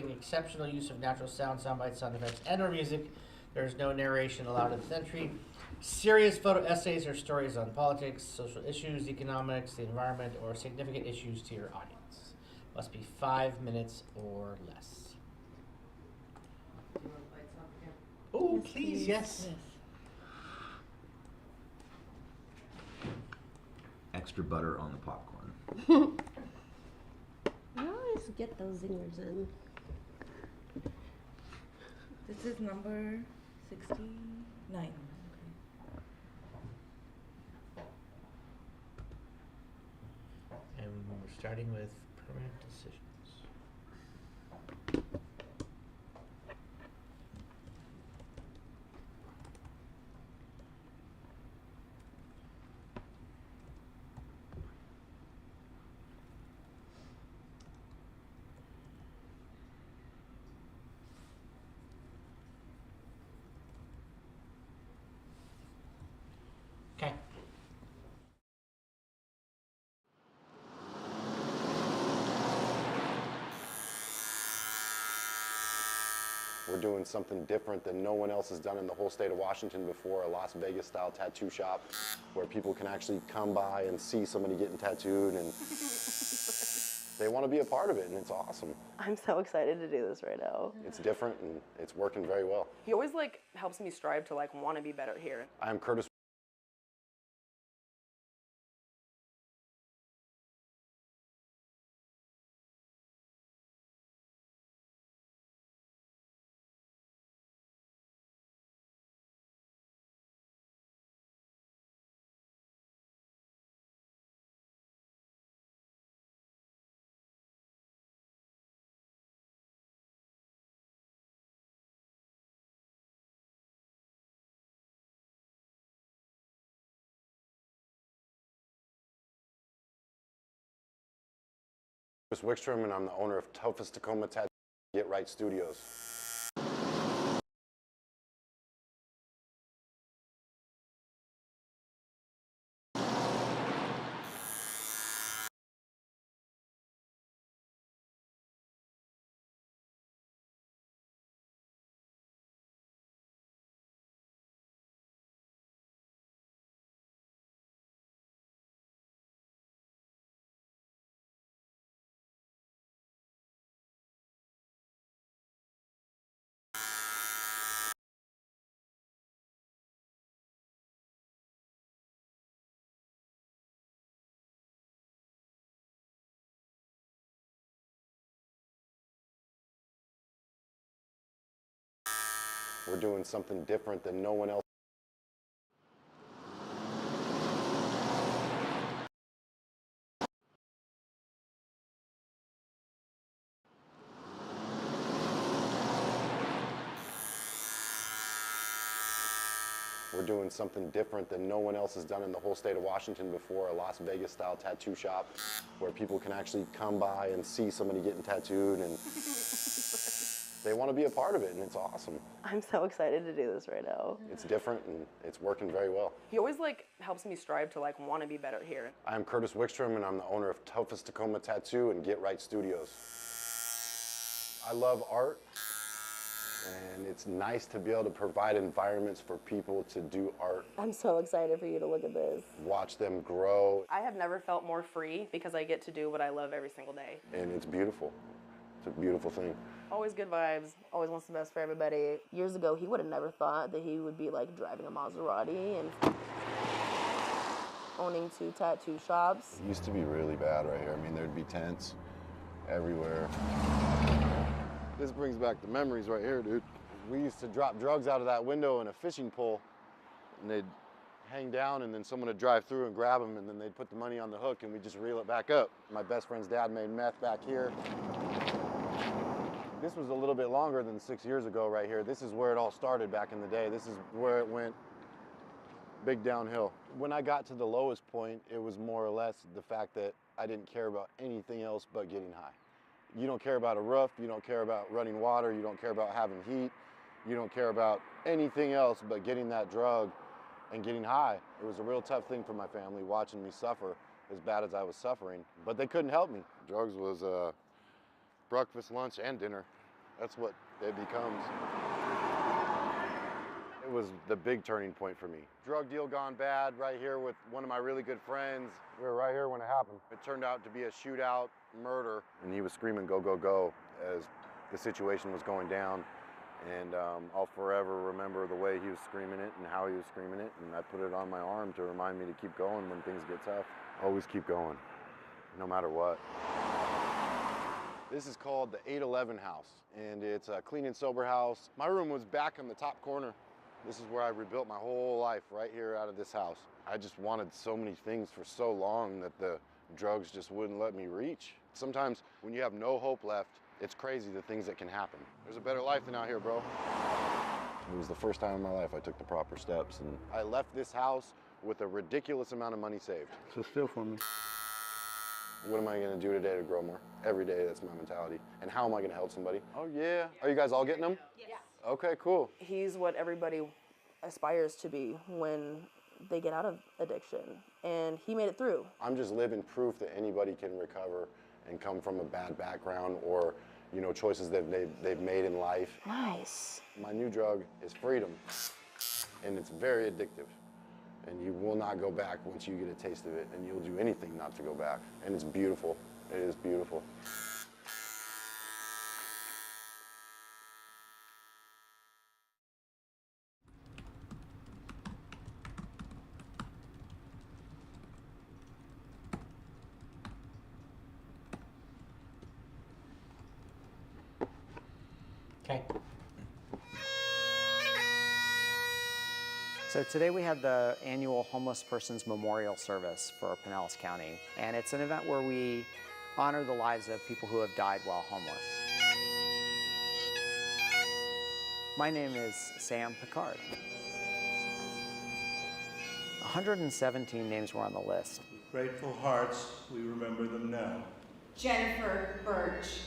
celebrating exceptional use of natural sound bites, sound effects, and/or music. There is no narration allowed at the entry. Serious photo essays or stories on politics, social issues, economics, the environment, or significant issues to your audience. Must be 5 minutes or less. Do you want to bite some again? Oh, Yes, please, yes. Extra butter on the popcorn. I always get those zingers in. This is number 69. And we're starting with permanent decisions. Okay. We're doing something different than no one else has done in the whole state of Washington before, a Las Vegas style tattoo shop where people can actually come by and see somebody getting tattooed and they want to be a part of it, and it's awesome. I'm so excited to do this right now. It's different and it's working very well. He always helps me strive to want to be better here. I am Curtis. Wickstrom, and I'm the owner of Toughest Tacoma Tattoo Get Right Studios. We're doing something different than no one else. We're doing something different than no one else has done in the whole state of Washington before, a Las Vegas style tattoo shop where people can actually come by and see somebody getting tattooed and they want to be a part of it, and it's awesome. I'm so excited to do this right now. It's different and it's working very well. He always helps me strive to want to be better here. I am Curtis Wickstrom, and I'm the owner of Toughest Tacoma Tattoo and Get Right Studios. I love art, and it's nice to be able to provide environments for people to do art. I'm so excited for you to look at this. Watch them grow. I have never felt more free because I get to do what I love every single day. And it's beautiful. It's a beautiful thing. Always good vibes, always wants the best for everybody. Years ago, he would have never thought that he would be driving a Maserati and owning 2 tattoo shops. It used to be really bad right here. I mean, there'd be tents everywhere. This brings back the memories right here, dude. We used to drop drugs out of that window in a fishing pole, and they'd hang down, and then someone would drive through and grab them, and then they'd put the money on the hook, and we'd just reel it back up. My best friend's dad made meth back here. This was a little bit longer than 6 years ago right here. This is where it all started back in the day. This is where it went big downhill. When I got to the lowest point, it was more or less the fact that I didn't care about anything else but getting high. You don't care about a roof, you don't care about running water, you don't care about having heat, you don't care about anything else but getting that drug and getting high. It was a real tough thing for my family, watching me suffer as bad as I was suffering, but they couldn't help me. Drugs was breakfast, lunch, and dinner. That's what it becomes. It was the big turning point for me. Drug deal gone bad right here with one of my really good friends. We were right here when it happened. It turned out to be a shootout, murder, and he was screaming, "Go, go, go," as the situation was going down. And I'll forever remember the way he was screaming it and how he was screaming it, and I put it on my arm to remind me to keep going when things get tough. Always keep going, no matter what. This is called the 811 house, and it's a clean and sober house. My room was back in the top corner. This is where I rebuilt my whole life, right here out of this house. I just wanted so many things for so long that the drugs just wouldn't let me reach. Sometimes when you have no hope left, it's crazy the things that can happen. There's a better life than out here, bro. It was the first time in my life I took the proper steps, and I left this house with a ridiculous amount of money saved. So still for me. What am I gonna do today to grow more? Every day, that's my mentality. And how am I gonna help somebody? Oh yeah. Are you guys all getting them? Yes. Okay, cool. He's what everybody aspires to be when they get out of addiction, and he made it through. I'm just living proof that anybody can recover and come from a bad background or, you know, choices that they've made in life. Nice. My new drug is freedom, and it's very addictive. And you will not go back once you get a taste of it, and you'll do anything not to go back. And it's beautiful. It is beautiful. Okay. So today we had the annual Homeless Persons Memorial Service for Pinellas County, and it's an event where we honor the lives of people who have died while homeless. My name is Sam Picard. 117 names were on the list. Grateful hearts, we remember them now. Jennifer Birch.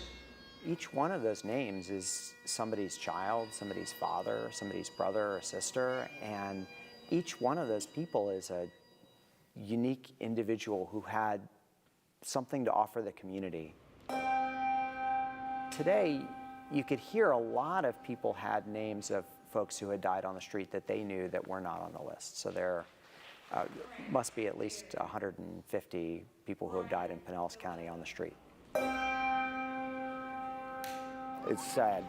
Each one of those names is somebody's child, somebody's father, somebody's brother or sister, and each one of those people is a unique individual who had something to offer the community. Today, you could hear a lot of people had names of folks who had died on the street that they knew that were not on the list. So there must be at least 150 people who have died in Pinellas County on the street. It's sad.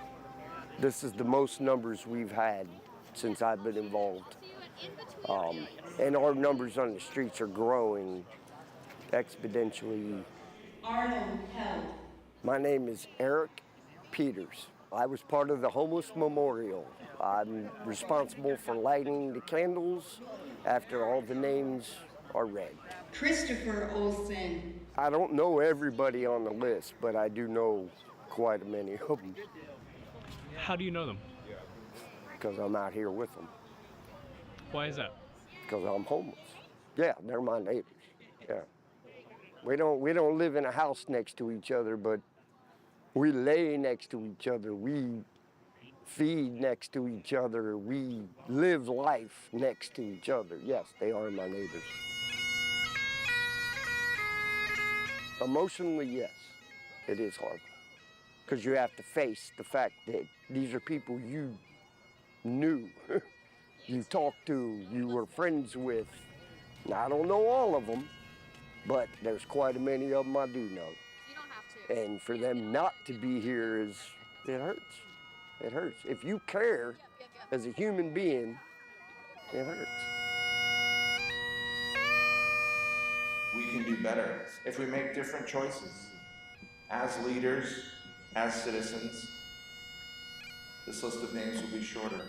This is the most numbers we've had since I've been involved. And our numbers on the streets are growing exponentially. Arnold Health. My name is Eric Peters. I was part of the Homeless Memorial. I'm responsible for lighting the candles after all the names are read. Christopher Olson. I don't know everybody on the list, but I do know quite a many of them. How do you know them? Because I'm out here with them. Why is that? Because I'm homeless. Yeah, they're my neighbors. Yeah. We don't live in a house next to each other, but we lay next to each other. We feed next to each other. We live life next to each other. Yes, they are my neighbors. Emotionally, yes, it is hard. Because you have to face the fact that these are people you knew, you talked to, you were friends with. Now, I don't know all of them, but there's quite a many of them I do know. You don't have to. And for them not to be here it hurts. It hurts. If you care as a human being, it hurts. We can do better if we make different choices. As leaders, as citizens, this list of names will be shorter.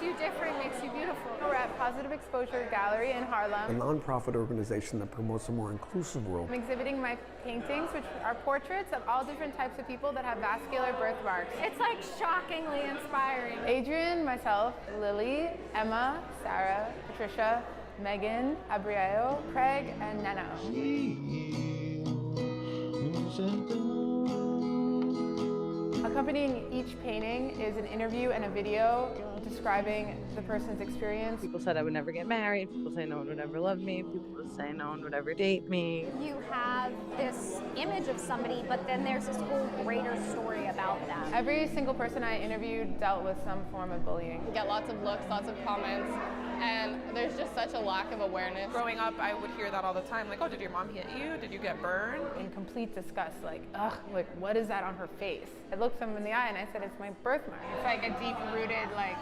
you different makes you beautiful. We're at Positive Exposure Gallery in A Harlem. nonprofit organization that promotes a more inclusive world. I'm exhibiting my paintings, which are portraits of all different types of people that have vascular birthmarks. It's like shockingly inspiring. Adrian, myself, Lily, Emma, Sarah, Patricia, Megan, Abriello, Craig, and Neno. Accompanying each painting is an interview and a video describing the person's experience. People said I would never get married. People say no one would ever love me. People would say no one would ever date me. You have this image of somebody, but then there's this whole greater story about them. Every single person I interviewed dealt with some form of bullying. Get lots of looks, lots of comments, and there's just such a lack of awareness. Growing up, I would hear that all the time, like, oh, did your mom hit you? Did you get burned? In complete disgust, like, ugh, like, what is that on her face? I looked them in the eye and I said, it's my birthmark. It's like a deep-rooted, like,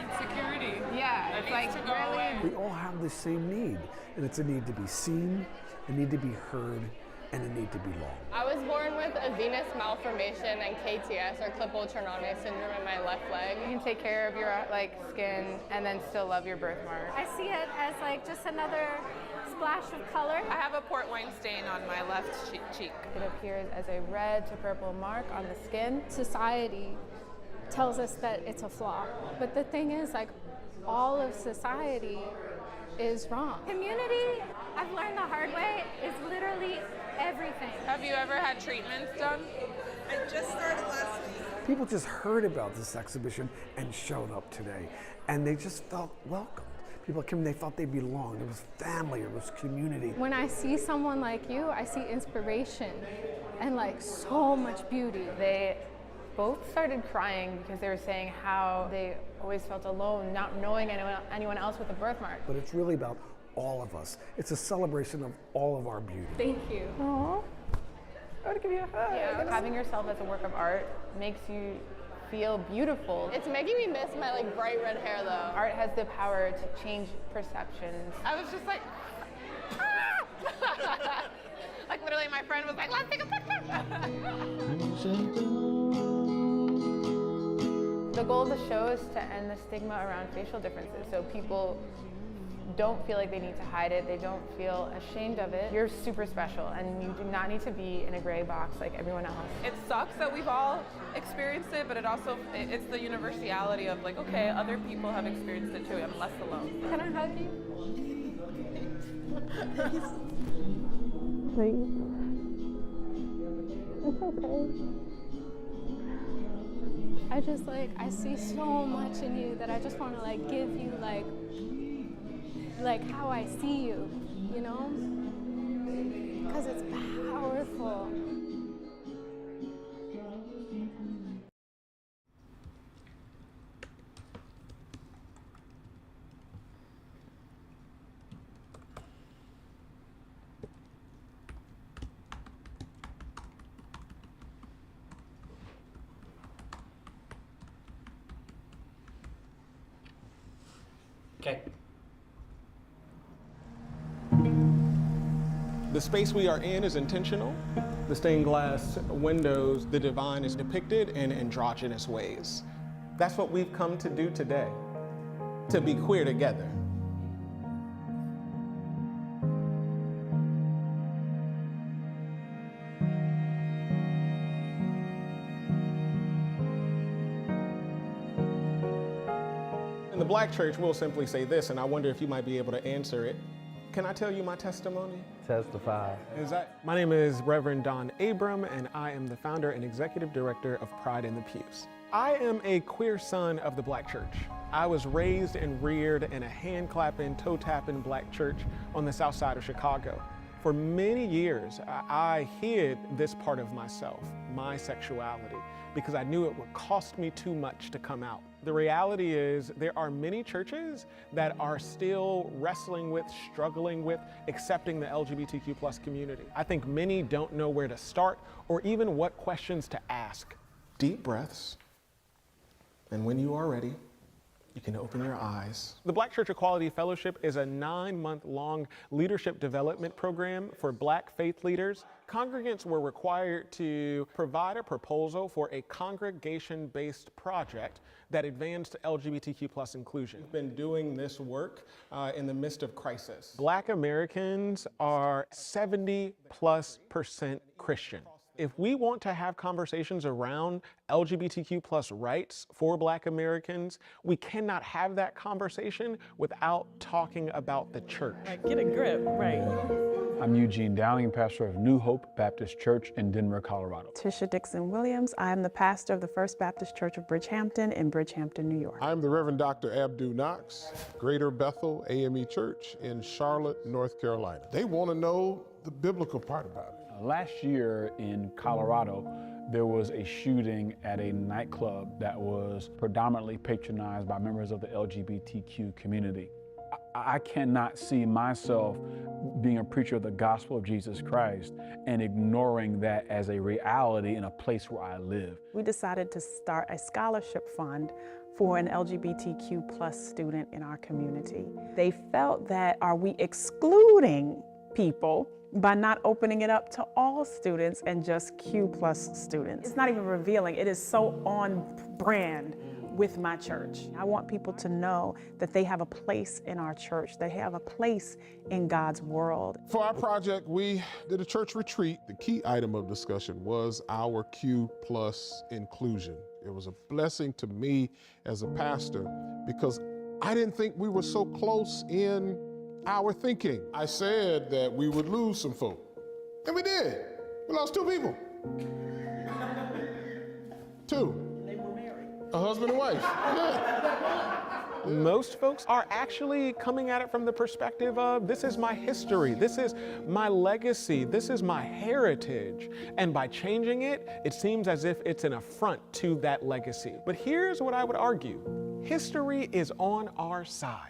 Insecurity. yeah, it's like really. We all have the same need, and it's a need to be seen, a need to be heard, and a need to belong. I was born with a venous malformation and KTS, or Klippel-Trenaunay syndrome, in my left leg. You can take care of your like skin and then still love your birthmark. I see it as like just another splash of color. I have a port wine stain on my left cheek. It appears as a red to purple mark on the skin. Society tells us that it's a flaw. But the thing is, like, all of society is wrong. Community, I've learned the hard way, is literally everything. Have you ever had treatments done? I just started last week. People just heard about this exhibition and showed up today, and they just felt welcomed. People came, they felt they belonged. It was family, it was community. When I see someone like you, I see inspiration and like so much beauty. They both started crying because they were saying how they always felt alone, not knowing anyone else with a birthmark. But it's really about all of us. It's a celebration of all of our beauty. Thank you. Aww. I want to give you a hug. Yeah, having yourself as a work of art makes you feel beautiful. It's making me miss my like bright red hair though. Art has the power to change perceptions. I was just like, ah! Like literally my friend was like, let's take a picture. The goal of the show is to end the stigma around facial differences, so people don't feel like they need to hide it, they don't feel ashamed of it. You're super special, and you do not need to be in a gray box like everyone else. It sucks that we've all experienced it, but it's the universality of like, okay, other people have experienced it too, I'm less alone. Can I hug you? Please. It's okay. I just I see so much in you that I just want to like give you like how I see you, you know? Because it's powerful. Okay. The space we are in is intentional. The stained glass windows, the divine is depicted in androgynous ways. That's what we've come to do today, to be queer together. In the Black church, we'll simply say this, and I wonder if you might be able to answer it. Can I tell you my testimony? Testify. My name is Reverend Don Abram, and I am the founder and executive director of Pride in the Pews. I am a queer son of the Black church. I was raised and reared in a hand-clapping, toe-tapping Black church on the south side of Chicago. For many years, I hid this part of myself, my sexuality, because I knew it would cost me too much to come out. The reality is there are many churches that are still wrestling with, struggling with, accepting the LGBTQ+ community. I think many don't know where to start or even what questions to ask. Deep breaths, and when you are ready, You can open your eyes. The Black Church Equality Fellowship is a 9-month-long leadership development program for Black faith leaders. Congregants were required to provide a proposal for a congregation-based project that advanced LGBTQ+ inclusion. We've been doing this work in the midst of crisis. Black Americans are 70+% Christian. If we want to have conversations around LGBTQ+ rights for Black Americans, we cannot have that conversation without talking about the church. Get a grip, right. I'm Eugene Downing, pastor of New Hope Baptist Church in Denver, Colorado. Tisha Dixon Williams. I am the pastor of the First Baptist Church of Bridgehampton in Bridgehampton, New York. I'm the Reverend Dr. Abdu Knox, Greater Bethel AME Church in Charlotte, North Carolina. They want to know the biblical part about it. Last year in Colorado, there was a shooting at a nightclub that was predominantly patronized by members of the LGBTQ community. I cannot see myself being a preacher of the gospel of Jesus Christ and ignoring that as a reality in a place where I live. We decided to start a scholarship fund for an LGBTQ+ student in our community. They felt that, are we excluding people by not opening it up to all students and just Q+ students? It's not even revealing. It is so on brand with my church. I want people to know that they have a place in our church, they have a place in God's world. For our project, we did a church retreat. The key item of discussion was our Q+ inclusion. It was a blessing to me as a pastor because I didn't think we were so close in our thinking. I said that we would lose some folk, and we did. We lost 2 people. 2. They were married. A husband and wife. Yeah. Most folks are actually coming at it from the perspective of, this is my history, this is my legacy, this is my heritage. And by changing it, it seems as if it's an affront to that legacy. But here's what I would argue. History is on our side.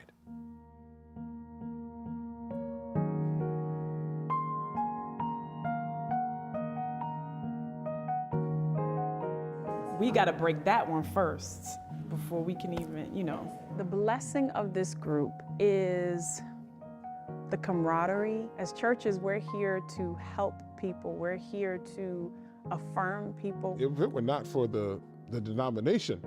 We got to break that one first before we can even, The blessing of this group is the camaraderie. As churches, we're here to help people. We're here to affirm people. If it were not for the denomination,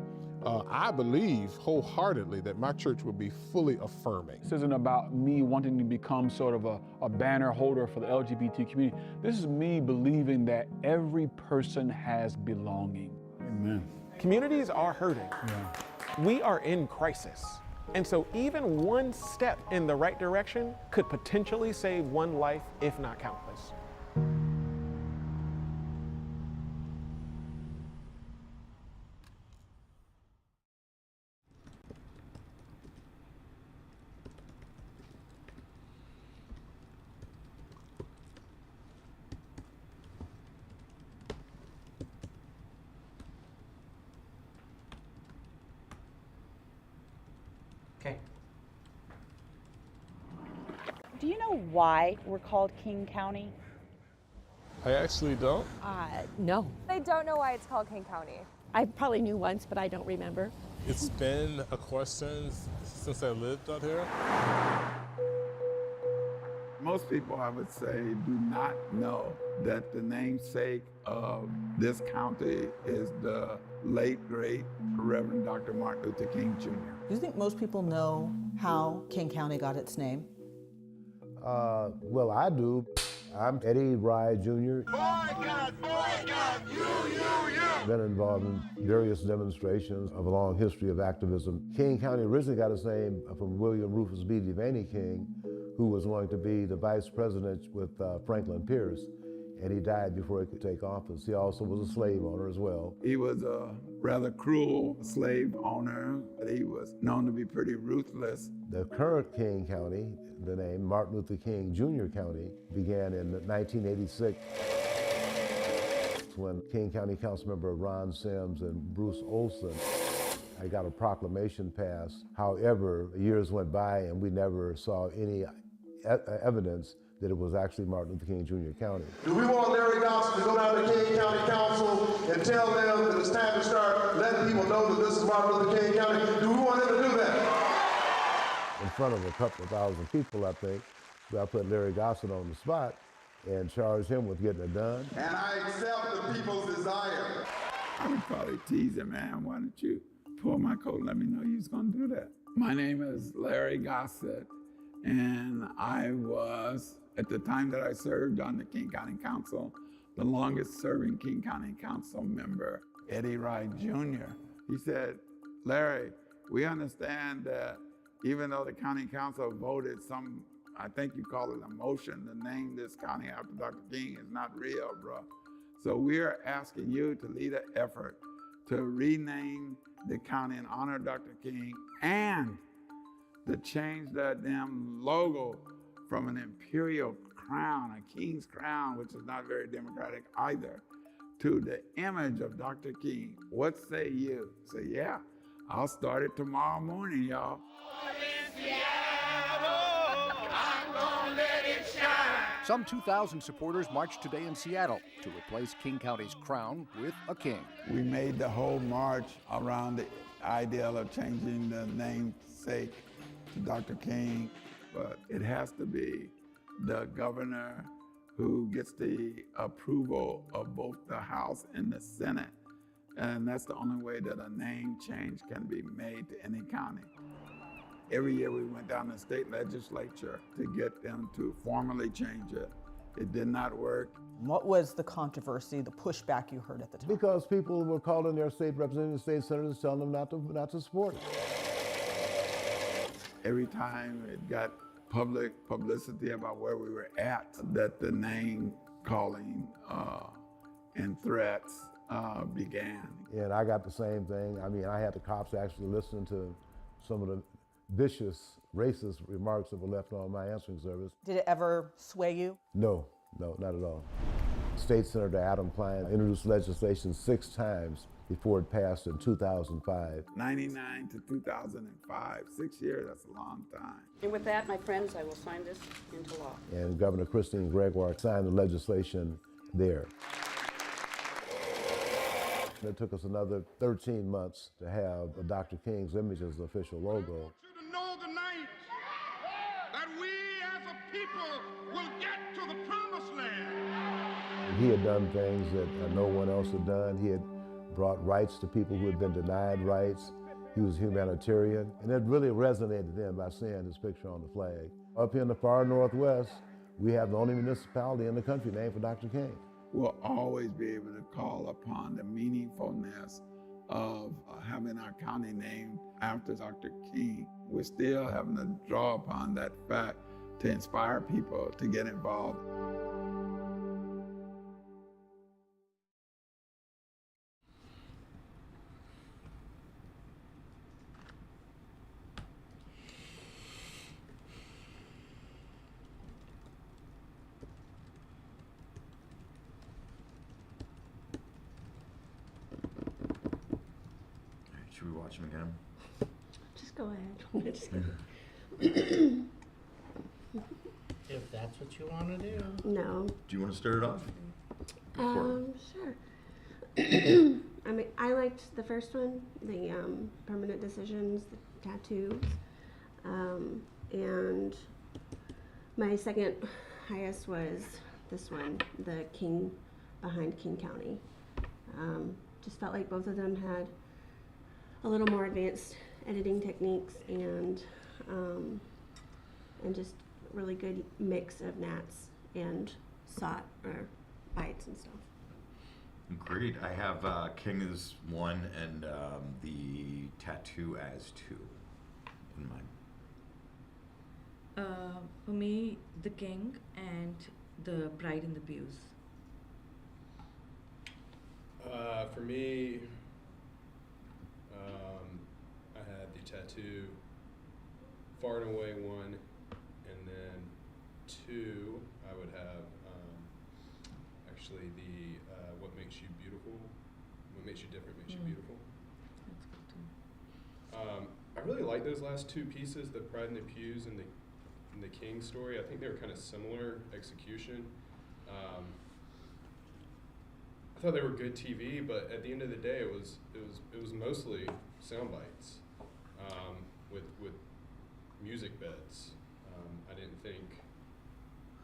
I believe wholeheartedly that my church would be fully affirming. This isn't about me wanting to become sort of a banner holder for the LGBT community. This is me believing that every person has belonging. Amen. Communities are hurting. Yeah. We are in crisis. And so even one step in the right direction could potentially save one life, if not countless. Okay. Do you know why we're called King County? I actually don't. No. I don't know why it's called King County. I probably knew once, but I don't remember. It's been a question since I lived out here. Most people, I would say, do not know that the namesake of this county is the late, great Reverend Dr. Martin Luther King Jr. Do you think most people know how King County got its name? Well, I do. I'm Eddie Rye Jr. Boycott, you. Been involved in various demonstrations of a long history of activism. King County originally got its name from William Rufus B. Devaney King, who was going to be the vice president with Franklin Pierce, and he died before he could take office. He also was a slave owner as well. He was a rather cruel slave owner. He was known to be pretty ruthless. The current King County, the name Martin Luther King Jr. County, began in 1986 when King County Councilmember Ron Sims and Bruce Olson, I got a proclamation passed. However, years went by and we never saw any evidence that it was actually Martin Luther King Jr. County. Do we want Larry Dawson to go down to King County Council and tell them that it's time to start letting people know that this is Martin Luther King County? Do we want him to do that? front of a couple of thousand people, I think. So I put Larry Gossett on the spot and charged him with getting it done. And I accept the people's desire. I would probably tease him, man, why don't you pull my coat and let me know you was gonna do that. My name is Larry Gossett, and I was, at the time that I served on the King County Council, the longest serving King County Council member, Eddie Wright Jr. He said, Larry, we understand that even though the county council voted some, I think you call it a motion to name this county after Dr. King, is not real, bro. So we are asking you to lead an effort to rename the county in honor of Dr. King and to change that damn logo from an imperial crown, a king's crown, which is not very democratic either, to the image of Dr. King. What say you? Say, yeah, I'll start it tomorrow morning, y'all. Some 2,000 supporters marched today in Seattle to replace King County's crown with a king. We made the whole march around the idea of changing the namesake to Dr. King, but it has to be the governor who gets the approval of both the House and the Senate. And that's the only way that a name change can be made to any county. Every year we went down to the state legislature to get them to formally change it. It did not work. What was the controversy, the pushback you heard at the time? Because people were calling their state representatives, state senators, telling them not to support it. Every time it got public publicity about where we were at, that the name calling and threats began. And I got the same thing. I mean, I had the cops actually listening to some of the vicious, racist remarks that were left on my answering service. Did it ever sway you? No, not at all. State Senator Adam Klein introduced legislation 6 times before it passed in 2005. 99 to 2005, 6 years, that's a long time. And with that, my friends, I will sign this into law. And Governor Christine Gregoire signed the legislation there. It took us another 13 months to have Dr. King's image as the official logo. Know tonight that we as a people will get to the promised land. He had done things that no one else had done. He had brought rights to people who had been denied rights. He was humanitarian, and it really resonated then by seeing his picture on the flag. Up here in the far northwest, we have the only municipality in the country named for Dr. King. We'll always be able to call upon the meaningfulness of having our county named after Dr. King. We're still having to draw upon that fact to inspire people to get involved. Should we watch him again? Just go ahead. Just kidding. If that's what you want to do. No. Do you want to start it off? Sure. I mean, I liked the first one, the permanent decisions, the tattoos, and my second highest was this one, the King behind King County. Just felt like both of them had a little more advanced editing techniques and just really good mix of gnats and sot or bites and stuff. Great. I have King as 1 and the tattoo as 2 in mind. For me, the King and the Pride in the Pews. For me, I had the tattoo, far and away 1, and then 2, I would have actually the what makes you beautiful, what makes you different makes you beautiful. That's good too. I really like those last 2 pieces, the Pride in the Pews and the King story. I think they were kind of similar execution. I thought they were good TV, but at the end of the day, it was mostly sound bites with music beds. I didn't think,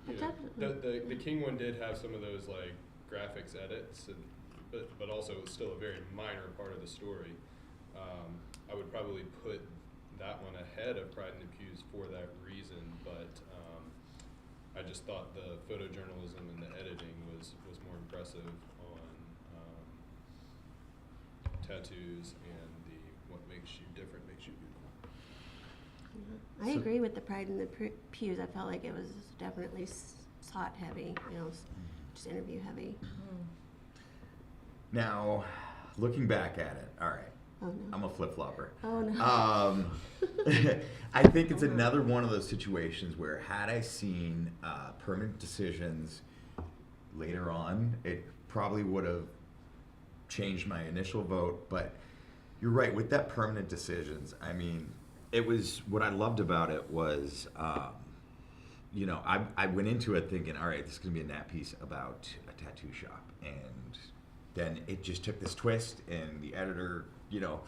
you But know, definitely. the King one did have some of those like graphics edits, and, but also it was still a very minor part of the story. I would probably put that one ahead of Pride in the Pews for that reason, but I just thought the photojournalism and the editing was more impressive on tattoos and the what makes you different makes you beautiful. I agree with the Pride in the Pews. I felt like it was definitely SOT heavy, you know, just interview heavy. Now, looking back at it, all right. Oh, no. I'm a flip-flopper. Oh, no. I think it's another one of those situations where had I seen permanent decisions later on, it probably would have changed my initial vote. But you're right, with that permanent decisions, I mean, it was, what I loved about it was, you know, I went into it thinking, all right, this is going to be a nat piece about a tattoo shop. And then it just took this twist, and the editor, you know,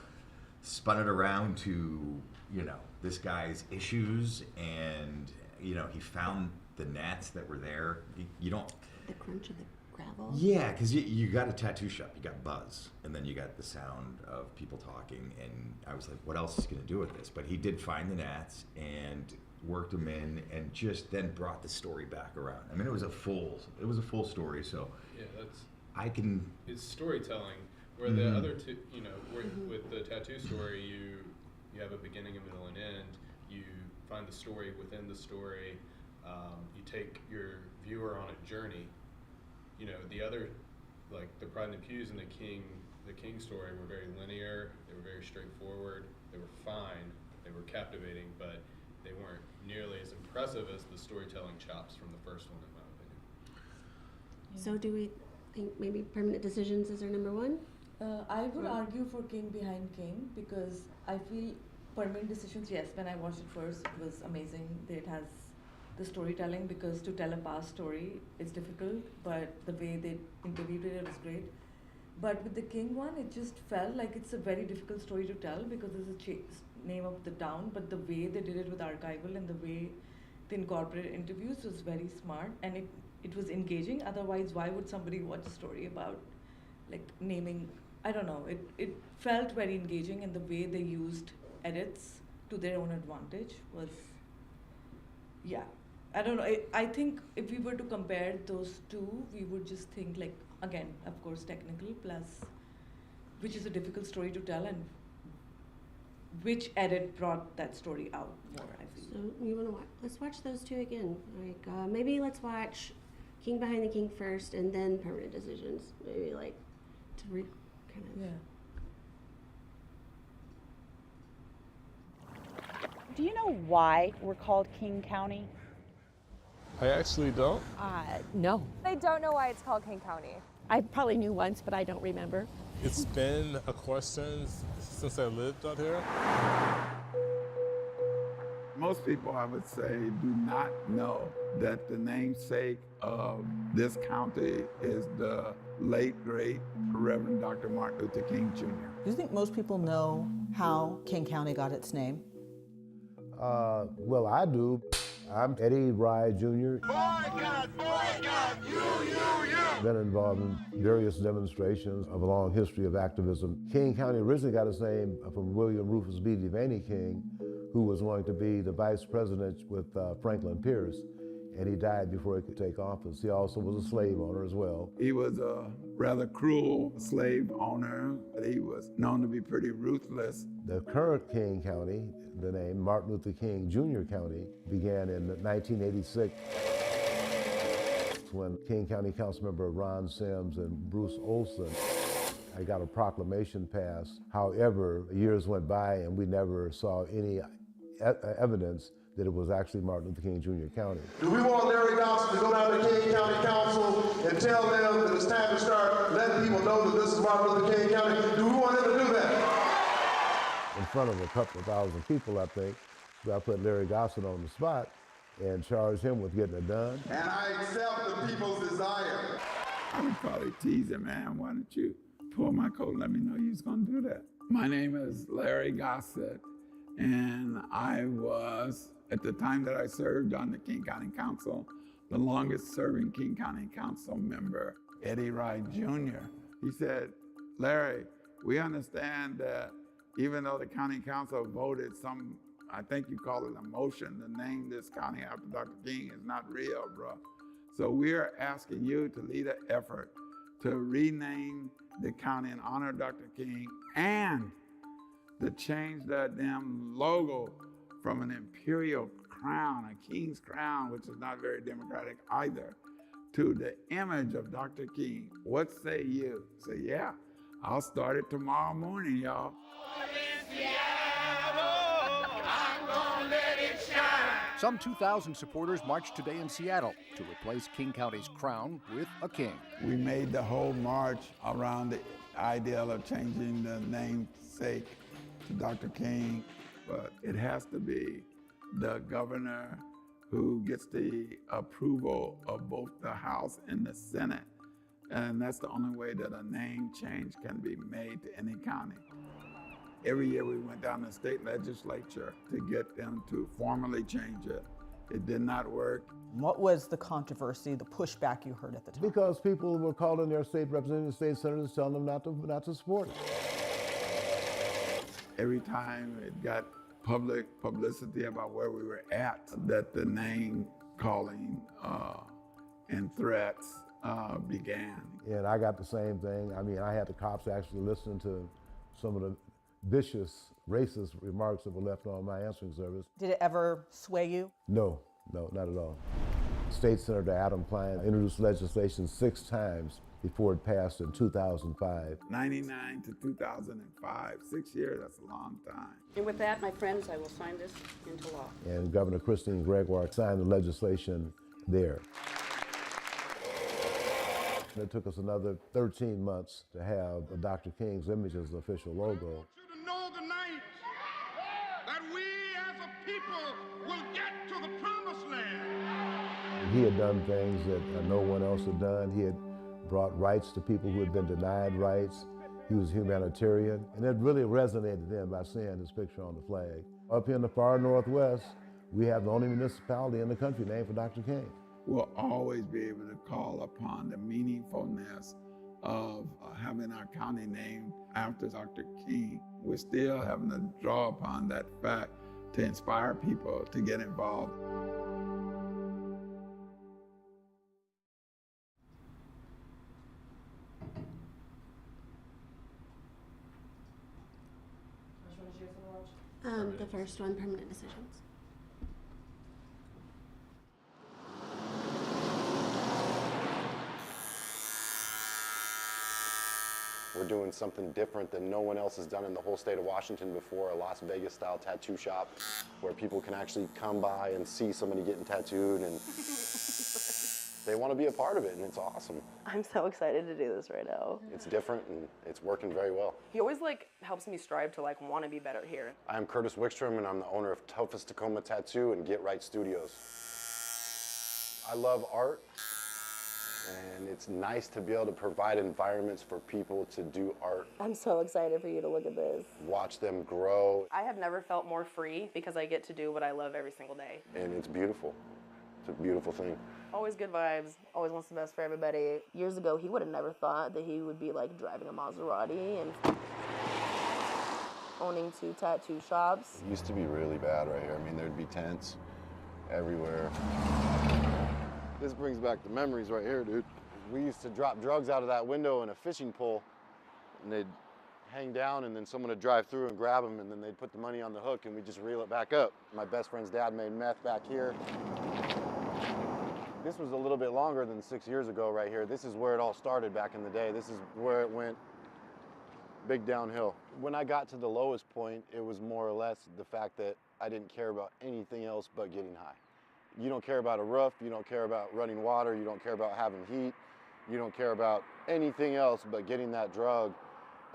spun it around to, you know, this guy's issues, and, you know, he found the gnats that were there. You don't... The crunch of the gravel? Yeah, because you got a tattoo shop, you got buzz, and then you got the sound of people talking, and I was like, what else is he going to do with this? But he did find the gnats and worked them in, and just then brought the story back around. I mean, it was a full story, so... Yeah, that's... It's storytelling, where the other two, you know, where, with the tattoo story, you have a beginning, a middle, and end. You find the story within the story. You take your viewer on a journey. You know, the other, like the Pride and the Pews and the King story were very linear. They were very straightforward. They were fine. They were captivating, but they weren't nearly as impressive as the storytelling chops from the first one, in my opinion. So do we think maybe permanent decisions is our number one? I would argue for King Behind King, because I feel permanent decisions, yes, when I watched it first, it was amazing that it has the storytelling, because to tell a past story is difficult, but the way they interviewed it was great. But with the King one, it just felt like it's a very difficult story to tell, because there's a name of the town, but the way they did it with archival and the way they incorporated interviews was very smart, and it was engaging. Otherwise, why would somebody watch a story about like naming? I don't know. It felt very engaging, and the way they used edits to their own advantage was, yeah. I don't know. I think if we were to compare those two, we would just think like, again, of course, technical plus, which is a difficult story to tell, and which edit brought that story out more, I feel. So you want to watch? Let's watch those two again. Like maybe let's watch King Behind the King first, and then permanent decisions. Maybe like to kind of. Yeah. Do you know why we're called King County? I actually don't. No. I don't know why it's called King County. I probably knew once, but I don't remember. It's been a question since I lived out here. Most people, I would say, do not know that the namesake of this county is the late, great Reverend Dr. Martin Luther King Jr. Do you think most people know how King County got its name? Well, I do. I'm Eddie Rye Jr. Boycott, you. Been involved in various demonstrations of a long history of activism. King County originally got its name from William Rufus B. Devaney King, who was going to be the vice president with Franklin Pierce, and he died before he could take office. He also was a slave owner as well. He was a rather cruel slave owner. He was known to be pretty ruthless. The current King County, the name Martin Luther King Jr. County, began in 1986 when King County Councilmember Ron Sims and Bruce Olson, I got a proclamation passed. However, years went by and we never saw any evidence that it was actually Martin Luther King Jr. County. Do we want Larry Gossett to go down to King County Council and tell them that it's time to start letting people know that this is Martin Luther King County? Do we want him to do that? In front of a couple of thousand people, I think, so I put Larry Gossett on the spot and charged him with getting it done. And I accept the people's desire. I would probably tease him, man, why don't you pull my coat and let me know you was gonna do that? My name is Larry Gossett, And I was, at the time that I served on the King County Council, the longest serving King County Council member, Eddie Wright Jr. He said, Larry, we understand that even though the county council voted some, I think you call it a motion to name this county after Dr. King, is not real, bro. So we are asking you to lead an effort to rename the county in honor of Dr. King and to change that damn logo from an imperial crown, a king's crown, which is not very democratic either, to the image of Dr. King. What say you? Say, yeah, I'll start it tomorrow morning, y'all. Some 2,000 supporters marched today in Seattle to replace King County's crown with a king. We made the whole march around the ideal of changing the namesake to Dr. King, but it has to be the governor who gets the approval of both the House and the Senate. And that's the only way that a name change can be made to any county. Every year we went down to the state legislature to get them to formally change it. It did not work. What was the controversy, the pushback you heard at the time? Because people were calling their state representatives, state senators, telling them not to support it. Every time it got public publicity about where we were at, that the name calling and threats began. And I got the same thing. I mean, I had the cops actually listening to some of the vicious, racist remarks that were left on my answering service. Did it ever sway you? No, not at all. State Senator Adam Klein introduced legislation 6 times before it passed in 2005. 99 to 2005, 6 years, that's a long time. And with that, my friends, I will sign this into law. And Governor Christine Gregoire signed the legislation there. It took us another 13 months to have Dr. King's image as the official logo. Know tonight that we as a people will get to the promised land. He had done things that no one else had done. He had brought rights to people who had been denied rights. He was humanitarian, and it really resonated then by seeing his picture on the flag. Up here in the far northwest, we have the only municipality in the country named for Dr. King. We'll always be able to call upon the meaningfulness of having our county named after Dr. King. We're still having to draw upon that fact to inspire people to get involved. The first one, permanent decisions. We're doing something different than no one else has done in the whole state of Washington before, a Las Vegas style tattoo shop where people can actually come by and see somebody getting tattooed and they want to be a part of it, and it's awesome. I'm so excited to do this right now. It's different and it's working very well. He always helps me strive to want to be better here. I'm Curtis Wickstrom and I'm the owner of Toughest Tacoma Tattoo and Get Right Studios. I love art. And it's nice to be able to provide environments for people to do art. I'm so excited for you to look at this. Watch them grow. I have never felt more free because I get to do what I love every single day. And it's beautiful. It's a beautiful thing. Always good vibes, always wants the best for everybody. Years ago, he would have never thought that he would be driving a Maserati and owning 2 tattoo shops. It used to be really bad right here. I mean, there'd be tents everywhere. This brings back the memories right here, dude. We used to drop drugs out of that window in a fishing pole, and they'd hang down, and then someone would drive through and grab them, and then they'd put the money on the hook, and we'd just reel it back up. My best friend's dad made meth back here. This was a little bit longer than 6 years ago right here. This is where it all started back in the day. This is where it went big downhill. When I got to the lowest point, it was more or less the fact that I didn't care about anything else but getting high. You don't care about a roof, you don't care about running water, you don't care about having heat, you don't care about anything else but getting that drug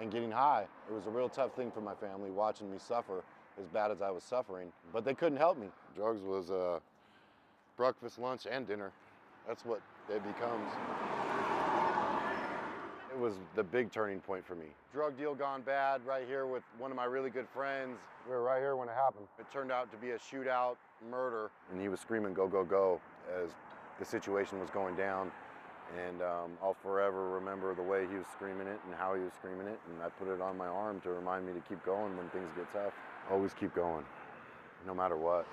and getting high. It was a real tough thing for my family, watching me suffer as bad as I was suffering, but they couldn't help me. Drugs was breakfast, lunch, and dinner. That's what it becomes. It was the big turning point for me. Drug deal gone bad right here with one of my really good friends. We were right here when it happened. It turned out to be a shootout, murder, and he was screaming, "Go, go, go," as the situation was going down. And I'll forever remember the way he was screaming it and how he was screaming it, and I put it on my arm to remind me to keep going when things get tough. Always keep going, no matter what.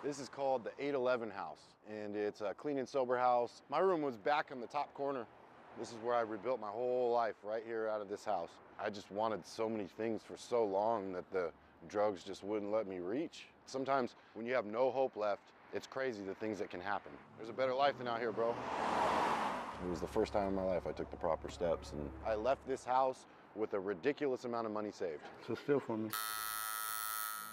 This is called the 811 house, and it's a clean and sober house. My room was back in the top corner. This is where I rebuilt my whole life, right here out of this house. I just wanted so many things for so long that the drugs just wouldn't let me reach. Sometimes when you have no hope left, it's crazy the things that can happen. There's a better life than out here, bro. It was the first time in my life I took the proper steps, and I left this house with a ridiculous amount of money saved. So still for me.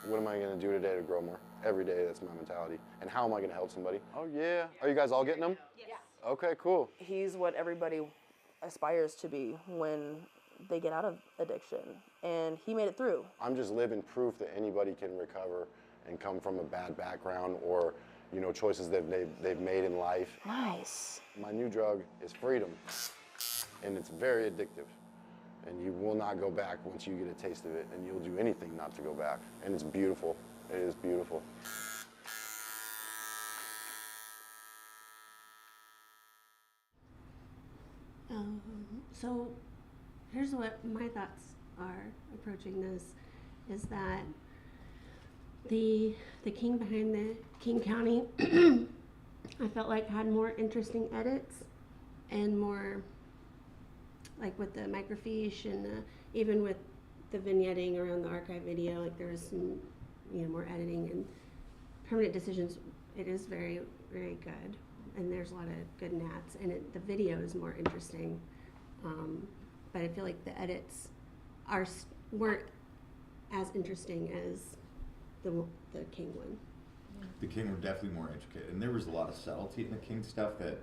What am I gonna do today to grow more? Every day, that's my mentality. And how am I gonna help somebody? Oh yeah. Are you guys all getting them? Yes. Okay, cool. He's what everybody aspires to be when they get out of addiction, and he made it through. I'm just living proof that anybody can recover and come from a bad background or, you know, choices that they've made in life. Nice. My new drug is freedom, and it's very addictive. And you will not go back once you get a taste of it, and you'll do anything not to go back. And it's beautiful. It is beautiful. So here's what my thoughts are approaching this, is that the king behind the King County I felt like had more interesting edits and more, like with the microfiche and even with the vignetting around the archive video, like there was some, you know, more editing. And Permanent Decisions, it is very, very good, and there's a lot of good nats, and the video is more interesting. But I feel like the edits weren't as interesting as the King one. The King were definitely more intricate, and there was a lot of subtlety in the King stuff that,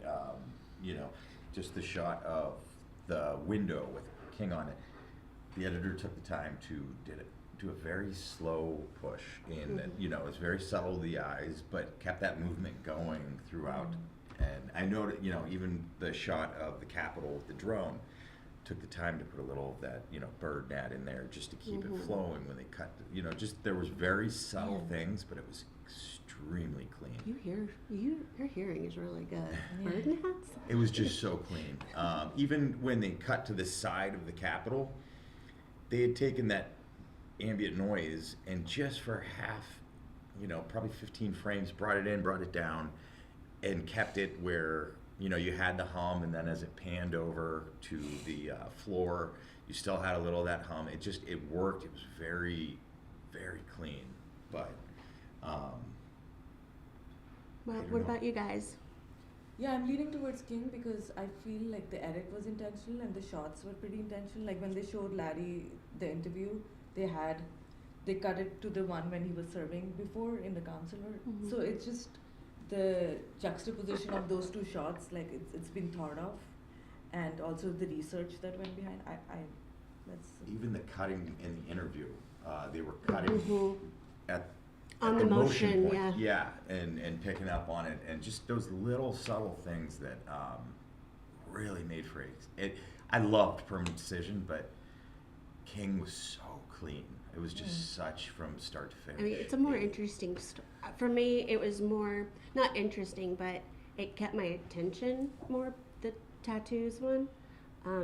you know, just the shot of the window with King on it. The editor took the time to do a very slow push in that, you know, it's very subtle to the eyes, but kept that movement going throughout. And I noted, you know, even the shot of the Capitol with the drone took the time to put a little of that, you know, bird net in there just to keep it flowing when they cut, you know, just there was very subtle things, but it was extremely clean. Your hearing is really good. Bird nets? It was just so clean. Even when they cut to the side of the Capitol, they had taken that ambient noise and just for half, you know, probably 15 frames, brought it in, brought it down, and kept it where, you know, you had the hum, and then as it panned over to the floor, you still had a little of that hum. It worked. It was very, very clean. But, well, what about you guys? Yeah, I'm leaning towards King because I feel like the edit was intentional and the shots were pretty intentional. Like when they showed Larry the interview, they cut it to the one when he was serving before in the consular. So it's just the juxtaposition of those two shots, like it's been thought of, and also the research that went behind. even the cutting in the interview, they were cutting at on the motion, point. Yeah, and picking up on it, and just those little subtle things that really made for it. I loved Permanent Decision, but King was so clean. It was just such from start to finish. I mean, it's a more interesting story. For me, it was more, not interesting, but it kept my attention more, the tattoos one,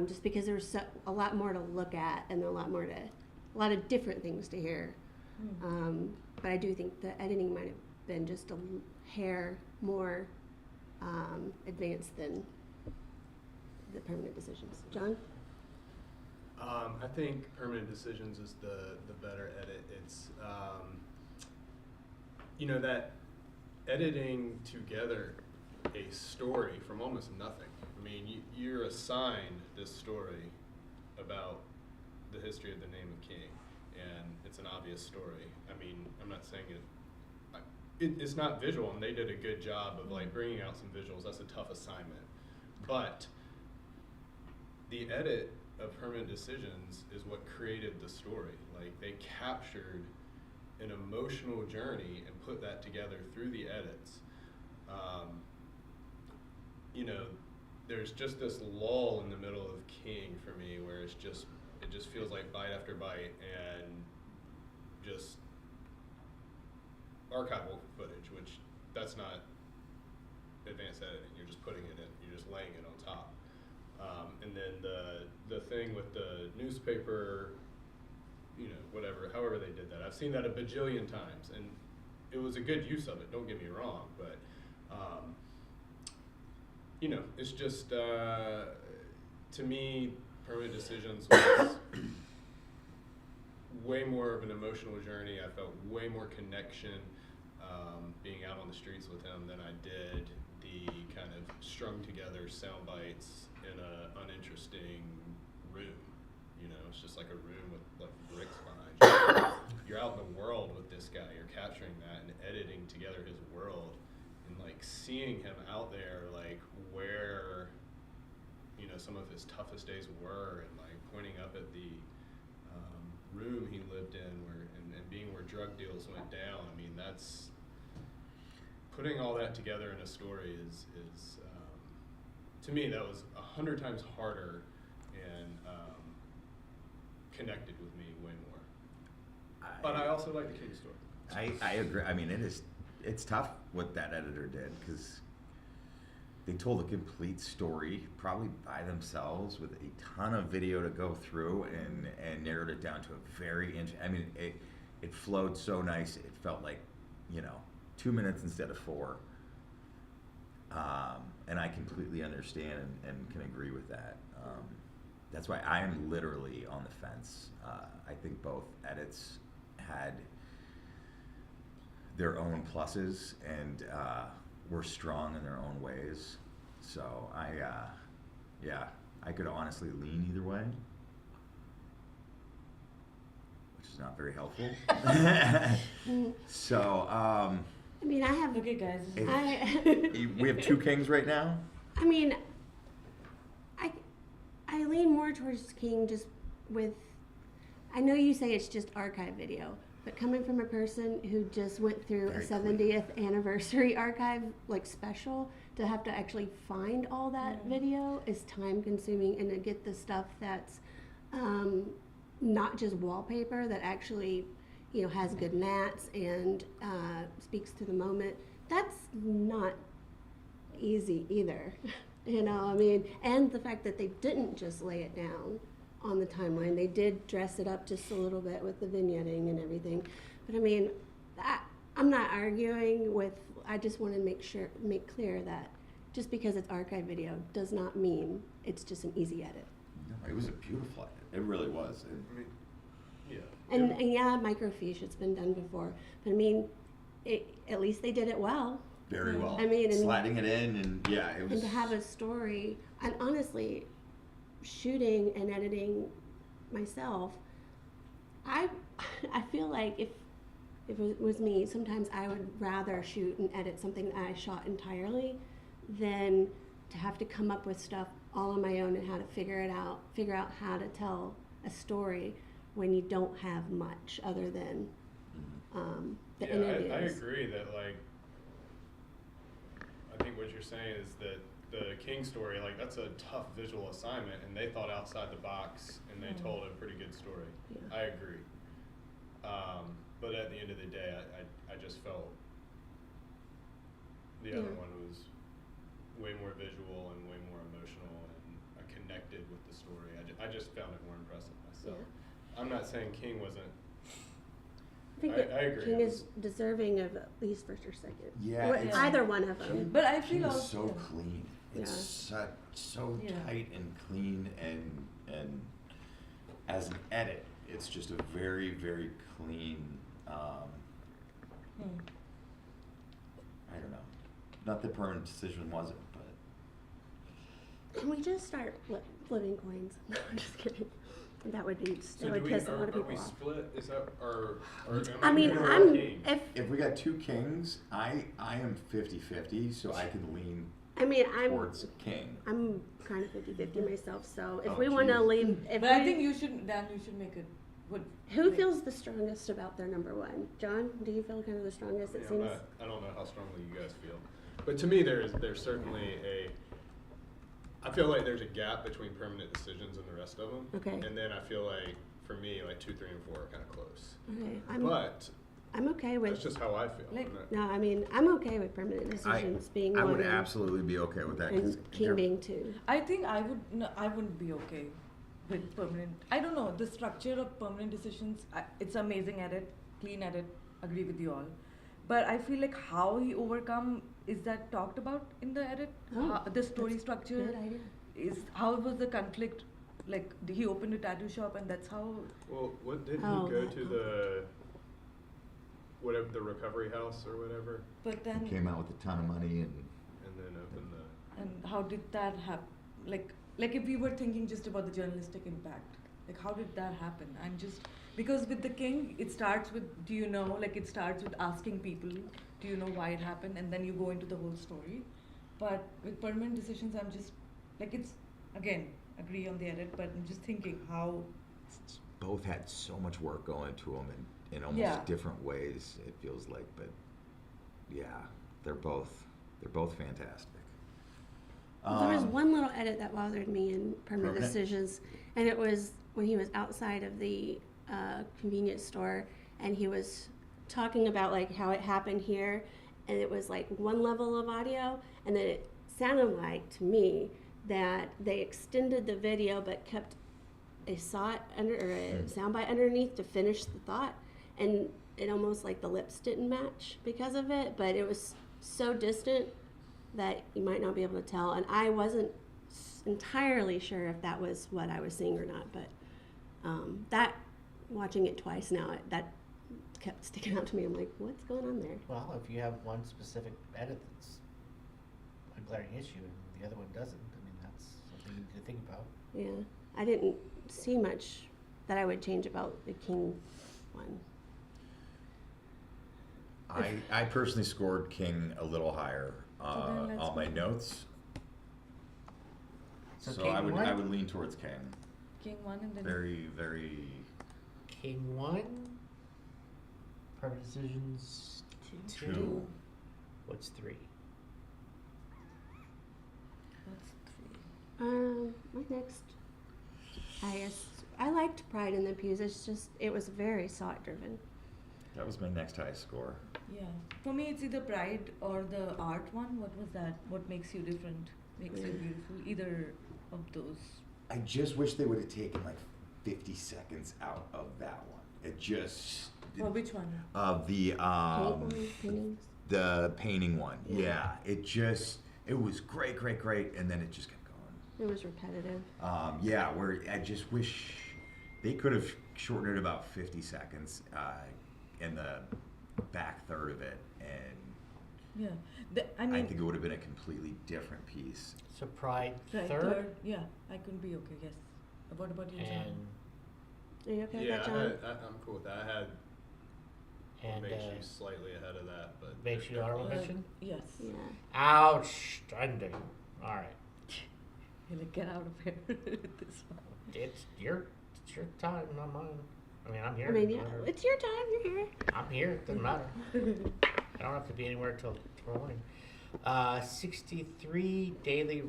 just because there was a lot more to look at and a lot of different things to hear. But I do think the editing might have been just a hair more advanced than the Permanent Decisions. John? I think Permanent Decisions is the better edit. It's, you know, that editing together a story from almost nothing. I mean, you're assigned this story about the history of the name of King, and it's an obvious story. I mean, I'm not saying it's not visual, and they did a good job of like bringing out some visuals. That's a tough assignment, but the edit of Permanent Decisions is what created the story. Like, they captured an emotional journey and put that together through the edits. You know, there's just this lull in the middle of King for me where it just feels like bite after bite and just archival footage, which that's not advanced editing. You're just putting it in. You're just laying it on top. And then the thing with the newspaper, whatever, however they did that. I've seen that a bajillion times, and it was a good use of it. Don't get me wrong, but it's just to me, Permanent Decisions was way more of an emotional journey. I felt way more connection being out on the streets with him than I did the kind of strung together sound bites in an uninteresting room. It's just like a room with like bricks behind you. You're out in the world with this guy. You're capturing that and editing together his world, and like seeing him out there, like where some of his toughest days were, and like pointing up at the room he lived in, and being where drug deals went down. I mean, that's putting all that together in a story is to me, that was 100 times harder and connected with me way more. But I also like the King story. I agree. I mean, it's tough what that editor did, because they told a complete story probably by themselves with a ton of video to go through and narrowed it down to a very I mean, it flowed so nice. It felt like 2 minutes instead of 4. And I completely understand and can agree with that. That's why I am literally on the fence. I think both edits had their own pluses and were strong in their own ways. So I could honestly lean either way, which is not very helpful. So I mean, I have. Okay, guys. We have 2 Kings right now. I mean, I lean more towards King just with. I know you say it's just archive video, but coming from a person who just went through a 70th anniversary archive special, to have to actually find all that video is time consuming, and to get the stuff that's not just wallpaper, that actually has good nats and speaks to the moment, that's not easy either. I mean, and the fact that they didn't just lay it down on the timeline, they did dress it up just a little bit with the vignetting and everything. But I mean, I'm not arguing with. I just want to make clear that just because it's archive video does not mean it's just an easy edit. No, it was a beautiful edit. It really was. Yeah. And yeah, microfiche, it's been done before. But I mean, at least they did it well. Very well. I mean, sliding it in, and yeah, it was. And to have a story, and honestly, shooting and editing myself, I feel like if it was me, sometimes I would rather shoot and edit something that I shot entirely than to have to come up with stuff all on my own and how to figure out how to tell a story when you don't have much other than the interviews. I agree that I think what you're saying is that the King story, that's a tough visual assignment, and they thought outside the box and they told a pretty good story. Yeah. I agree. But at the end of the day, I just felt the other one was way more visual and way more emotional, and I connected with the story. I just found it more impressive myself. Yeah. I'm not saying King wasn't. I agree. King is deserving of at least first or second. Yeah, or either one of them. But I feel it's also so clean. It's so tight and clean, and as an edit, it's just a very, very clean. I don't know. Not that Permanent Decision wasn't, but. Can we just start flipping coins? No, I'm just kidding. That would be. So that would piss a lot of are people we off. split? Is that or I mean, if we got 2 Kings, I am 50-50, so I can lean. I mean, towards King. I'm kind of 50-50 myself, so if we want to leave, but I think you should make it. Who feels the strongest about their number 1? John, do you feel kind of the strongest? It seems. I don't know how strongly you guys feel, but to me, there's certainly I feel like there's a gap between permanent decisions and the rest of them. Okay. And then I feel like, for me, like 2, 3, and 4 are kind of close. Okay. I'm okay with. That's just how I feel. No, I mean, I'm okay with permanent decisions being I one would and- absolutely be okay with that. and King being two. I think I wouldn't be okay with permanent. I don't know, the structure of permanent decisions, it's amazing edit, clean edit, agree with you all. But I feel like how he overcome, is that talked about in the edit? The story structure? Good idea. Is how was the conflict? Like, he opened a tattoo shop and that's how... Well, what did he go to the recovery house or whatever? But then... Came out with a ton of money and then opened the... And how did that happen? Like if we were thinking just about the journalistic impact, like how did that happen? I'm just, because with the King, it starts with, do you know, like it starts with asking people, do you know why it happened? And then you go into the whole story. But with permanent decisions, I'm just, like it's, again, agree on the edit, but I'm just thinking how... both had so much work going to them in almost different ways, it feels like, but yeah, they're both fantastic. There was one little edit that bothered me in permanent decisions, and it was when he was outside of the convenience store and he was talking about like how it happened here, and it was like one level of audio, and then it sounded like to me that they extended the video but kept a soundbite underneath to finish the thought, and it almost like the lips didn't match because of it, but it was so distant that you might not be able to tell, and I wasn't entirely sure if that was what I was seeing or not, but that, watching it twice now, that kept sticking out to me. I'm like, what's going on there? Well, if you have one specific edit that's a glaring issue and the other one doesn't, I mean, that's something you need to think about. Yeah, I didn't see much that I would change about the King one. I personally scored King a little higher on my notes. So I would lean towards King. King 1 and then... Very, very... King 1. Permanent decisions 2. What's 3? My next highest, I liked Pride in the Pews. It's just, it was very thought driven. That was my next highest score. Yeah. For me, it's either Pride or the art one. What was that? What makes you different? Makes you beautiful? Either of those. I just wish they would have taken like 50 seconds out of that one. It just... Well, which one? The painting one. Yeah. It was great, and then it just kept going. It was repetitive. Where I just wish they could have shortened it about 50 seconds in the back third of it, and I think it would have been a completely different piece. So Pride third? Yeah, I couldn't be okay, yes. What about you, John? Are you okay with Yeah, that, John? I'm cool with that. I had makes you slightly ahead of that, but makes you honorable mention? Yes. Yeah. Outstanding. All right. You're like, get out of here with this one. It's your time, not mine. I mean, I'm here. I mean, yeah, it's your time. You're here. I'm here. It doesn't matter. I don't have to be anywhere till tomorrow morning. 63 daily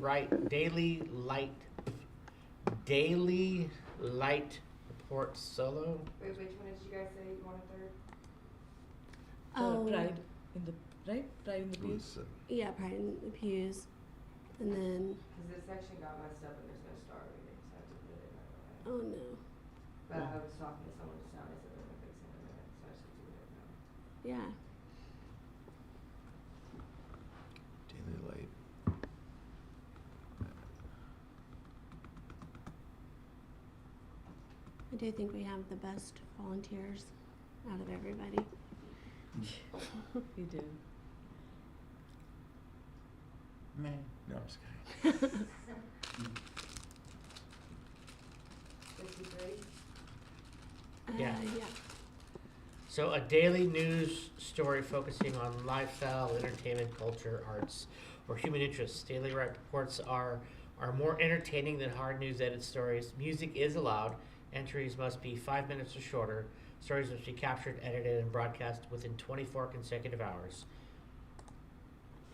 light report solo. Wait, which one did you guys say you wanted third? Pride in the Pride in the Pews. Yeah, Pride in the Pews, and then. Because this section got messed up and there's no star rating, so I have to put it in right away. Oh no. But I was talking to someone just now, they said they're gonna fix it in a minute, so I should do it now. Yeah. Daily light. I do think we have the best volunteers out of everybody. You do. No, I'm just kidding. 53? Yeah. Yeah. So a daily news story focusing on lifestyle, entertainment, culture, arts, or human interests. Daily reports are more entertaining than hard news edit stories. Music is allowed. Entries must be 5 minutes or shorter. Stories must be captured, edited, and broadcast within 24 consecutive hours.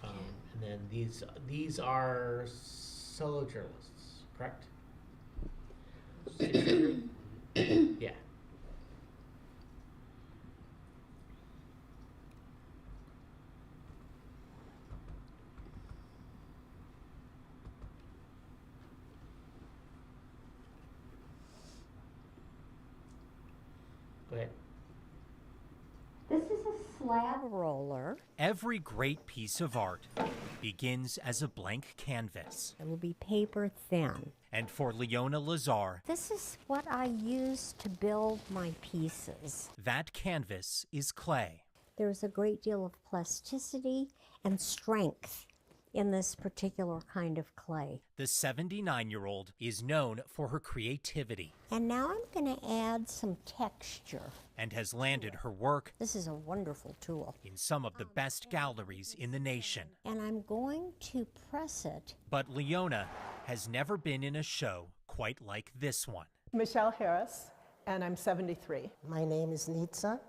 And then these are solo journalists, correct? Yeah. Go ahead. This is a slab roller. Every great piece of art begins as a blank canvas. It will be paper thin. And for Leona Lazar, This is what I use to build my pieces. that canvas is clay. There's a great deal of plasticity and strength in this particular kind of clay. The 79-year-old is known for her creativity And now I'm going to add some texture. and has landed her work This is a wonderful tool. in some of the best galleries in the nation. And I'm going to press it. But Leona has never been in a show quite like this one. Michelle Harris, and I'm 73. My name is Nitsa,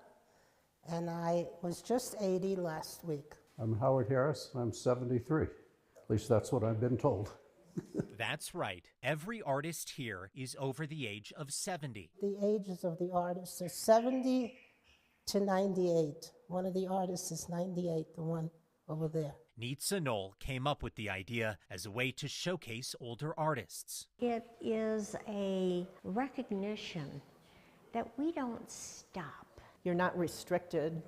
and I was just 80 last week. I'm Howard Harris, and I'm 73. At least that's what I've been told. That's right. Every artist here is over the age of 70. The ages of the artists are 70 to 98. One of the artists is 98, the one over there. Nitsa Knoll came up with the idea as a way to showcase older artists. It is a recognition that we don't stop. You're not restricted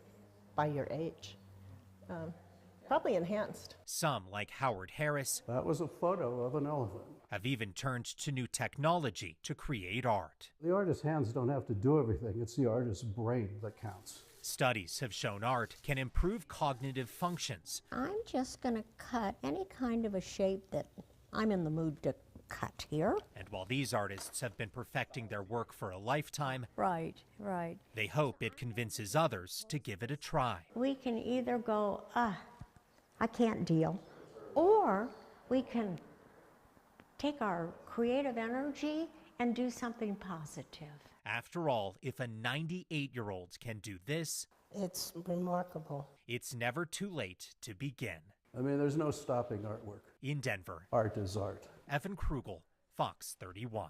by your age. Probably enhanced. Some, like Howard Harris, That was a photo of an elephant. have even turned to new technology to create art. The artist's hands don't have to do everything. It's the artist's brain that counts. Studies have shown art can improve cognitive functions. I'm just going to cut any kind of a shape that I'm in the mood to cut here. And while these artists have been perfecting their work for a lifetime, Right. they hope it convinces others to give it a try. We can either go, I can't deal, or we can take our creative energy and do something positive. After all, if a 98-year-old can do this, It's remarkable. it's never too late to begin. I mean, there's no stopping artwork. In Denver, Art is art. Evan Krugel, Fox 31.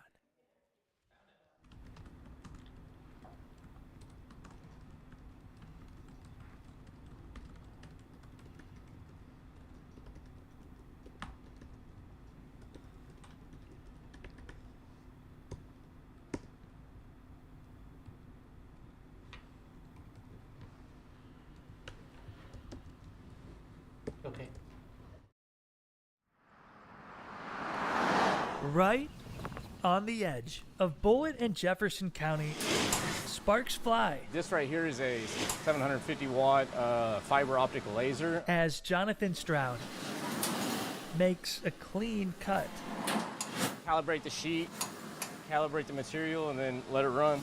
Okay. Right on the edge of Bullitt and Jefferson County, sparks fly This right here is a 750 watt fiber optic laser. as Jonathan Stroud makes a clean cut. Calibrate the sheet, calibrate the material, and then let it run.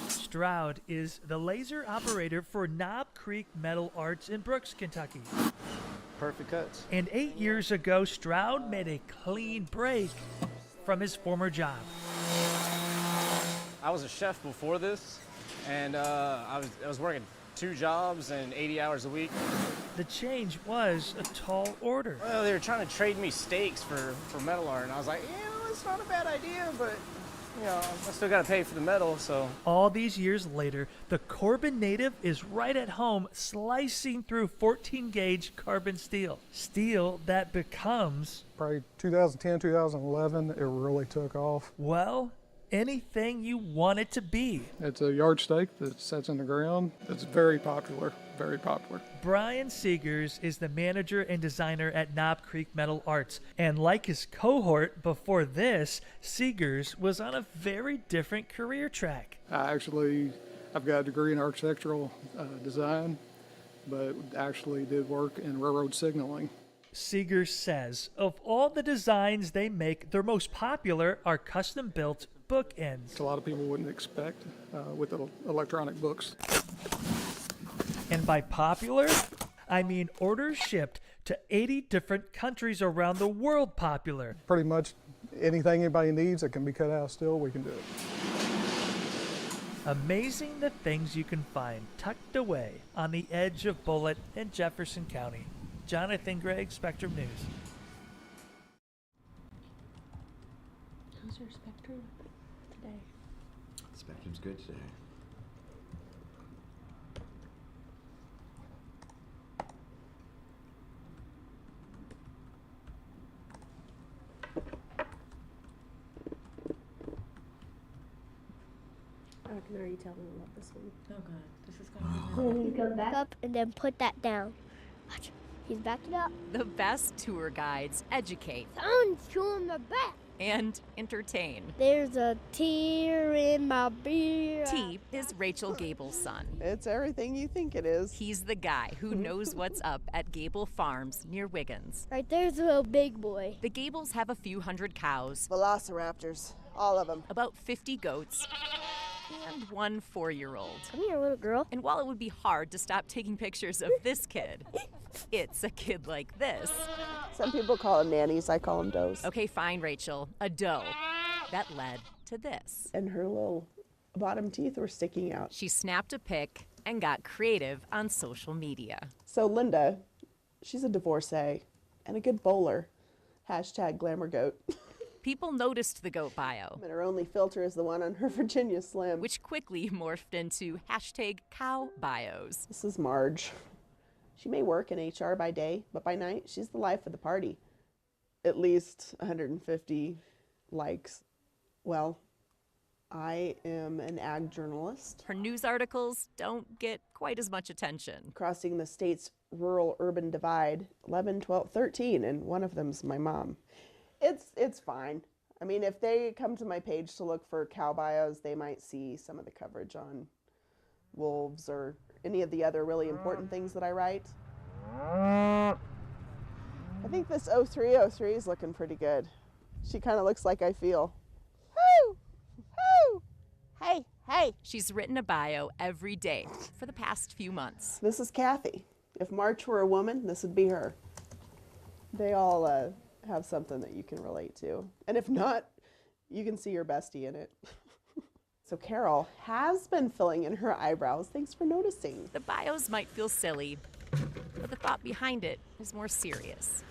Stroud is the laser operator for Knob Creek Metal Arts in Brooks, Kentucky. Perfect cuts. And 8 years ago, Stroud made a clean break from his former job. I was a chef before this, and I was working 2 jobs and 80 hours a week. The change was a tall order. Well, they were trying to trade me steaks for metal art, and I was like, it's not a bad idea, but I still got to pay for the metal, so. All these years later, the Corbin native is right at home slicing through 14-gauge carbon steel. Steel that becomes, Probably 2010, 2011, it really took off. well, anything you want it to be. It's a yard stake that sits in the ground. It's very popular, very popular. Brian Seegers is the manager and designer at Knob Creek Metal Arts. And like his cohort before this, Seegers was on a very different career track. I've got a degree in architectural design, but actually did work in railroad signaling. Seegers says of all the designs they make, their most popular are custom-built bookends. A lot of people wouldn't expect with the electronic books. And by popular, I mean orders shipped to 80 different countries around the world popular. Pretty much anything anybody needs that can be cut out of steel, we can do it. Amazing the things you can find tucked away on the edge of Bullitt and Jefferson County. Jonathan Gregg, Spectrum News. How's your spectrum today? Spectrum's good today. I can already tell them about this one. Oh god, this is gonna be When you go back up and then put that down. Watch. He's backing up. The best tour guides educate Someone's chewing the back. and entertain. There's a tear in my beer. T is Rachel Gable's son. It's everything you think it is. He's the guy who knows what's up at Gable Farms near Wiggins. Right there's a little big boy. The Gables have a few hundred cows, Velociraptors, all of them. about 50 goats, and one 4-year-old. Come here, little girl. And while it would be hard to stop taking pictures of this kid, it's a kid like this. Some people call them nannies, I call them does. Okay, fine, Rachel, a doe. That led to this. And her little bottom teeth were sticking out. She snapped a pic and got creative on social media. So Linda, she's a divorcee and a good bowler. Hashtag glamour goat. People noticed the goat bio, And her only filter is the one on her Virginia Slim. which quickly morphed into hashtag cow bios. This is Marge. She may work in HR by day, but by night, she's the life of the party. At least 150 likes. Well, I am an ag journalist. Her news articles don't get quite as much attention. Crossing the state's rural-urban divide, 11, 12, 13, and one of them's my mom. It's fine. I mean, if they come to my page to look for cow bios, they might see some of the coverage on wolves or any of the other really important things that I write. I think this 0303 is looking pretty good. She kind of looks like I feel. Woo! Woo! Hey, hey! She's written a bio every day for the past few months. This is Kathy. If March were a woman, this would be her. They all have something that you can relate to. And if not, you can see your bestie in it. So Carol has been filling in her eyebrows. Thanks for noticing. The bios might feel silly, but the thought behind it is more serious.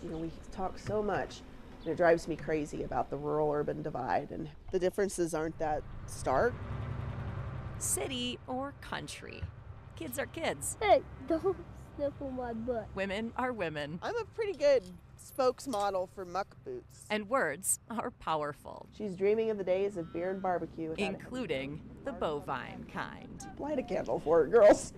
You know, we talk so much, and it drives me crazy about the rural-urban divide, and the differences aren't that stark. City or country, kids are kids. Hey, don't sniffle my butt. Women are women. I'm a pretty good spokesmodel for muck boots. And words are powerful. She's dreaming of the days of beer and barbecue. Including the bovine kind. Light a candle for it, girls.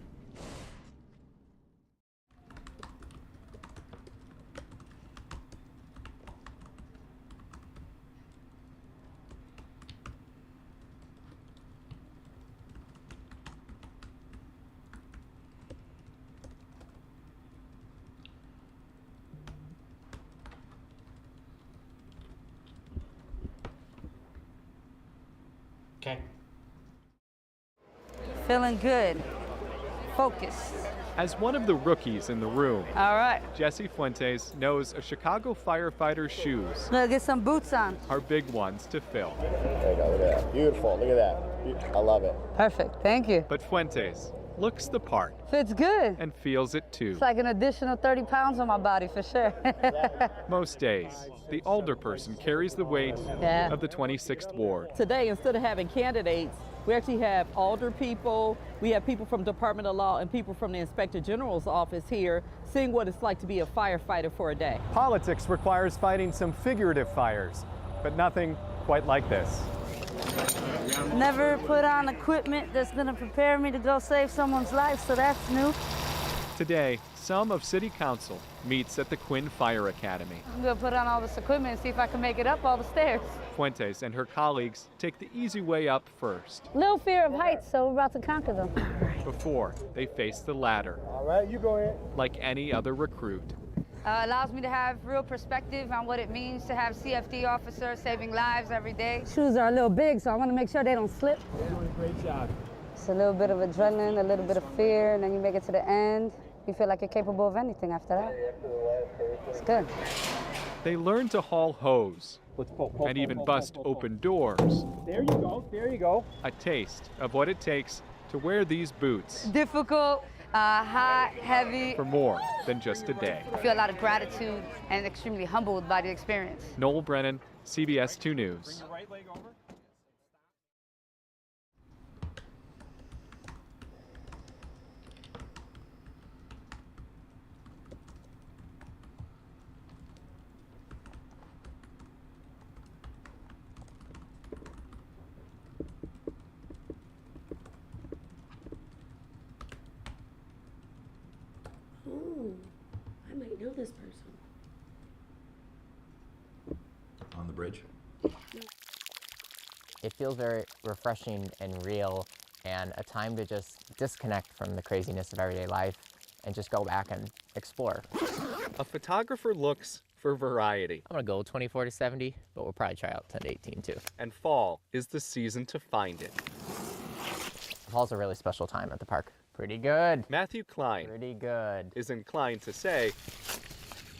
Okay. Feeling good. Focused. As one of the rookies in the room, All right. Jesse Fuentes knows a Chicago firefighter's shoes Let's get some boots on. are big ones to fill. There you go, look at that. Beautiful, look at that. I love it. Perfect. Thank you. But Fuentes looks the part Fits good. and feels it too. It's like an additional 30 pounds on my body for sure. Most days, the older person carries the weight Yeah. of the 26th ward. Today, instead of having candidates, we actually have older people, we have people from Department of Law and people from the Inspector General's office here seeing what it's like to be a firefighter for a day. Politics requires fighting some figurative fires, but nothing quite like this. Never put on equipment that's going to prepare me to go save someone's life, so that's new. Today, some of City Council meets at the Quinn Fire Academy. I'm going to put on all this equipment and see if I can make it up all the stairs. Fuentes and her colleagues take the easy way up first, Little fear of heights, so we're about to conquer them. before they face the ladder. All right, you go ahead. Like any other recruit. Allows me to have real perspective on what it means to have CFD officers saving lives every day. Shoes are a little big, so I want to make sure they don't slip. You're doing a great job. It's a little bit of adrenaline, a little bit of fear, and then you make it to the end. You feel like you're capable of anything after that. It's good. They learn to haul hose and even bust open doors. There you go, there you go. A taste of what it takes to wear these boots Difficult, hot, heavy. for more than just a day. I feel a lot of gratitude and extremely humbled by the experience. Noel Brennan, CBS 2 News. Oh, I might know this person. On the bridge? It feels very refreshing and real, and a time to just disconnect from the craziness of everyday life and just go back and explore. A photographer looks for variety. I'm gonna go 24 to 70, but we'll probably try out 10 to 18 too. And fall is the season to find it. Fall's a really special time at the park. Pretty good. Matthew Klein Pretty good. is inclined to say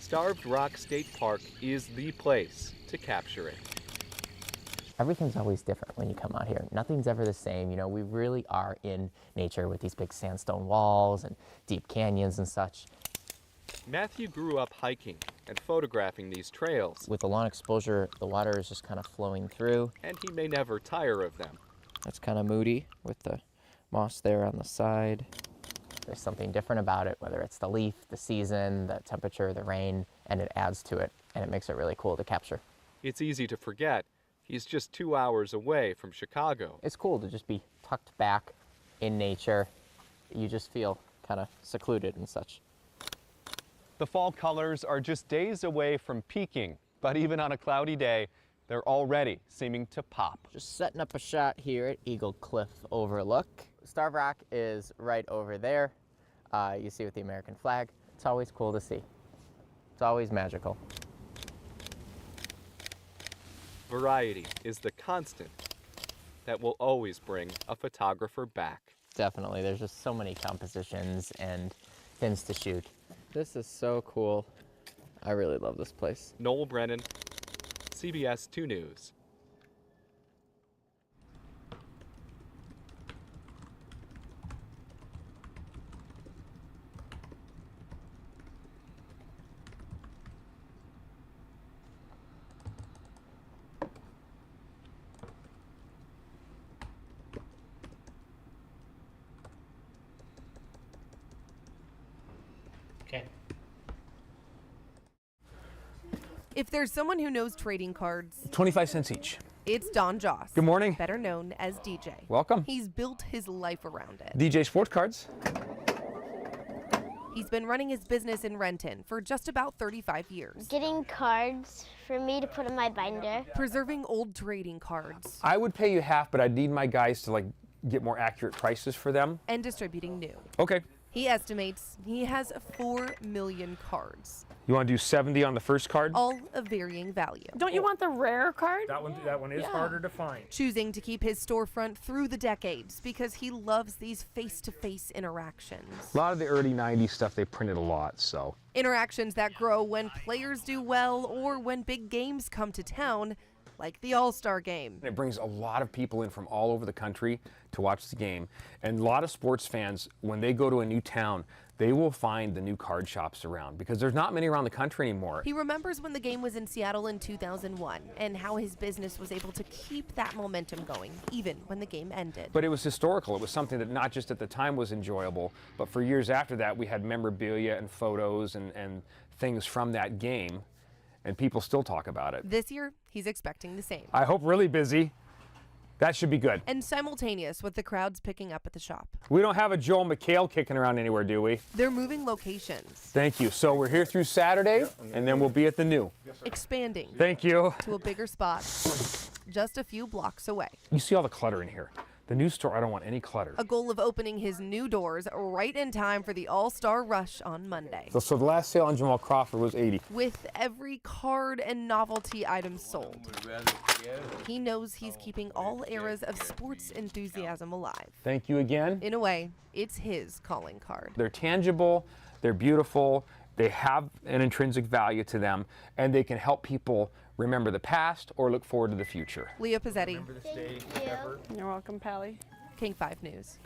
Starved Rock State Park is the place to capture it. Everything's always different when you come out here. Nothing's ever the same. You know, we really are in nature with these big sandstone walls and deep canyons and such. Matthew grew up hiking and photographing these trails. With the long exposure, the water is just kind of flowing through. And he may never tire of them. It's kind of moody with the moss there on the side. There's something different about it, whether it's the leaf, the season, the temperature, the rain, and it adds to it, and it makes it really cool to capture. It's easy to forget he's just 2 hours away from Chicago. It's cool to just be tucked back in nature. You just feel kind of secluded and such. The fall colors are just days away from peaking, but even on a cloudy day, they're already seeming to pop. Just setting up a shot here at Eagle Cliff Overlook. Starved Rock is right over there. You see with the American flag. It's always cool to see. It's always magical. Variety is the constant that will always bring a photographer back. Definitely, there's just so many compositions and things to shoot. This is so cool. I really love this place. Noel Brennan, CBS 2 News. Okay. If there's someone who knows trading cards, 25 cents each. it's Don Joss. Good morning. Better known as DJ. Welcome. He's built his life around it. DJ Sports Cards. He's been running his business in Renton for just about 35 years. Getting cards for me to put in my binder. Preserving old trading cards. I would pay you half, but I'd need my guys to get more accurate prices for them. And distributing new. Okay. He estimates he has 4 million cards. You want to do 70 on the first card? All of varying value. Don't you want the rare card? That one is harder to find. Choosing to keep his storefront through the decades because he loves these face-to-face interactions. A lot of the early 90s stuff, they printed a lot, so. Interactions that grow when players do well or when big games come to town, like the All-Star Game. It brings a lot of people in from all over the country to watch the game. And a lot of sports fans, when they go to a new town, they will find the new card shops around because there's not many around the country anymore. He remembers when the game was in Seattle in 2001 and how his business was able to keep that momentum going, even when the game ended. But it was historical. It was something that not just at the time was enjoyable, but for years after that, we had memorabilia and photos and things from that game, and people still talk about it. This year, he's expecting the same. I hope really busy. That should be good. And simultaneous with the crowds picking up at the shop. We don't have a Joel McHale kicking around anywhere, do we? They're moving locations. Thank you. So we're here through Saturday, and then we'll be at the new. Expanding. Thank you. To a bigger spot, just a few blocks away. You see all the clutter in here. The new store, I don't want any clutter. A goal of opening his new doors right in time for the All-Star Rush on Monday. So the last sale on Jamal Crawford was 80. With every card and novelty item sold, he knows he's keeping all eras of sports enthusiasm alive. Thank you again. In a way, it's his calling card. They're tangible, they're beautiful, they have an intrinsic value to them, and they can help people remember the past or look forward to the future. Leah Pizzetti. You're welcome, Pally. King 5 News.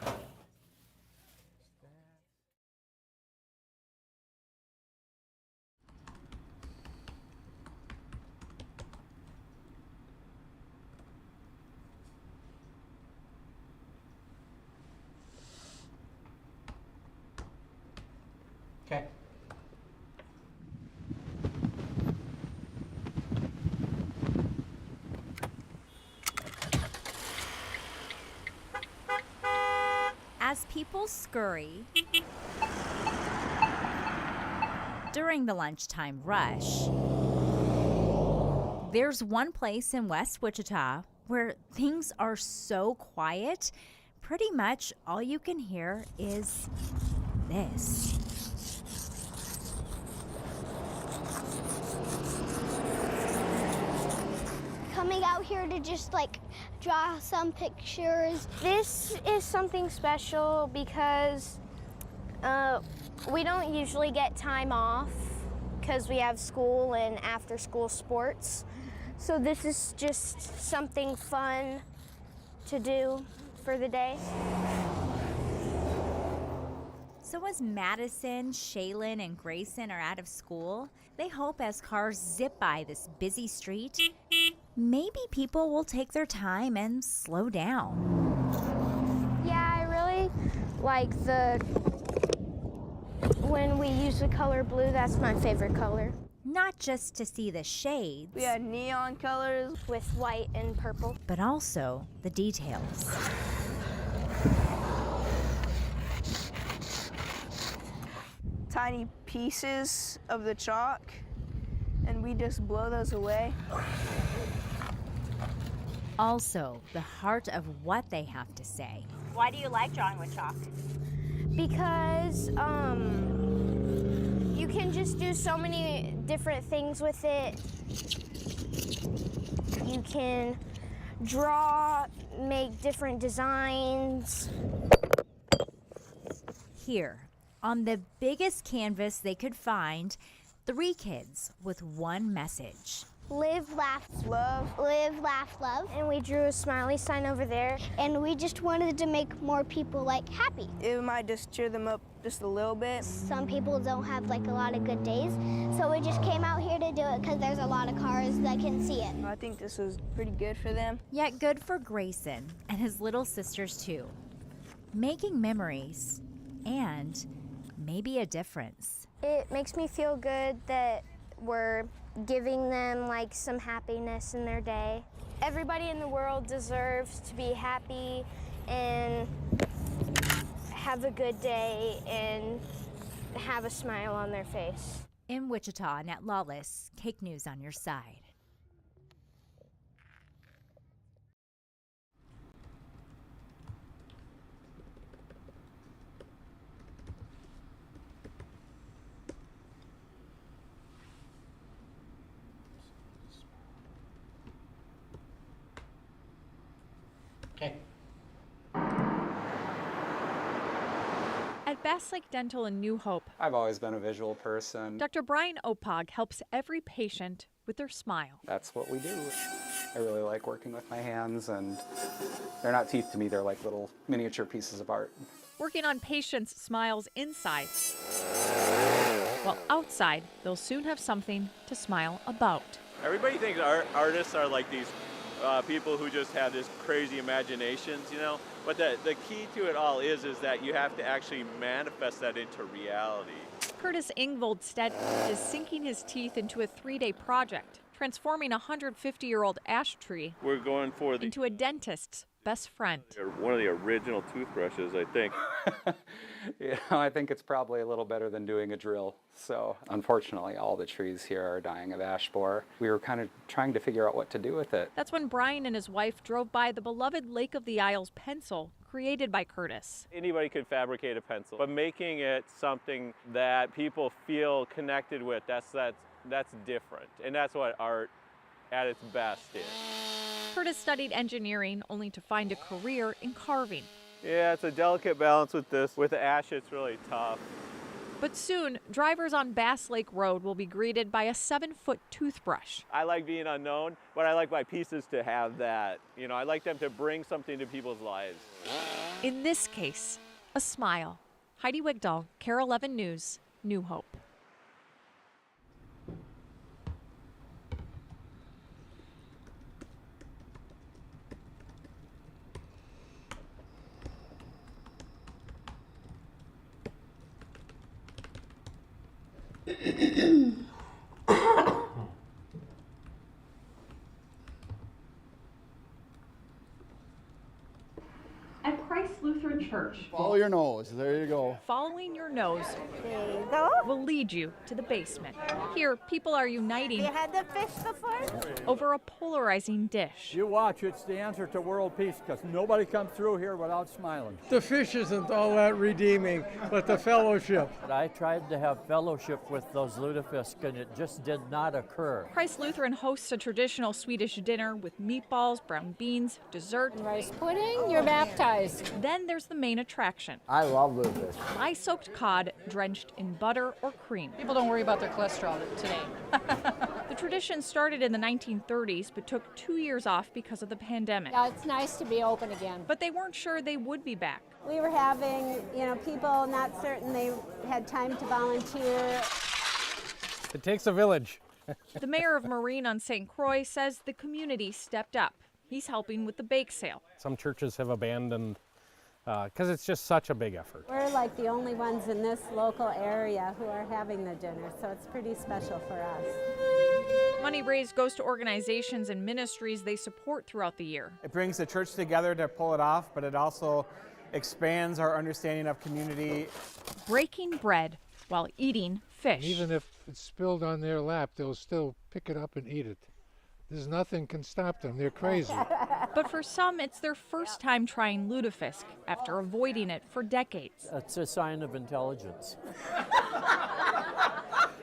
people scurry during the lunchtime rush, there's one place in West Wichita where things are so quiet, pretty much all you can hear is this. Coming out here to just like draw some pictures. This is something special because we don't usually get time off because we have school and after school sports. So this is just something fun to do for the day. So as Madison, Shaylin, and Grayson are out of school, they hope as cars zip by this busy street, maybe people will take their time and slow down. Yeah, I really like when we use the color blue, that's my favorite color. Not just to see the shades. We had neon colors with white and purple. But also the details. Tiny pieces of the chalk, and we just blow those away. Also, the heart of what they have to say. Why do you like drawing with chalk? Because you can just do so many different things with it. You can draw, make different designs. Here, on the biggest canvas they could find, 3 kids with one message. Live, laugh, love. Live, laugh, love. And we drew a smiley sign over there. And we just wanted to make more people like happy. It might just cheer them up just a little bit. Some people don't have like a lot of good days, so we just came out here to do it because there's a lot of cars that can see it. I think this is pretty good for them. Yet good for Grayson and his little sisters too. Making memories and maybe a difference. It makes me feel good that we're giving them like some happiness in their day. Everybody in the world deserves to be happy and have a good day and have a smile on their face. In Wichita, Nat Lawless, Cake News on your side. Okay. At Bass Lake Dental in New Hope, I've always been a visual person. Dr. Brian Opog helps every patient with their smile. That's what we do. I really like working with my hands, and they're not teeth to me, they're like little miniature pieces of art. Working on patients' smiles inside, while outside, they'll soon have something to smile about. Everybody thinks artists are like these people who just have this crazy imaginations, you know? But the key to it all is that you have to actually manifest that into reality. Curtis Ingvoldstedt is sinking his teeth into a 3-day project, transforming a 150-year-old ash tree We're going for into a dentist's best friend. one of the original toothbrushes, I think. I think it's probably a little better than doing a drill. So unfortunately, all the trees here are dying of ash borer. We were kind of trying to figure out what to do with it. That's when Brian and his wife drove by the beloved Lake of the Isles pencil created by Curtis. Anybody could fabricate a pencil, but making it something that people feel connected with, that's different. And that's what art at its best is. Curtis studied engineering only to find a career in carving. Yeah, it's a delicate balance with this. With the ash, it's really tough. But soon, drivers on Bass Lake Road will be greeted by a 7-foot toothbrush. I like being unknown, but I like my pieces to have that. You know, I like them to bring something to people's lives. In this case, a smile. Heidi Wigdahl, KARE 11 News, New Hope. At Christ Lutheran church. Follow your nose. There you go. Following your nose There you go. will lead you to the basement. Here, people are uniting You had the fish before? over a polarizing dish. You watch, it's the answer to world peace, because nobody comes through here without smiling. The fish isn't all that redeeming, but the fellowship. I tried to have fellowship with those lutefisk, and it just did not occur. Christ Lutheran hosts a traditional Swedish dinner with meatballs, brown beans, dessert, rice pudding. You're baptized. Then there's the main attraction. I love lutefisk. Lye-soaked cod drenched in butter or cream. People don't worry about their cholesterol today. The tradition started in the 1930s, but took 2 years off because of the pandemic. Yeah, it's nice to be open again. But they weren't sure they would be back. We were having, people not certain they had time to volunteer. It takes a village. The mayor of Marine on St. Croix says the community stepped up. He's helping with the bake sale. Some churches have abandoned because it's just such a big effort. We're like the only ones in this local area who are having the dinner, so it's pretty special for us. Money raised goes to organizations and ministries they support throughout the year. It brings the church together to pull it off, but it also expands our understanding of community. Breaking bread while eating fish. And even if it's spilled on their lap, they'll still pick it up and eat it. There's nothing can stop them. They're crazy. But for some, it's their first time trying lutefisk after avoiding it for decades. It's a sign of intelligence.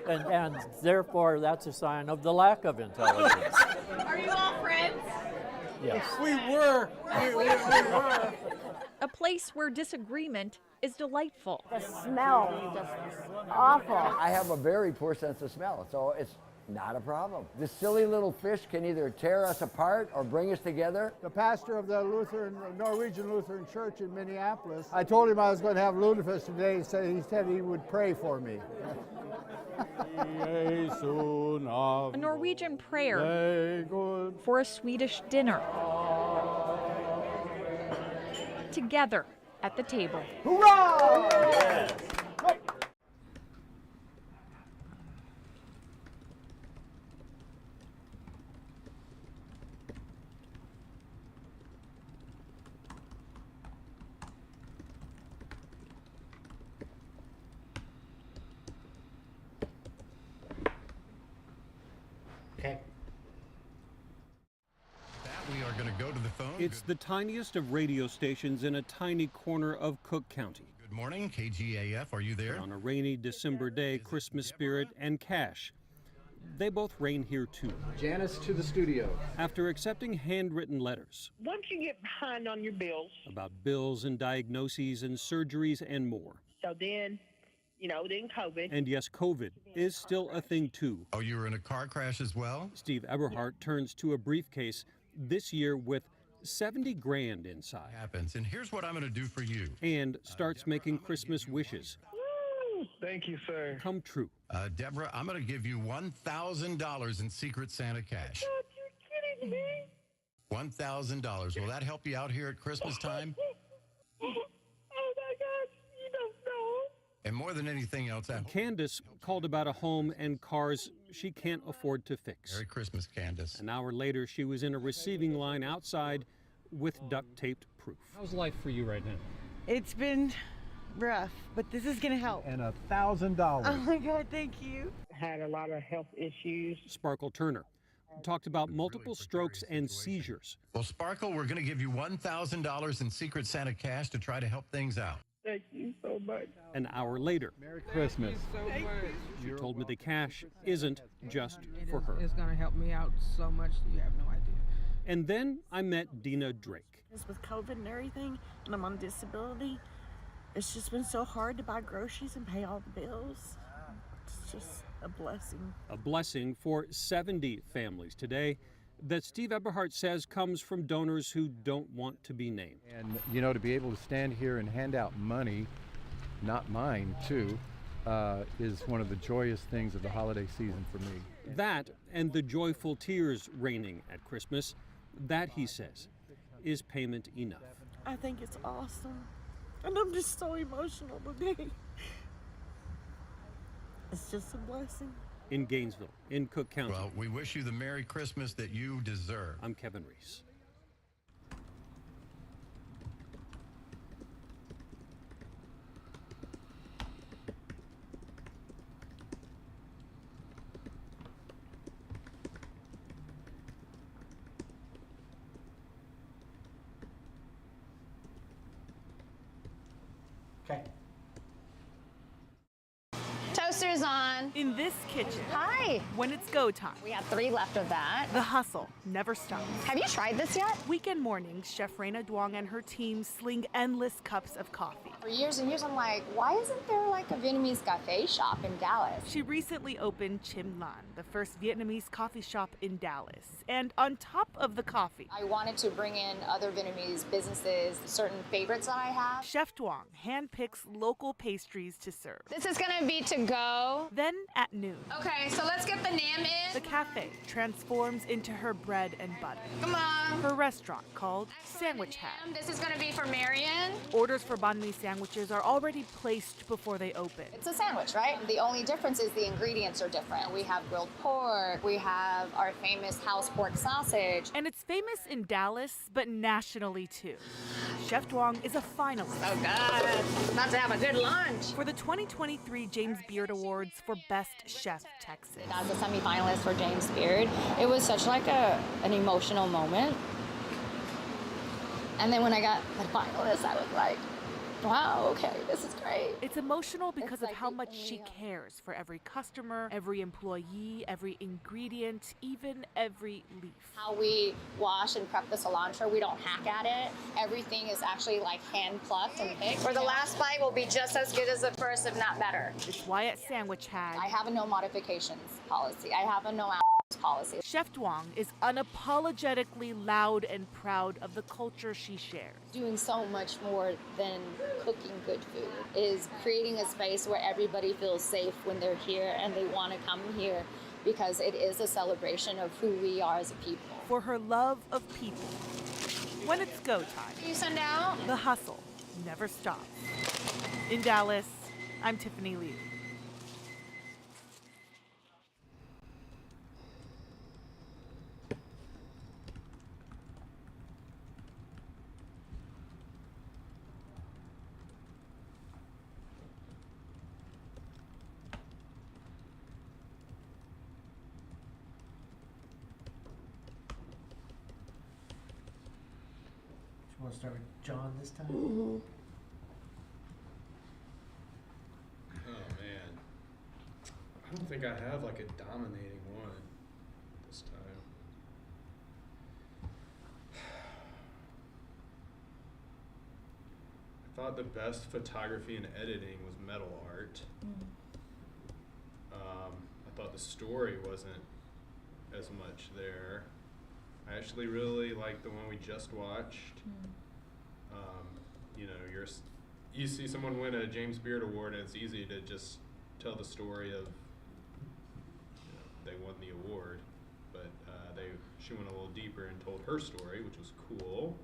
and therefore, that's a sign of the lack of intelligence. Are you all friends? Yes. We were. We were. A place where disagreement is delightful. The smell, just awful. I have a very poor sense of smell, so it's not a problem. This silly little fish can either tear us apart or bring us together. The pastor of the Norwegian Lutheran Church in Minneapolis, I told him I was going to have lutefisk today. He said he would pray for me. A Norwegian prayer for a Swedish dinner. Together at the table. Hurrah! Yes. Okay. We are going to go to the phone. It's the tiniest of radio stations in a tiny corner of Cook County. Good morning, KGAF. Are you there? On a rainy December day, Christmas spirit and cash. They both reign here too. Janice to the studio. After accepting handwritten letters. Once you get behind on your bills. About bills and diagnoses and surgeries and more. So then, then COVID. And yes, COVID is still a thing too. Oh, you were in a car crash as well? Steve Eberhardt turns to a briefcase this year with 70 grand inside. Happens. And here's what I'm going to do for you. And starts making Christmas wishes. Woo! Thank you, sir. Come true. Deborah, I'm going to give you $1,000 in Secret Santa cash. God, you're kidding me. $1,000. Will that help you out here at Christmas time? Oh, my God. You don't know. And more than anything else, Candace called about a home and cars she can't afford to fix. Merry Christmas, Candace. An hour later, she was in a receiving line outside with duct-taped proof. How's life for you right now? It's been rough, but this is going to help. And $1,000. Oh my God, thank you. Had a lot of health issues. Sparkle Turner talked about multiple strokes and seizures. Well, Sparkle, we're going to give you $1,000 in Secret Santa cash to try to help things out. Thank you so much. An hour later, Merry Christmas. she told me the cash isn't just for her. It's going to help me out so much, you have no idea. And then I met Dina Drake. With COVID and everything, and I'm on disability, it's just been so hard to buy groceries and pay all the bills. It's just a blessing. A blessing for 70 families today that Steve Eberhardt says comes from donors who don't want to be named. And, to be able to stand here and hand out money, not mine too, is one of the joyous things of the holiday season for me. That and the joyful tears raining at Christmas, that, he says, is payment enough. I think it's awesome. And I'm just so emotional today. It's just a blessing. In Gainesville, in Cook County. Well, we wish you the Merry Christmas that you deserve. I'm Kevin Reese. everyone. In this kitchen. Hi. When it's go time. We have 3 left of that. The hustle never stops. Have you tried this yet? Weekend mornings, Chef Raina Duong and her team sling endless cups of coffee. For years and years, I'm like, why isn't there like a Vietnamese cafe shop in Dallas? She recently opened Chim Lan, the first Vietnamese coffee shop in Dallas. And on top of the coffee, I wanted to bring in other Vietnamese businesses, certain favorites that I have. Chef Duong handpicks local pastries to serve. This is gonna be to go. Then at noon, Okay, so let's get the Nam in. the cafe transforms into her bread and butter. Come on. Her restaurant called Sandwich Hat. This is gonna be for Marion. Orders for banh mi sandwiches are already placed before they open. It's a sandwich, right? The only difference is the ingredients are different. We have grilled pork, we have our famous house pork sausage. And it's famous in Dallas, but nationally too. Chef Duong is a finalist. Oh God, about to have a good lunch. For the 2023 James Beard Awards for Best Chef Texas. As a semifinalist for James Beard, it was such like an emotional moment. And then when I got the finalist, I was like, wow, okay, this is great. It's emotional because of how much she cares for every customer, every employee, every ingredient, even every leaf. How we wash and prep the cilantro, we don't hack at it. Everything is actually like hand plucked and picked. Or the last bite will be just as good as the first, if not better. It's why at Sandwich Hat, I have a no modifications policy. I have a no policy. Chef Duong is unapologetically loud and proud of the culture she shares. Doing so much more than cooking good food is creating a space where everybody feels safe when they're here and they want to come here because it is a celebration of who we are as a people. For her love of people. When it's go time, You send out? the hustle never stops. In Dallas, I'm Tiffany Lee. You want to start with John this time? Mm-hmm. Oh man, I don't think I have like a dominating one this time. I thought the best photography and editing was metal art. I thought the story wasn't as much there. I actually really liked the one we just watched. You know, you see someone win a James Beard Award, and it's easy to just tell the story of, you know, they won the award, but she went a little deeper and told her story, which was cool.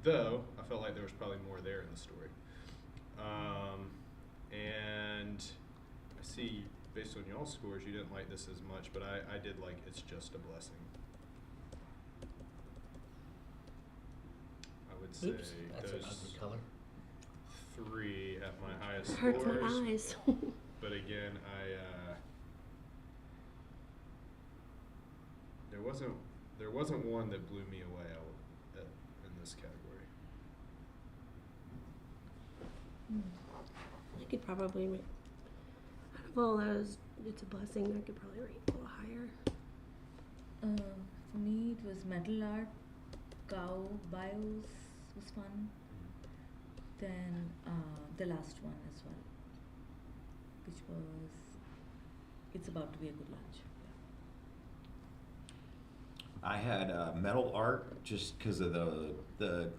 Though I felt like there was probably more there in the story. And I see, based on y'all's scores, you didn't like this as much, but I did like It's Just a Blessing. I would say Oops, that's an ugly color. 3 at my highest Hurts scores. my eyes. But again, there wasn't one that blew me away in this category. I could probably rate, out of all those, It's a Blessing, I could probably rate a little higher. For me, it was metal art, cow bios was fun. Then the last one as well, which was It's About to Be a Good Lunch. I had metal art just because of the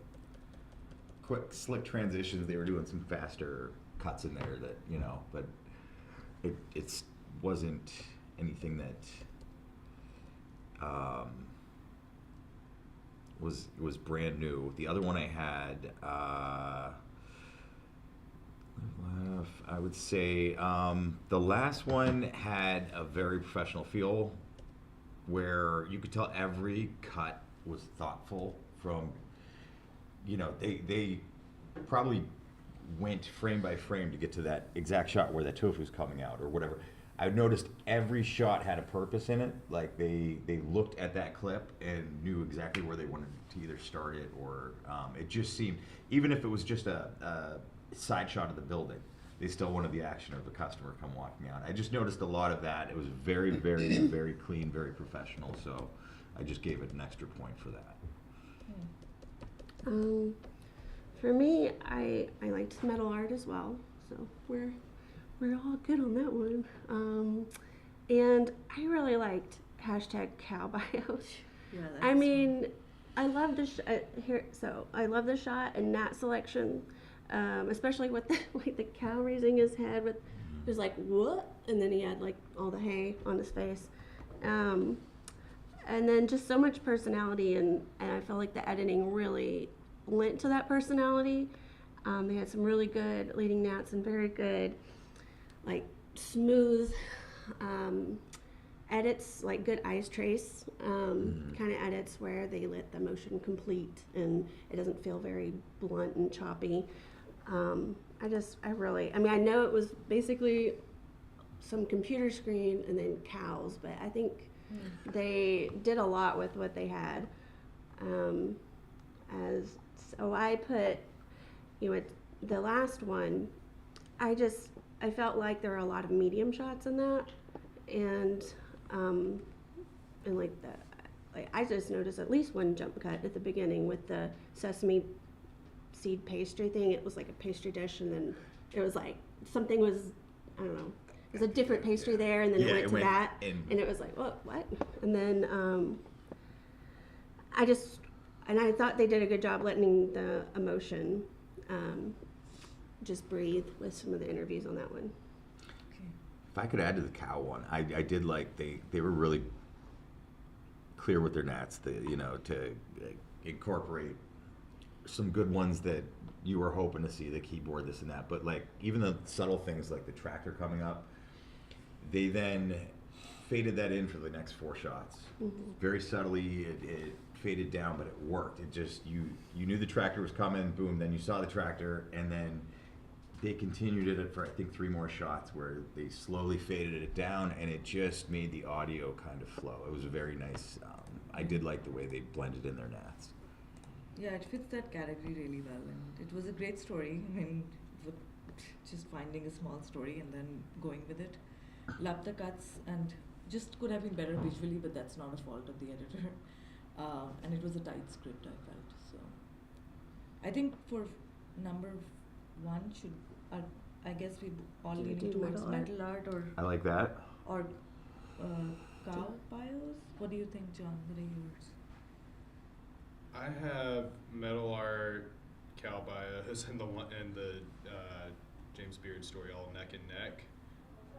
quick, slick transitions. They were doing some faster cuts in there that, you know, but it wasn't anything that was brand new. The other one I had, I would say the last one had a very professional feel, where you could tell every cut was thoughtful. From, you know, they probably went frame by frame to get to that exact shot where that tofu's coming out or whatever. I noticed every shot had a purpose in it. Like they looked at that clip and knew exactly where they wanted to either start it, or it just seemed, even if it was just a side shot of the building, they still wanted the action of the customer come walking out. I just noticed a lot of that. It was very, very, very clean, very professional. So I just gave it an extra point for that. For me, I liked metal art as well, so we're all good on that one. And I really liked #CowBios. Yeah, I mean, I love the I love the shot and Nat selection, especially with the cow raising his head with, it was like what, and then he had like all the hay on his face, and then just so much personality, and I felt like the editing really lent to that personality. They had some really good leading Nats and very good, like smooth edits, like good eyes trace kind of edits where they let the motion complete and it doesn't feel very blunt and choppy. I know it was basically some computer screen and then cows, but I think they did a lot with what they had. So I put, the last one, I felt like there were a lot of medium shots in that, and I just noticed at least one jump cut at the beginning with the sesame seed pastry thing. It was like a pastry dish, and then it was like something was, I don't know, it was a different pastry there, and then it went to that, and it was like, what? And then I thought they did a good job letting the emotion just breathe with some of the interviews on that one. If I could add to the cow one, I did like they were really clear with their Nats, to incorporate some good ones that you were hoping to see, the keyboard, this and that. But like even the subtle things like the tractor coming up, they then faded that in for the next 4 shots. Very subtly, it faded down, but it worked. It just, you knew the tractor was coming, boom, then you saw the tractor, and then they continued it for I think 3 more shots where they slowly faded it down, and it just made the audio kind of flow. It was very nice. I did like the way they blended in their Nats. Yeah, it fits that category really well, and it was a great story. I mean, just finding a small story and then going with it. Loved the cuts, and just could have been better visually, but that's not a fault of the editor. And it was a tight script, I felt. So I think for number 1 I guess we all leaning towards metal art or I like that. Or cow bios. What do you think, John? What are yours? I have metal art, cow bios, and the James Beard story all neck and neck.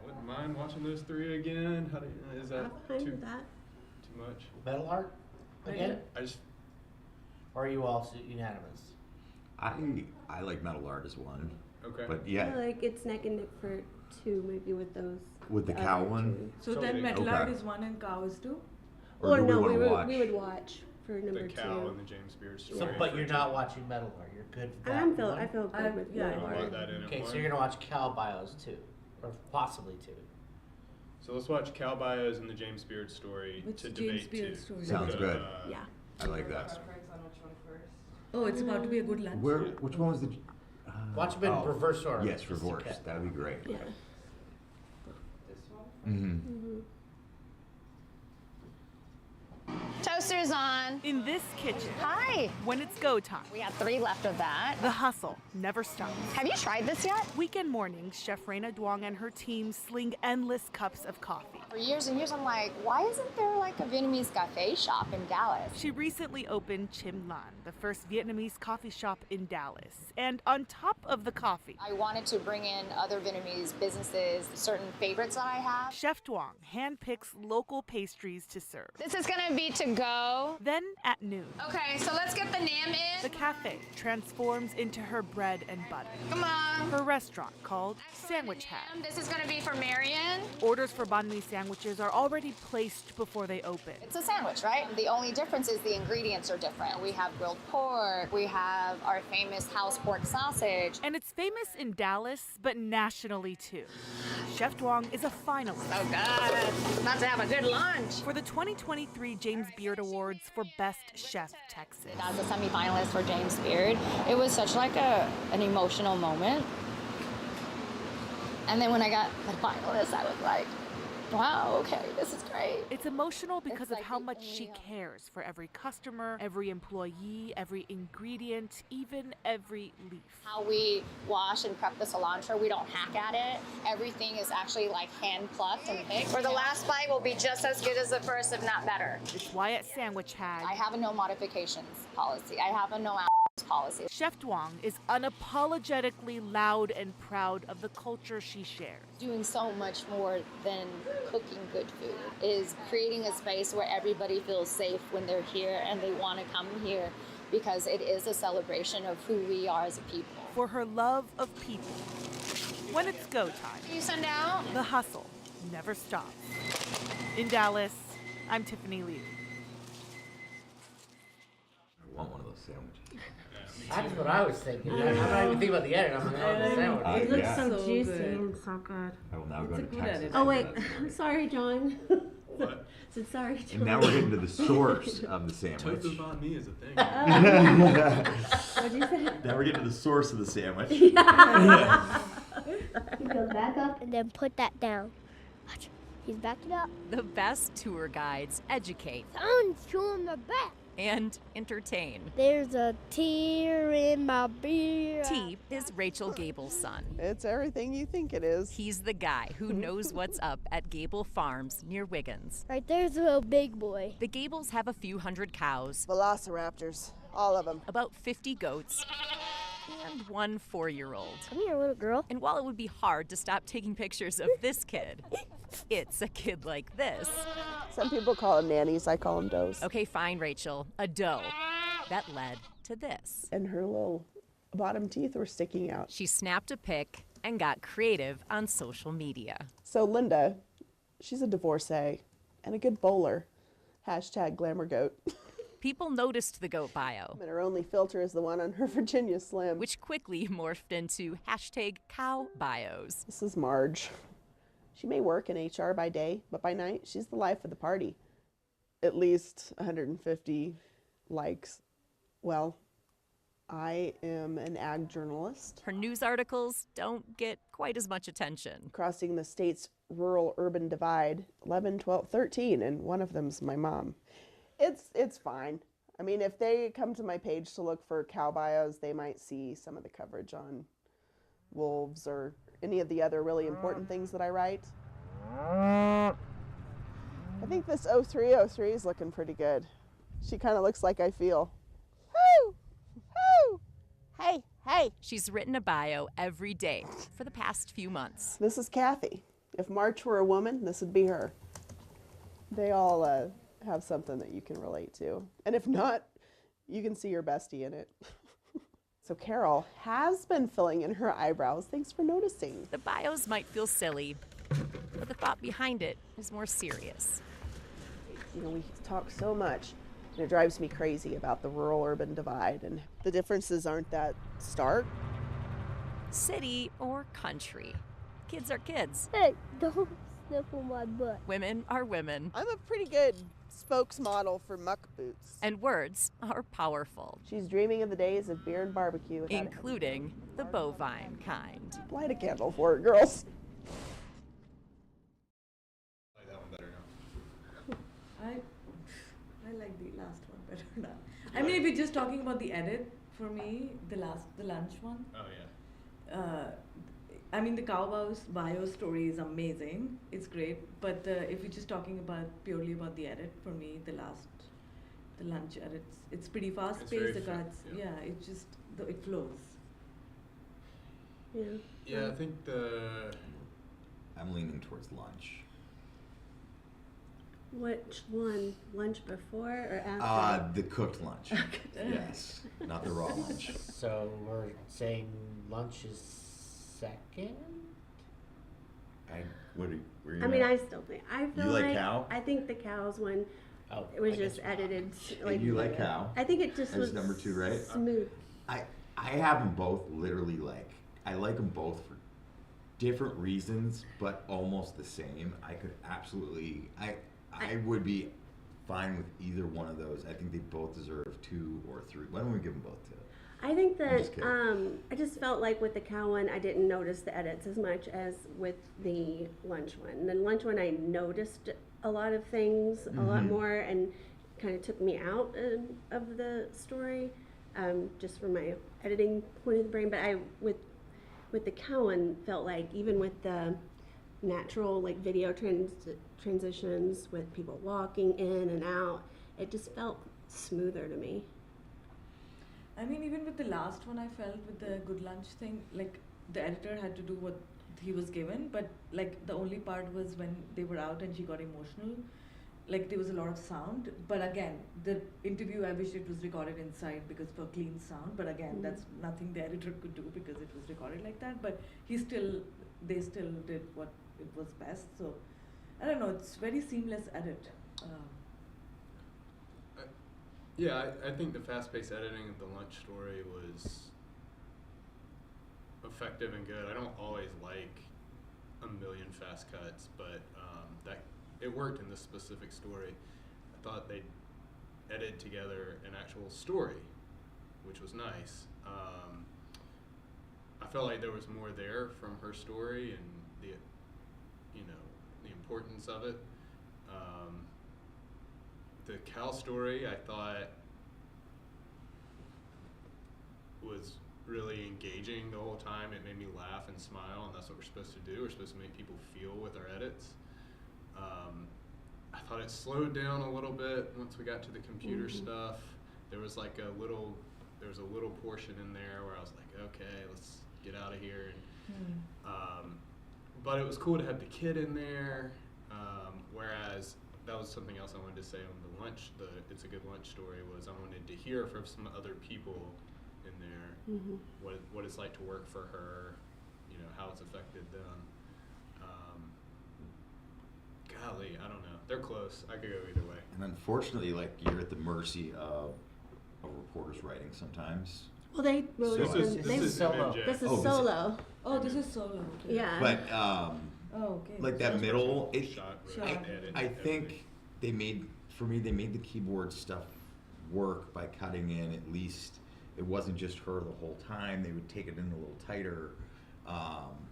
Wouldn't mind watching those 3 again. Is that too much? Metal art again? Or are you all unanimous? I like metal art as 1. Okay. But yeah. I feel like it's neck and neck for 2, maybe with those. With the cow one? So then metal art is 1 and cow is 2? Or no, we would watch for number 2. The cow and the James Beard story. So, but you're not watching metal art. You're good for that. I feel good with metal art. Okay, so you're gonna watch cow bios too, or possibly 2. So let's watch cow bios and the James Beard story to debate 2. Sounds good. Yeah. I like that. Oh, it's about to be a good lunch. Which one was the? Watch them in reverse order. Yes, reverse. That would be great. Yeah. This one? Mm-hmm. Toaster's on. In this kitchen. Hi. When it's go time. We have 3 left of that. The hustle never stops. Have you tried this yet? Weekend mornings, Chef Reina Duong and her team sling endless cups of coffee. For years and years, I'm like, why isn't there like a Vietnamese cafe shop in Dallas? She recently opened Chim Lan, the first Vietnamese coffee shop in Dallas. And on top of the coffee, I wanted to bring in other Vietnamese businesses, certain favorites that I have. Chef Duong handpicks local pastries to serve. This is gonna be to go. Then at noon. Okay, so let's get the Nam in. The cafe transforms into her bread and butter. Come on. Her restaurant called Sandwich Hat. This is gonna be for Marion. Orders for banh mi sandwiches are already placed before they open. It's a sandwich, right? The only difference is the ingredients are different. We have grilled pork, we have our famous house pork sausage. And it's famous in Dallas, but nationally too. Chef Duong is a finalist. Oh God, about to have a good lunch. For the 2023 James Beard Awards for Best Chef Texas. As a semi-finalist for James Beard, it was such like an emotional moment. And then when I got the finalist, I was like, wow, okay, this is great. It's emotional because It's of how much she cares for every customer, every employee, every ingredient, even every leaf. How we wash and prep the cilantro, we don't hack at it. Everything is actually like hand plucked and picked. Or the last bite will be just as good as the first, if not better. It's why at Sandwich Hag, I have a no modifications policy. I have a no policy. Chef Duong is unapologetically loud and proud of the culture she shares. Doing so much more than cooking good food is creating a space where everybody feels safe when they're here and they want to come here because it is a celebration of who we are as a people. For her love of people. When it's go time, You send out? the hustle never stops. In Dallas, I'm Tiffany Lee. I want one of those sandwiches. That's what I was thinking. I'm not even thinking about the edit. I'm like, oh, the sandwich. It looks yeah. so So juicy good. and so good. I will now go to good Texas. edit. Oh wait, I'm sorry, John. What? Said sorry, John. And now we're getting to the source of the sandwich. Tofu banh mi is a thing. What'd you say? Now we're getting to the source of the sandwich. You go back up and then put that down. Watch. He's backed it up. The best tour guides educate Someone's chewing my back. and entertain. There's a tear in my beer. T is Rachel Gable's son. It's everything you think it is. He's the guy who knows what's up at Gable Farms near Wiggins. Right there's a little big boy. The Gables have a few hundred cows, Velociraptors. All of them. about 50 goats, and one 4-year-old. Come here, little girl. And while it would be hard to stop taking pictures of this kid, it's a kid like this. Some people call them nannies. I call them does. Okay, fine, Rachel, a doe. That led to this. And her little bottom teeth were sticking out. She snapped a pic and got creative on social media. So Linda, she's a divorcee and a good bowler. Hashtag glamour goat. People noticed the goat bio, And her only filter is the one on her Virginia Slim. which quickly morphed into hashtag cow bios. This is Marge. She may work in HR by day, but by night, she's the life of the party. At least 150 likes. Well, I am an ag journalist. Her news articles don't get quite as much attention. Crossing the state's rural-urban divide, 11, 12, 13, and one of them's my mom. It's fine. I mean, if they come to my page to look for cow bios, they might see some of the coverage on wolves or any of the other really important things that I write. I think this 0303 is looking pretty good. She kind of looks like I feel. Woo! Woo! Hey, hey! She's written a bio every day for the past few months. This is Kathy. If March were a woman, this would be her. They all have something that you can relate to. And if not, you can see your bestie in it. So Carol has been filling in her eyebrows. Thanks for noticing. The bios might feel silly, but the thought behind it is more serious. You know, we talk so much, and it drives me crazy about the rural-urban divide, and the differences aren't that stark. City or country, kids are kids. Hey, don't sniffle my butt. Women are women. I'm a pretty good spokesmodel for muck boots. And words are powerful. She's dreaming of the days of beer and barbecue. Including the bovine kind. Light a candle for it, girls. I like that one better now. I like the last one better now. I mean, if you're just talking about the edit, for me, the lunch one. Oh yeah. I mean, the cowbow's bio story is amazing. It's great. But if you're just talking about purely about the edit, for me, the lunch edit, it's pretty fast It's paced. very The fa- cuts, yeah. it just it flows. Yeah. Yeah, I think I'm leaning towards lunch. Which one? Lunch before or after? The cooked lunch. Yes, not the raw lunch. So we're saying lunch is second? Where are you I mean, at? I still think I feel You like cow? I think the cows one. Oh, it was I just guess- edited. And you like cow? I think it just As was number 2, right? Smooth. I have them both literally I like them both for different reasons, but almost the same. I could absolutely, I would be fine with either one of those. I think they both deserve 2 or 3. Why don't we give them both 2? I think I'm just that kidding. I just felt like with the cow one, I didn't notice the edits as much as with the lunch one. The lunch one, I noticed a lot of things a lot Mhm. more, and kind of took me out of the story, just from my editing point of the brain. But I with the cow one, felt like even with the natural like video transitions with people walking in and out, it just felt smoother to me. I mean, even with the last one, I felt with the good lunch thing, like the editor had to do what he was given, but like the only part was when they were out and she got emotional. Like there was a lot of sound, but again, the interview, I wish it was recorded inside because for clean sound. But again, that's nothing the editor could do because it was recorded like that. But they still did what it was best. So I don't know. It's very seamless edit. Yeah, I think the fast-paced editing of the lunch story was effective and good. I don't always like a million fast cuts, but that it worked in this specific story. I thought they edited together an actual story, which was nice. I felt like there was more there from her story and the importance of it. The cow story, I thought, was really engaging the whole time. It made me laugh and smile, and that's what we're supposed to do. We're supposed to make people feel with our edits. I thought it slowed down a little bit once we got to the computer stuff. There was like a little portion in there where I was like, okay, let's get out of here. And, but it was cool to have the kid in there. Whereas that was something else I wanted to say on the lunch, It's a Good Lunch story, was I wanted to hear from some other people in there what it's like to work for her, how it's affected them. Golly, I don't know. They're close. I could go either way. And unfortunately, like, you're at the mercy of a reporter's writing sometimes. Well, they wrote So- this is solo. This is solo. Oh, this is solo. Okay. Yeah. But okay. like that middle, Shot. I think they made the keyboard stuff work by cutting in at least. It wasn't just her the whole time. They would take it in a little tighter.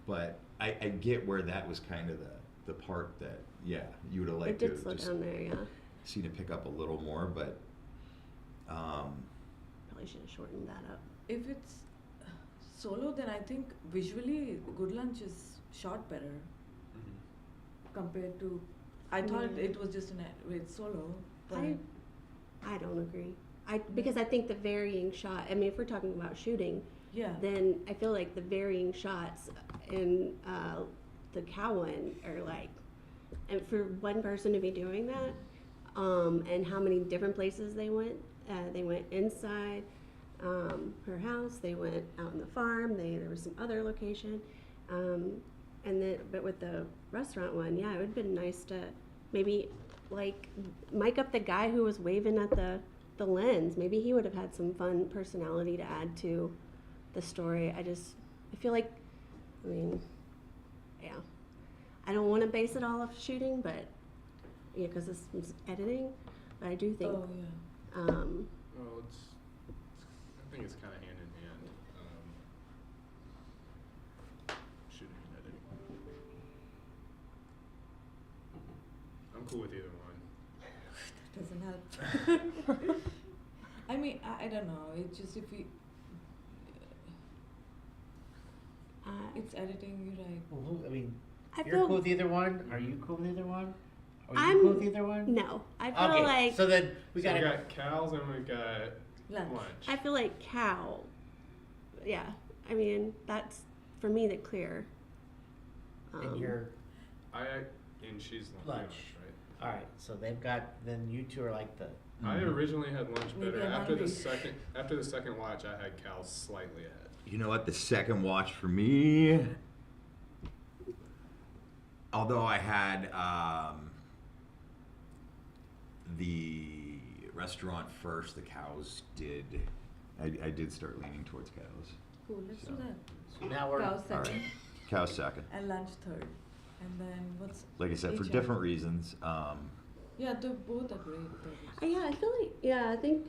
But I get where that was kind of the part that you would have liked It to did slow just down there, yeah. seen it pick up a little more, but Probably should have shortened that up. If it's solo, then I think visually Good Lunch is shot better compared to. I thought it was just with solo. But I don't agree. Because I think the varying shot. I mean, if we're talking about shooting, Yeah. then I feel like the varying shots in the cow one are like, and for one person to be doing that, and how many different places they went inside her house, they went out on the farm, there was some other location, but with the restaurant one, it would have been nice to maybe like mic up the guy who was waving at the lens. Maybe he would have had some fun personality to add to the story. I feel like, I don't want to base it all off shooting, but because this is editing, but I do think. Well, I think it's kind of hand in hand. Shooting and editing. I'm cool with either one. Doesn't help. I mean, I don't know. It's just if we. It's editing, you're right. Well, I you're feel- cool with either one? Are you cool with either one? Are you I'm- cool with either one? No, I feel Okay, like. so then we So got we got cows and we got lunch. I feel like cow. Yeah, I mean that's for me the clear. And you're And she's lunch, right? All right, so they've got. Then you two are like the. I originally had lunch Maybe better. I'm After the hungry. second watch, I had cows slightly ahead. you know what? The second watch for me, although I had the restaurant first, the cows did. I did start leaning towards cows. Cool, let's do that. So now we're. Cow second. All right, cows second. And lunch third. And then what's. Like I said, for HM? different reasons. Yeah, they both are great. I feel like I think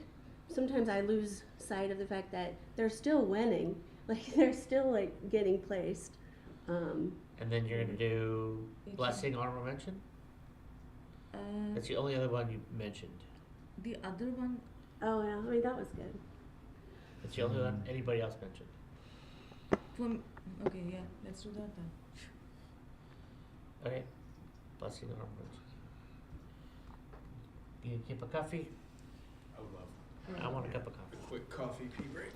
sometimes I lose sight of the fact that they're still winning. Like they're still like getting placed. And then you're gonna do blessing, honorable mention. That's the only other one you mentioned. The other one. Oh yeah, I mean that was good. That's the only one anybody else mentioned. Okay, yeah, let's do that then. Okay, blessing, honorable mention. You need a cup of coffee? I would love. I want a cup of coffee. A quick coffee pee break.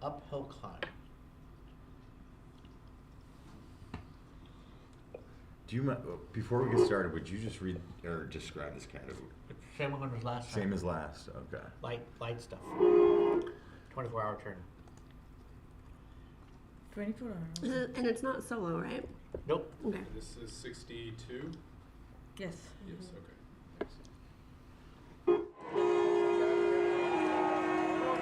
uphill climb. Do you before we get started? Would you just read or describe this category? Same one as last time. Same as last. Okay. Light stuff. 24-hour turn. 24 hours. And it's not solo, right? Nope. Okay. This is 62. Yes. Yes. Okay.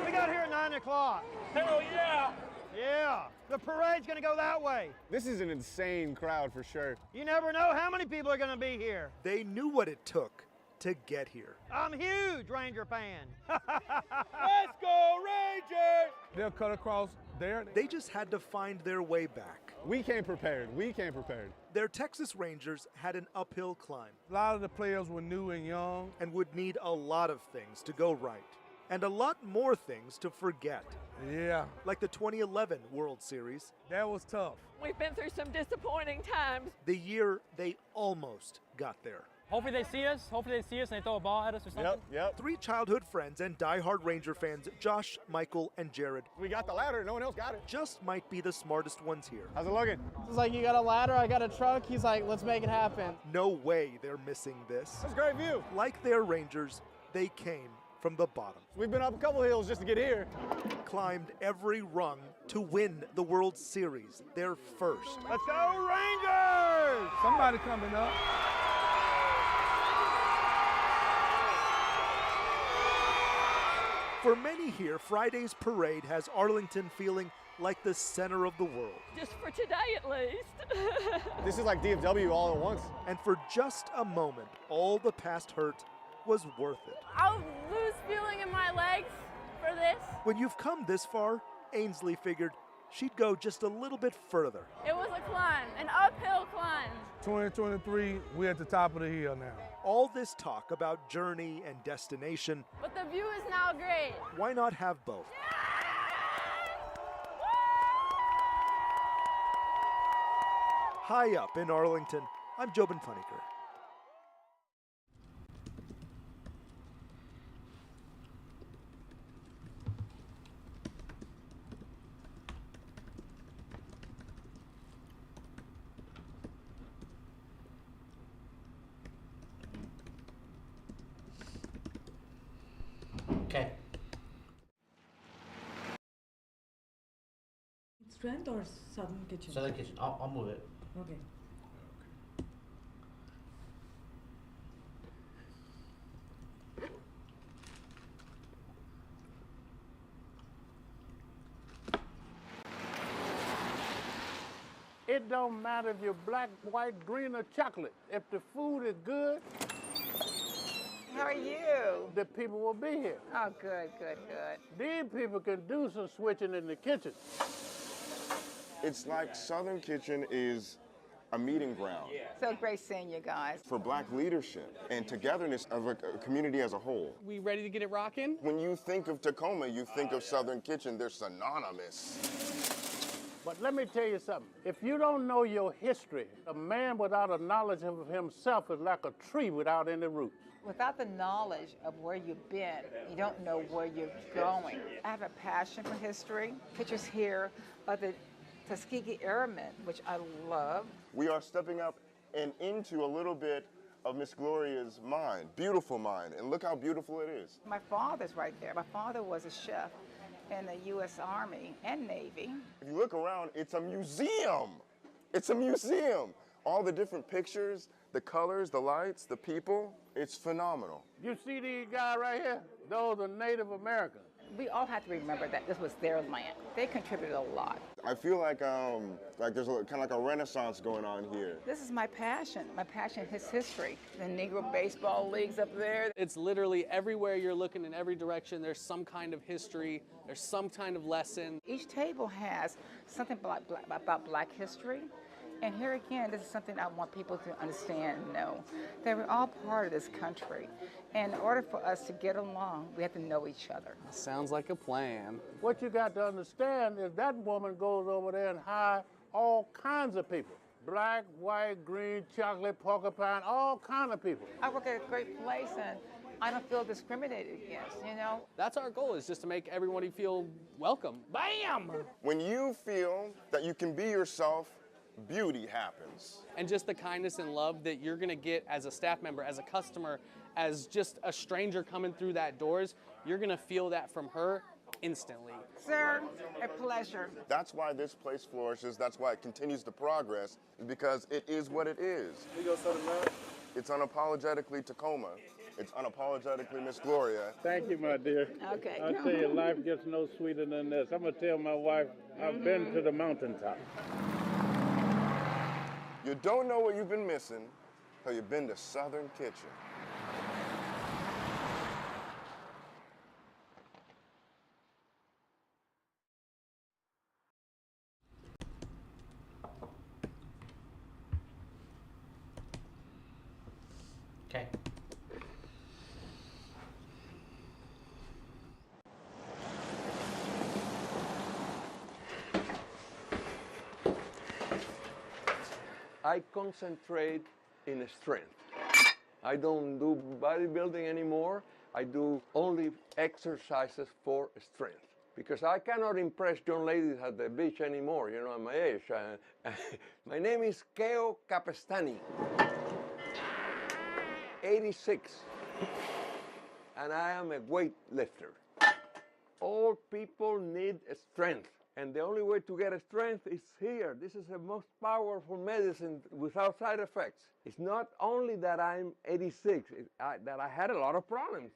We got here at 9 o'clock. Hell yeah! Yeah, the parade's gonna go that way. This is an insane crowd for sure. You never know how many people are gonna be here. They knew what it took to get here. I'm a huge Ranger fan. Let's go Rangers! They'll cut across there. They just had to find their way back. We came prepared. We came prepared. Their Texas Rangers had an uphill climb. A lot of the players were new and young. And would need a lot of things to go right. And a lot more things to forget. Yeah. Like the 2011 World Series. That was tough. We've been through some disappointing times. The year they almost got there. Hopefully they see us. Hopefully they see us and they throw a ball at us or something. Yep. 3 childhood friends and diehard Ranger fans, Josh, Michael, and Jared. We got the ladder. No one else got it. Just might be the smartest ones here. How's it looking? It's like, you got a ladder, I got a truck. He's like, let's make it happen. No way they're missing this. That's a great view. Like their Rangers, they came from the bottom. We've been up a couple hills just to get here. Climbed every rung to win the World Series, their first. Let's go Rangers! Somebody coming up. For many here, Friday's parade has Arlington feeling like the center of the world. Just for today at least. This is like DFW all at once. And for just a moment, all the past hurt was worth it. I'll lose feeling in my legs for this. When you've come this far, Ainsley figured she'd go just a little bit further. It was a climb, an uphill climb. 2023, we're at the top of the hill now. All this talk about journey and destination. But the view is now great. Why not have both? High up in Arlington, I'm Jobin Funniker. Okay. Strength or Southern Kitchen? Southern Kitchen. I'll move it. Okay. It don't matter if you're black, white, green, or chocolate. If the food is good, how are you? the people will be here. Oh, good, good, good. These people can do some switching in the kitchen. It's like Southern Kitchen is a meeting ground So great seeing you guys. for black leadership and togetherness of a community as a whole. We ready to get it rocking? When you think of Tacoma, you think of Southern Kitchen. They're synonymous. But let me tell you something. If you don't know your history, a man without a knowledge of himself is like a tree without any roots. Without the knowledge of where you've been, you don't know where you're going. I have a passion for history. Pictures here of the Tuskegee Airmen, which I love. We are stepping up and into a little bit of Miss Gloria's mind, beautiful mind, and look how beautiful it is. My father's right there. My father was a chef in the U.S. Army and Navy. If you look around, it's a museum. It's a museum. All the different pictures, the colors, the lights, the people, it's phenomenal. You see these guys right here? Those are Native Americans. We all have to remember that this was their land. They contributed a lot. I feel like there's kind of like a renaissance going on here. This is my passion. My passion is history. The Negro baseball leagues up there. It's literally everywhere you're looking in every direction, there's some kind of history, there's some kind of lesson. Each table has something about black history. And here again, this is something I want people to understand and know, that we're all part of this country. And in order for us to get along, we have to know each other. Sounds like a plan. What you got to understand is that woman goes over there and hire all kinds of people. Black, white, green, chocolate, porcupine, all kind of people. I work at a great place, and I don't feel discriminated against, you know? That's our goal, is just to make everybody feel welcome. Bam! When you feel that you can be yourself, beauty happens. And just the kindness and love that you're gonna get as a staff member, as a customer, as just a stranger coming through that doors, you're gonna feel that from her instantly. Sir, a pleasure. That's why this place flourishes. That's why it continues to progress, because it is what it is. It's unapologetically Tacoma. It's unapologetically Miss Gloria. Thank you, my dear. Okay. I tell you, life gets no sweeter than this. I'm going to tell my wife, I've been to the mountaintop. You don't know what you've been missing till you've been to Southern Kitchen. Okay. I concentrate in strength. I don't do bodybuilding anymore. I do only exercises for strength. Because I cannot impress young ladies at the beach anymore, you know, at my age. My name is Keo Capestani, 86, and I am a weightlifter. All people need strength. And the only way to get strength is here. This is the most powerful medicine without side effects. It's not only that I'm 86, that I had a lot of problems.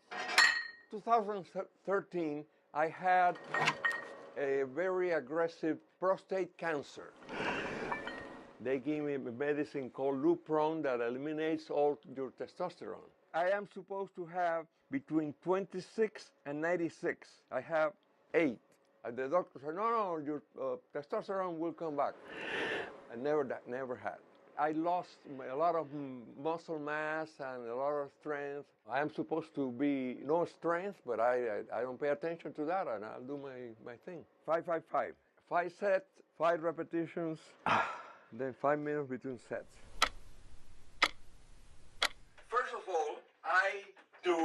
2013, I had a very aggressive prostate cancer. They gave me a medicine called Lupron that eliminates all your testosterone. I am supposed to have between 26 and 96. I have 8. And the doctor said, no, your testosterone will come back. I never had. I lost a lot of muscle mass and a lot of strength. I am supposed to be no strength, but I don't pay attention to that, and I'll do my thing. 5-5-5. 5 sets, 5 repetitions, then 5 minutes between sets. First of all, I do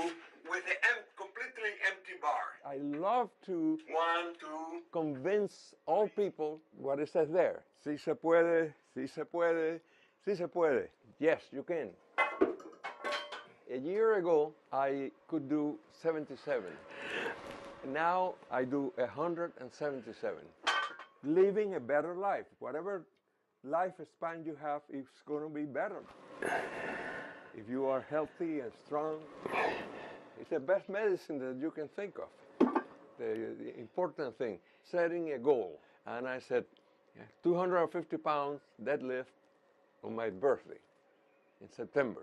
with the completely empty bar. I love to want to convince all people what it says there. Si se puede, si se puede, si se puede. Yes, you can. A year ago, I could do 77. Now I do 177. Living a better life. Whatever lifespan you have, it's going to be better. If you are healthy and strong, it's the best medicine that you can think of. The important thing, setting a goal. And I said, 250 pounds deadlift on my birthday in September.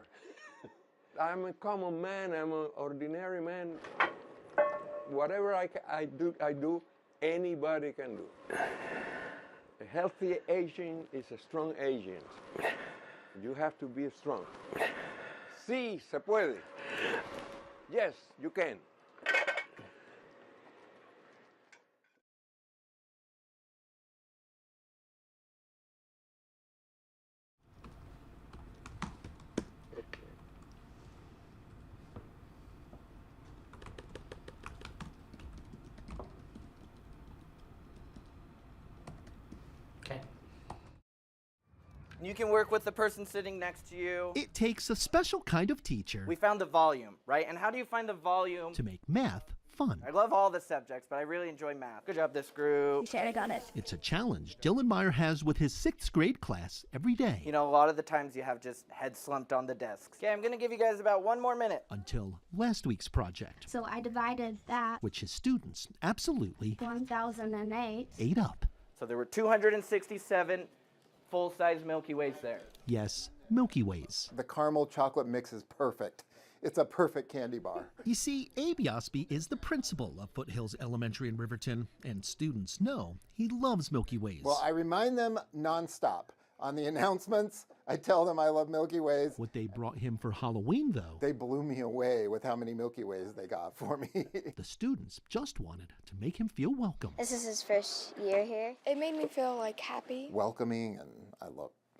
I'm a common man, I'm an ordinary man. Whatever I do, anybody can do. A healthy aging is a strong aging. You have to be strong. Sí, se puede. Yes, you can. Okay. You can work with the person sitting next to you. It takes a special kind of teacher We found the volume, right? And how do you find the volume? to make math fun. I love all the subjects, but I really enjoy math. Good job, this group. I got it. It's a challenge Dylan Meyer has with his 6th grade class every day You know, a lot of the times you have just head slumped on the desks. Okay, I'm gonna give you guys about 1 more minute. until last week's project, So I divided that which his students absolutely 1008. ate up. So there were 267 full-size Milky Ways there. Yes, Milky Ways. The caramel chocolate mix is perfect. It's a perfect candy bar. You see, Abe Yosby is the principal of Foothills Elementary in Riverton, and students know he loves Milky Ways. Well, I remind them nonstop. On the announcements, I tell them I love Milky Ways. What they brought him for Halloween, though, They blew me away with how many Milky Ways they got for me. the students just wanted to make him feel welcome. This is his first year here. It made me feel like happy. Welcoming, and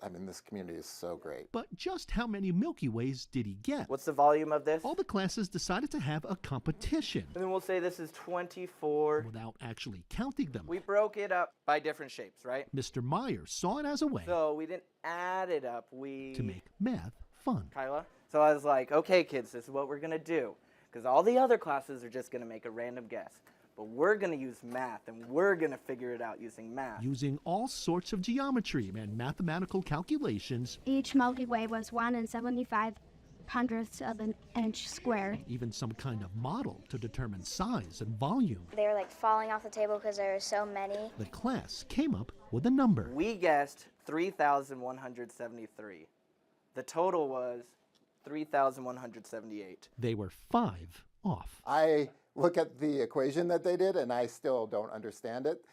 I I mean, this community is so great. But just how many Milky Ways did he get? What's the volume of this? All the classes decided to have a competition. And then we'll say this is 24. Without actually counting them. We broke it up by different shapes, right? Mr. Myers saw it as a way So we didn't add it up. to make math fun. Kyla? So I was like, okay, kids, this is what we're going to do. Because all the other classes are just going to make a random guess. But we're going to use math, and we're going to figure it out using math. Using all sorts of geometry and mathematical calculations. Each Milky Way was 1 75/100th of an inch squared. Even some kind of model to determine size and volume. They were like falling off the table because there were so many. The class came up with a number. We guessed 3,173. The total was 3,178. They were 5 off. I look at the equation that they did, and I still don't understand it.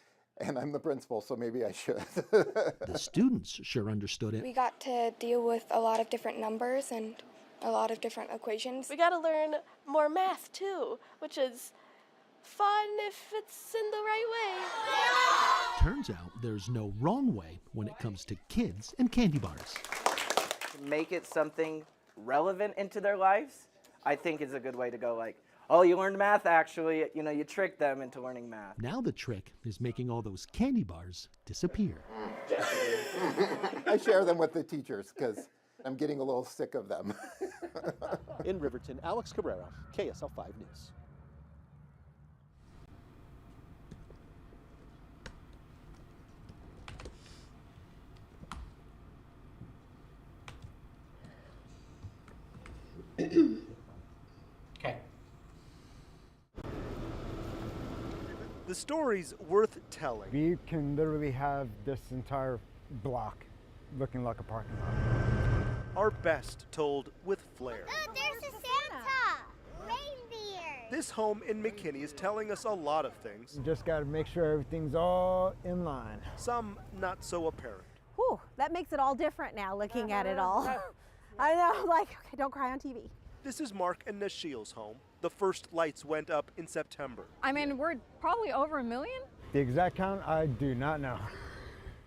And I'm the principal, so maybe I should. The students sure understood it. We got to deal with a lot of different numbers and a lot of different equations. We got to learn more math too, which is fun if it's in the right way. Turns out there's no wrong way when it comes to kids and candy bars. To make it something relevant into their lives, I think is a good way to go. Like, oh, you learned math actually. You know, you tricked them into learning math. Now the trick is making all those candy bars disappear. I share them with the teachers because I'm getting a little sick of them. In Riverton, Alex Cabrera, KSL 5 News. Okay. The story's worth telling. We can literally have this entire block looking like a parking lot. Our best told with flair. There's a Santa! Reindeer! This home in McKinney is telling us a lot of things. You just got to make sure everything's all in line. Some not so apparent. Whew, that makes it all different now, looking at it all. I know, like, okay, don't cry on TV. This is Mark and Nashiel's home. The first lights went up in September. I mean, we're probably over 1 million. The exact count, I do not know.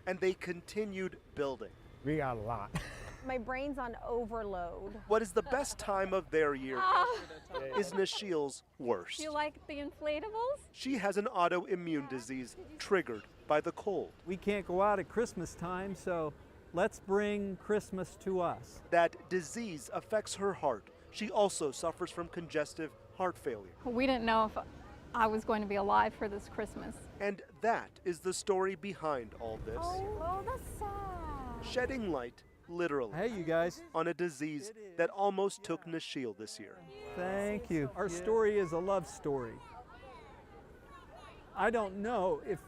And they continued building. We got a lot. My brain's on overload. What is the best time of their year is Nashiel's worst. You like the inflatables? She has an autoimmune disease triggered by the cold. We can't go out at Christmas time, so let's bring Christmas to us. That disease affects her heart. She also suffers from congestive heart failure. We didn't know if I was going to be alive for this Christmas. And that is the story behind all this. Oh, that's sad. Shedding light, literally, Hey, you guys. on a disease that almost took Nashiel this year. Thank you. Our story is a love story. I don't know if,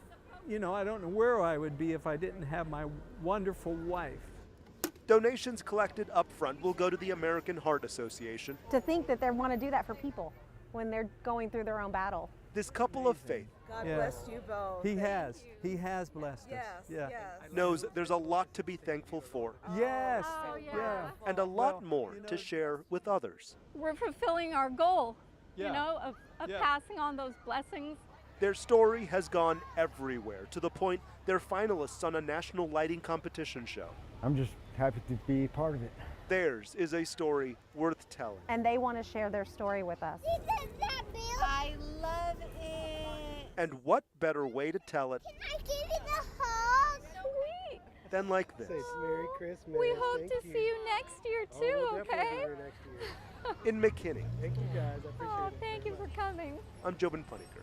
I don't know where I would be if I didn't have my wonderful wife. Donations collected up front will go to the American Heart Association. To think that they want to do that for people when they're going through their own battle. This couple of faith God bless you both. He has. He has blessed us. Yeah. knows there's a lot to be thankful for. Yes. Yeah. And a lot more to share with others. We're fulfilling our goal, Yeah. of passing on those blessings. Their story has gone everywhere, to the point they're finalists on a national lighting competition show. I'm just happy to be part of it. Theirs is a story worth telling. And they want to share their story with us. I love it. And what better way to tell it Can I give you the hug? Sweet. than like this? Merry Christmas. We hope to see you next year too, okay? In McKinney. Thank you guys. I appreciate Oh, it. thank you for coming. I'm Jobin Puniker.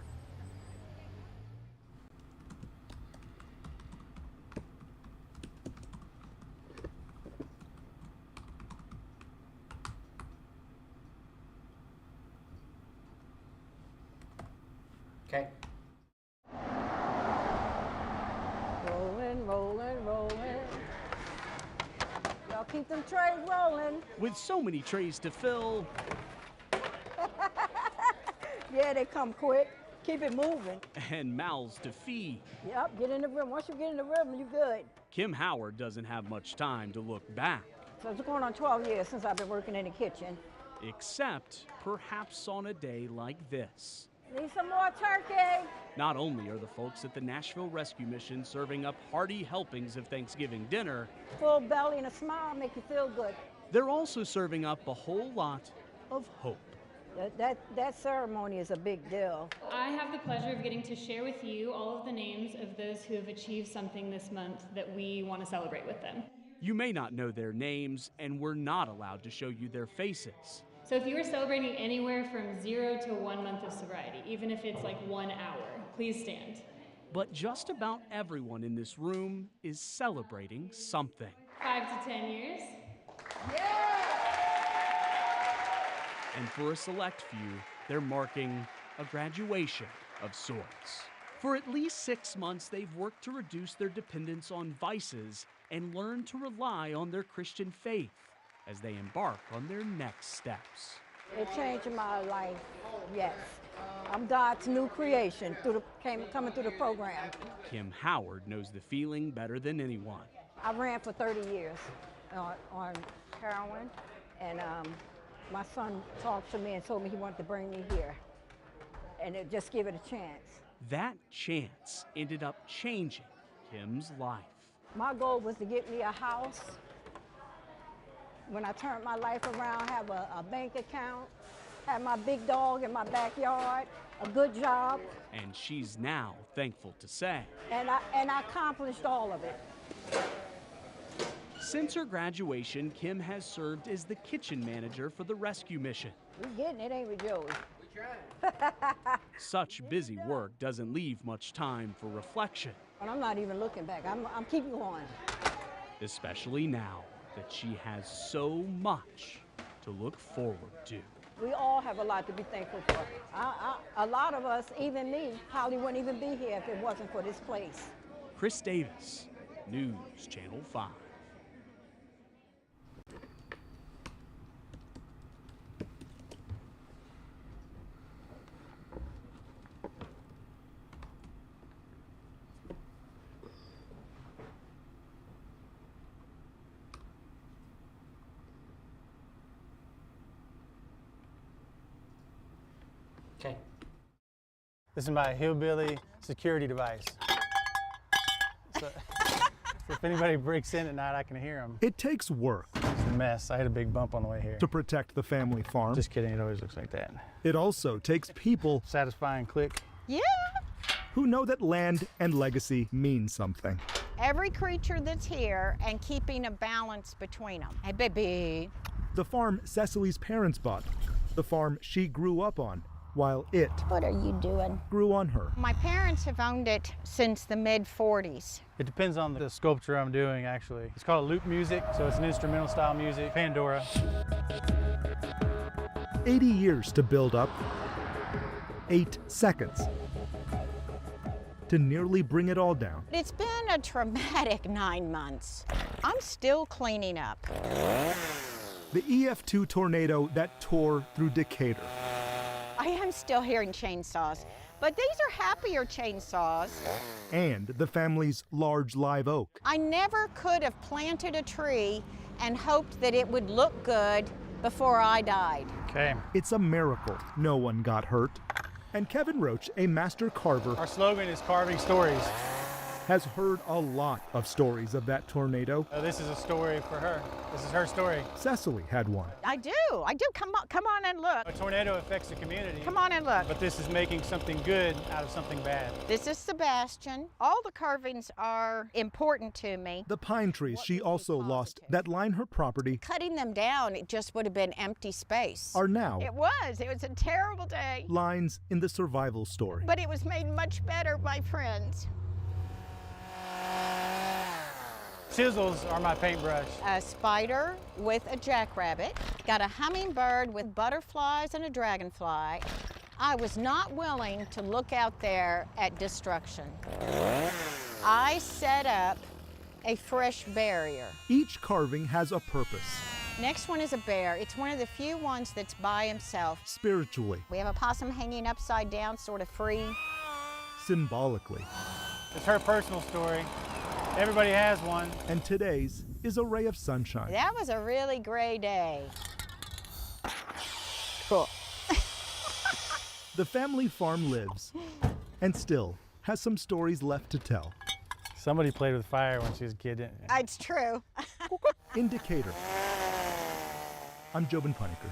Okay. Rolling, rolling, rolling. Y'all keep them trays rolling. With so many trays to fill, Yeah, they come quick. Keep it moving. and mouths to feed, Yep, get in the room. Once you get in the room, you're good. Kim Howard doesn't have much time to look back, So it's going on 12 years since I've been working in the kitchen. except perhaps on a day like this. Need some more turkey. Not only are the folks at the Nashville Rescue Mission serving up hearty helpings of Thanksgiving dinner, Full belly and a smile make you feel good. they're also serving up a whole lot of hope. That ceremony is a big deal. I have the pleasure of getting to share with you all of the names of those who have achieved something this month that we want to celebrate with them. You may not know their names, and we're not allowed to show you their faces. So if you are celebrating anywhere from 0 to 1 month of sobriety, even if it's like 1 hour, please stand. But just about everyone in this room is celebrating something. 5 to 10 years. And for a select few, they're marking a graduation of sorts. For at least 6 months, they've worked to reduce their dependence on vices and learn to rely on their Christian faith as they embark on their next steps. It changed my life, yes. I'm God's new creation coming through the program. Kim Howard knows the feeling better than anyone. I ran for 30 years on heroin, and my son talked to me and told me he wanted to bring me here, and just give it a chance. That chance ended up changing Kim's life. My goal was to get me a house. When I turned my life around, have a bank account, have my big dog in my backyard, a good job. And she's now thankful to say. And I accomplished all of it. Since her graduation, Kim has served as the kitchen manager for the rescue mission. We getting it, ain't we, Joey? Such busy work doesn't leave much time for reflection. And I'm not even looking back. I'm keeping going. Especially now that she has so much to look forward to. We all have a lot to be thankful for. A lot of us, even me, probably wouldn't even be here if it wasn't for this place. Chris Davis, News Channel 5. Okay. This is my hillbilly security device. So if anybody breaks in at night, I can hear them. It takes work. It's a mess. I had a big bump on the way here. To protect the family farm. Just kidding, it always looks like that. It also takes people. Satisfying click. Yeah. Who know that land and legacy mean something. Every creature that's here and keeping a balance between them. Hey, baby. The farm Cecily's parents bought. The farm she grew up on. While it What are you doing? grew on her. My parents have owned it since the mid-40s. It depends on the sculpture I'm doing, actually. It's called loop music, so it's an instrumental style music. Pandora. 80 years to build up. 8 seconds to nearly bring it all down. It's been a traumatic 9 months. I'm still cleaning up. The EF2 tornado that tore through Decatur. I am still hearing chainsaws, but these are happier chainsaws. And the family's large live oak. I never could have planted a tree and hoped that it would look good before I died. Okay. It's a miracle no one got hurt. And Kevin Roach, a master carver, Our slogan is carving stories. has heard a lot of stories of that tornado. This is a story for her. This is her story. Cecily had one. I do. Come on and look. A tornado affects the community. Come on and look. But this is making something good out of something bad. This is Sebastian. All the carvings are important to me. The pine trees she also lost that line her property Cutting them down, it just would have been empty space. are now It was a terrible day. lines in the survival story. But it was made much better by friends. Chisels are my paintbrush. A spider with a jackrabbit. Got a hummingbird with butterflies and a dragonfly. I was not willing to look out there at destruction. I set up a fresh barrier. Each carving has a purpose. Next one is a bear. It's one of the few ones that's by himself. Spiritually, We have a possum hanging upside down, sort of free. symbolically. It's her personal story. Everybody has one. And today's is a ray of sunshine. That was a really gray day. Cool. The family farm lives, and still has some stories left to tell. Somebody played with fire when she was a kid, didn't they? It's true. In Decatur, I'm Jobin Puneker.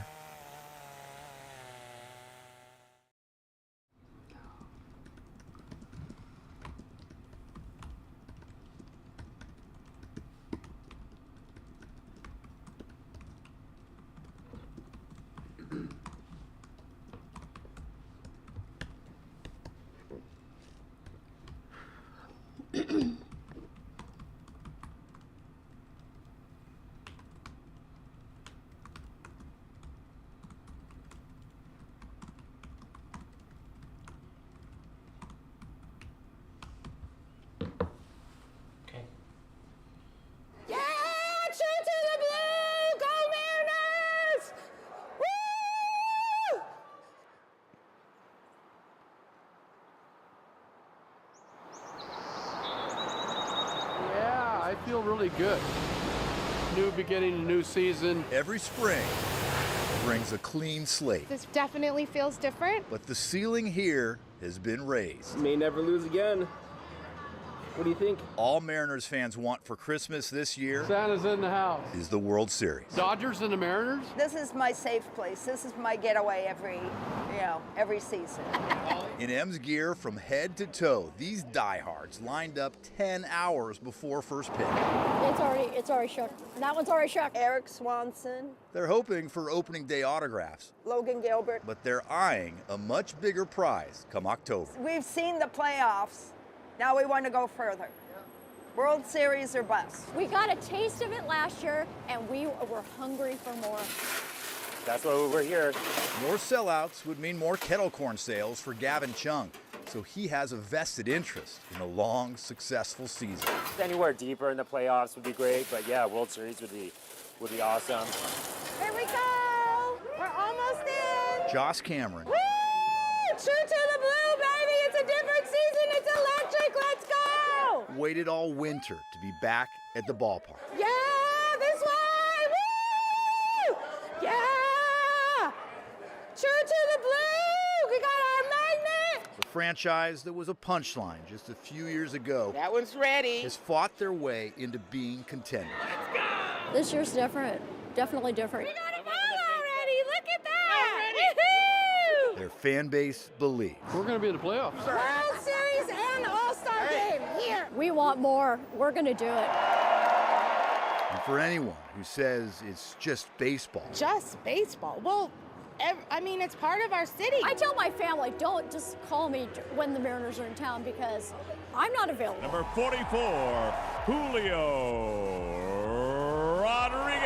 Okay. Yeah, true to the blue! Go Mariners! Woo! Yeah, I feel really good. New beginning, a new season. Every spring brings a clean slate, This definitely feels different. but the ceiling here has been raised. May never lose again. What do you think? All Mariners fans want for Christmas this year Santa's in the house. is the World Series. Dodgers and the Mariners? This is my safe place. This is my getaway every season. In M's gear from head to toe, these diehards lined up 10 hours before first pitch. It's already shook. That one's already shook. Eric Swanson, They're hoping for opening day autographs, Logan Gilbert. but they're eyeing a much bigger prize come October. We've seen the playoffs. Now we want to go further. World Series or bust. We got a taste of it last year, and we were hungry for more. That's why we're here. More sellouts would mean more kettle corn sales for Gavin Chung, so he has a vested interest in a long, successful season. Anywhere deeper in the playoffs would be great, but yeah, World Series would be awesome. Here we go. We're almost in. Josh Cameron, Woo! True to the blue, baby. It's a different season. It's electric. Let's go. waited all winter to be back at the ballpark. Yeah, this way. Woo! Yeah. True to the blue. We got our magnet. The franchise that was a punchline just a few years ago That one's ready. has fought their way into being contenders. This year's different. Definitely different. We got a ball already. Look at that. Woohoo! Their fan base believes. We're going to be in the playoffs. World Series and All-Star game here. We want more. We're going to do it. And for anyone who says it's just baseball, Just baseball. Well, I mean, it's part of our city. I tell my family, don't just call me when the Mariners are in town because I'm not available. Number 44, Julio Rodriguez.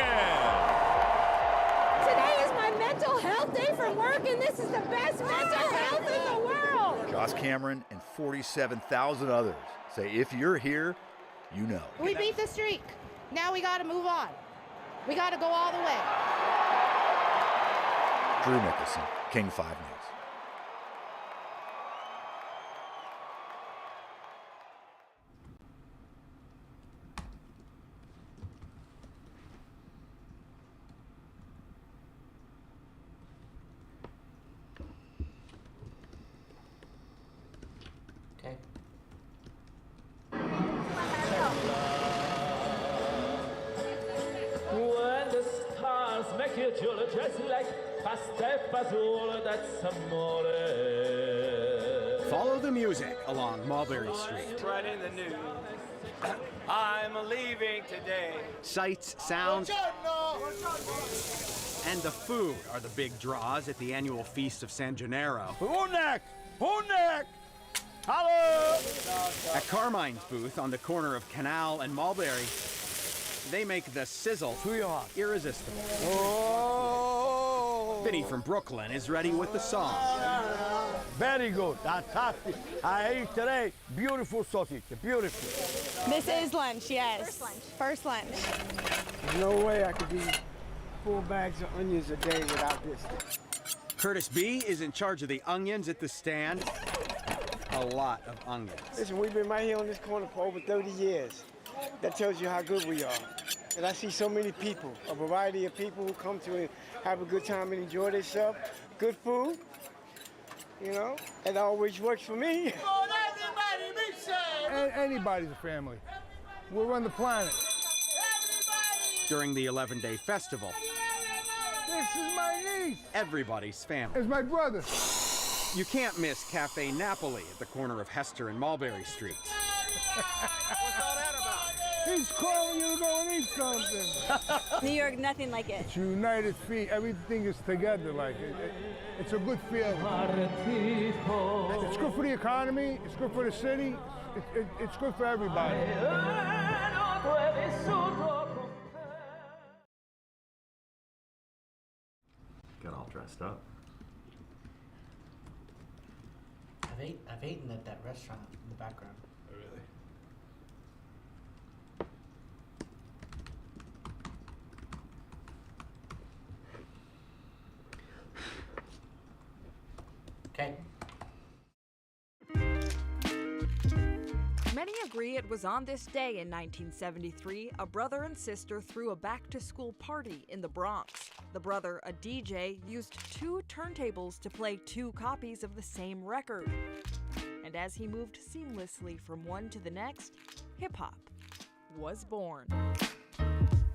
Today is my mental health day from work, and this is the best mental health in the world. Josh Cameron and 47,000 others say if you're here, you know. We beat the streak. Now we got to move on. We got to go all the way. Drew Nicholson, King 5 News. Okay. When the stars make you jolly, just like pasta fazola, that's amore. Follow the music along Mulberry Street. Right in the news. I'm leaving today. Sights, sounds, and the food are the big draws at the annual Feast of San Gennaro. Who neck? Hello! At Carmine's booth on the corner of Canal and Mulberry, they make the sizzle irresistible. Oh! Vinny from Brooklyn is ready with the song. Very good, fantastic. I ate today beautiful sausage, beautiful. This is lunch, yes. First lunch. There's no way I could eat 4 bags of onions a day without this. Curtis B is in charge of the onions at the stand. A lot of onions. Listen, we've been right here on this corner for over 30 years. That tells you how good we are. And I see so many people, a variety of people who come to have a good time and enjoy themselves. Good food, you know? It always works for me. Anybody's a family. We're on the planet. During the 11-day festival, This is my niece. everybody's family. It's my brother. You can't miss Cafe Napoli at the corner of Hester and Mulberry Streets. What's all that about? He's calling you to go and eat something. New York, nothing like it. It's united feet. Everything is together. Like it's a good feeling. It's good for the economy. It's good for the city. It's good for everybody. Got all dressed up. I've eaten at that restaurant in the background. Oh, really? Okay. Many agree it was on this day in 1973 a brother and sister threw a back-to-school party in the Bronx. The brother, a DJ, used 2 turntables to play 2 copies of the same record. And as he moved seamlessly from one to the next, hip-hop was born.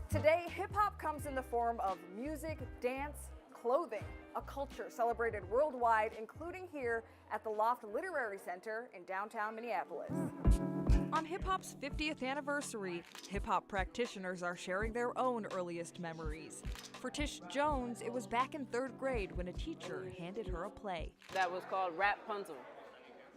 Today, hip-hop comes in the form of music, dance, clothing, a culture celebrated worldwide, including here at the Loft Literary Center in downtown Minneapolis. On hip-hop's 50th anniversary, hip-hop practitioners are sharing their own earliest memories. For Tish Jones, it was back in 3rd grade when a teacher handed her a play. That was called Rapunzel.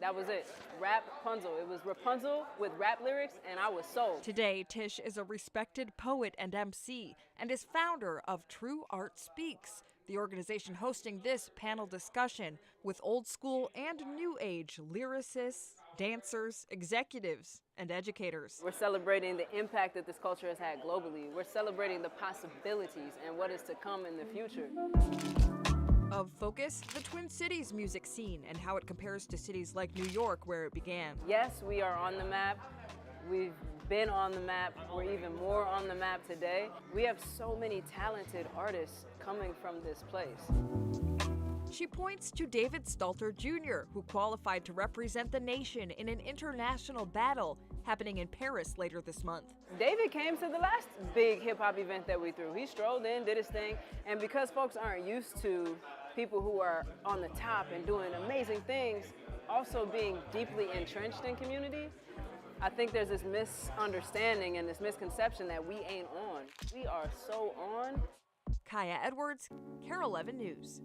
That was it. Rapunzel. It was Rapunzel with rap lyrics, and I was sold. Today, Tish is a respected poet and MC, and is founder of True Art Speaks, the organization hosting this panel discussion with old school and new age lyricists, dancers, executives, and educators. We're celebrating the impact that this culture has had globally. We're celebrating the possibilities and what is to come in the future. Of focus, the Twin Cities music scene and how it compares to cities like New York where it began. Yes, we are on the map. We've been on the map. We're even more on the map today. We have so many talented artists coming from this place. She points to David Stalter Jr., who qualified to represent the nation in an international battle happening in Paris later this month. David came to the last big hip-hop event that we threw. He strolled in, did his thing, and because folks aren't used to people who are on the top and doing amazing things, also being deeply entrenched in community, I think there's this misunderstanding and this misconception that we ain't on. We are so on. Kaya Edwards, KARE 11 News.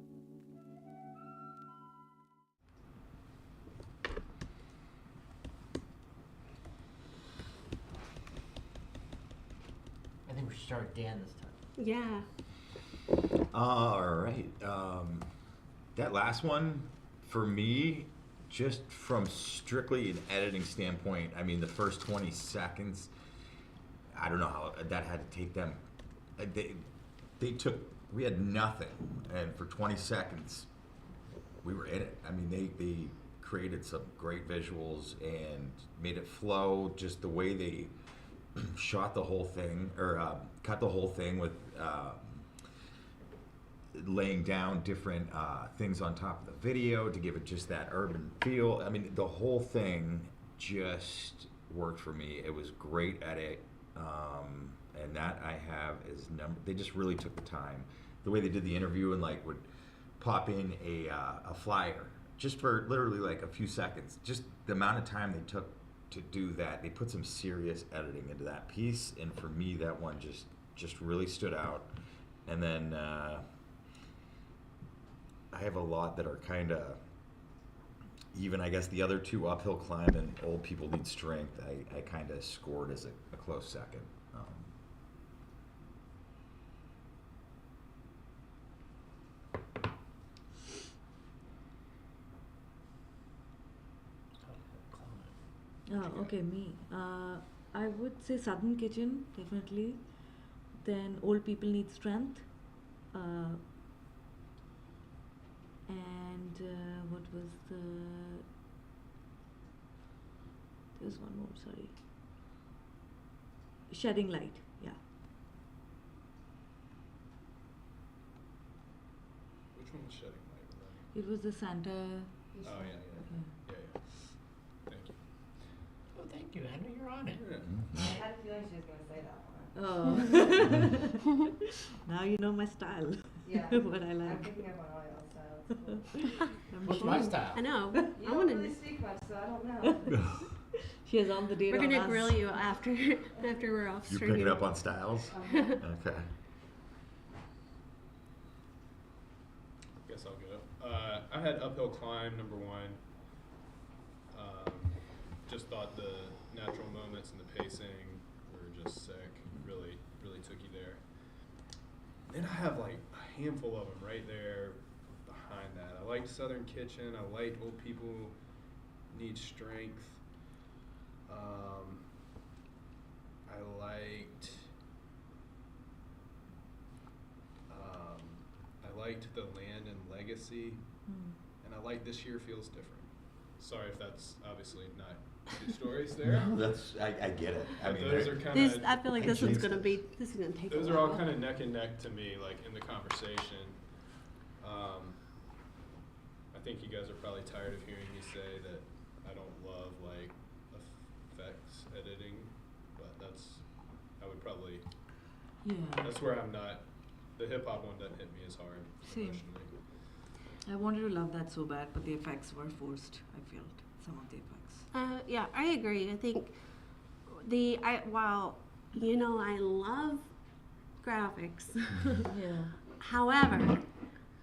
I think we should start with Dan this time. Yeah. All right. That last one, for me, just from strictly an editing standpoint, I mean, the first 20 seconds, I don't know how that had to take them. We had nothing, and for 20 seconds, we were in it. I mean, they created some great visuals and made it flow, just the way they shot the whole thing, or cut the whole thing with laying down different things on top of the video to give it just that urban feel. I mean, the whole thing just worked for me. It was great edit, and that I have is they just really took the time. The way they did the interview and like would pop in a flyer just for literally like a few seconds. Just the amount of time they took to do that. They put some serious editing into that piece, and for me, that one just really stood out. And then I have a lot that are kind of even. I guess the other two, Uphill Climb and Old People Need Strength, I kind of scored as a close second. Okay, me. I would say Southern Kitchen, definitely. Then Old People Need Strength. And what was there's one more, sorry. Shedding Light, yeah. Which one was Shedding Light? It was the Santa Oh, yeah. Thank you. Oh, thank you. I know you're on it. I had a feeling she was going to say that one. Oh. Now you know my style. Yeah. What I like. I'm picking up on all y'all's styles. What's my style? I know. You I don't want really to speak much, so I don't know. She has all the data We're on gonna us. grill you after we're off You stream. picking up on styles? Okay. Guess I'll go. I had uphill climb number 1. Just thought the natural moments and the pacing were just sick. Really took you there. Then I have like a handful of them right there behind that. I liked Southern Kitchen. I liked Old People Need Strength. I liked The Land and Legacy, and I like This Year Feels Different. Sorry if that's obviously not 2 stories there. No, that's I get it. I mean, those are kind This, of. I feel like this one's gonna take. Those a are all while. kind of neck and neck to me, like in the conversation. I think you guys are probably tired of hearing me say that I don't love like effects editing, but I would probably. Yeah. That's where I'm not. The hip hop one doesn't hit me as hard emotionally. I wanted to love that so bad, but the effects were forced. I felt some of the effects. Yeah, I agree. I think while I love graphics. Yeah. However,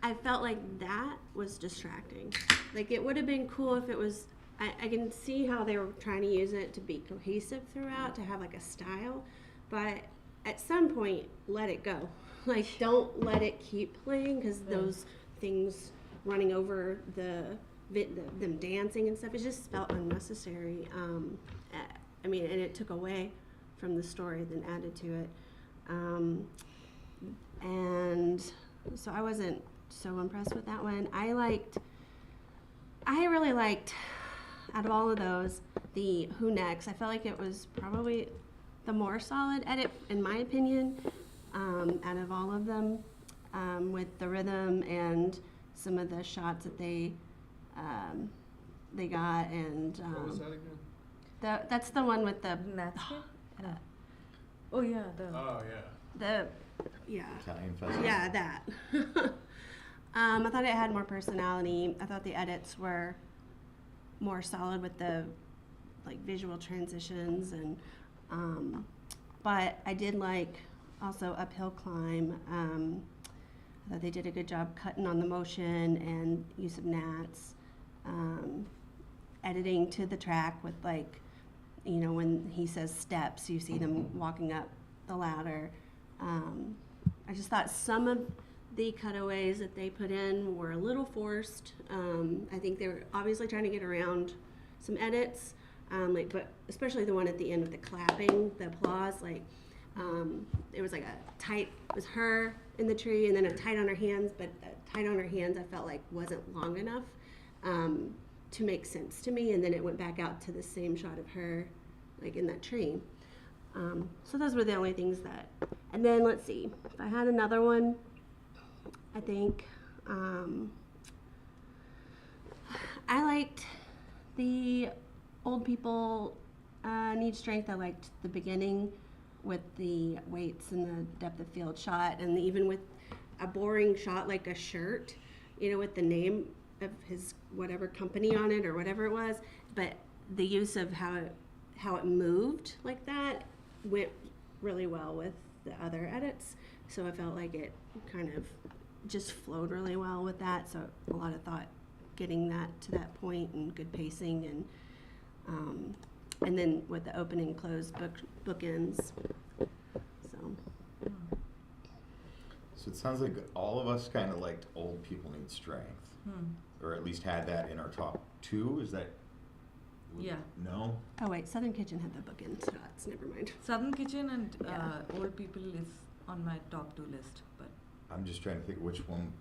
I felt like that was distracting. Like it would have been cool if it was. I can see how they were trying to use it to be cohesive throughout, to have like a style, but at some point, let it go. Like don't let it keep playing because those things running over them dancing and stuff, it just felt unnecessary. I mean, and it took away from the story, then added to it. And so I wasn't so impressed with that one. I really liked, out of all of those, the Who Next. I felt like it was probably the more solid edit, in my opinion, out of all of them, with the rhythm and some of the shots that they got. And What was that again? that's the one with the Oh yeah. Italian festival. Yeah, that. I thought it had more personality. I thought the edits were more solid with the like visual transitions, and but I did like also Uphill Climb. I thought they did a good job cutting on the motion and use of nats, editing to the track with like, when he says steps, you see them walking up the ladder. I just thought some of the cutaways that they put in were a little forced. I think they were obviously trying to get around some edits, but especially the one at the end with the clapping, the applause, it was like it was her in the tree and then a tight on her hands, but tight on her hands I felt like wasn't long enough to make sense to me, and then it went back out to the same shot of her like in that tree. So those were the only things that, and then let's see, if I had another one, I think I liked the Old People Need Strength. I liked the beginning with the weights and the depth of field shot, and even with a boring shot like a shirt, with the name of his whatever company on it or whatever it was, but the use of how it moved like that went really well with the other edits. So I felt like it kind of just flowed really well with that. So a lot of thought getting that to that point, and good pacing, and then with the open and closed bookends. So it sounds like all of us kind of liked Old People Need Strength, or at least had that in our top 2. Is that? Yeah. No? Oh wait, Southern Kitchen had the bookend shots, never mind. Southern Kitchen and Old People is on my top 2 list, but I'm just trying to think which one.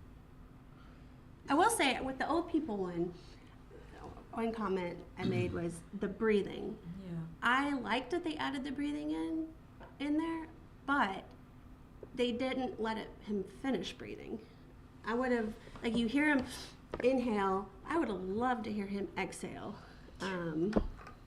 I will say with the Old People one comment I made was the breathing. Yeah. I liked that they added the breathing in there, but they didn't let him finish breathing. I would have, you hear him inhale. I would have loved to hear him exhale.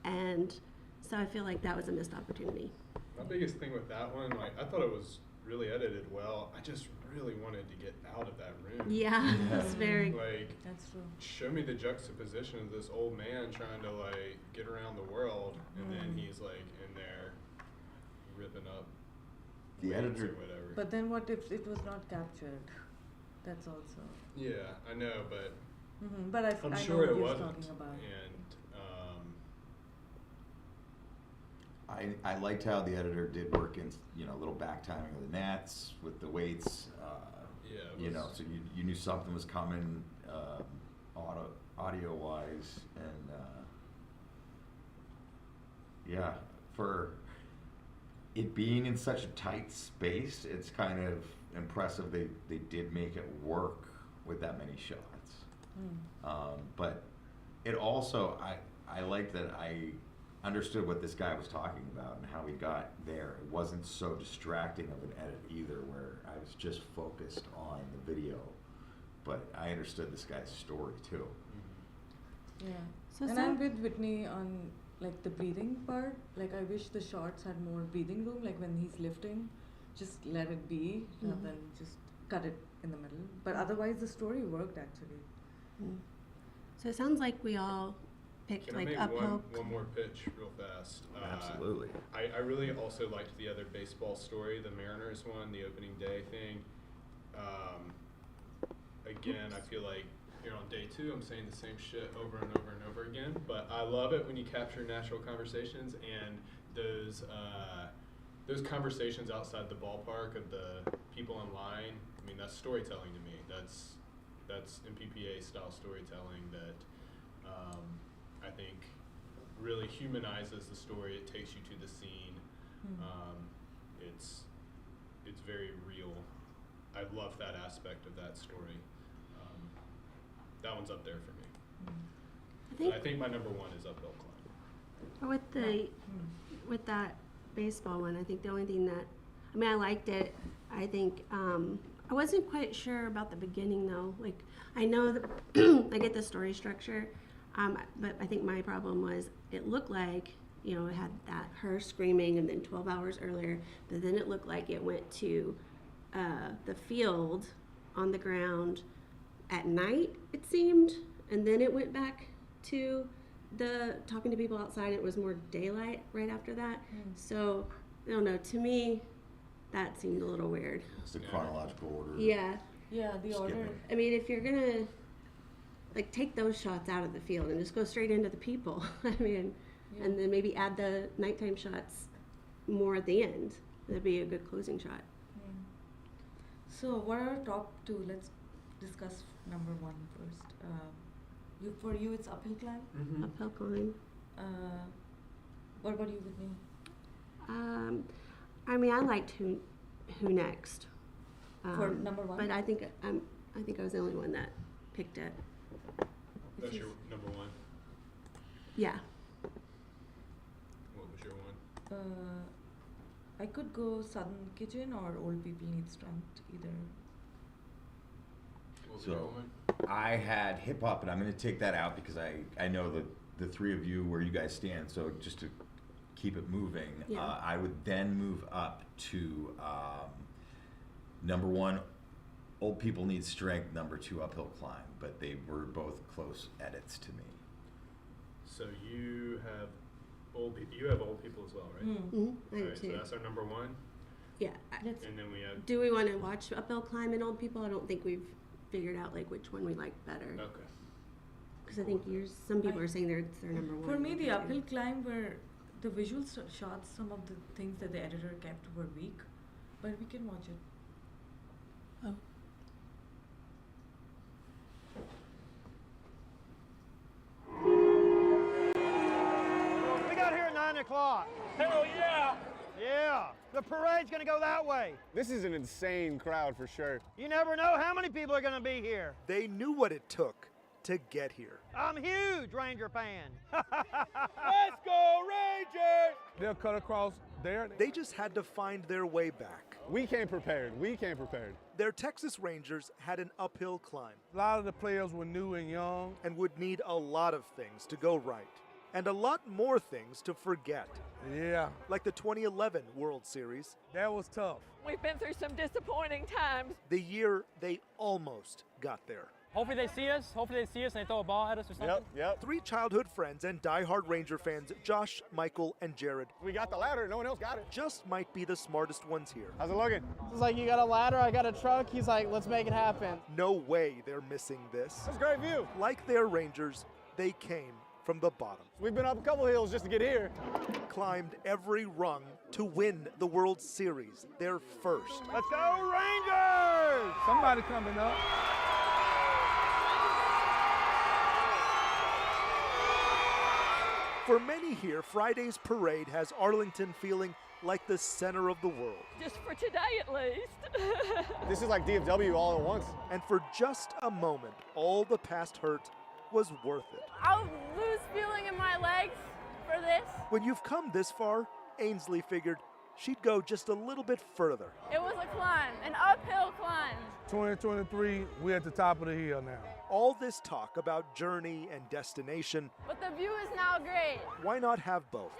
And so I feel like that was a missed opportunity. My biggest thing with that one, like, I thought it was really edited well. I just really wanted to get out of that room. Yeah, it's very. Like, That's true. show me the juxtaposition of this old man trying to, like, get around the world, and then he's, like, in there ripping up The weights editor. or whatever. But then what if it was not captured? That's also. Yeah, I know, but But I'm I sure know it what you're wasn't. talking about. And I liked how the editor did work in, a little back timing of the nets with the weights. Yeah, it was- So you knew something was coming, audio wise, and yeah, for it being in such a tight space, it's kind of impressive they did make it work with that many shots. But it also, I liked that I understood what this guy was talking about and how he got there. It wasn't so distracting of an edit either, where I was just focused on the video, but I understood this guy's story too. Yeah. So and some- I'm with Whitney on like the breathing part. Like I wish the shots had more breathing room. Like when he's lifting, just let it be rather than just cut it in the middle. But otherwise, the story worked actually. So it sounds like we all picked Can I like make uphill. one more pitch real fast? Absolutely. I really also liked the other baseball story, the Mariners one, the opening day thing. Again, I feel like here on day 2, I'm saying the same shit over and over and over again, but I love it when you capture natural conversations and those conversations outside the ballpark of the people in line. I mean, that's storytelling to me. That's NPPA style storytelling that I think really humanizes the story. It takes you to the scene. It's very real. I love that aspect of that story. That one's up there for me. I think my number 1 is Uphill Climb. With that baseball one, I think the only thing that, I liked it. I think I wasn't quite sure about the beginning though. Like I know that I get the story structure, but I think my problem was it looked like it had that her screaming and then 12 hours earlier, but then it looked like it went to the field on the ground at night, it seemed, and then it went back to the talking to people outside. It was more daylight right after that. So I don't know, to me that seemed a little weird. It's the chronological order. Yeah, the order. I mean, if you're gonna like take those shots out of the field and just go straight into the people, I mean, and then maybe add the nighttime shots more at the end, that'd be a good closing shot. So what are our top 2? Let's discuss number 1 first. For you, it's Uphill Climb. Uphill Climb. What about you, Whitney? I liked Who Next. For number 1. But I think I was the only one that picked it. That's your number 1? Yeah. What was your 1? I could go Southern Kitchen or Old People Need Strength, either. So I had hip hop, and I'm going to take that out because I know the 3 of you where you guys stand. So just to keep it moving, I would then move up to number 1, Old People Need Strength, number 2, Uphill Climb. But they were both close edits to me. So you have old people as well, right? I do Alright, so too. that's our number 1. Yeah. And then we have. Do we want to watch Uphill Climb and Old People? I don't think we've figured out like which one we like better. Okay. Because I think some people are saying it's their number 1. For me, the Uphill Climb were the visual shots, some of the things that the editor kept were weak, but we can watch it. Oh. We got here at 9 o'clock. Hell yeah! Yeah, the parade's gonna go that way. This is an insane crowd for sure. You never know how many people are gonna be here. They knew what it took to get here. I'm a huge Ranger fan. Let's go Rangers! They'll cut across there. They just had to find their way back. We came prepared. We came prepared. Their Texas Rangers had an uphill climb. A lot of the players were new and young. And would need a lot of things to go right. And a lot more things to forget. Yeah. Like the 2011 World Series. That was tough. We've been through some disappointing times. The year they almost got there. Hopefully they see us. Hopefully they see us and they throw a ball at us or something. Yep. 3 childhood friends and diehard Ranger fans, Josh, Michael, and Jared, We got the ladder. No one else got it. just might be the smartest ones here. How's it looking? It's like, you got a ladder, I got a truck. He's like, let's make it happen. No way they're missing this. That's a great view. Like their Rangers, they came from the bottom. We've been up a couple hills just to get here. Climbed every rung to win the World Series, their first. Let's go Rangers! Somebody coming up. For many here, Friday's parade has Arlington feeling like the center of the world. Just for today at least. This is like DFW all at once. And for just a moment, all the past hurt was worth it. I'll lose feeling in my legs for this. When you've come this far, Ainsley figured she'd go just a little bit further. It was a climb, an uphill climb. 2023, we're at the top of the hill now. All this talk about journey and destination, But the view is now great. why not have both?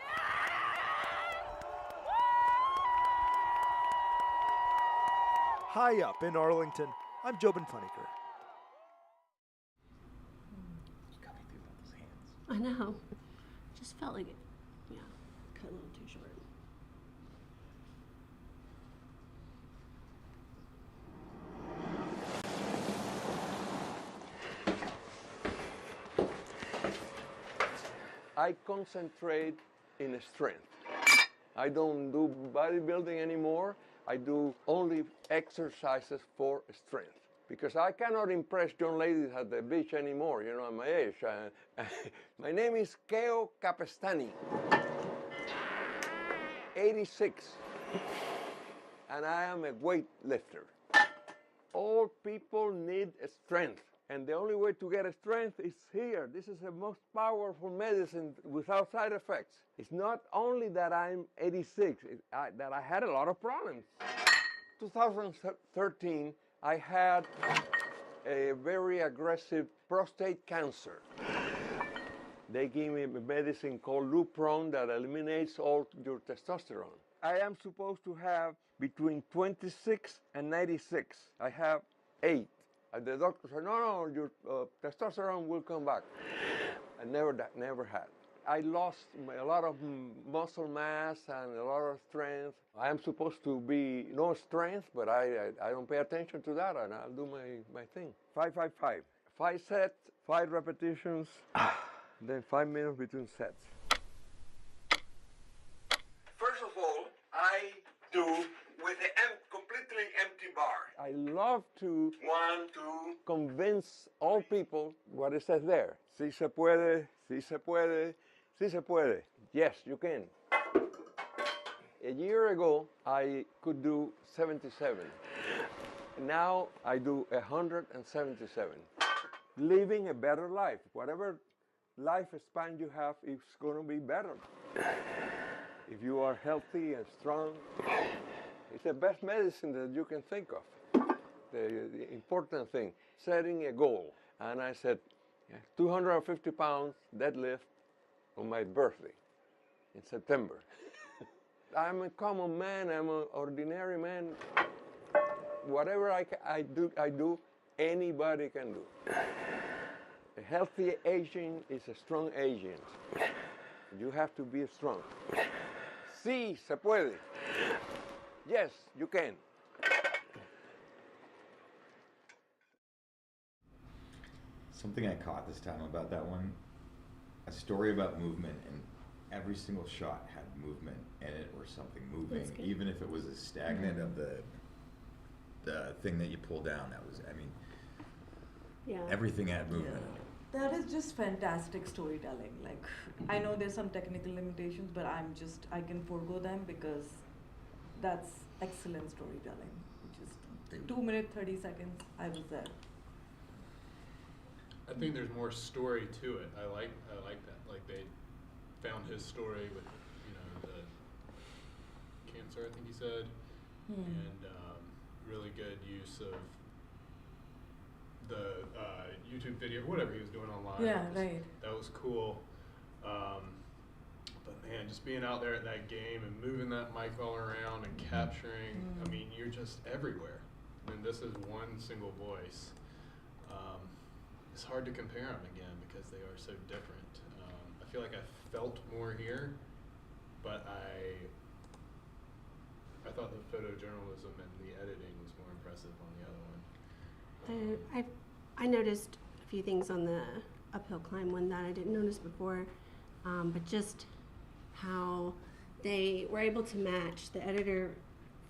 High up in Arlington, I'm Jobin Funniker. I know. Just felt like it, yeah, cut a little too short. I concentrate in strength. I don't do bodybuilding anymore. I do only exercises for strength. Because I cannot impress young ladies at the beach anymore, you know, at my age. My name is Keo Capestani, 86, and I am a weightlifter. All people need strength. And the only way to get strength is here. This is the most powerful medicine without side effects. It's not only that I'm 86, that I had a lot of problems. 2013, I had a very aggressive prostate cancer. They gave me a medicine called Lupron that eliminates all your testosterone. I am supposed to have between 26 and 96. I have 8. And the doctor said, no, your testosterone will come back. I never had. I lost a lot of muscle mass and a lot of strength. I am supposed to be no strength, but I don't pay attention to that, and I'll do my thing. 5-5-5. 5 sets, 5 repetitions, then 5 minutes between sets. First of all, I do with the completely empty bar. I love to want to convince all people what it says there. Si se puede, si se puede, si se puede. Yes, you can. A year ago, I could do 77. Now I do 177. Living a better life. Whatever lifespan you have, it's going to be better. If you are healthy and strong, it's the best medicine that you can think of. The important thing, setting a goal. And I said, 250 pounds deadlift on my birthday in September. I'm a common man, I'm an ordinary man. Whatever I do, anybody can do. A healthy aging is a strong aging. You have to be strong. Sí, se puede. Yes, you can. Something I caught this time about that one, a story about movement, and every single shot had movement in it or something moving, even if it was a stagnant of the thing that you pull down. That was, I mean, everything had movement in it. That is just fantastic storytelling. Like, I know there's some technical limitations, but I can forego them because that's excellent storytelling. Just 2 minutes, 30 seconds, I was there. I think there's more story to it. I like that. Like they found his story with, you know, the cancer, I think he said, and really good use of the YouTube video, whatever he was doing online. Yeah, right. That was cool. But man, just being out there at that game and moving that mic all around and capturing, I mean, you're just everywhere. I mean, this is one single voice. It's hard to compare them again because they are so different. I feel like I felt more here, but I thought the photojournalism and the editing was more impressive on the other one. I noticed a few things on the uphill climb one that I didn't notice before, but just how they were able to match. The editor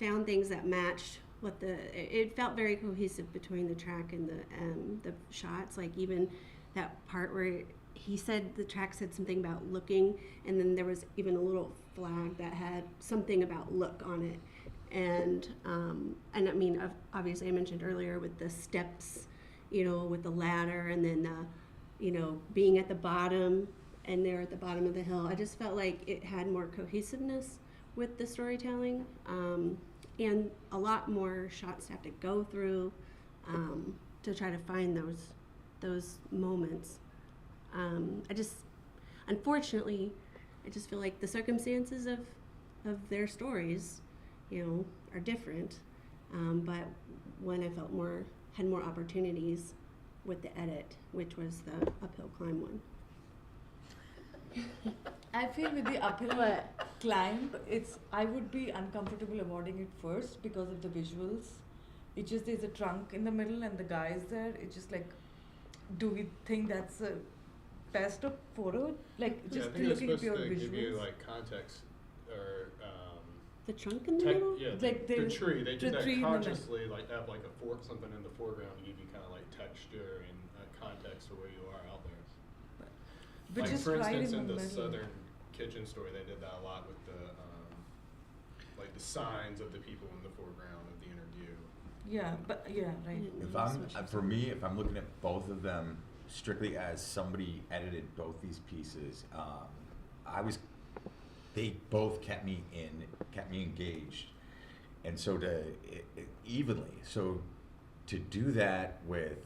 found things that matched what it felt very cohesive between the track and the shots. Like even that part where he said the track said something about looking, and then there was even a little flag that had something about look on it. And I mean, obviously I mentioned earlier with the steps, you know, with the ladder, and then you know, being at the bottom, and they're at the bottom of the hill. I just felt like it had more cohesiveness with the storytelling, and a lot more shots to have to go through to try to find those moments. Unfortunately, I just feel like the circumstances of their stories, you know, are different. But one I felt had more opportunities with the edit, which was the uphill climb one. I feel with the uphill climb, I would be uncomfortable awarding it first because of the visuals. It just, there's a trunk in the middle and the guy's there. It's just like, do we think that's a best of photo? Like, just looking at pure visuals. Give you like context or the trunk in the middle? Yeah, like the tree. They did that tree consciously, like have like something in the foreground to give you kind of like texture and context of where you are out there. But like just for right instance, in in the the middle. Southern Kitchen story, they did that a lot with the like the signs of the people in the foreground of the interview. Yeah, but yeah, right. If I'm looking at both of them strictly as somebody edited both these pieces, they both kept me engaged, and so evenly. So to do that with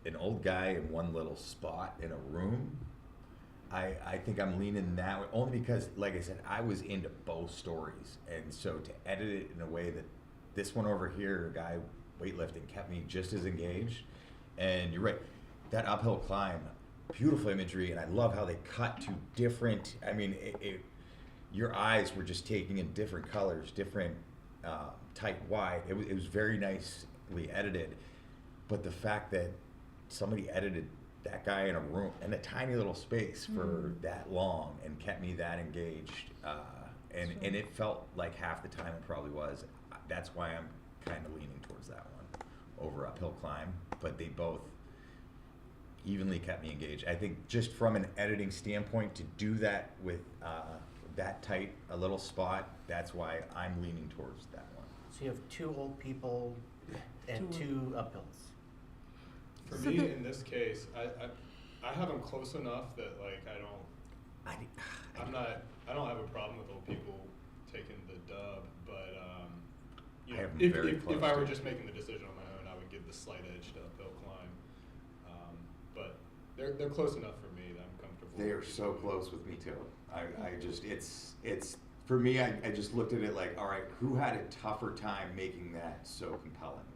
an old guy in one little spot in a room, I think I'm leaning that way, only because, like I said, I was into both stories, and so to edit it in a way that this one over here, a guy weightlifting, kept me just as engaged. And you're right, that uphill climb, beautiful imagery, and I love how they cut to different, I mean, your eyes were just taking in different colors, different tight, wide. It was very nicely edited, but the fact that somebody edited that guy in a room, in a tiny little space for that long, and kept me that engaged, and it felt like half the time it probably was. That's why I'm kind of leaning towards that one over uphill climb, but they both evenly kept me engaged. I think just from an editing standpoint, to do that with that tight a little spot, that's why I'm leaning towards that one. So you have two old people and two uphills. For me, in this case, I have them close enough that like I don't have a problem with old people taking the dub, but you know, if I were just making the decision on my own, I would give the slight edge to uphill climb. But they're close enough for me that I'm comfortable. They are so close with me too. I just it's for me. I just looked at it like, all right, who had a tougher time making that so compelling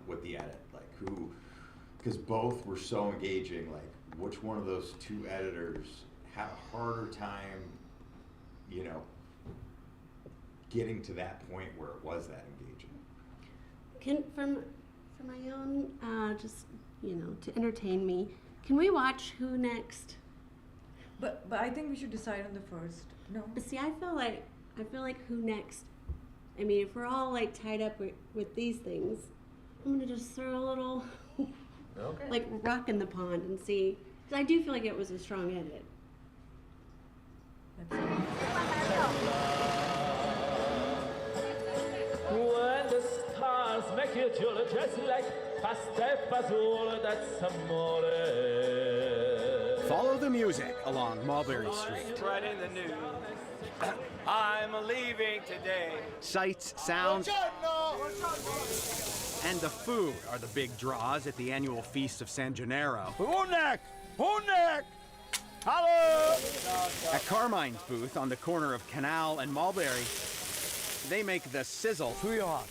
with the edit? Like who? Because both were so engaging. Like which one of those two editors had a harder time, you know, getting to that point where it was that engaging? For my own, just, you know, to entertain me, can we watch Who Next? But I think we should decide on the first. No. But see, I feel like Who Next? I mean, if we're all like tied up with these things, I'm gonna just throw a little, like rock in the pond and see. Because I do feel like it was a strong edit. When the stars make you Giulia, just like pasta fazola, that's amore. Follow the music along Mulberry Street. Right in the news. I'm leaving today. Sights, sounds, and the food are the big draws at the annual Feast of San Gennaro. Who next? Who next? Hello! At Carmine's booth on the corner of Canal and Mulberry, they make the sizzle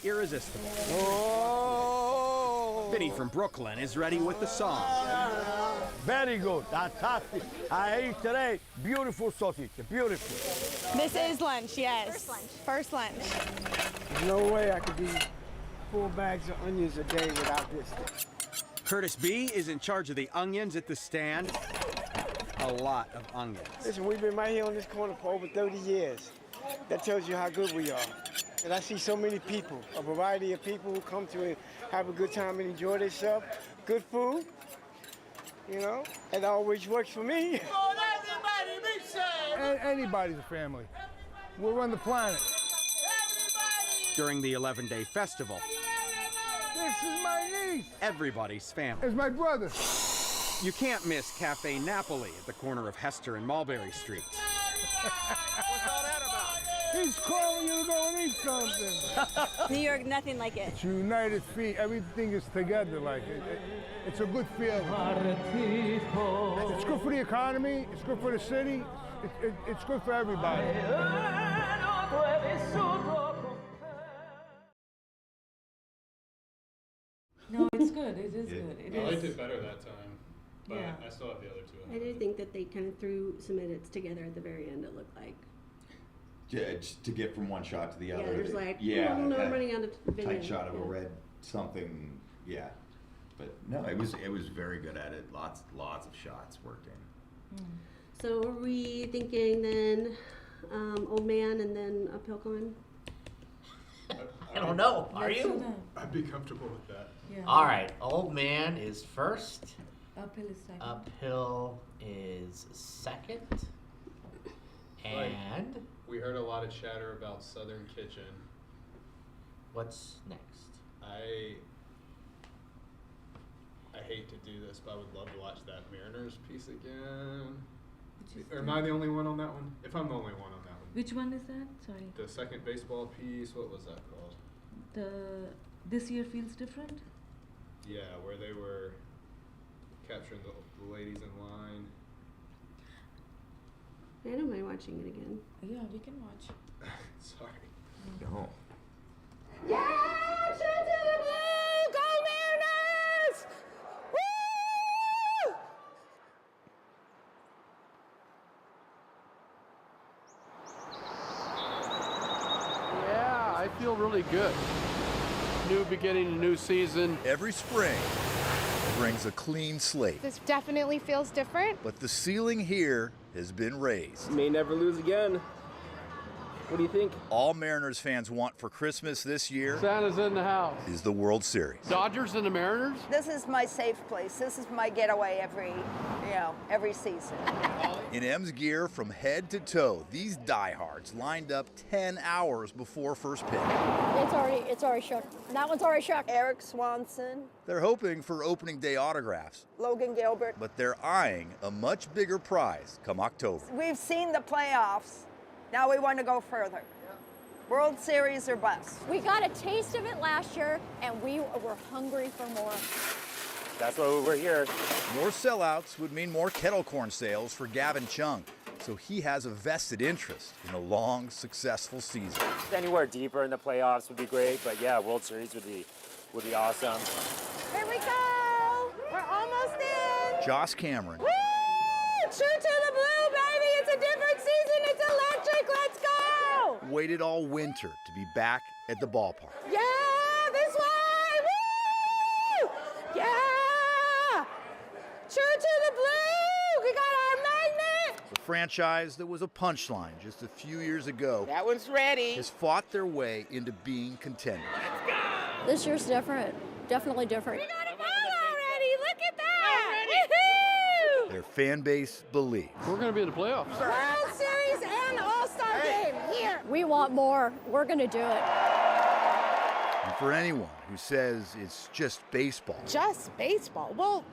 irresistible. Oh! Vinny from Brooklyn is ready with the song. Very good, fantastic. I ate today beautiful sausage, beautiful. This is lunch, yes. First lunch. There's no way I could eat 4 bags of onions a day without this. Curtis B is in charge of the onions at the stand. A lot of onions. Listen, we've been right here on this corner for over 30 years. That tells you how good we are. And I see so many people, a variety of people who come to have a good time and enjoy themselves. Good food, you know, it always works for me. Anybody's a family. We'll run the planet. During the 11-day festival, This is my niece. everybody's family. It's my brother. You can't miss Cafe Napoli at the corner of Hester and Mulberry Streets. He's calling you to go and eat something. New York, nothing like it. It's united feet. Everything is together. Like it's a good feeling. It's good for the economy. It's good for the city. It's good for everybody. No, it's good. It is good. I liked it better that time, but Yeah. I still have the other two. I did think that they kind of threw some edits together at the very end, it looked like. Yeah, just to get from one shot to the Yeah, other. there's like, yeah, oh, no, I'm that running out of video. tight shot of a Yeah. red something. Yeah, but no, it was very good at it. Lots of shots worked in. So are we thinking then Old Man and then Uphill Climb? I don't know. Are Let's you? do that. I'd be comfortable with that. Yeah. All right. Old Man is first. Uphill is second. Uphill is second. And We heard a lot of chatter about Southern Kitchen. what's next? I hate to do this, but I would love to watch that Mariners piece again. Or am I the only one on that one? If I'm the only one on that one. Which one is that? Sorry. The second baseball piece, what was that called? This year feels different. Yeah, where they were capturing the ladies in line. I don't mind watching it again. Yeah, we can watch. Sorry. No. Yeah! Shoot to the blue! Go Mariners! Woo! Yeah, I feel really good. New beginning, a new season. Every spring brings a clean slate, This definitely feels different. but the ceiling here has been raised. May never lose again. What do you think? All Mariners fans want for Christmas this year Santa's in the house. is the World Series. Dodgers and the Mariners? This is my safe place. This is my getaway every season. In M's gear from head to toe, these diehards lined up 10 hours before first pitch. It's already shook. That one's already shook. Eric Swanson, They're hoping for opening day autographs, Logan Gilbert. but they're eyeing a much bigger prize come October. We've seen the playoffs. Now we want to go further. World Series or bust. We got a taste of it last year, and we were hungry for more. That's why we're here. More sellouts would mean more kettle corn sales for Gavin Chung, so he has a vested interest in a long, successful season. Anywhere deeper in the playoffs would be great, but yeah, World Series would be awesome. Here we go! We're almost in! Josh Cameron, Woo! True to the blue, baby! It's a different season! It's electric! Let's go! waited all winter to be back at the ballpark. Yeah! This way! Woo! Yeah! True to the blue! We got our magnet! The franchise that was a punchline just a few years ago That one's ready. has fought their way into being contenders. This year's different. Definitely different. We got a ball already! Look at that! Woohoo! Their fan base believes. We're going to be in the playoffs. World Series and All-Star game here. We want more. We're going to do it. And for anyone who says it's just baseball, Just baseball. Well,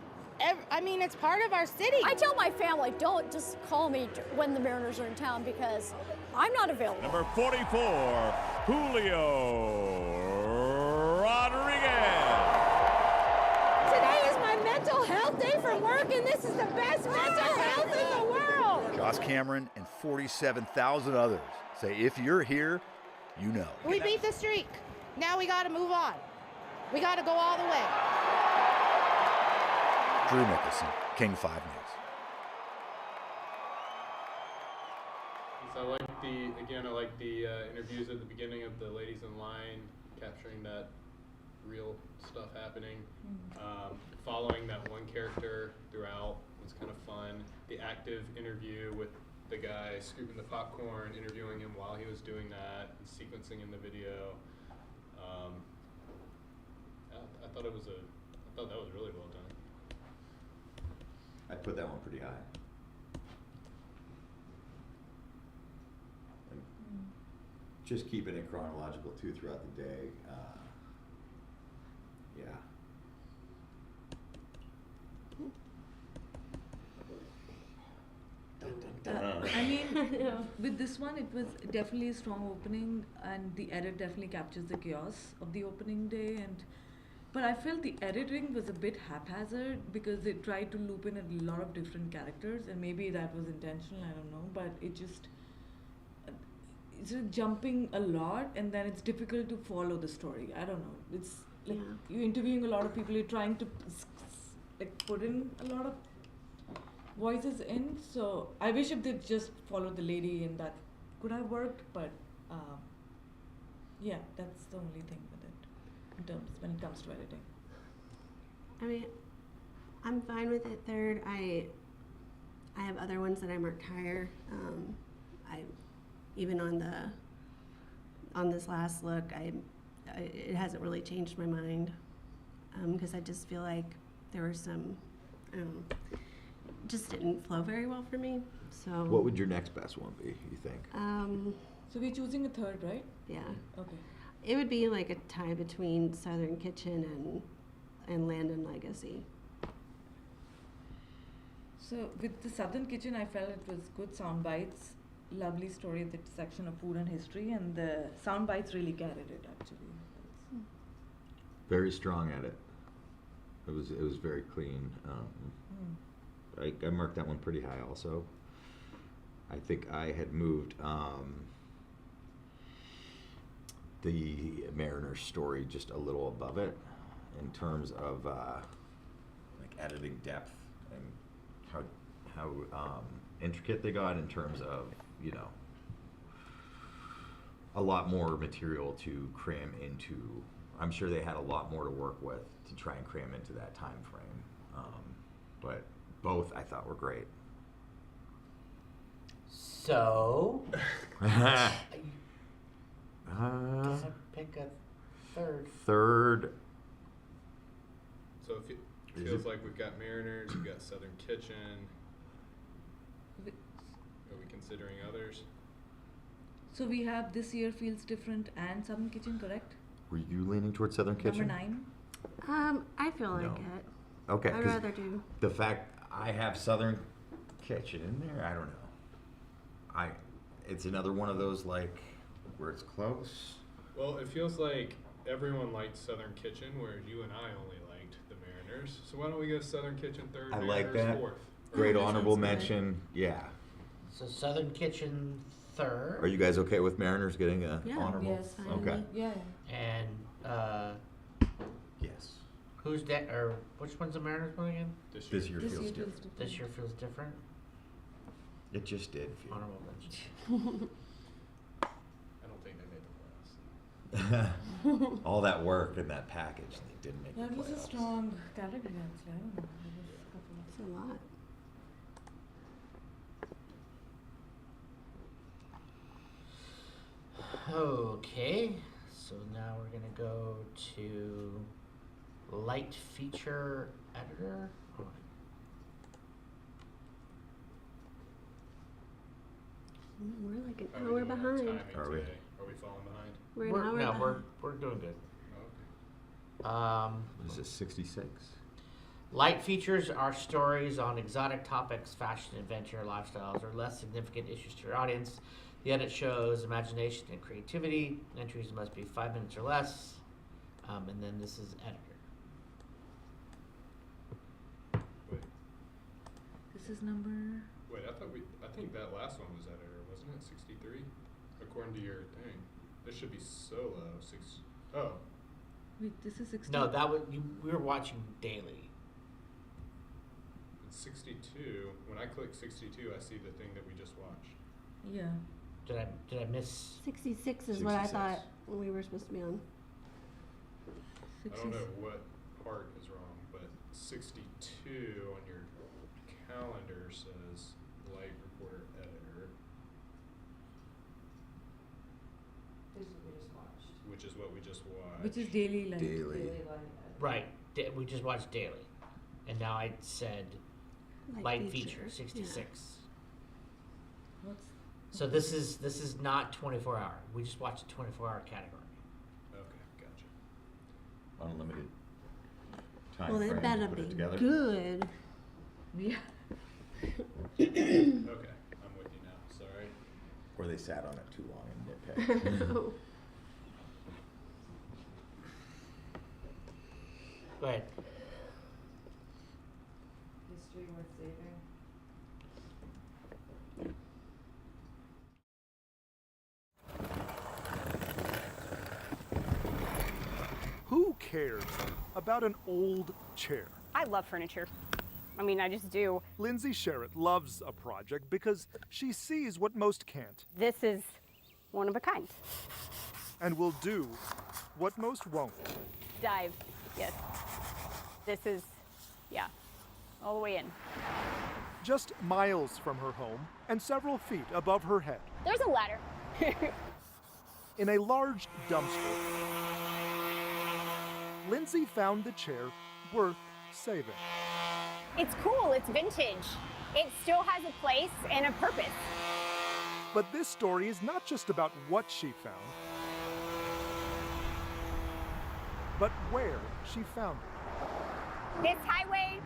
I mean, it's part of our city. I tell my family, don't just call me when the Mariners are in town because I'm not available. Number 44, Julio Rodriguez. Today is my mental health day from work, and this is the best mental health in the world. Josh Cameron and 47,000 others say if you're here, you know. We beat the streak. Now we got to move on. We got to go all the way. Drew Nicholson, King 5 News. So I like the interviews at the beginning of the ladies in line, capturing that real stuff happening. Following that one character throughout was kind of fun. The active interview with the guy scooping the popcorn, interviewing him while he was doing that, and sequencing in the video. I thought that was really well done. I'd put that one pretty high. And just keeping it chronological too throughout the day. Yeah. I mean, with this one, it was definitely a strong opening, and the edit definitely captures the chaos of the opening day. But I felt the editing was a bit haphazard because they tried to loop in a lot of different characters, and maybe that was intentional, I don't know. But it's jumping a lot, and then it's difficult to follow the story. I don't know. It's like you're interviewing a lot of people, you're trying to put in a lot of voices in. So I wish if they'd just followed the lady, and that could have worked. But yeah, that's the only thing with it in terms when it comes to editing. I mean, I'm fine with it third. I have other ones that I marked higher. Even on this last look, it hasn't really changed my mind because I just feel like there were some, just didn't flow very well for me. So What would your next best one be, you think? So we're choosing a third, right? Yeah. Okay. It would be like a tie between Southern Kitchen and Land and Legacy. So with the Southern Kitchen, I felt it was good sound bites, lovely story at the section of food and history, and the sound bites really carried it actually. Very strong at it. It was very clean. I marked that one pretty high also. I think I had moved the Mariners story just a little above it in terms of like editing depth and how intricate they got in terms of, you know, a lot more material to cram into. I'm sure they had a lot more to work with to try and cram into that time frame. But both I thought were great. So, does it pick a third? Third. So it feels like we've got Mariners, we've got Southern Kitchen. Are we considering others? So we have This Year Feels Different and Southern Kitchen, correct? Were you leaning towards Southern Kitchen? Number 9. I feel like No. it. Okay. I'd 'cause rather do. the fact I have Southern Kitchen in there, I don't know. It's another one of those like where it's close. Well, it feels like everyone liked Southern Kitchen, whereas you and I only liked the Mariners. So why don't we go Southern Kitchen third, I Mariners like that. fourth? Great that honorable sounds good. mention. Yeah. So Southern Kitchen third. Are you guys okay with Mariners getting a Yeah. honorable? Yes. Okay. Yeah. And Yes. who's that? Or which one's the Mariners one again? This This year feels year different. feels different. This year feels different. It just did. Honorable mention. I don't think they made the playoffs. All that work in that package, and they didn't make That the was a playoffs. strong category actually. I don't know. There was a couple of It's a lot. Okay, so now we're gonna go to light feature editor. Oh, We're like an How are we hour doing on behind. timing Are we? today? Are we falling behind? We're an hour no, behind. we're doing good. Okay. Is it 66? Light features are stories on exotic topics, fashion, adventure, lifestyles, or less significant issues to your audience. The edit shows imagination and creativity. Entries must be 5 minutes or less. And then this is editor. Wait. This is number. Wait, I think that last one was editor, wasn't it? 63? According to your thing. This should be solo. Oh. Wait, this is 60. No, we were watching daily. It's 62. When I click 62, I see the thing that we just watched. Yeah. Did I miss? 66 is what I thought we were supposed to be on. I don't know what part is wrong, but 62 on your calendar says light reporter editor. Which is what we just watched. Which is daily light. Daily. Right. We just watched daily. And now I said light feature 66. What's So this is not 24 hour. We just watched a 24-hour category. Okay, gotcha. Unlimited time Well, they frame better to put be it together. good. Yeah. Okay, I'm with you now. Sorry. Or they sat on it too long and nitpicked. Go ahead. History worth saving. Who cares about an old chair? I love furniture. I mean, I just do. Lindsay Sherritt loves a project because she sees what most can't. This is one of a kind. And will do what most won't. Dive, yes. This is, yeah, all the way in. Just miles from her home and several feet above her head. There's a ladder. In a large dumpster, Lindsay found the chair worth saving. It's cool, it's vintage. It still has a place and a purpose. But this story is not just about what she found, but where she found it. This highway,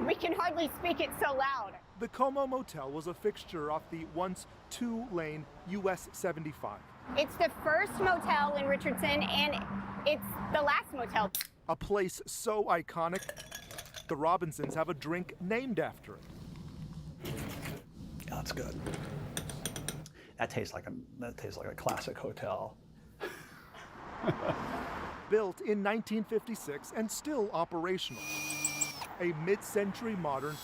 we can hardly speak it so loud. The Como Motel was a fixture off the once 2-lane US 75. It's the first motel in Richardson, and it's the last motel. A place so iconic, the Robinsons have a drink named after it. Yeah, that's good. That tastes like a classic hotel. Built in 1956 and still operational. A mid-century modern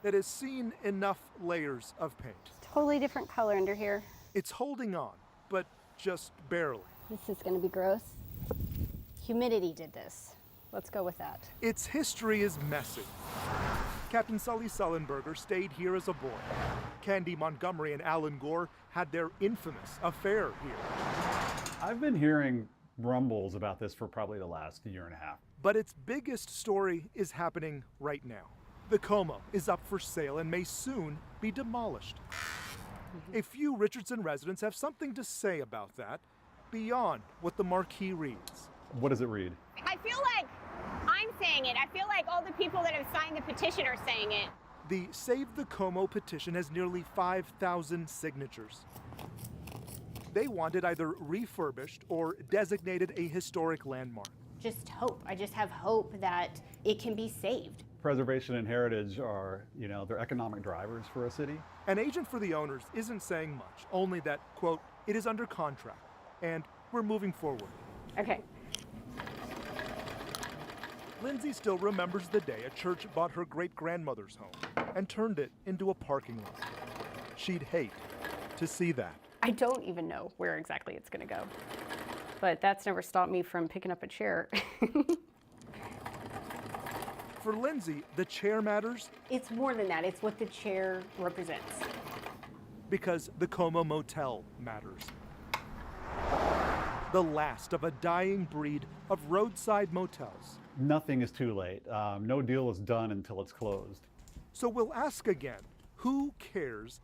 that has seen enough layers of paint. Totally different color under here. It's holding on, but just barely. This is gonna be gross. Humidity did this. Let's go with that. Its history is messy. Captain Sully Sullenberger stayed here as a boy. Candy Montgomery and Alan Gore had their infamous affair here. I've been hearing rumbles about this for probably the last year and a half. But its biggest story is happening right now. The Como is up for sale and may soon be demolished. A few Richardson residents have something to say about that, beyond what the marquee reads. What does it read? I feel like I'm saying it. I feel like all the people that have signed the petition are saying it. The Save the Como petition has nearly 5,000 signatures. They want it either refurbished or designated a historic landmark. Just hope. I just have hope that it can be saved. Preservation and heritage are, they're economic drivers for a city. An agent for the owners isn't saying much, only that, quote, it is under contract, and we're moving forward. Okay. Lindsay still remembers the day a church bought her great-grandmother's home and turned it into a parking lot. She'd hate to see that. I don't even know where exactly it's going to go. But that's never stopped me from picking up a chair. For Lindsay, the chair matters. It's more than that. It's what the chair represents. Because the Como Motel matters. The last of a dying breed of roadside motels. Nothing is too late. No deal is done until it's closed. So we'll ask again, who cares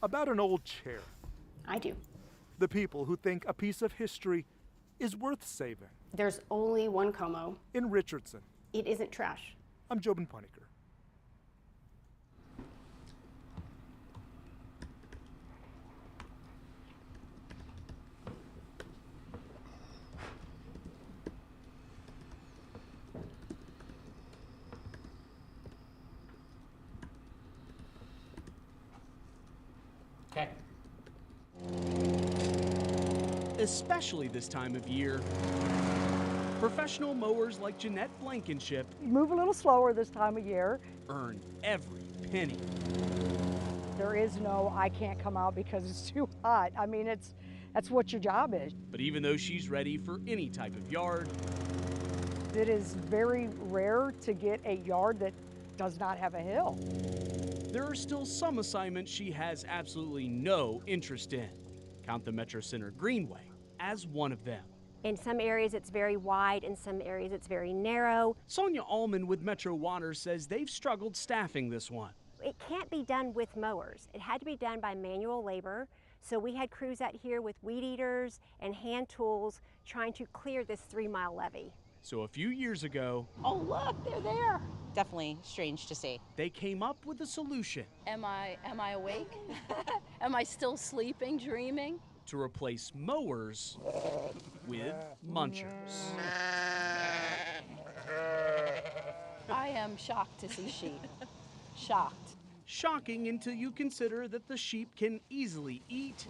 about an old chair? I do. The people who think a piece of history is worth saving. There's only one Como. In Richardson. It isn't trash. I'm Jobin Puniker. Okay. Especially this time of year, professional mowers like Jeanette Blankenship Move a little slower this time of year. earn every penny. There is no, I can't come out because it's too hot. I mean, that's what your job is. But even though she's ready for any type of yard, It is very rare to get a yard that does not have a hill. there are still some assignments she has absolutely no interest in. Count the Metro Center Greenway as one of them. In some areas it's very wide, in some areas it's very narrow. Sonia Allman with Metro Water says they've struggled staffing this one. It can't be done with mowers. It had to be done by manual labor. So we had crews out here with weed eaters and hand tools trying to clear this 3-mile levee. So a few years ago, Oh, look, they're there. Definitely strange to see. they came up with a solution Am I awake? Am I still sleeping, dreaming? to replace mowers with munchers. I am shocked to see sheep. Shocked. Shocking until you consider that the sheep can easily eat,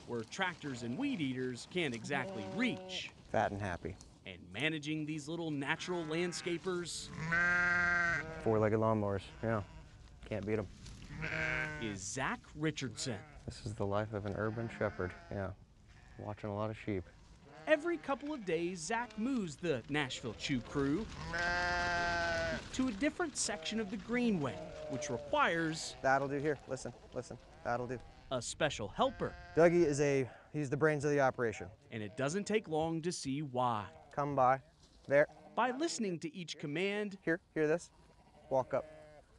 where tractors and weed eaters can't exactly reach. Fat and happy. And managing these little natural landscapers 4-legged lawnmowers, yeah. Can't beat them. is Zach Richardson. This is the life of an urban shepherd, yeah. Watching a lot of sheep. Every couple of days, Zach moves the Nashville Chew crew to a different section of the Greenway, which requires That'll do here, listen, that'll do. a special helper. Dougie he's the brains of the operation. And it doesn't take long to see why. Come by, there. By listening to each command, hear this, walk up,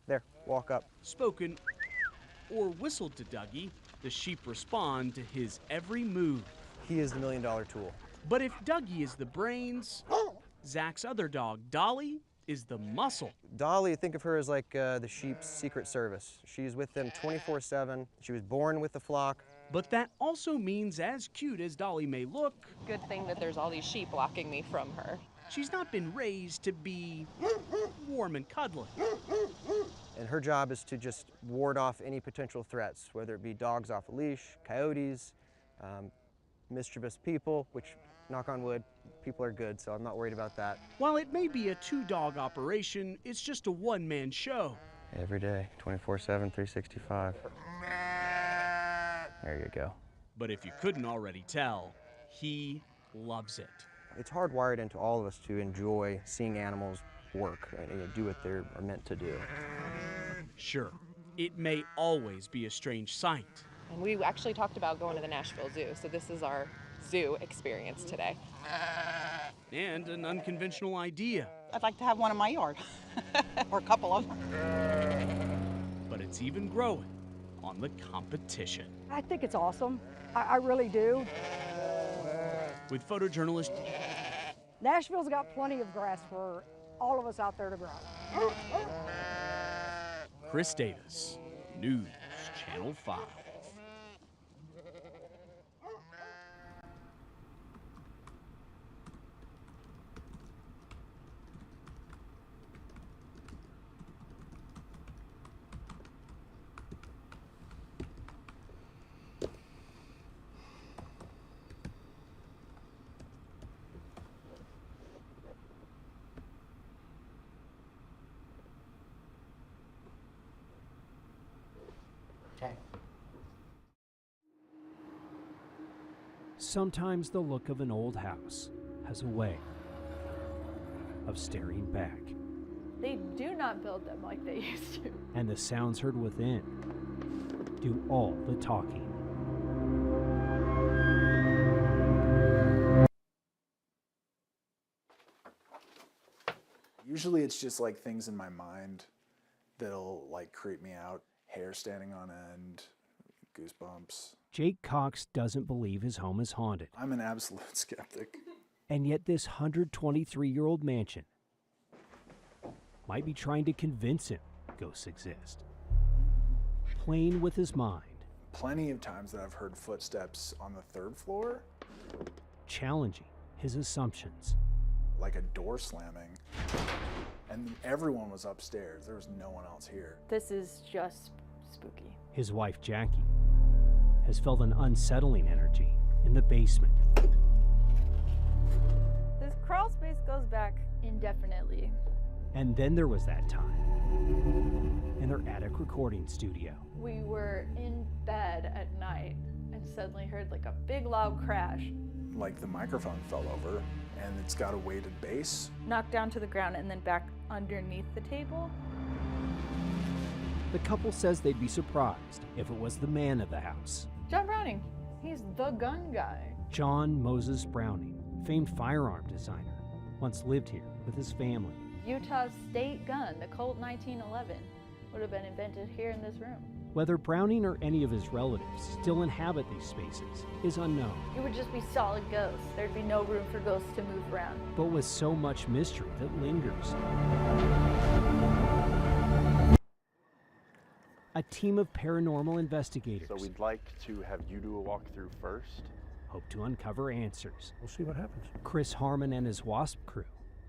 there, walk up. Spoken or whistled to Dougie, the sheep respond to his every move. He is the $1 million tool. But if Dougie is the brains, Zach's other dog, Dolly, is the muscle. Dolly, think of her as like the sheep's secret service. She's with them 24/7. She was born with the flock. But that also means, as cute as Dolly may look, Good thing that there's all these sheep blocking me from her. she's not been raised to be warm and cuddly. And her job is to just ward off any potential threats, whether it be dogs off a leash, coyotes, mischievous people, which, knock on wood, people are good, so I'm not worried about that. While it may be a 2-dog operation, it's just a one-man show. Every day, 24/7, 365. There you go. But if you couldn't already tell, he loves it. It's hardwired into all of us to enjoy seeing animals work and do what they're meant to do. Sure, it may always be a strange sight. And we actually talked about going to the Nashville Zoo, so this is our zoo experience today. And an unconventional idea. I'd like to have one in my yard, or a couple of them. But it's even growing on the competition. I think it's awesome. I really do. With photojournalist Nashville's got plenty of grass for all of us out there to grow. Chris Davis, News Channel 5. Okay. Sometimes the look of an old house has a way of staring back, They do not build them like they used to. and the sounds heard within do all the talking. Usually it's just like things in my mind that'll like creep me out. Hair standing on end, goosebumps, Jake Cox doesn't believe his home is haunted. I'm an absolute skeptic. And yet this 123-year-old mansion might be trying to convince him ghosts exist. Playing with his mind. Plenty of times that I've heard footsteps on the 3rd floor. Challenging his assumptions. Like a door slamming. And everyone was upstairs. There was no one else here. This is just spooky. His wife, Jackie, has felt an unsettling energy in the basement. This crawl space goes back indefinitely. And then there was that time in their attic recording studio. We were in bed at night and suddenly heard like a big loud crash. Like the microphone fell over and it's got a weighted base. Knocked down to the ground and then back underneath the table. The couple says they'd be surprised if it was the man of the house. John Browning, he's the gun guy. John Moses Browning, famed firearm designer, once lived here with his family. Utah's state gun, the Colt 1911, would have been invented here in this room. Whether Browning or any of his relatives still inhabit these spaces is unknown. It would just be solid ghosts. There'd be no room for ghosts to move around. But with so much mystery that lingers. A team of paranormal investigators. So we'd like to have you do a walkthrough first. Hope to uncover answers. We'll see what happens. Chris Harmon and his WASP crew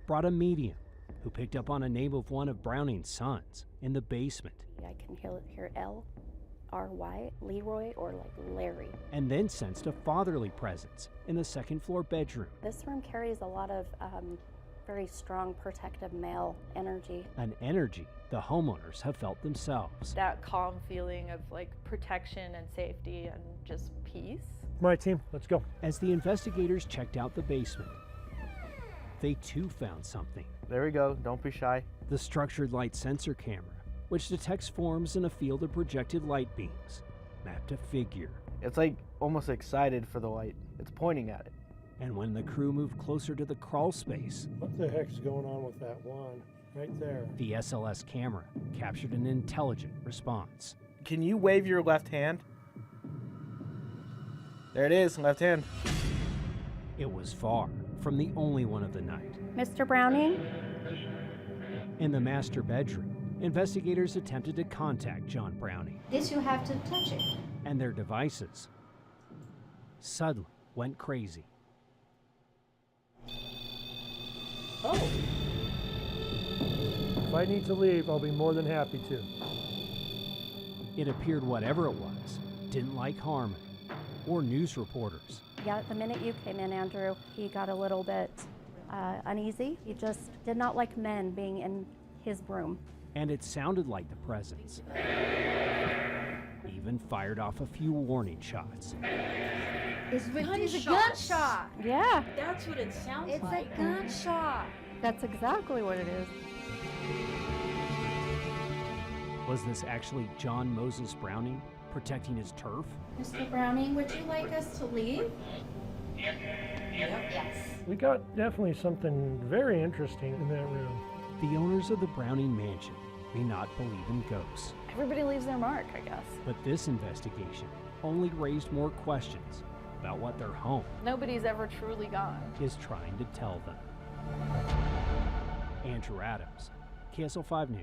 brought a medium who picked up on a name of one of Browning's sons in the basement. I can hear L-R-Y, Leroy, or like Larry. And then sensed a fatherly presence in the 2nd floor bedroom. This room carries a lot of very strong protective male energy. An energy the homeowners have felt themselves. That calm feeling of like protection and safety and just peace. My team, let's go. As the investigators checked out the basement, they too found something. There we go, don't be shy. The structured light sensor camera, which detects forms in a field of projected light beams, mapped a figure. It's like almost excited for the light. It's pointing at it. And when the crew moved closer to the crawl space, What the heck's going on with that one? Right there. the SLS camera captured an intelligent response. Can you wave your left hand? There it is, left hand. It was far from the only one of the night. Mr. Browning? In the master bedroom, investigators attempted to contact John Browning. This you have to touch it. And their devices suddenly went crazy. Oh. If I need to leave, I'll be more than happy to. It appeared whatever it was didn't like Harmon or news reporters. Yeah, the minute you came in, Andrew, he got a little bit uneasy. He just did not like men being in his room. And it sounded like the presence even fired off a few warning shots. It's a gunshot. Yeah. That's what it sounds It's like. a gunshot. That's exactly what it is. Was this actually John Moses Browning protecting his turf? Mr. Browning, would you like us to leave? Yes. We got definitely something very interesting in that room. The owners of the Browning mansion may not believe in ghosts, Everybody leaves their mark, I guess. but this investigation only raised more questions about what their home Nobody's ever truly gone. is trying to tell them. Andrew Adams, KSL 5 News.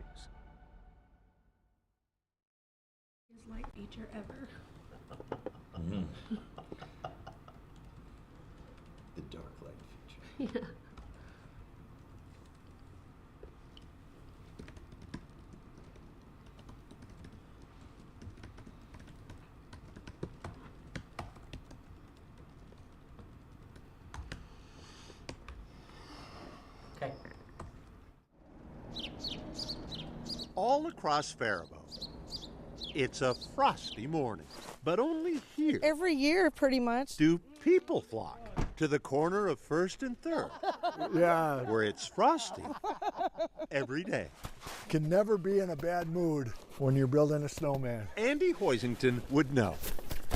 His light feature ever. The dark light feature. Yeah. Okay. All across Faribault, it's a frosty morning, but only here Every year, pretty much. do people flock to the corner of 1st and 3rd. Yeah. Where it's frosty every day. Can never be in a bad mood when you're building a snowman. Andy Hoisington would know.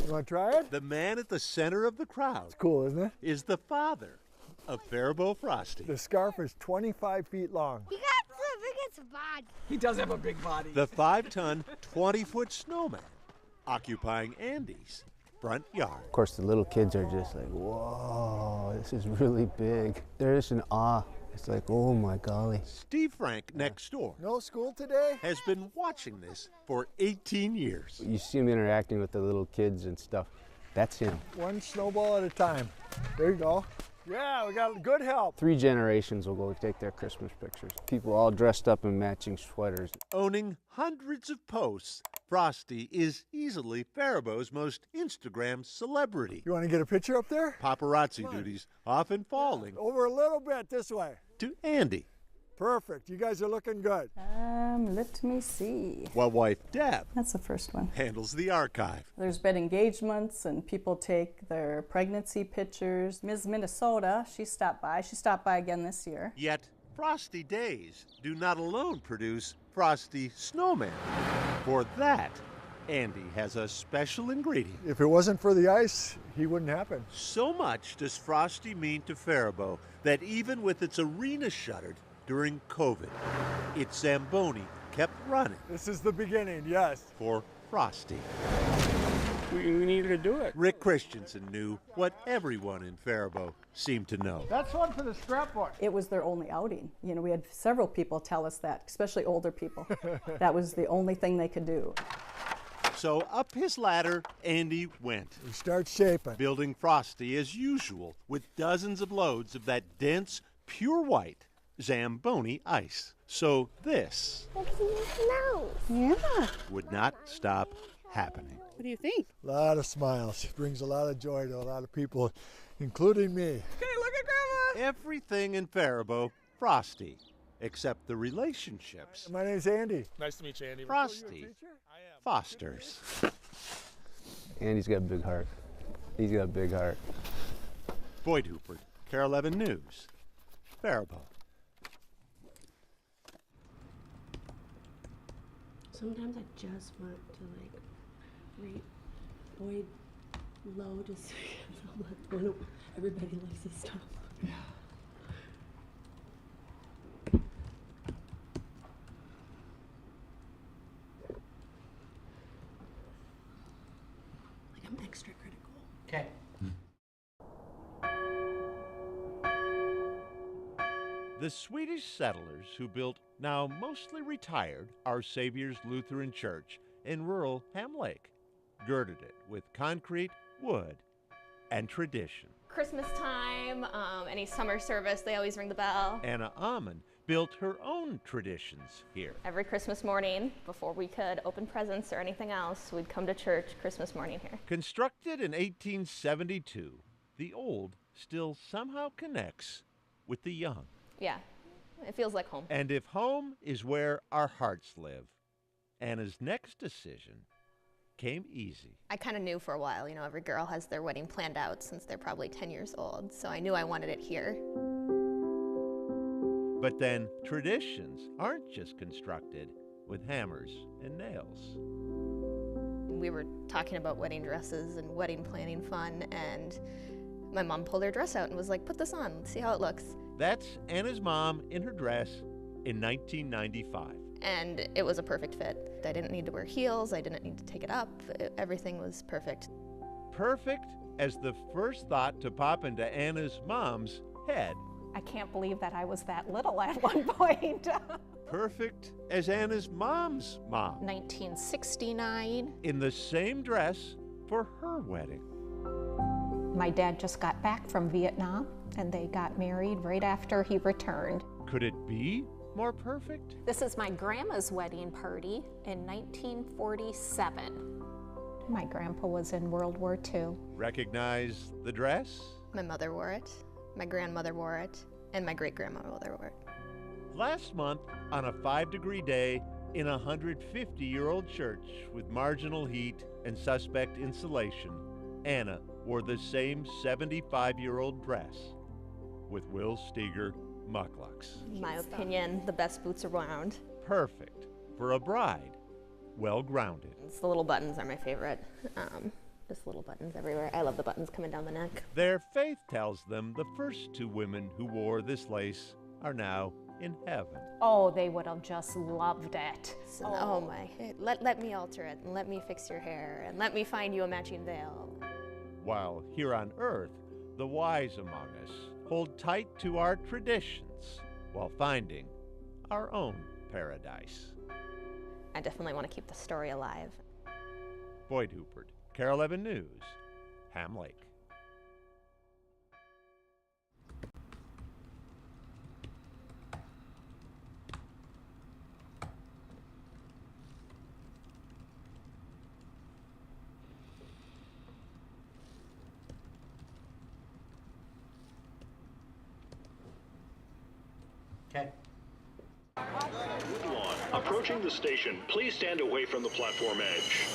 You want to try it? The man at the center of the crowd Cool, isn't it? is the father of Faribault Frosty. The scarf is 25 feet long. You got the biggest body. He does have a big body. The 5-ton, 20-foot snowman occupying Andy's front yard. Of course, the little kids are just like, whoa, this is really big. They're just in awe. It's like, oh my golly. Steve Frank next door No school today? has been watching this for 18 years. You see him interacting with the little kids and stuff. That's him. One snowball at a time. There you go. Yeah, we got good help. 3 generations will go take their Christmas pictures. People all dressed up in matching sweaters. Owning hundreds of posts, Frosty is easily Faribault's most Instagram celebrity. You want to get a picture up there? Paparazzi duties often falling Over a little bit this way. to Andy, Perfect. You guys are looking good. Let me see. while wife Deb That's the first one. handles the archive. There's been engagements and people take their pregnancy pictures. Ms. Minnesota, she stopped by. She stopped by again this year. Yet, Frosty Days do not alone produce Frosty Snowman. For that, Andy has a special ingredient. If it wasn't for the ice, he wouldn't happen. So much does Frosty mean to Faribault that even with its arena shuttered during COVID, its Zamboni kept running This is the beginning, yes. for Frosty. We needed to do it. Rick Christensen knew what everyone in Faribault seemed to know. That's one for the scrapbook. It was their only outing. You know, we had several people tell us that, especially older people. That was the only thing they could do. So up his ladder, Andy went. We start shaping. Building Frosty as usual with dozens of loads of that dense, pure white Zamboni ice. So this Yeah. would not stop happening. What do you think? A lot of smiles. Brings a lot of joy to a lot of people, including me. Hey, look at Grandma! Everything in Faribault, Frosty, except the relationships. My name's Andy. Nice to meet you, Andy. Frosty fosters. Andy's got a big heart. He's got a big heart. Boyd Hooper, Carol 11 News, Faribault. Sometimes I just want to like rate Boyd low just because I'm like, everybody likes his stuff. Like I'm extra critical. Okay. The Swedish settlers who built now mostly retired Our Savior's Lutheran Church in rural Ham Lake girded it with concrete, wood, and tradition. Christmas time, any summer service, they always ring the bell. Anna Amon built her own traditions here. Every Christmas morning, before we could open presents or anything else, we'd come to church Christmas morning here. Constructed in 1872, the old still somehow connects with the young. Yeah, it feels like home. And if home is where our hearts live, Anna's next decision came easy. I kind of knew for a while, you know, every girl has their wedding planned out since they're probably 10 years old, so I knew I wanted it here. But then traditions aren't just constructed with hammers and nails. We were talking about wedding dresses and wedding planning fun, and my mom pulled her dress out and was like, put this on, let's see how it looks. That's Anna's mom in her dress in 1995. And it was a perfect fit. I didn't need to wear heels, I didn't need to take it up, everything was perfect. Perfect as the first thought to pop into Anna's mom's head. I can't believe that I was that little at one point. Perfect as Anna's mom's mom. 1969. In the same dress for her wedding. My dad just got back from Vietnam and they got married right after he returned. Could it be more perfect? This is my grandma's wedding party in 1947. My grandpa was in World War II. Recognize the dress? My mother wore it, my grandmother wore it, and my great-grandmother wore it. Last month, on a 5-degree day in a 150-year-old church with marginal heat and suspect insulation, Anna wore the same 75-year-old dress with Will Steger mucklucks. In my opinion, the best boots around. Perfect for a bride, well-grounded. The little buttons are my favorite. Just little buttons everywhere. I love the buttons coming down the neck. Their faith tells them the first 2 women who wore this lace are now in heaven. Oh, they would have just loved it. So, oh my, let me alter it, and let me fix your hair, and let me find you a matching veil. While here on earth, the wise among us hold tight to our traditions while finding our own paradise. I definitely want to keep the story alive. Boyd Hooper, Carol 11 News, Ham Lake. Okay. Woodlawn, approaching the station. Please stand away from the platform edge.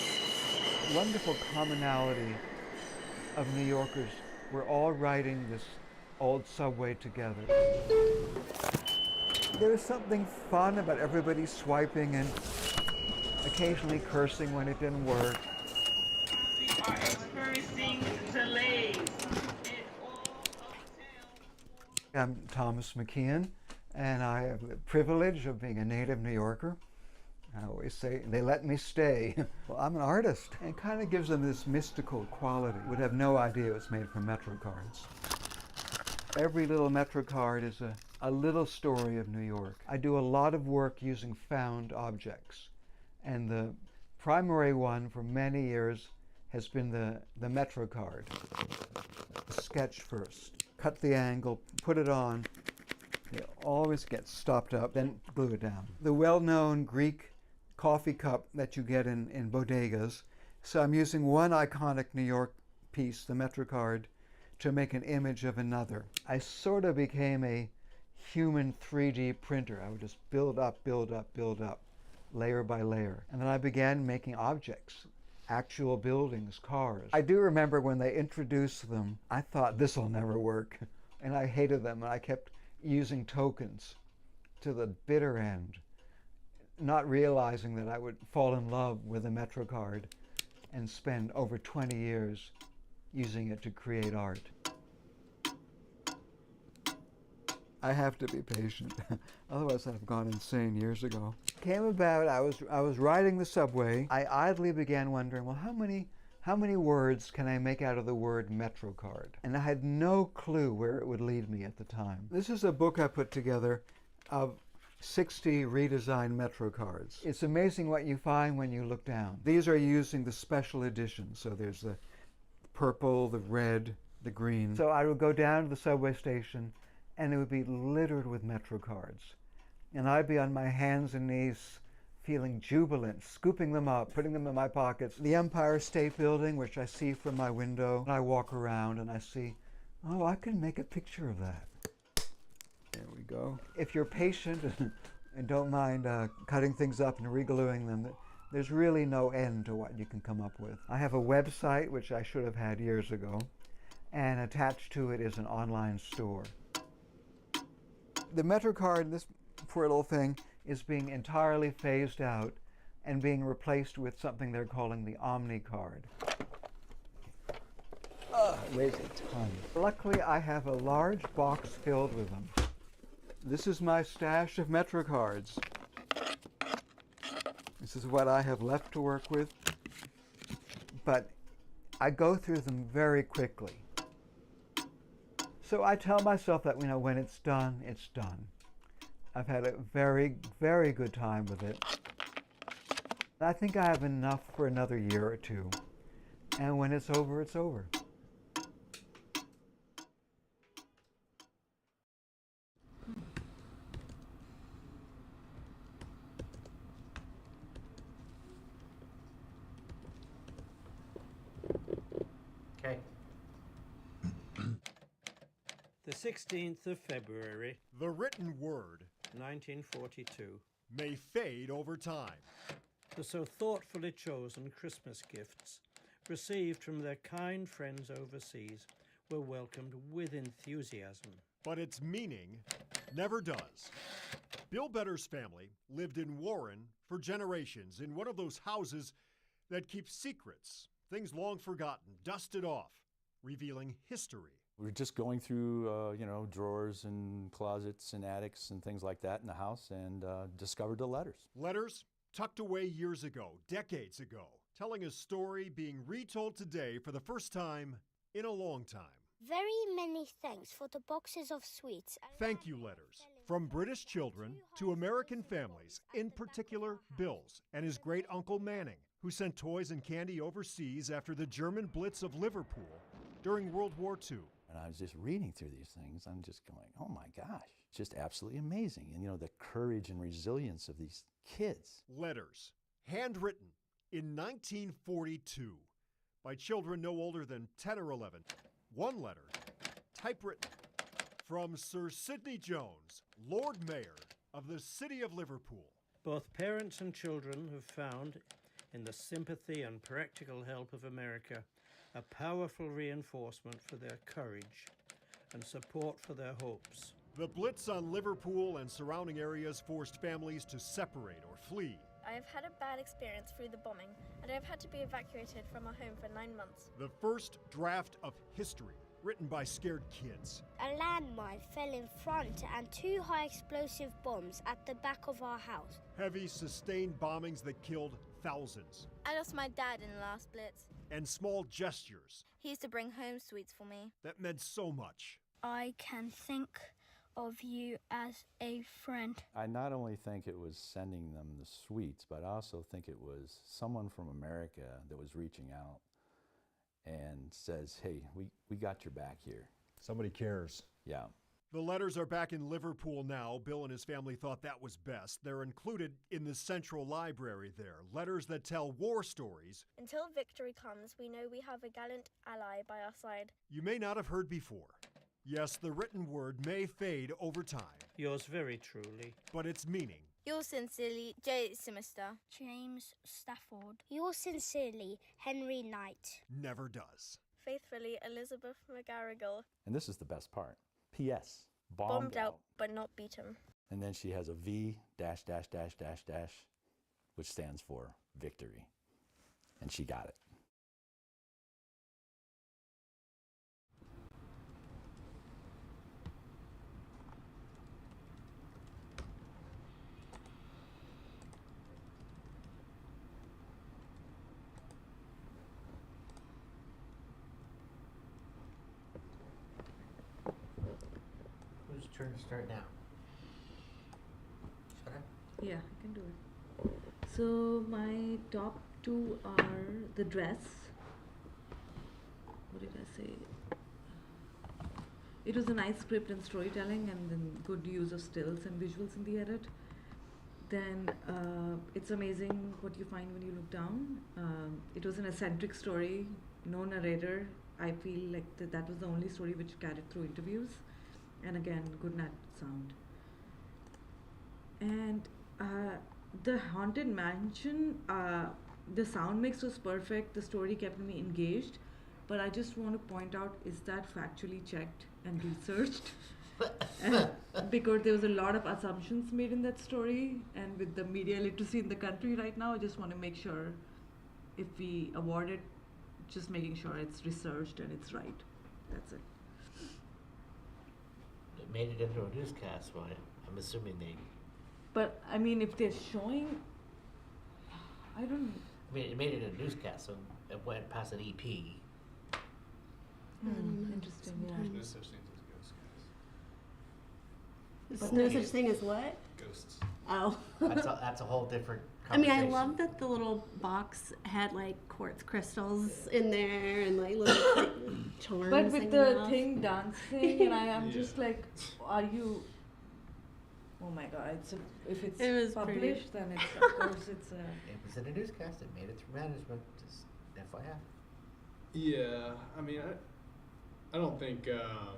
Wonderful commonality of New Yorkers. We're all riding this old subway together. There was something fun about everybody swiping and occasionally cursing when it didn't work. I'm Thomas McKeon, and I have the privilege of being a native New Yorker. I always say they let me stay. Well, I'm an artist, and it kind of gives them this mystical quality. Would have no idea it's made from Metro cards. Every little Metro card is a little story of New York. I do a lot of work using found objects, and the primary one for many years has been the Metro card. Sketch first, cut the angle, put it on. It always gets stopped up, then glue it down. The well-known Greek coffee cup that you get in bodegas. So I'm using one iconic New York piece, the Metro card, to make an image of another. I sort of became a human 3D printer. I would just build up, build up, build up, layer by layer. And then I began making objects, actual buildings, cars. I do remember when they introduced them, I thought this will never work. And I hated them, and I kept using tokens to the bitter end, not realizing that I would fall in love with a Metro card and spend over 20 years using it to create art. I have to be patient, otherwise I'd have gone insane years ago. Came about, I was riding the subway. I idly began wondering, well, how many words can I make out of the word Metro card? And I had no clue where it would lead me at the time. This is a book I put together of 60 redesigned Metro cards. It's amazing what you find when you look down. These are using the special edition, so there's the purple, the red, the green. So I would go down to the subway station, and it would be littered with Metro cards. And I'd be on my hands and knees feeling jubilant, scooping them up, putting them in my pockets. The Empire State Building, which I see from my window, I walk around and I see, oh, I can make a picture of that. There we go. If you're patient and don't mind cutting things up and regluing them, there's really no end to what you can come up with. I have a website, which I should have had years ago, and attached to it is an online store. The Metro card, this poor little thing, is being entirely phased out and being replaced with something they're calling the Omni card. It weighs a ton. Luckily, I have a large box filled with them. This is my stash of Metro cards. This is what I have left to work with, but I go through them very quickly. So I tell myself that, when it's done, it's done. I've had a very, very good time with it. I think I have enough for another year or two. And when it's over, it's over. Okay. The 16th of February, The written word 1942. may fade over time. The so thoughtfully chosen Christmas gifts received from their kind friends overseas were welcomed with enthusiasm. But its meaning never does. Bill Better's family lived in Warren for generations in one of those houses that keep secrets, things long forgotten, dusted off, revealing history. We were just going through, drawers and closets and attics and things like that in the house and discovered the letters. Letters tucked away years ago, decades ago, telling a story being retold today for the first time in a long time. Very many thanks for the boxes of sweets. Thank you letters from British children to American families, in particular Bill's and his great uncle Manning, who sent toys and candy overseas after the German Blitz of Liverpool during World War II. And I was just reading through these things. I'm just going, oh my gosh, it's just absolutely amazing. And the courage and resilience of these kids. Letters, handwritten in 1942 by children no older than 10 or 11. One letter, typewritten, from Sir Sidney Jones, Lord Mayor of the City of Liverpool. Both parents and children have found, in the sympathy and practical help of America, a powerful reinforcement for their courage and support for their hopes. The Blitz on Liverpool and surrounding areas forced families to separate or flee. I have had a bad experience through the bombing, and I have had to be evacuated from our home for 9 months. The first draft of history, written by scared kids. A landmine fell in front and 2 high explosive bombs at the back of our house. Heavy, sustained bombings that killed thousands. I lost my dad in the last Blitz. And small gestures. He used to bring home sweets for me. That meant so much. I can think of you as a friend. I not only think it was sending them the sweets, but I also think it was someone from America that was reaching out and says, hey, we got your back here. Somebody cares. Yeah. The letters are back in Liverpool now. Bill and his family thought that was best. They're included in the central library there. Letters that tell war stories. Until victory comes, we know we have a gallant ally by our side. You may not have heard before. Yes, the written word may fade over time. Yours very truly. But its meaning. Yours sincerely, J. Simister. James Stafford. Yours sincerely, Henry Knight. Never does. Faithfully, Elizabeth McGarrigle. And this is the best part. P.S. Bombed out, but not beaten. And then she has a V dash dash dash dash dash, which stands for victory. And she got it. Whose turn to start now? Shut up. Yeah, I can do it. So my top 2 are the dress. What did I say? It was a nice script and storytelling, and then good use of stills and visuals in the edit. Then it's amazing what you find when you look down. It was an eccentric story, no narrator. I feel like that was the only story which carried through interviews. And again, good nat sound. And the Haunted Mansion, the sound mix was perfect. The story kept me engaged. But I just want to point out, is that factually checked and researched? Because there was a lot of assumptions made in that story. And with the media literacy in the country right now, I just want to make sure if we award it, just making sure it's researched and it's right. That's it. It made it into a newscast, so I'm assuming they... But, I mean, if they're showing... I don't... I mean, it made it a newscast, so it went past an EP. Interesting, yeah. There's no such thing as ghost guys. There's no such thing as what? Ghosts. Oh. That's a whole different I mean, I conversation. love that the little box had like quartz crystals in there and like little like, charms. But with hanging the off. thing dancing, and I am just like, are you... Oh my god, if it's It was published, pretty. then it's, of course it's a... It was in a newscast. It made it through management. Just FYI. Yeah, I mean, I don't think, I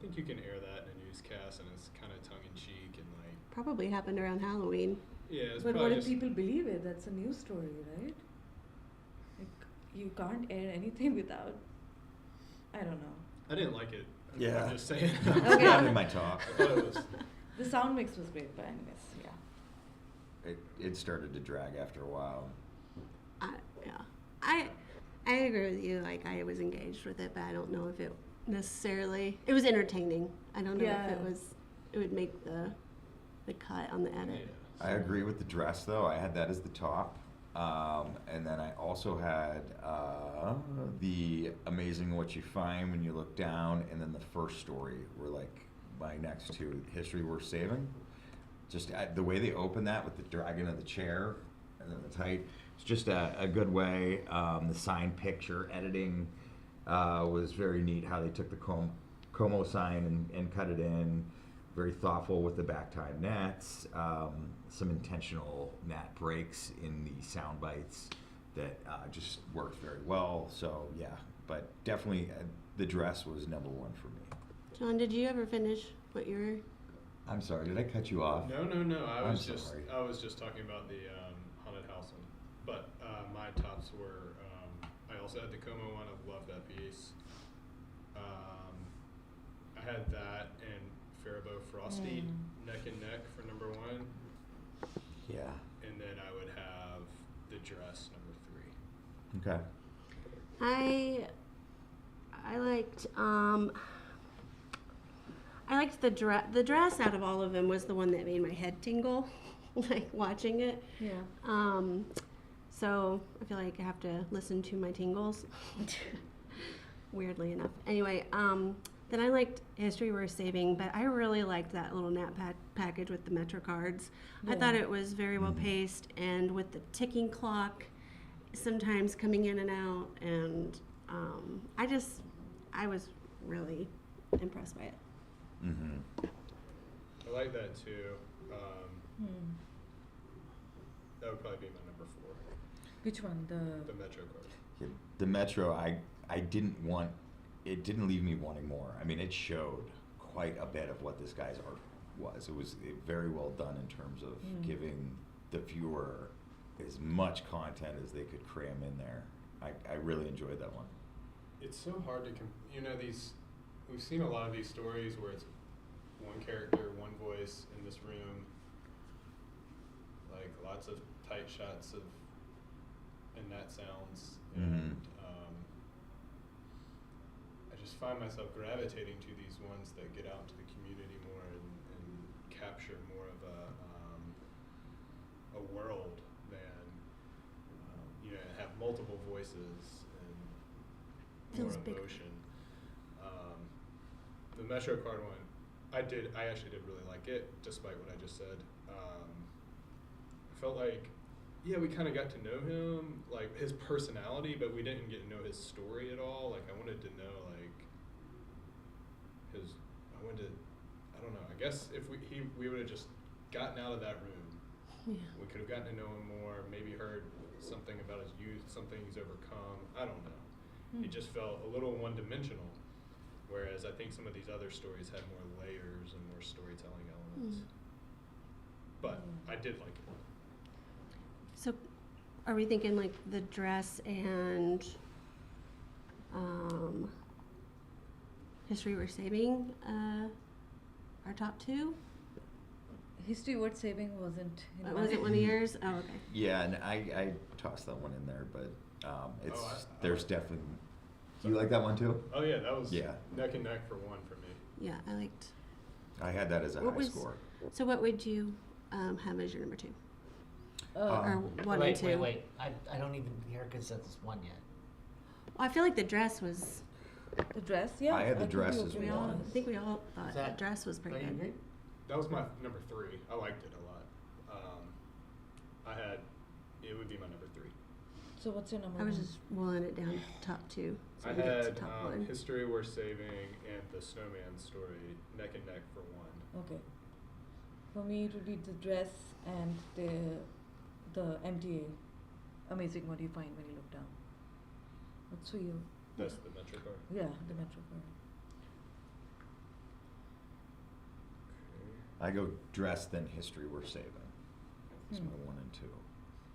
think you can air that in a newscast and it's kind of tongue-in-cheek and like... Probably happened around Halloween. Yeah, it's But probably what if just... people believe it? That's a news story, right? Like, you can't air anything without... I don't know. I didn't like it. Yeah. I'm just saying. Okay. Not in my talk. I thought it was... The sound mix was great, but anyways, yeah. It started to drag after a while. Yeah. I agree with you. Like, I was engaged with it, but I don't know if it necessarily. It was entertaining. I don't know if it was. It would make the cut on the edit. I agree with the dress though. I had that as the top. And then I also had the amazing what you find when you look down, and then the first story were like my next two, history worth saving. Just the way they open that with the dragon of the chair and then the tight, it's just a good way. The sign picture editing was very neat, how they took the Como sign and cut it in. Very thoughtful with the back tie nets, some intentional nat breaks in the sound bites that just worked very well. So yeah, but definitely the dress was number one for me. John, did you ever finish what you were? I'm sorry, did I cut you off? No. I I'm was sorry. just talking about the haunted house one. But my tops were. I also had the Como one. I love that piece. I had that and Faribault Frosty neck and neck for number one. Yeah. And then I would have the dress number 3. Okay. I liked the dress. The dress out of all of them was the one that made my head tingle, like watching it. Yeah. So I feel like I have to listen to my tingles. Weirdly enough. Anyway, then I liked History Worth Saving, but I really liked that little nap package with the Metro cards. I thought it was very well paced, and with the ticking clock sometimes coming in and out, and I was really impressed by it. Mm-hmm. I like that too. That would probably be my number 4. Which one? The Metro card. Yeah, the Metro, I didn't want, it didn't leave me wanting more. I mean, it showed quite a bit of what this guy's art was. It was very well done in terms of giving the viewer as much content as they could cram in there. I really enjoyed that one. It's so hard to, we've seen a lot of these stories where it's one character, one voice in this room, like lots of tight shots of, and that sounds, and I just find myself gravitating to these ones that get out into the community more and capture more of a world than, have multiple voices and more emotion. The Metro card one, I actually did really like it, despite what I just said. I felt like, we kind of got to know him, like his personality, but we didn't get to know his story at all. Like, I wanted to know, like, I don't know, I guess if we would have just gotten out of that room, we could have gotten to know him more, maybe heard something about his youth, something he's overcome. I don't know. It just felt a little one-dimensional. Whereas I think some of these other stories had more layers and more storytelling elements. But I did like it. So are we thinking like the dress and History Worth Saving our top 2? History Worth Saving wasn't in Was it one of yours? Oh, okay. Yeah, and I tossed that one in there, but there's definitely. You like that one too? Oh yeah, that was neck and neck for 1 for me. Yeah, I liked. I had that as a high score. So what would you have as your number 2? Or 1 and 2? Wait. I don't even hear consensus 1 yet. Well, I feel like the dress was. The dress, yeah. I had the dress as 1. I think we all thought the dress was pretty good. That was my number 3. I liked it a lot. It would be my number 3. So what's your number? I was just rolling it down to top 2. So I we get to had top 1. History Worth Saving and the Snowman story neck and neck for 1. Okay. For me, it would be the dress and the MTA. Amazing what you find when you look down. What's for you? That's the Metro card? Yeah, the Metro card. I go dress, then History Worth Saving. That's my 1 and 2.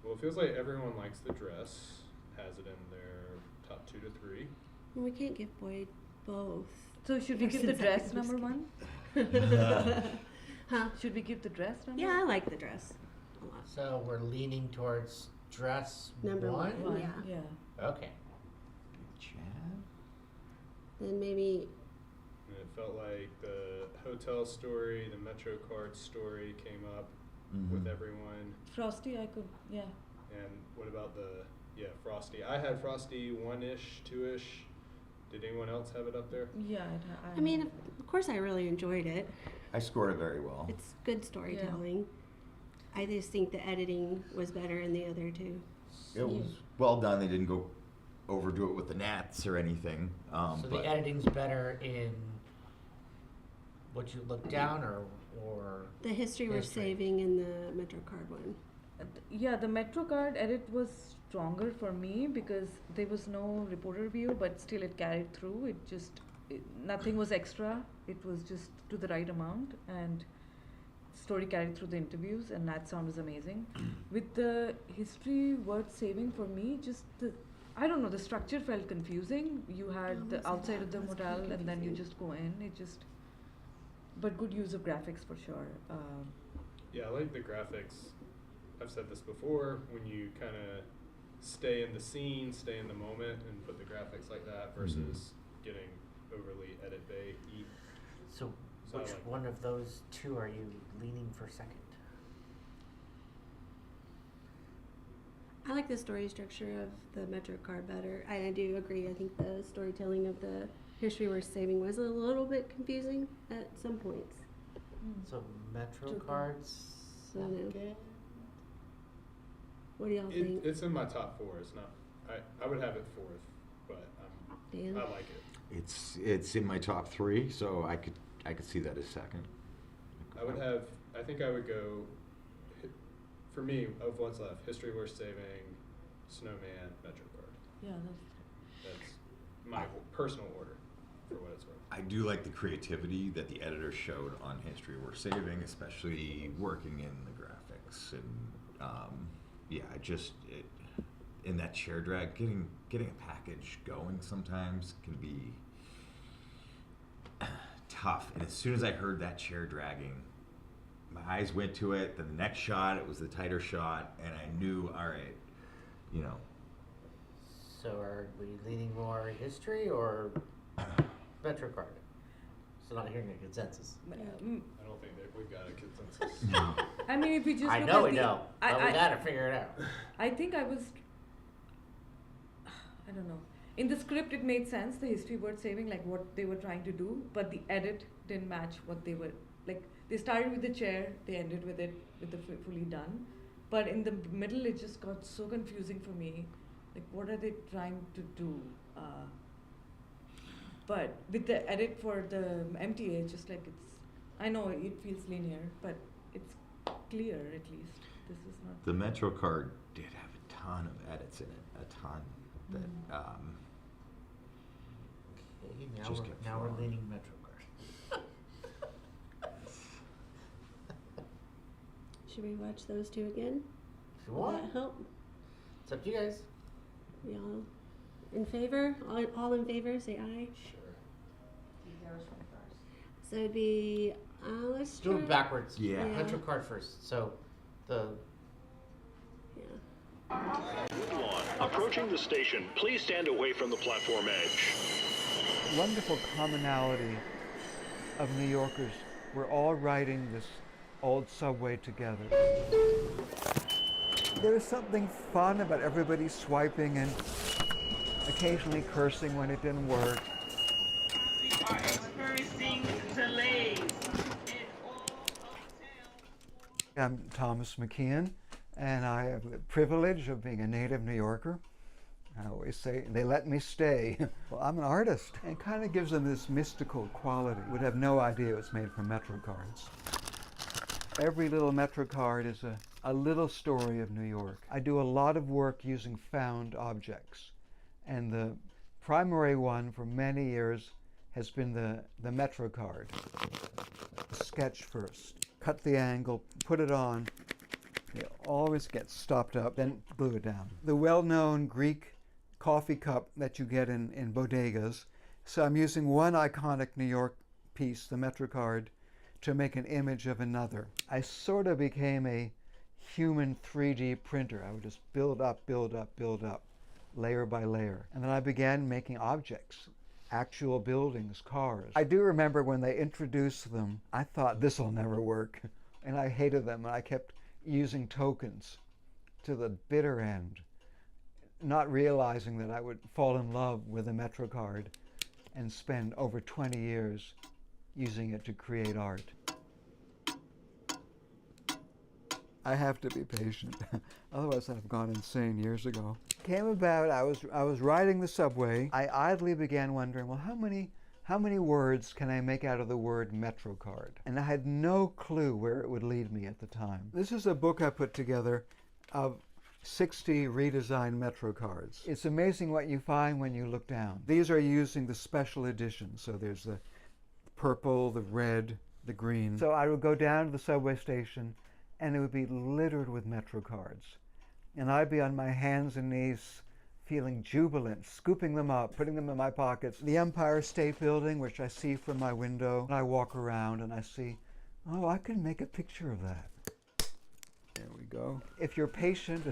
Well, it feels like everyone likes the dress, has it in their top 2 to 3. Well, we can't give Boyd both. So should we give the dress number 1? Huh? Should we give the dress number? Yeah, I like the dress a lot. So we're leaning towards dress Number 1? Yeah. Okay. then maybe. And it felt like the hotel story, the Metro card story came up with everyone. Frosty, I could, yeah. And what about Frosty? I had Frosty 1-ish, 2-ish. Did anyone else have it up there? Yeah, I mean, of course, I really enjoyed it. I scored it very well. It's good storytelling. I just think the editing was better in the other two. It was well done. They didn't go overdo it with the gnats or anything. So but the editing's better in what you look down, or the history we're saving in the MetroCard one. Yeah, the MetroCard edit was stronger for me because there was no reporter view, but still it carried through. Nothing was extra. It was just to the right amount, and story carried through the interviews, and that sound was amazing. With the history worth saving, for me, I don't know, the structure felt confusing. You had the outside of the motel, and then you just go in. But good use of graphics for sure. Yeah, I like the graphics. I've said this before, when you kind of stay in the scene, stay in the moment, and put the graphics like that versus getting overly edit bay-y. So which one of those two are you leaning for second? I like the story structure of the MetroCard better. I do agree. I think the storytelling of the history we're saving was a little bit confusing at some points. So MetroCard's second? What do y'all think? It's in my top 4. It's not. I would have it 4th, but I like it. It's in my top 3, so I could see that as second. I think I would go. For me, of what's left, history worth saving, Snowman, MetroCard. Yeah, that's my personal order for what it's worth. I do like the creativity that the editor showed on History Worth Saving, especially working in the graphics and in that chair drag, getting a package going sometimes can be tough. And as soon as I heard that chair dragging, my eyes went to it. Then the next shot, it was the tighter shot, and I knew, all right, So are we leaning more history or MetroCard? So not hearing a consensus. I don't think that we've got a consensus. I mean, if we just I look know at we know, but we gotta figure it out. I think I don't know. In the script, it made sense, the history worth saving, like what they were trying to do, but the edit didn't match what they were, like, they started with the chair, they ended with it, with the fully done. But in the middle, it just got so confusing for me. Like, what are they trying to do? But with the edit for the MTA, just like I know it feels linear, but it's clear at least. This is not. The MetroCard did have a ton of edits in it, a ton. That Okay, now we're leaning MetroCard. Should we watch those two again? If you want. Will that help? It's up to you guys. Y'all in favor? All in favor? Say aye. Sure. So it'd be let's do it backwards. Yeah. MetroCard first. So the. Approaching the station, please stand away from the platform edge. Wonderful commonality of New Yorkers. We're all riding this old subway together. There's something fun about everybody swiping and occasionally cursing when it didn't work. I'm Thomas McKeon, and I have the privilege of being a native New Yorker. I always say they let me stay. Well, I'm an artist, and kind of gives them this mystical quality. Would have no idea it was made from MetroCards. Every little MetroCard is a little story of New York. I do a lot of work using found objects, and the primary one for many years has been the MetroCard. Sketch first, cut the angle, put it on. It always gets stopped up, then glue it down. The well-known Greek coffee cup that you get in bodegas. So I'm using one iconic New York piece, the MetroCard, to make an image of another. I sort of became a human 3D printer. I would just build up, build up, build up, layer by layer. And then I began making objects. actual buildings, cars. I do remember when they introduced them, I thought this will never work. And I hated them, and I kept using tokens to the bitter end, not realizing that I would fall in love with a MetroCard and spend over 20 years using it to create art. I have to be patient, otherwise I'd have gone insane years ago. Came about, I was riding the subway. I idly began wondering, well, how many words can I make out of the word MetroCard? And I had no clue where it would lead me at the time. This is a book I put together of 60 redesigned MetroCards. It's amazing what you find when you look down. These are using the special edition, so there's the purple, the red, the green. So I would go down to the subway station, and it would be littered with MetroCards. And I'd be on my hands and knees feeling jubilant, scooping them up, putting them in my pockets. The Empire State Building, which I see from my window, and I walk around and I see, oh, I can make a picture of that. There we go. If you're patient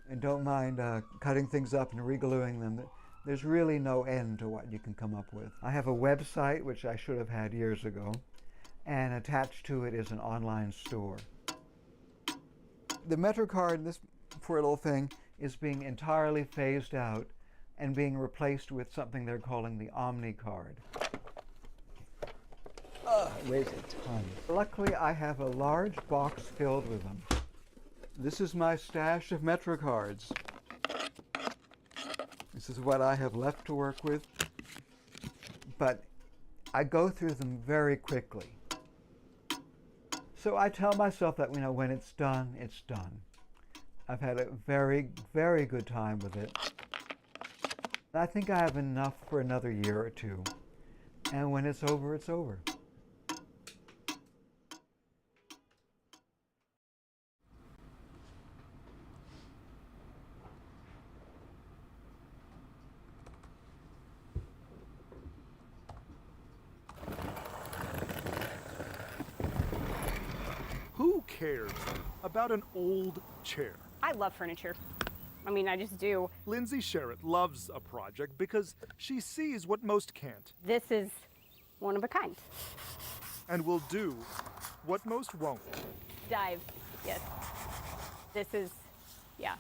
and don't mind cutting things up and regluing them, there's really no end to what you can come up with. I have a website, which I should have had years ago, and attached to it is an online store. The MetroCard, this poor little thing, is being entirely phased out and being replaced with something they're calling the OmniCard. It weighs a ton. Luckily, I have a large box filled with them. This is my stash of MetroCards. This is what I have left to work with, but I go through them very quickly. So I tell myself that, when it's done, it's done. I've had a very, very good time with it. I think I have enough for another year or two. And when it's over, it's over. Who cares about an old chair? I love furniture. I mean, I just do. Lindsay Sherritt loves a project because she sees what most can't. This is one of a kind. And will do what most won't. Dive, yes. This is, yeah,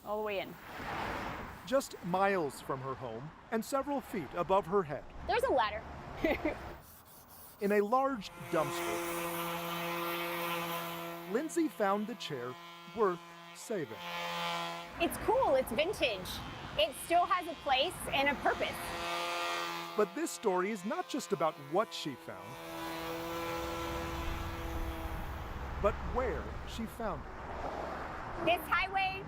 all the way in. Just miles from her home and several feet above her head. There's a ladder. In a large dumpster, Lindsay found the chair worth saving. It's cool, it's vintage. It still has a place and a purpose. But this story is not just about what she found, but where she found it. This highway,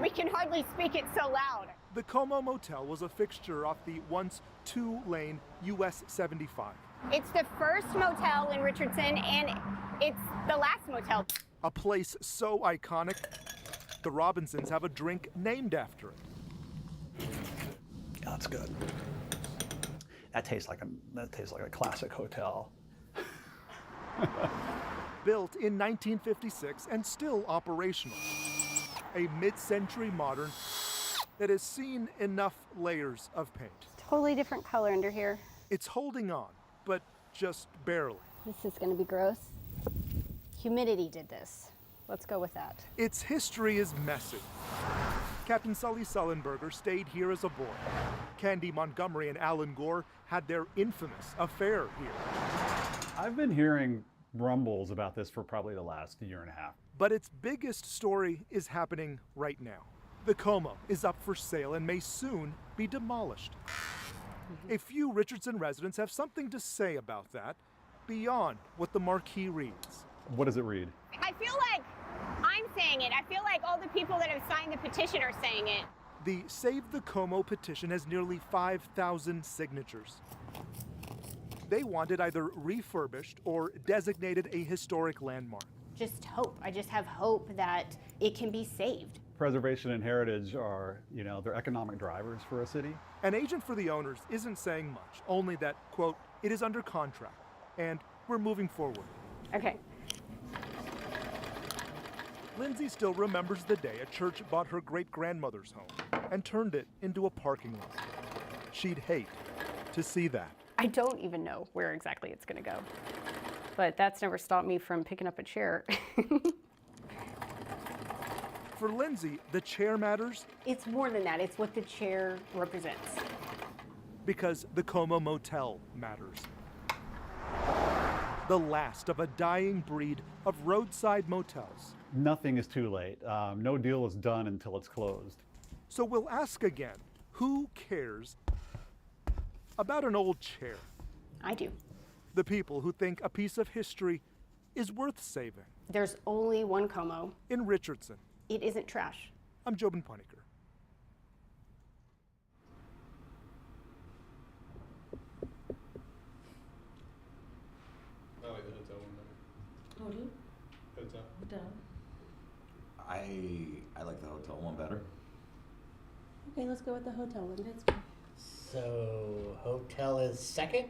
we can hardly speak it so loud. The Como Motel was a fixture off the once two-lane US 75. It's the first motel in Richardson, and it's the last motel. A place so iconic, the Robinsons have a drink named after it. Yeah, that's good. That tastes like a classic hotel. Built in 1956 and still operational. A mid-century modern that has seen enough layers of paint. Totally different color under here. It's holding on, but just barely. This is gonna be gross. Humidity did this. Let's go with that. Its history is messy. Captain Sully Sullenberger stayed here as a boy. Candy Montgomery and Alan Gore had their infamous affair here. I've been hearing rumbles about this for probably the last year and a half. But its biggest story is happening right now. The Como is up for sale and may soon be demolished. A few Richardson residents have something to say about that beyond what the marquee reads. What does it read? I feel like I'm saying it. I feel like all the people that have signed the petition are saying it. The Save the Como petition has nearly 5,000 signatures. They want it either refurbished or designated a historic landmark. Just hope. I just have hope that it can be saved. Preservation and heritage are, they're economic drivers for a city. An agent for the owners isn't saying much, only that, quote, it is under contract, and we're moving forward. Okay. Lindsay still remembers the day a church bought her great-grandmother's home and turned it into a parking lot. She'd hate to see that. I don't even know where exactly it's going to go. But that's never stopped me from picking up a chair. For Lindsay, the chair matters It's more than that. It's what the chair represents. because the Como Motel matters. The last of a dying breed of roadside motels. Nothing is too late. No deal is done until it's closed. So we'll ask again, who cares about an old chair? I do. The people who think a piece of history is worth saving. There's only one Como. In Richardson. It isn't trash. I'm Jobin Puneker. I like the hotel one better. Hotel? Hotel. I like the hotel one better. Okay, let's go with the hotel one. That's fine. So hotel is second?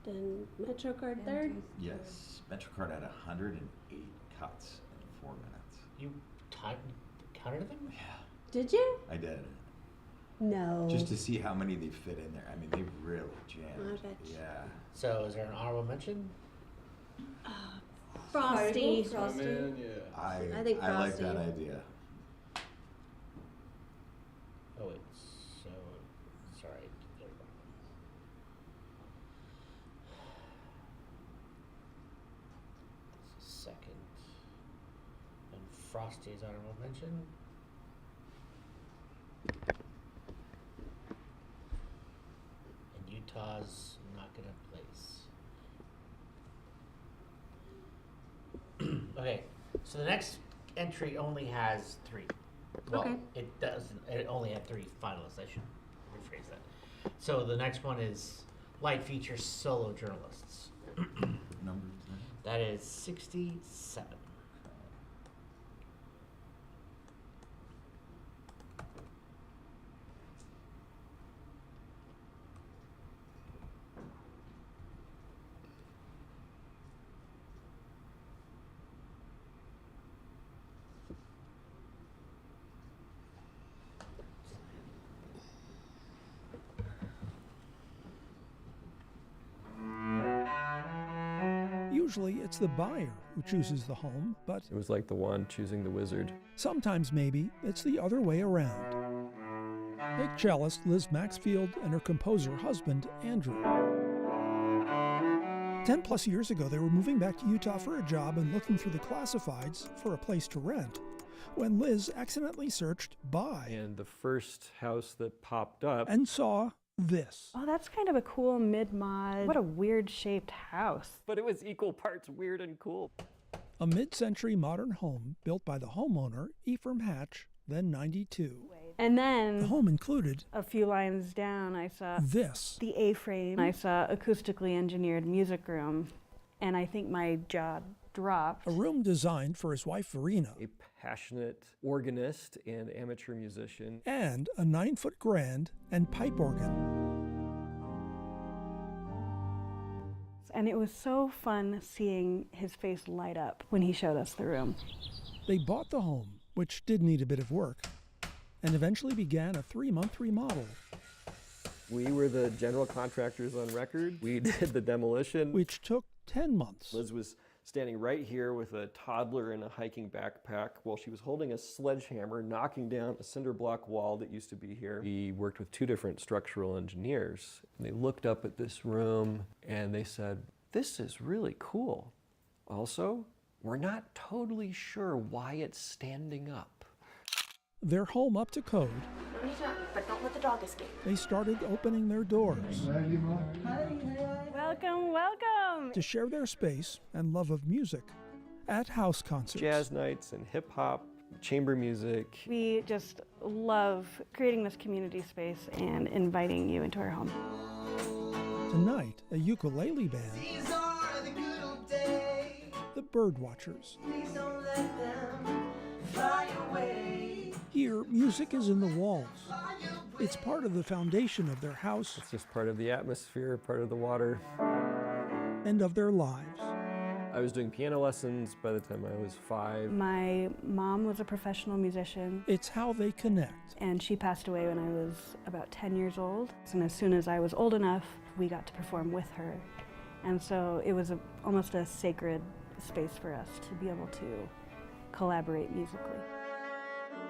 Then MetroCard third. Yes, MetroCard had 108 cuts in 4 minutes. You counted them? Yeah, Did you? I did. No. Just to see how many they fit in there. I mean, they really jammed. I bet you. Yeah. So is there an honorable mention? Frosty. Snowman, yeah. I think I like that Frosty. idea. Oh wait, so sorry. Second. And Frosty's honorable mention. And Utah's not gonna place. Okay, so the next entry only has 3. Well, Okay. it doesn't. It only had 3 finalists. I should rephrase that. So the next one is light feature solo journalists. Number That is 67. Usually it's the buyer who chooses the home, but It was like the wand choosing the wizard. sometimes maybe it's the other way around. Take cellist Liz Maxfield and her composer husband, Andrew. 10 plus years ago, they were moving back to Utah for a job and looking through the classifieds for a place to rent when Liz accidentally searched buy And the first house that popped up. and saw this. Oh, that's kind of a cool mid-mod. What a weird shaped house. But it was equal parts weird and cool. A mid-century modern home built by the homeowner, Ephraim Hatch, then 92. And then The home included a few lines down, I saw this. the A-frame. I saw acoustically engineered music room, and I think my jaw dropped. A room designed for his wife, Verena, A passionate organist and amateur musician. and a 9-foot grand and pipe organ. And it was so fun seeing his face light up when he showed us the room. They bought the home, which did need a bit of work, and eventually began a 3-month remodel, We were the general contractors on record. We did the demolition. which took 10 months. Liz was standing right here with a toddler in a hiking backpack while she was holding a sledgehammer knocking down a cinder block wall that used to be here. We worked with 2 different structural engineers. And they looked up at this room and they said, "This is really cool. Also, we're not totally sure why it's standing up." Their home up to code, No need to run, but don't let the dog escape. they started opening their doors Welcome, welcome! to share their space and love of music at house concerts. Jazz nights and hip hop, chamber music. We just love creating this community space and inviting you into our home. Tonight, a ukulele band, the Birdwatchers. Here, music is in the walls. It's part of the foundation of their house It's just part of the atmosphere, part of the water. and of their lives. I was doing piano lessons by the time I was 5. My mom was a professional musician. It's how they connect. And she passed away when I was about 10 years old. And as soon as I was old enough, we got to perform with her. And so it was almost a sacred space for us to be able to collaborate musically.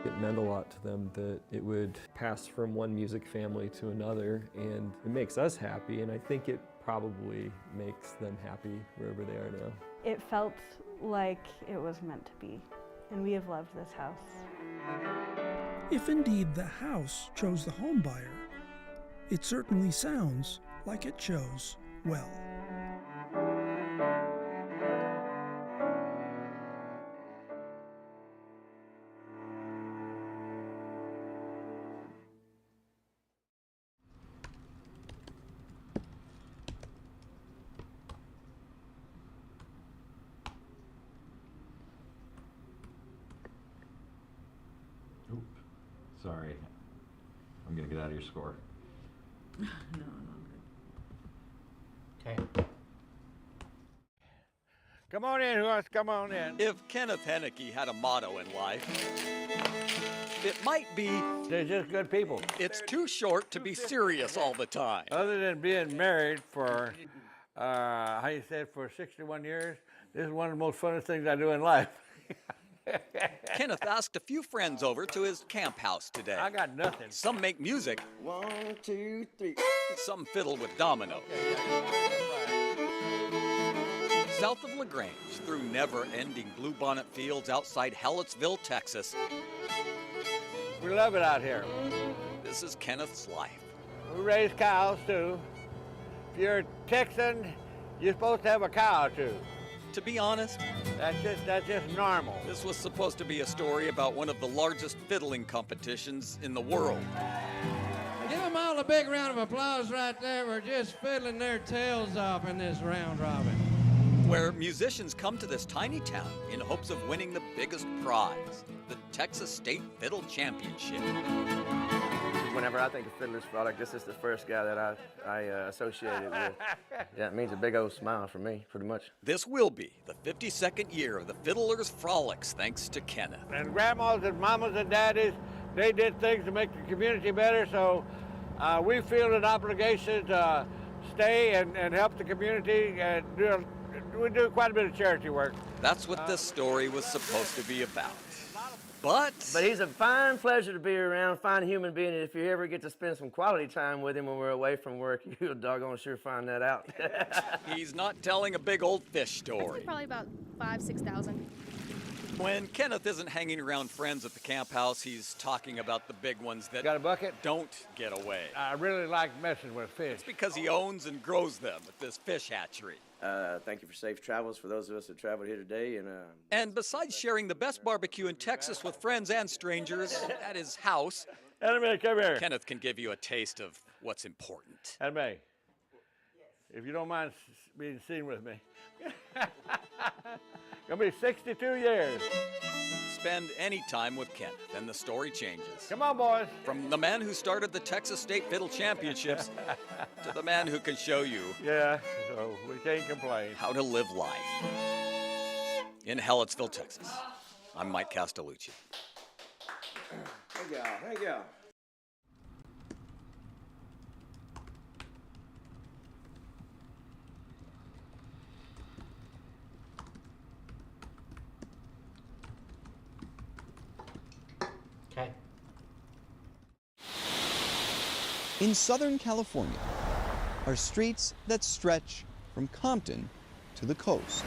It meant a lot to them that it would pass from one music family to another, and it makes us happy, and I think it probably makes them happy wherever they are now. It felt like it was meant to be, and we have loved this house. If indeed the house chose the home buyer, it certainly sounds like it chose well. Sorry. I'm gonna get out of your score. No, Okay. Come on in, who wants to come on in? If Kenneth Henneke had a motto in life, it might be, they're just good people. It's too short to be serious all the time. Other than being married for, how you say it, for 61 years, this is one of the most funnest things I do in life. Kenneth asked a few friends over to his camp house today. I got nothing. Some make music. 1, 2, 3. Some fiddle with dominoes. South of LaGrange, through never-ending bluebonnet fields outside Hellettsville, Texas. We love it out here. This is Kenneth's life. We raise cows too. If you're a Texan, you're supposed to have a cow too. To be honest, that's just normal. This was supposed to be a story about one of the largest fiddling competitions in the world. Give them all a big round of applause right there. We're just fiddling their tails off in this round robin. Where musicians come to this tiny town in hopes of winning the biggest prize, the Texas State Fiddle Championship. Whenever I think of Fiddler's Frolic, this is the first guy that I associated with. Yeah, it means a big old smile for me, pretty much. This will be the 52nd year of the Fiddler's Frolics, thanks to Kenneth. And grandmas and mamas and daddies, they did things to make the community better, so we feel an obligation to stay and help the community and we do quite a bit of charity work. That's what this story was supposed to be about. But he's a fine pleasure to be around, fine human being, and if you ever get to spend some quality time with him when we're away from work, you'll doggone sure find that out. He's not telling a big old fish story. Probably about 5,000-6,000. When Kenneth isn't hanging around friends at the camp house, he's talking about the big ones that got a bucket? Don't get away. I really like messing with fish. It's because he owns and grows them at this fish hatchery. Thank you for safe travels for those of us that traveled here today. And besides sharing the best barbecue in Texas with friends and strangers at his house, Anime, come here. Kenneth can give you a taste of what's important. Anime, if you don't mind being seen with me. Gonna be 62 years. Spend any time with Kenneth, and the story changes. Come on, boys. From the man who started the Texas State Fiddle Championships to the man who can show you. Yeah, so we can't complain. How to live life. In Hellettsville, Texas. I'm Mike Castellucci. Hey, gal. Hey, gal. Okay. In Southern California are streets that stretch from Compton to the coast.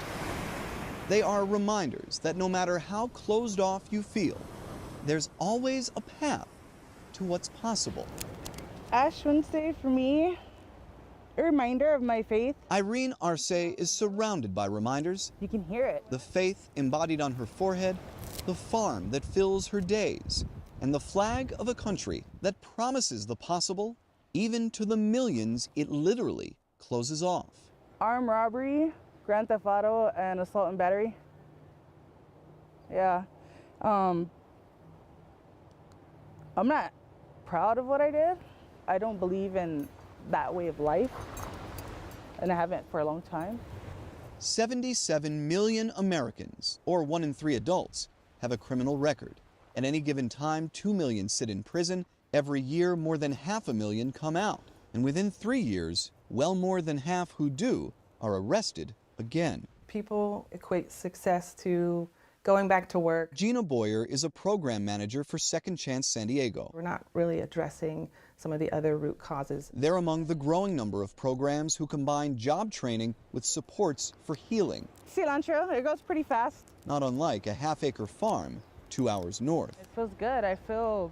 They are reminders that no matter how closed off you feel, there's always a path to what's possible. Ash Wednesday for me, a reminder of my faith. Irene Arce is surrounded by reminders. You can hear it. The faith embodied on her forehead, the farm that fills her days, and the flag of a country that promises the possible, even to the millions it literally closes off. Armed robbery, grand theft auto, and assault and battery. Yeah. I'm not proud of what I did. I don't believe in that way of life, and I haven't for a long time. 77 million Americans, or 1 in 3 adults, have a criminal record. At any given time, 2 million sit in prison. Every year, more than 500,000 come out. And within 3 years, well more than half who do are arrested again. People equate success to going back to work. Gina Boyer is a program manager for Second Chance San Diego. We're not really addressing some of the other root causes. They're among the growing number of programs who combine job training with supports for healing. Cilantro, it goes pretty fast. Not unlike a half-acre farm 2 hours north. It feels good. I feel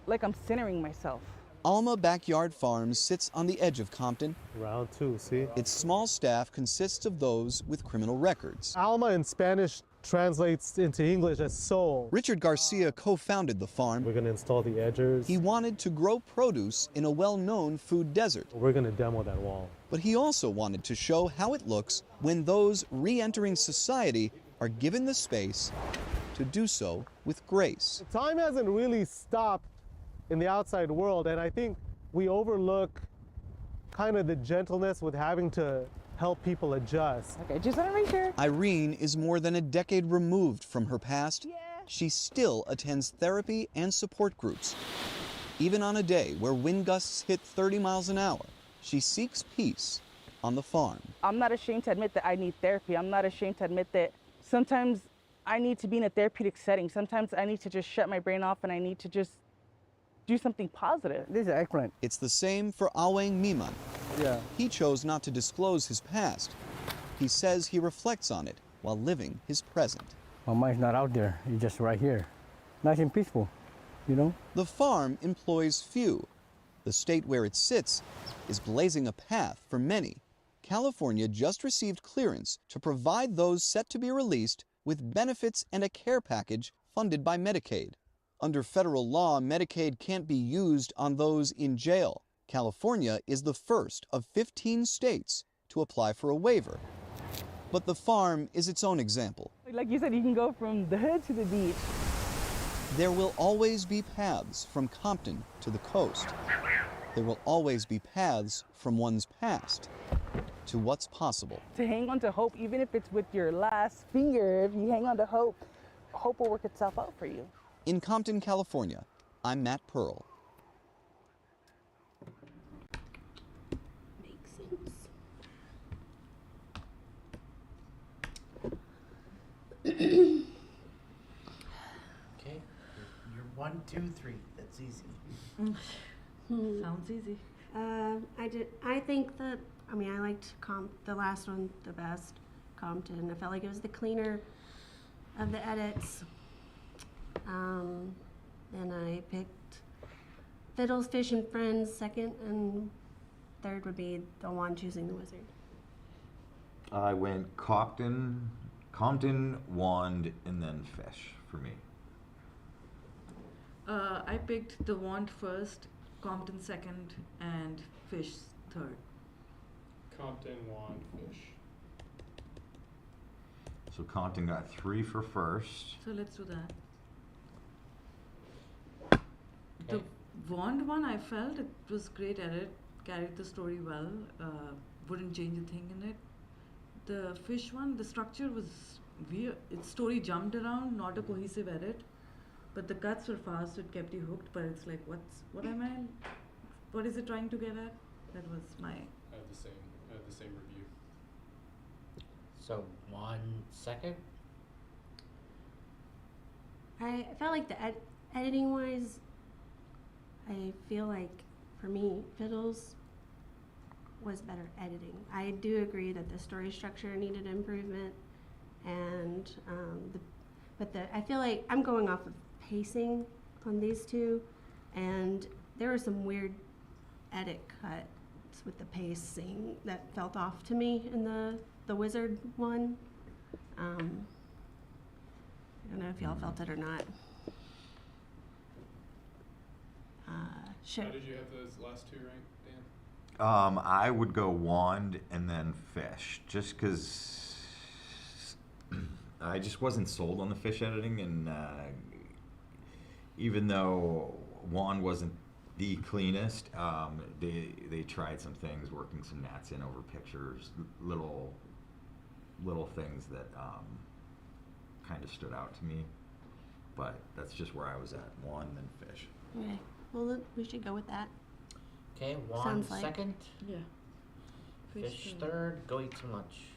like I'm centering myself. Alma Backyard Farms sits on the edge of Compton. Round 2, see? Its small staff consists of those with criminal records. Alma in Spanish translates into English as soul. Richard Garcia co-founded the farm. We're going to install the edgers. He wanted to grow produce in a well-known food desert. We're going to demo that wall. But he also wanted to show how it looks when those re-entering society are given the space to do so with grace. Time hasn't really stopped in the outside world, and I think we overlook kind of the gentleness with having to help people adjust. Okay, just let me make sure. Irene is more than a decade removed from her past. She still attends therapy and support groups. Even on a day where wind gusts hit 30 miles an hour, she seeks peace on the farm. I'm not ashamed to admit that I need therapy. I'm not ashamed to admit that sometimes I need to be in a therapeutic setting. Sometimes I need to just shut my brain off and I need to just do something positive. This is excellent. It's the same for Awang Miman. Yeah. He chose not to disclose his past. He says he reflects on it while living his present. My mind's not out there, it's just right here. Nice and peaceful, you know? The farm employs few. The state where it sits is blazing a path for many. California just received clearance to provide those set to be released with benefits and a care package funded by Medicaid. Under federal law, Medicaid can't be used on those in jail. California is the first of 15 states to apply for a waiver. But the farm is its own example. Like you said, you can go from the hood to the beach. There will always be paths from Compton to the coast. There will always be paths from one's past to what's possible. To hang on to hope, even if it's with your last finger, if you hang on to hope, hope will work itself out for you. In Compton, California, I'm Matt Pearl. Makes sense. Okay, you're 1, 2, 3. That's easy. Sounds easy. I think that, I mean, I liked the last one the best, Compton. I felt like it was the cleaner of the edits. Then I picked Fiddles, Fish, and Friends second, and third would be the one choosing the wizard. I went Compton, Wand, and then Fish for me. I picked the Wand first, Compton second, and Fish third. Compton, Wand, Fish. So Compton got 3 for first. So let's do that. The Wand one, I felt it was great edit, carried the story well, wouldn't change a thing in it. The Fish one, the structure was weird. Its story jumped around, not a cohesive edit, but the cuts were fast, it kept you hooked, but it's like, what is it trying to get at? That was my... I had the same review. So 1 second? I felt like the editing wise, I feel like for me, Fiddles was better editing. I do agree that the story structure needed improvement, and I feel like I'm going off of pacing on these two, and there were some weird edit cuts with the pacing that felt off to me in the Wizard one. I don't know if y'all felt it or not. How did you have those last two ranked, Dan? I would go Wand and then Fish, just because I just wasn't sold on the Fish editing, and even though Wand wasn't the cleanest, they tried some things, working some gnats in over pictures, little little things that kind of stood out to me. But that's just where I was at. One, then fish. Okay. Well, then we should go with that. Okay, Juan Sounds like- second. Yeah. Fish third. Go eat some lunch.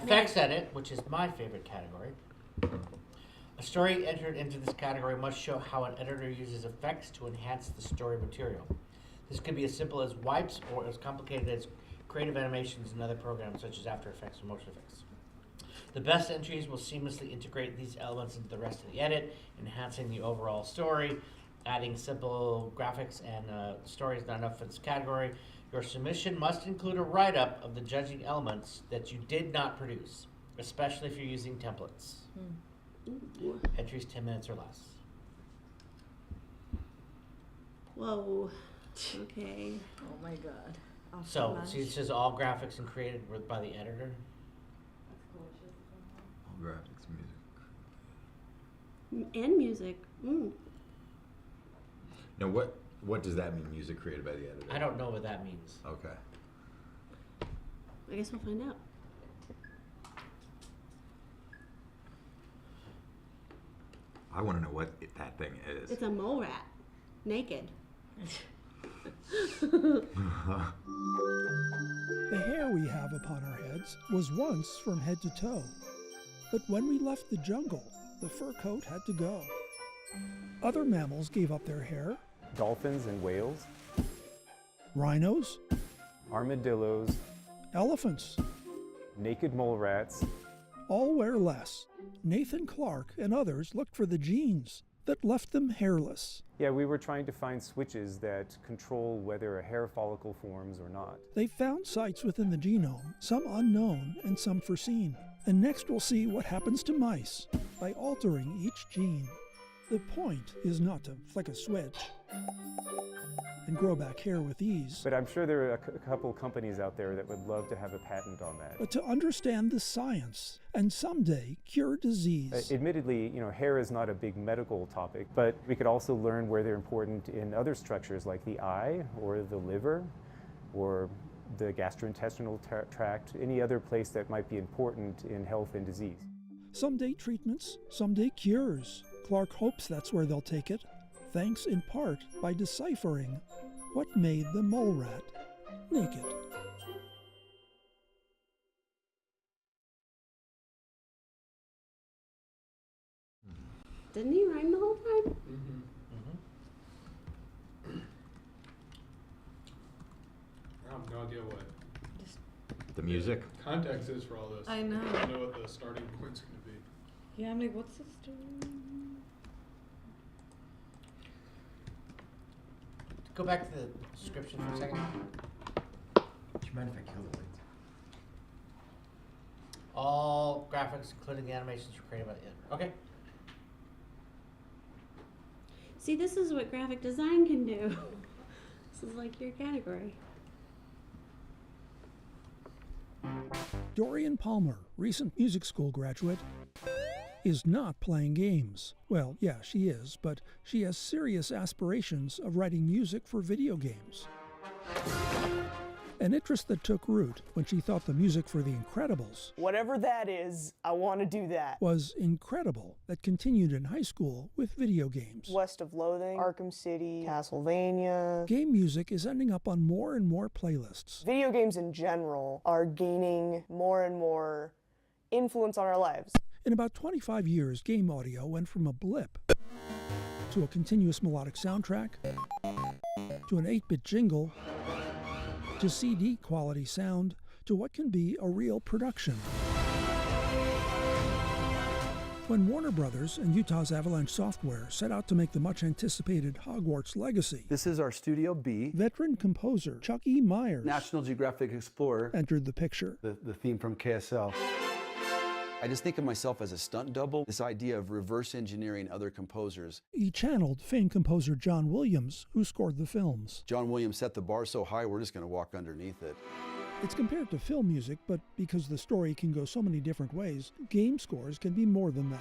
Effects edit, which is my favorite category. A story entered into this category must show how an editor uses effects to enhance the story material. This could be as simple as wipes or as complicated as creative animations and other programs such as After Effects or Motion Effects. The best entries will seamlessly integrate these elements into the rest of the edit, enhancing the overall story. Adding simple graphics and story is not enough for this category. Your submission must include a write-up of the judging elements that you did not produce, especially if you're using templates. Entries 10 minutes or less. Whoa. Okay. Oh my god. So, see, it says all graphics and created by the editor. All graphics, music. And music. Mm. Now, what does that mean? Music created by the editor? I don't know what that means. Okay. I guess we'll find out. I want to know what that thing is. It's a mole rat. Naked. The hair we have upon our heads was once from head to toe. But when we left the jungle, the fur coat had to go. Other mammals gave up their hair. Dolphins and whales. Rhinos. Armadillos. Elephants. Naked mole rats. All wear less. Nathan Clark and others looked for the genes that left them hairless. Yeah, we were trying to find switches that control whether a hair follicle forms or not. They found sites within the genome, some unknown and some foreseen. And next we'll see what happens to mice by altering each gene. The point is not to flick a switch and grow back hair with ease, But I'm sure there are a couple companies out there that would love to have a patent on that. but to understand the science and someday cure disease. Admittedly, hair is not a big medical topic, but we could also learn where they're important in other structures like the eye or the liver or the gastrointestinal tract, any other place that might be important in health and disease. Someday treatments, someday cures. Clark hopes that's where they'll take it, thanks in part by deciphering what made the mole rat naked. Didn't he rhyme the whole time? I have no idea what The music? context is for all this. I know. I don't know what the starting point's going to be. Yeah, I'm like, what's the story? Go back to the description for a second. Do you mind if I kill the lights? All graphics, including the animations, were created by the editor. Okay. See, this is what graphic design can do. This is like your category. Dorian Palmer, recent music school graduate, is not playing games. Well, yeah, she is, but she has serious aspirations of writing music for video games. An interest that took root when she thought the music for The Incredibles Whatever that is, I want to do that. was incredible that continued in high school with video games. West of Loathing, Arkham City, Castlevania. Game music is ending up on more and more playlists. Video games in general are gaining more and more influence on our lives. In about 25 years, game audio went from a blip to a continuous melodic soundtrack to an 8-bit jingle to CD quality sound to what can be a real production. When Warner Brothers and Utah's Avalanche Software set out to make the much anticipated Hogwarts Legacy, This is our Studio B. veteran composer Chuck E. Myers National Geographic Explorer. entered the picture. The theme from KSL. I just think of myself as a stunt double. This idea of reverse engineering other composers. He channeled famed composer John Williams, who scored the films. John Williams set the bar so high, we're just going to walk underneath it. It's compared to film music, but because the story can go so many different ways, game scores can be more than that.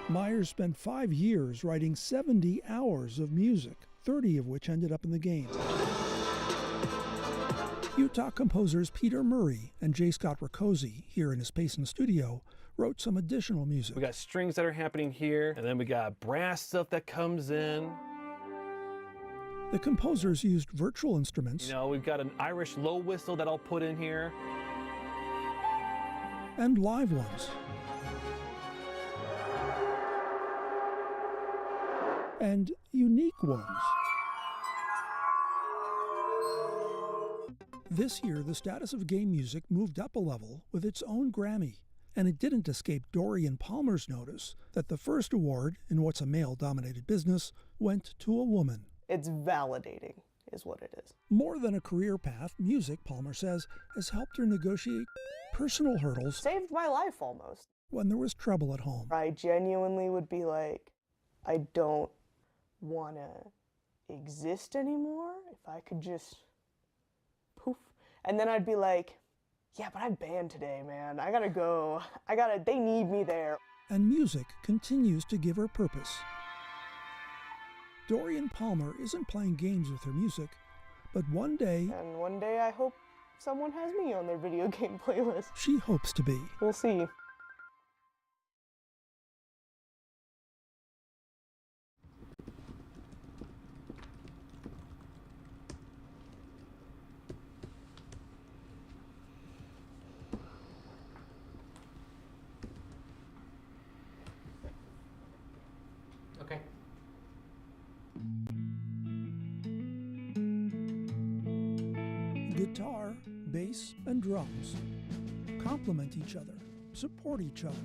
Myers spent 5 years writing 70 hours of music, 30 of which ended up in the game. Utah composers Peter Murray and J. Scott Riccozzi, here in his Payson studio, wrote some additional music. We got strings that are happening here, and then we got brass stuff that comes in. The composers used virtual instruments We've got an Irish low whistle that I'll put in here. and live ones. And unique ones. This year, the status of game music moved up a level with its own Grammy, and it didn't escape Dorian Palmer's notice that the first award in what's a male-dominated business went to a woman. It's validating, is what it is. More than a career path, music, Palmer says, has helped her negotiate personal hurdles. Saved my life almost. When there was trouble at home. I genuinely would be like, I don't want to exist anymore. If I could just poof. And then I'd be like, yeah, but I'm banned today, man. I gotta go. They need me there. And music continues to give her purpose. Dorian Palmer isn't playing games with her music, but one day... And one day I hope someone has me on their video game playlist. She hopes to be. We'll see. Okay. Guitar, bass, and drums complement each other, support each other.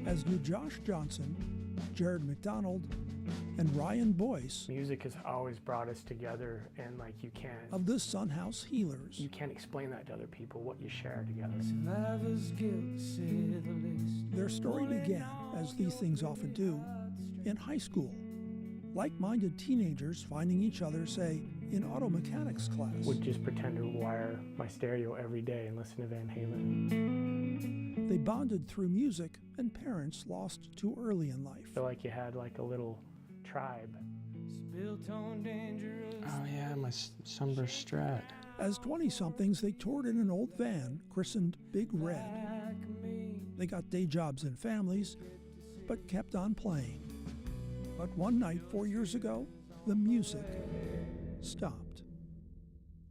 As do Josh Johnson, Jared McDonald, and Ryan Boyce. Music has always brought us together, and like you can't. Of the Sunhouse Healers. You can't explain that to other people, what you share together. Their story began, as these things often do, in high school. Like-minded teenagers finding each other, say, in auto mechanics class. Would just pretend to wire my stereo every day and listen to Van Halen. They bonded through music, and parents lost too early in life. Feel like you had like a little tribe. Oh yeah, my sunburst Strat. As 20-somethings, they toured in an old van christened Big Red. They got day jobs and families, but kept on playing. But one night 4 years ago, the music stopped.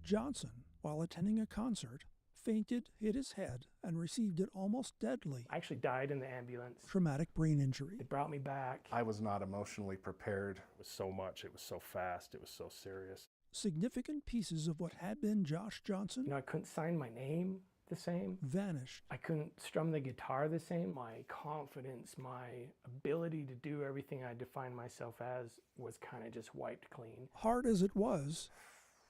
Johnson, while attending a concert, fainted, hit his head, and received it almost deadly. I actually died in the ambulance. Traumatic brain injury. It brought me back. I was not emotionally prepared. It was so much, it was so fast, it was so serious. Significant pieces of what had been Josh Johnson. You know, I couldn't sign my name the same. Vanished. I couldn't strum the guitar the same. My confidence, my ability to do everything I defined myself as was kind of just wiped clean. Hard as it was,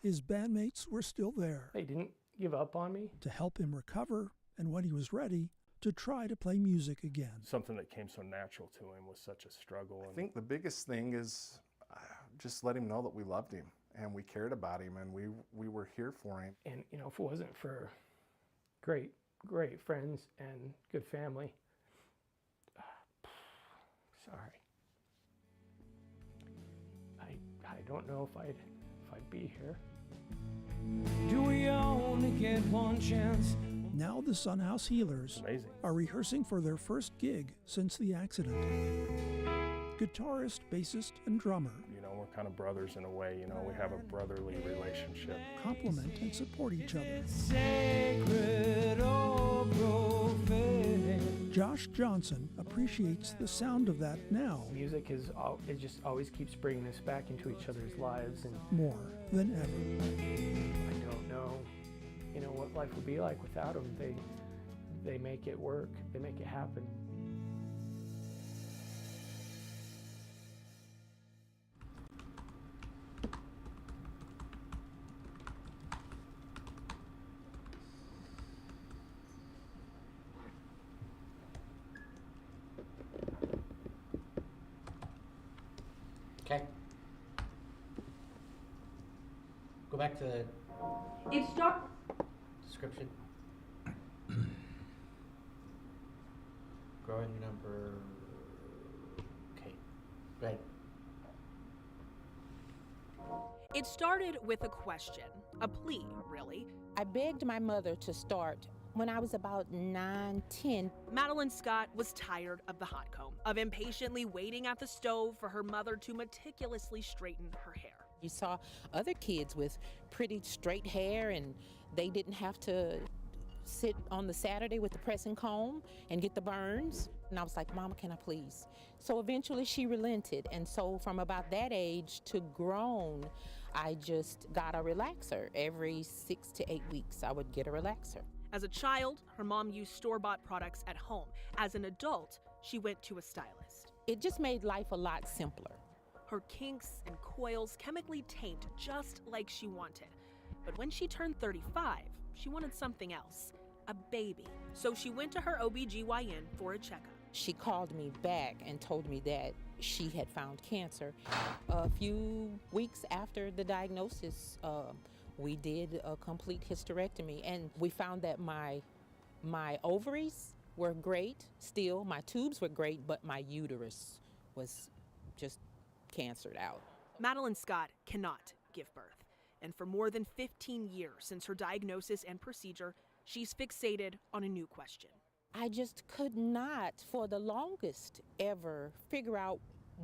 his bandmates were still there. They didn't give up on me. To help him recover, and when he was ready, to try to play music again. Something that came so natural to him was such a struggle. I think the biggest thing is just let him know that we loved him and we cared about him and we were here for him. And you know, if it wasn't for great friends and good family, sorry. I don't know if I'd be here. Do we only get one chance? Now the Sunhouse Healers are rehearsing for their first gig since the accident. Guitarist, bassist, and drummer. You know, we're kind of brothers in a way, you know, we have a brotherly relationship. Complement and support each other. Sacred or profane. Josh Johnson appreciates the sound of that now. Music it just always keeps bringing us back into each other's lives, and more than ever. I don't know, you know, what life would be like without them. They make it work. They make it happen. Okay. Go back to the description. Growing number. Okay. Go ahead. It started with a question, a plea, really. I begged my mother to start when I was about 9, 10. Madeline Scott was tired of the hot comb, of impatiently waiting at the stove for her mother to meticulously straighten her hair. You saw other kids with pretty straight hair and they didn't have to sit on the Saturday with the pressing comb and get the burns. And I was like, Mama, can I please? So eventually she relented. And so from about that age to grown, I just got a relaxer. Every 6 to 8 weeks, I would get a relaxer. As a child, her mom used store-bought products at home. As an adult, she went to a stylist. It just made life a lot simpler. Her kinks and coils chemically tamed just like she wanted. But when she turned 35, she wanted something else, a baby. So she went to her OBGYN for a checkup. She called me back and told me that she had found cancer. A few weeks after the diagnosis, we did a complete hysterectomy, and we found that my ovaries were great still, my tubes were great, but my uterus was just cancered out. Madeline Scott cannot give birth. And for more than 15 years since her diagnosis and procedure, she's fixated on a new question. I just could not, for the longest ever, figure out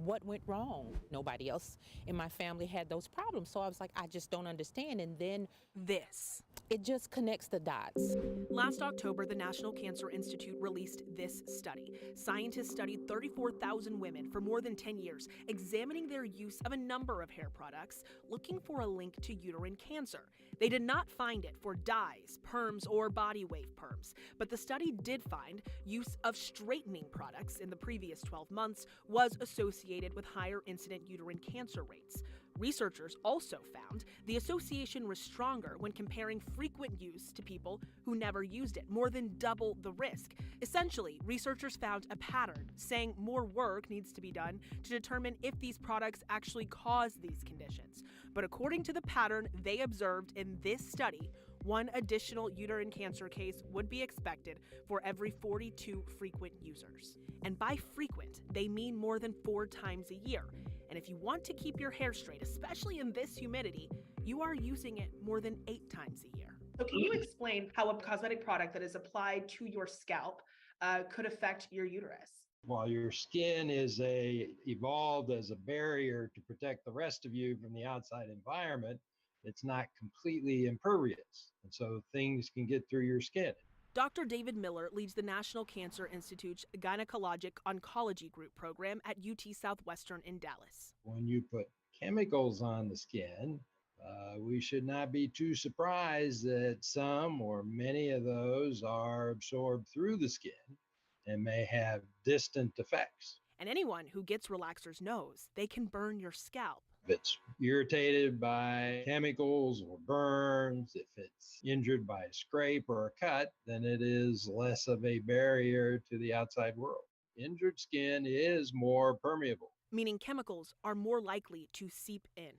what went wrong. Nobody else in my family had those problems, so I was like, I just don't understand. And then this. It just connects the dots. Last October, the National Cancer Institute released this study. Scientists studied 34,000 women for more than 10 years, examining their use of a number of hair products, looking for a link to uterine cancer. They did not find it for dyes, perms, or body wave perms, but the study did find use of straightening products in the previous 12 months was associated with higher incident uterine cancer rates. Researchers also found the association was stronger when comparing frequent use to people who never used it, more than double the risk. Essentially, researchers found a pattern, saying more work needs to be done to determine if these products actually cause these conditions. But according to the pattern they observed in this study, one additional uterine cancer case would be expected for every 42 frequent users. And by frequent, they mean more than 4 times a year. And if you want to keep your hair straight, especially in this humidity, you are using it more than 8 times a year. So can you explain how a cosmetic product that is applied to your scalp could affect your uterus? While your skin is evolved as a barrier to protect the rest of you from the outside environment, it's not completely impervious. And so things can get through your skin. Dr. David Miller leads the National Cancer Institute's Gynecologic Oncology Group program at UT Southwestern in Dallas. When you put chemicals on the skin, we should not be too surprised that some or many of those are absorbed through the skin and may have distant effects. And anyone who gets relaxers knows they can burn your scalp. If it's irritated by chemicals or burns, if it's injured by a scrape or a cut, then it is less of a barrier to the outside world. Injured skin is more permeable, meaning chemicals are more likely to seep in.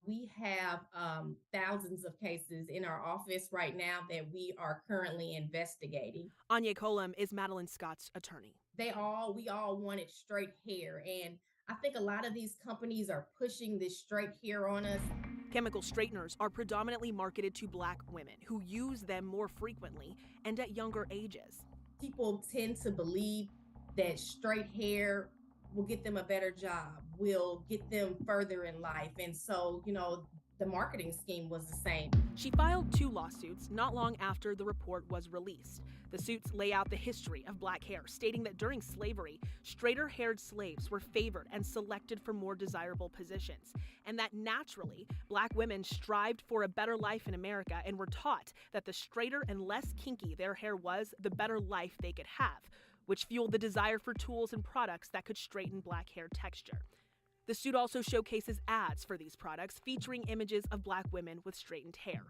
We have thousands of cases in our office right now that we are currently investigating. Anya Colum is Madeline Scott's attorney. We all wanted straight hair, and I think a lot of these companies are pushing this straight hair on us. Chemical straighteners are predominantly marketed to Black women who use them more frequently and at younger ages. People tend to believe that straight hair will get them a better job, will get them further in life. And so, the marketing scheme was the same. She filed 2 lawsuits not long after the report was released. The suits lay out the history of Black hair, stating that during slavery, straighter-haired slaves were favored and selected for more desirable positions, and that naturally, Black women strived for a better life in America and were taught that the straighter and less kinky their hair was, the better life they could have, which fueled the desire for tools and products that could straighten Black hair texture. The suit also showcases ads for these products featuring images of Black women with straightened hair.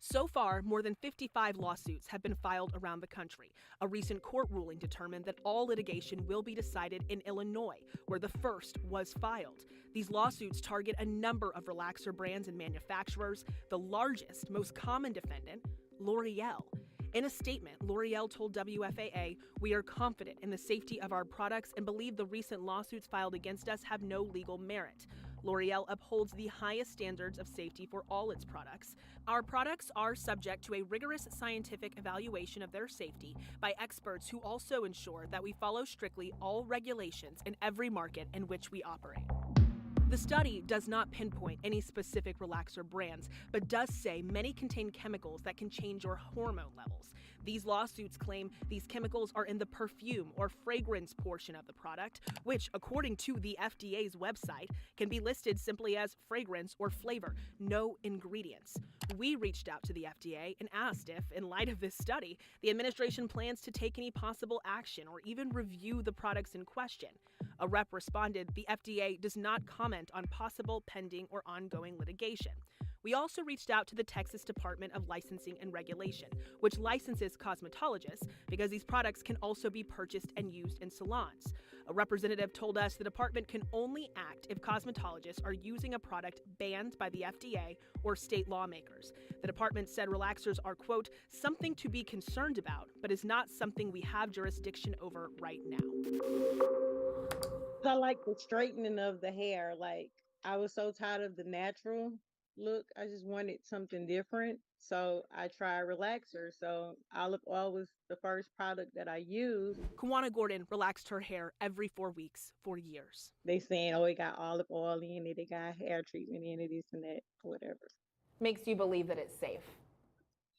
So far, more than 55 lawsuits have been filed around the country. A recent court ruling determined that all litigation will be decided in Illinois, where the first was filed. These lawsuits target a number of relaxer brands and manufacturers. The largest, most common defendant, L'Oreal. In a statement, L'Oreal told WFAA, "We are confident in the safety of our products and believe the recent lawsuits filed against us have no legal merit. L'Oreal upholds the highest standards of safety for all its products. Our products are subject to a rigorous scientific evaluation of their safety by experts who also ensure that we follow strictly all regulations in every market in which we operate." The study does not pinpoint any specific relaxer brands, but does say many contain chemicals that can change your hormone levels. These lawsuits claim these chemicals are in the perfume or fragrance portion of the product, which, according to the FDA's website, can be listed simply as fragrance or flavor, no ingredients. We reached out to the FDA and asked if, in light of this study, the administration plans to take any possible action or even review the products in question. A rep responded, the FDA does not comment on possible pending or ongoing litigation. We also reached out to the Texas Department of Licensing and Regulation, which licenses cosmetologists because these products can also be purchased and used in salons. A representative told us the department can only act if cosmetologists are using a product banned by the FDA or state lawmakers. The department said relaxers are, quote, something to be concerned about, but is not something we have jurisdiction over right now. I like the straightening of the hair. Like, I was so tired of the natural look. I just wanted something different. So I tried relaxer. So olive oil was the first product that I used. Kawana Gordon relaxed her hair every 4 weeks for years. They saying, oh, it got olive oil in it, it got hair treatment in it, this and that, whatever. Makes you believe that it's safe.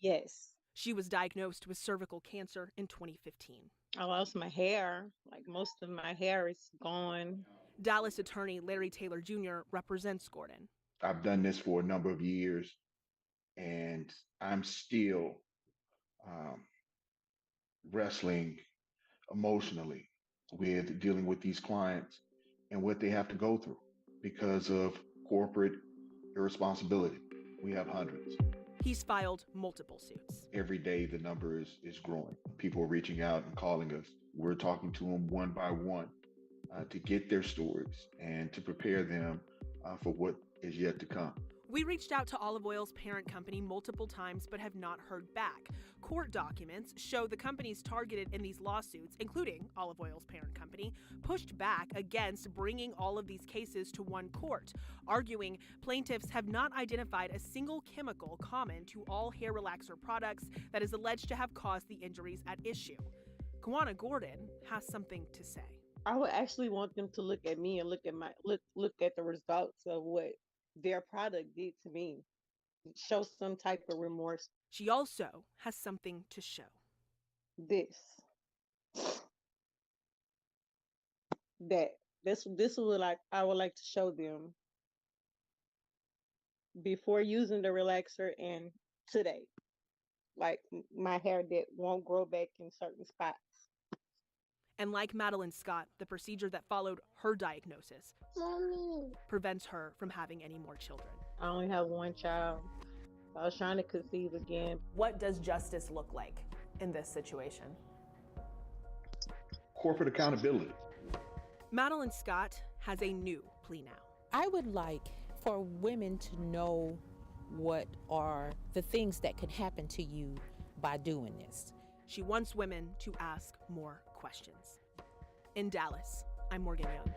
Yes. She was diagnosed with cervical cancer in 2015. I lost my hair. Like, most of my hair is gone. Dallas attorney Larry Taylor Jr. represents Gordon. I've done this for a number of years, and I'm still wrestling emotionally with dealing with these clients and what they have to go through because of corporate irresponsibility. We have hundreds. He's filed multiple suits. Every day the number is growing. People are reaching out and calling us. We're talking to them one by one to get their stories and to prepare them for what is yet to come. We reached out to Olive Oil's parent company multiple times but have not heard back. Court documents show the companies targeted in these lawsuits, including Olive Oil's parent company, pushed back against bringing all of these cases to one court, arguing plaintiffs have not identified a single chemical common to all hair relaxer products that is alleged to have caused the injuries at issue. Kawana Gordon has something to say. I would actually want them to look at me and look at the results of what their product did to me. Show some type of remorse. She also has something to show. This is what I would like to show them before using the relaxer and today. Like, my hair that won't grow back in certain spots. And like Madeline Scott, the procedure that followed her diagnosis prevents her from having any more children. I only have one child. I was trying to conceive again. What does justice look like in this situation? Corporate accountability. Madeline Scott has a new plea now. I would like for women to know what are the things that can happen to you by doing this. She wants women to ask more questions. In Dallas, I'm Morgan Young.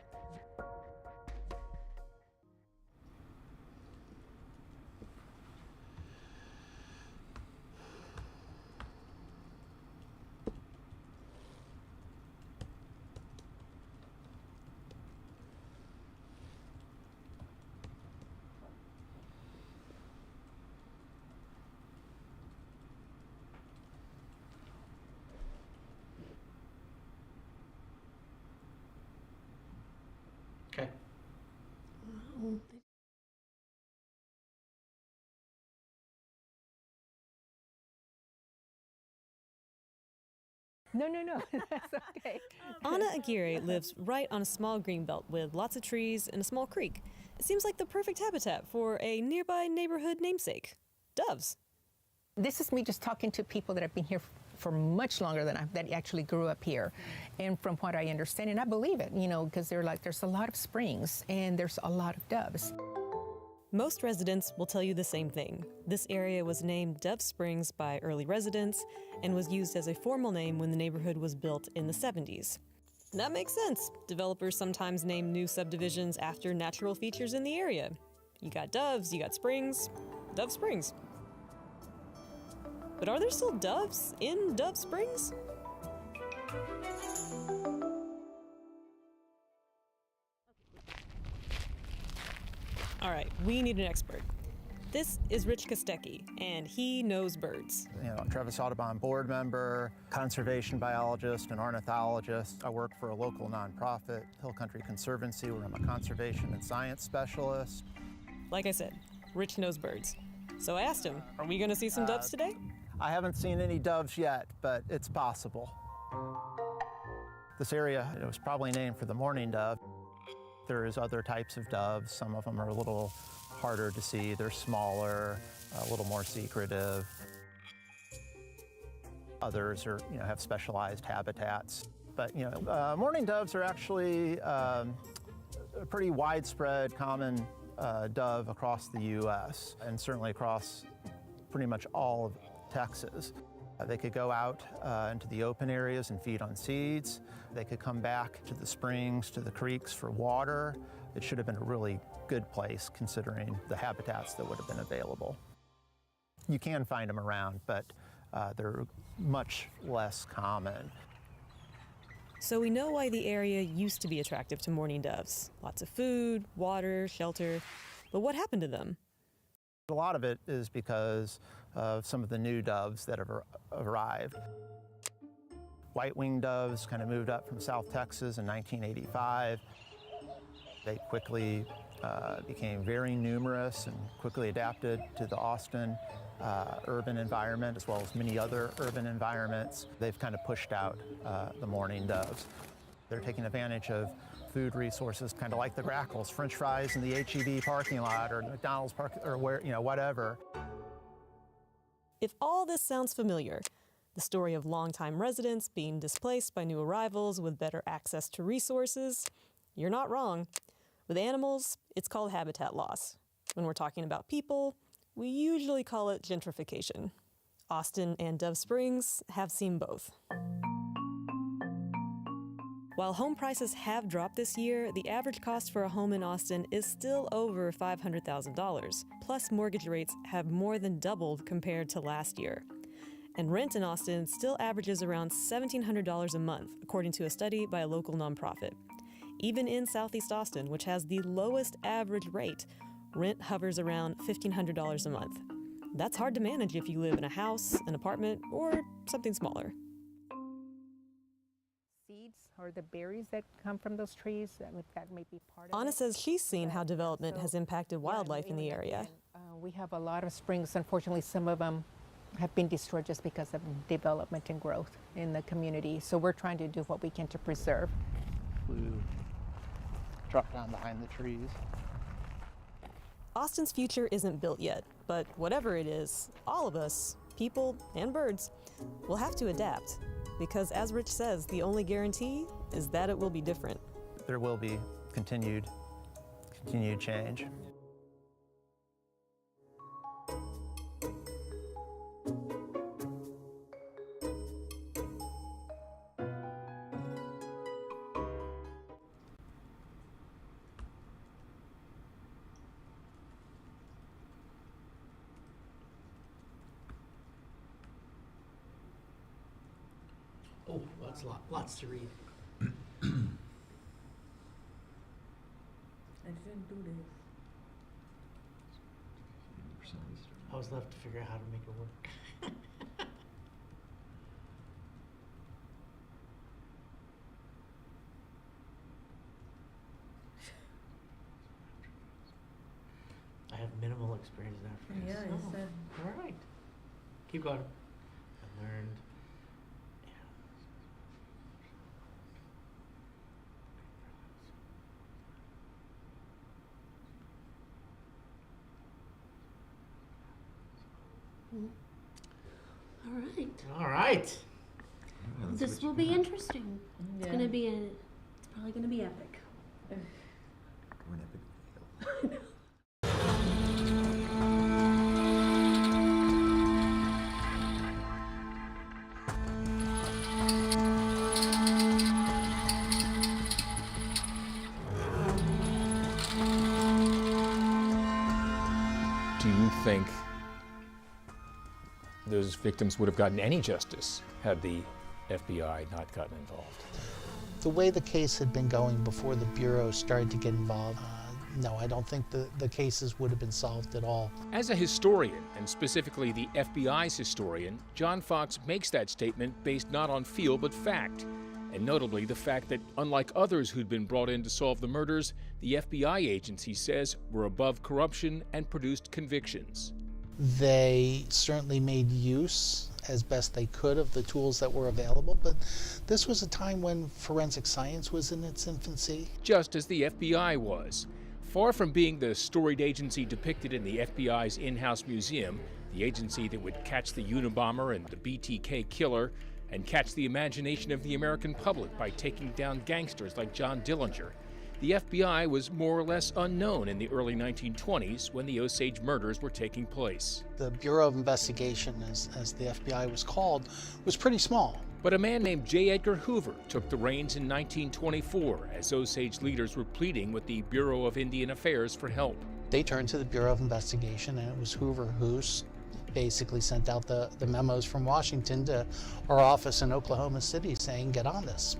Okay. No, that's okay. Anna Aguirre lives right on a small greenbelt with lots of trees and a small creek. It seems like the perfect habitat for a nearby neighborhood namesake, doves. This is me just talking to people that have been here for much longer than that actually grew up here. And from what I understand, and I believe it, because there's a lot of springs and there's a lot of doves. Most residents will tell you the same thing. This area was named Dove Springs by early residents and was used as a formal name when the neighborhood was built in the 70s. And that makes sense. Developers sometimes name new subdivisions after natural features in the area. You got doves, you got springs, Dove Springs. But are there still doves in Dove Springs? All right, we need an expert. This is Rich Kostecki, and he knows birds. You know, I'm Travis Audubon board member, conservation biologist, and ornithologist. I work for a local nonprofit, Hill Country Conservancy, where I'm a conservation and science specialist. Like I said, Rich knows birds. So I asked him, are we going to see some doves today? I haven't seen any doves yet, but it's possible. This area, it was probably named for the mourning dove. There's other types of doves. Some of them are a little harder to see. They're smaller, a little more secretive. Others are, have specialized habitats. But, mourning doves are actually a pretty widespread, common dove across the U.S. and certainly across pretty much all of Texas. They could go out into the open areas and feed on seeds. They could come back to the springs, to the creeks for water. It should have been a really good place considering the habitats that would have been available. You can find them around, but they're much less common. So we know why the area used to be attractive to mourning doves. Lots of food, water, shelter. But what happened to them? A lot of it is because of some of the new doves that have arrived. White-winged doves kind of moved up from South Texas in 1985. They quickly became very numerous and quickly adapted to the Austin urban environment, as well as many other urban environments. They've kind of pushed out the mourning doves. They're taking advantage of food resources, kind of like the grackles, French fries in the H-E-B parking lot or the McDonald's park or where, whatever. If all this sounds familiar, the story of longtime residents being displaced by new arrivals with better access to resources, you're not wrong. With animals, it's called habitat loss. When we're talking about people, we usually call it gentrification. Austin and Dove Springs have seen both. While home prices have dropped this year, the average cost for a home in Austin is still over $500,000. Plus, mortgage rates have more than doubled compared to last year. And rent in Austin still averages around $1,700 a month, according to a study by a local nonprofit. Even in Southeast Austin, which has the lowest average rate, rent hovers around $1,500 a month. That's hard to manage if you live in a house, an apartment, or something smaller. Seeds or the berries that come from those trees, that may be part of Anna it. says she's seen how development has impacted wildlife in the area. We have a lot of springs. Unfortunately, some of them have been destroyed just because of development and growth in the community. So we're trying to do what we can to preserve. Blue drop down behind the trees. Austin's future isn't built yet, but whatever it is, all of us, people and birds, will have to adapt. Because as Rich says, the only guarantee is that it will be different. There will be continued change. Oh, that's lots to read. I shouldn't do this. I was left to figure out how to make it work. I have minimal experience in Africa. Yeah, it's all right. Keep going. I learned. All right. All right. This will be interesting. It's probably gonna be epic. We're an epic fail. Do you think those victims would have gotten any justice had the FBI not gotten involved? The way the case had been going before the Bureau started to get involved, no, I don't think the cases would have been solved at all. As a historian, and specifically the FBI's historian, John Fox makes that statement based not on feel but fact. And notably the fact that, unlike others who'd been brought in to solve the murders, the FBI agency says were above corruption and produced convictions. They certainly made use as best they could of the tools that were available, but this was a time when forensic science was in its infancy. Just as the FBI was. Far from being the storied agency depicted in the FBI's in-house museum, the agency that would catch the Unabomber and the BTK killer, and catch the imagination of the American public by taking down gangsters like John Dillinger, the FBI was more or less unknown in the early 1920s when the Osage murders were taking place. The Bureau of Investigation, as the FBI was called, was pretty small. But a man named J. Edgar Hoover took the reins in 1924 as Osage leaders were pleading with the Bureau of Indian Affairs for help. They turned to the Bureau of Investigation, and it was Hoover who basically sent out the memos from Washington to our office in Oklahoma City saying, get on this.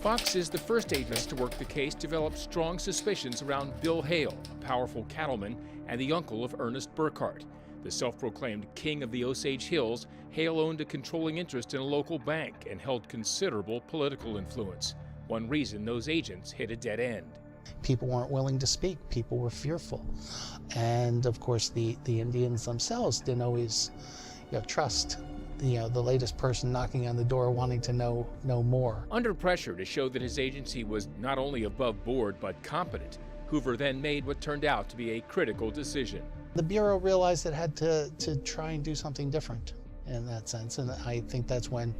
Fox is the first agent to work the case, developed strong suspicions around Bill Hale, a powerful cattleman and the uncle of Ernest Burkhart. The self-proclaimed king of the Osage Hills, Hale owned a controlling interest in a local bank and held considerable political influence. One reason those agents hit a dead end. People weren't willing to speak. People were fearful. And of course, the Indians themselves didn't always trust the latest person knocking on the door wanting to know more. Under pressure to show that his agency was not only above board but competent, Hoover then made what turned out to be a critical decision. The Bureau realized it had to try and do something different in that sense, and I think that's when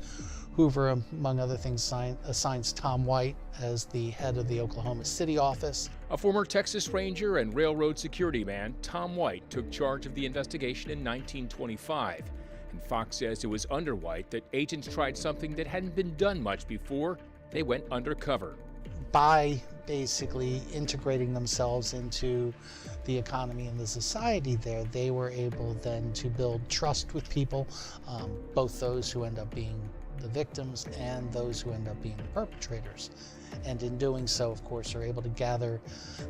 Hoover, among other things, assigns Tom White as the head of the Oklahoma City office. A former Texas Ranger and railroad security man, Tom White took charge of the investigation in 1925. And Fox says it was under White that agents tried something that hadn't been done much before. They went undercover. By basically integrating themselves into the economy and the society there, they were able then to build trust with people, both those who end up being the victims and those who end up being the perpetrators. And in doing so, of course, are able to gather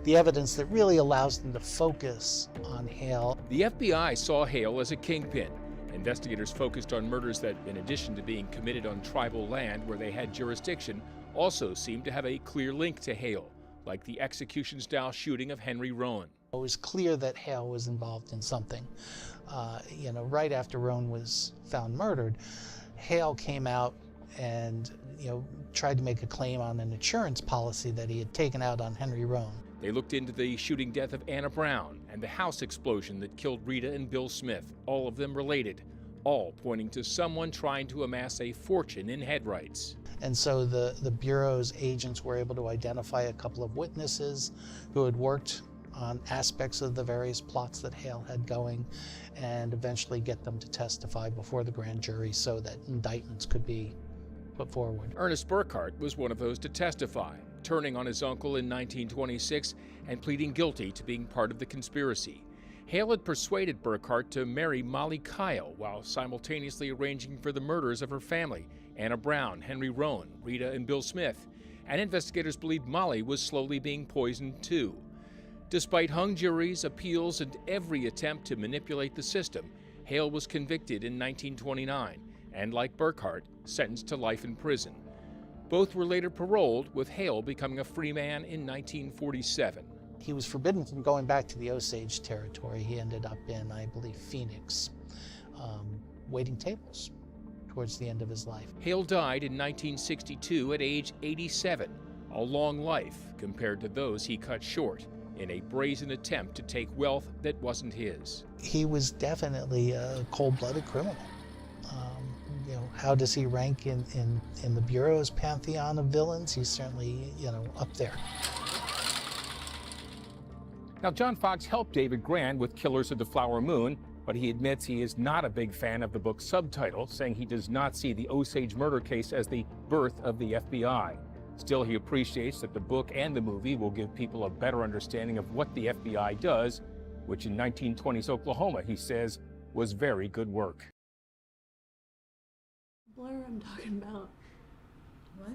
the evidence that really allows them to focus on Hale. The FBI saw Hale as a kingpin. Investigators focused on murders that, in addition to being committed on tribal land where they had jurisdiction, also seemed to have a clear link to Hale, like the execution-style shooting of Henry Roan. It was clear that Hale was involved in something. Right after Roan was found murdered, Hale came out and tried to make a claim on an insurance policy that he had taken out on Henry Roan. They looked into the shooting death of Anna Brown and the house explosion that killed Rita and Bill Smith, all of them related, all pointing to someone trying to amass a fortune in head rights. And so the Bureau's agents were able to identify a couple of witnesses who had worked on aspects of the various plots that Hale had going, and eventually get them to testify before the grand jury so that indictments could be put forward. Ernest Burkhart was one of those to testify, turning on his uncle in 1926 and pleading guilty to being part of the conspiracy. Hale had persuaded Burkhart to marry Molly Kyle while simultaneously arranging for the murders of her family, Anna Brown, Henry Roan, Rita, and Bill Smith. And investigators believed Molly was slowly being poisoned too. Despite hung juries, appeals, and every attempt to manipulate the system, Hale was convicted in 1929 and, like Burkhart, sentenced to life in prison. Both were later paroled, with Hale becoming a free man in 1947. He was forbidden from going back to the Osage territory. He ended up in, I believe, Phoenix, waiting tables towards the end of his life. Hale died in 1962 at age 87, a long life compared to those he cut short in a brazen attempt to take wealth that wasn't his. He was definitely a cold-blooded criminal. How does he rank in the Bureau's pantheon of villains? He's certainly, up there. Now, John Fox helped David Grand with Killers of the Flower Moon, but he admits he is not a big fan of the book's subtitle, saying he does not see the Osage murder case as the birth of the FBI. Still, he appreciates that the book and the movie will give people a better understanding of what the FBI does, which in 1920s Oklahoma, he says, was very good work. Blur I'm talking about. What?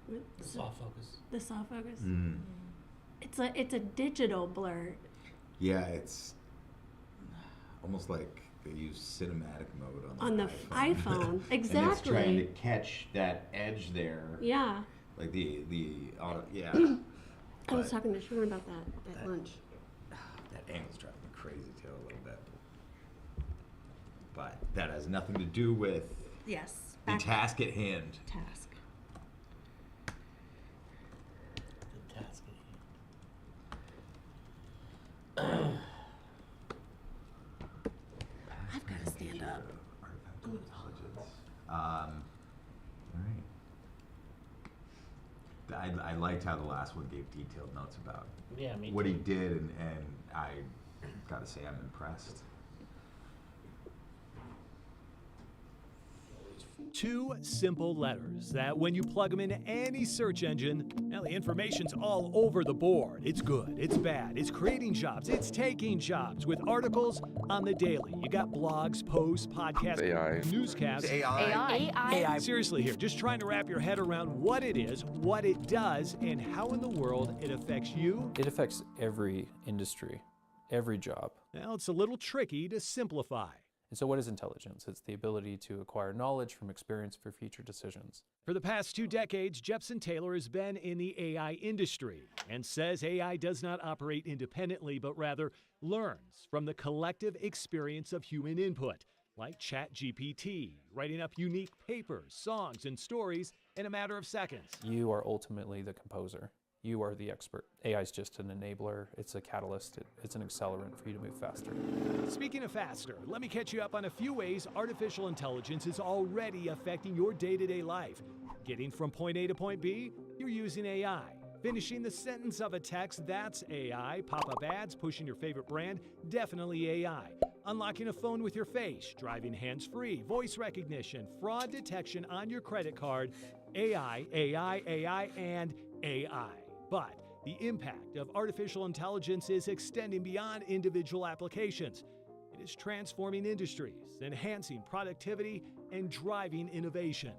The soft focus. The soft focus. Mm. It's a digital blur. Yeah, it's almost like they use cinematic mode On the iPhone. Exactly. And it's trying to catch that edge there. Yeah. Like the auto, yeah. I was talking to Sean about that at lunch. That angle's driving me crazy too a little bit. But that has nothing to do with Yes. the task at hand. Task. The task at hand. I've got to stand up. Artificial intelligence. All right. I liked how the last one gave detailed notes about what he did, and I gotta say I'm impressed. 2 simple letters that when you plug them into any search engine, now the information's all over the board. It's good, it's bad, it's creating jobs, it's taking jobs with articles on the daily. You got blogs, posts, podcasts, newscasts. AI. Seriously here, just trying to wrap your head around what it is, what it does, and how in the world it affects you. It affects every industry, every job. Well, it's a little tricky to simplify. And so what is intelligence? It's the ability to acquire knowledge from experience for future decisions. For the past 2 decades, Jepson Taylor has been in the AI industry and says AI does not operate independently, but rather learns from the collective experience of human input, like ChatGPT, writing up unique papers, songs, and stories in a matter of seconds. You are ultimately the composer. You are the expert. AI is just an enabler. It's a catalyst. It's an accelerant for you to move faster. Speaking of faster, let me catch you up on a few ways artificial intelligence is already affecting your day-to-day life. Getting from point A to point B, you're using AI. Finishing the sentence of a text, that's AI. Pop-up ads, pushing your favorite brand, definitely AI. Unlocking a phone with your face, driving hands-free, voice recognition, fraud detection on your credit card, AI, and AI. But the impact of artificial intelligence is extending beyond individual applications. It is transforming industries, enhancing productivity, and driving innovation.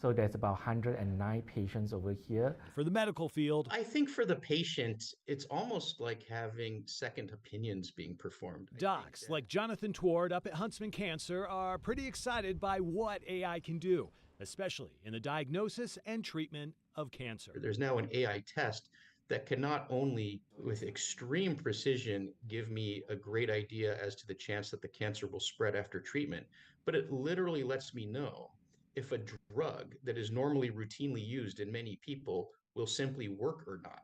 So there's about 109 patients over here. For the medical field, I think for the patient, it's almost like having second opinions being performed. Docs like Jonathan Tward up at Huntsman Cancer are pretty excited by what AI can do, especially in the diagnosis and treatment of cancer. There's now an AI test that can not only, with extreme precision, give me a great idea as to the chance that the cancer will spread after treatment, but it literally lets me know if a drug that is normally routinely used in many people will simply work or not.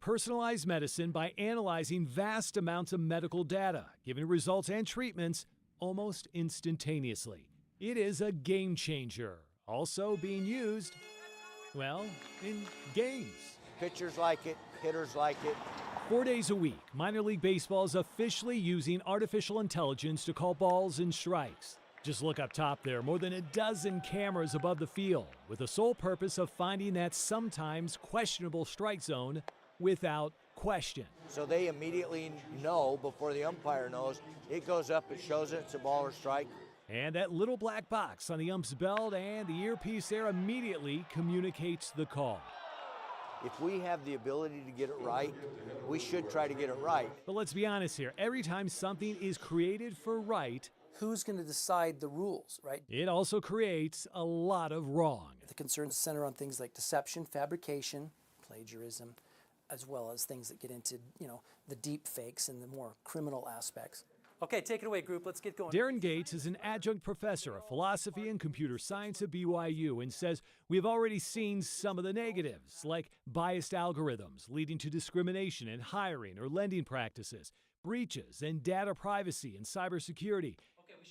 Personalized medicine by analyzing vast amounts of medical data, giving results and treatments almost instantaneously. It is a game changer, also being used, well, in games. Pitchers like it, hitters like it. 4 days a week, minor league baseball is officially using artificial intelligence to call balls and strikes. Just look up top there, more than a dozen cameras above the field, with the sole purpose of finding that sometimes questionable strike zone without question. So they immediately know before the umpire knows. It goes up, it shows it's a ball or strike. And that little black box on the ump's belt and the earpiece there immediately communicates the call. If we have the ability to get it right, we should try to get it right. But let's be honest here, every time something is created for right, who's going to decide the rules, right? It also creates a lot of wrong. The concerns center on things like deception, fabrication, plagiarism, as well as things that get into, the deep fakes and the more criminal aspects. Okay, take it away, group. Let's get going. Darren Gates is an adjunct professor of philosophy and computer science at BYU and says we've already seen some of the negatives, like biased algorithms leading to discrimination in hiring or lending practices, breaches in data privacy and cybersecurity.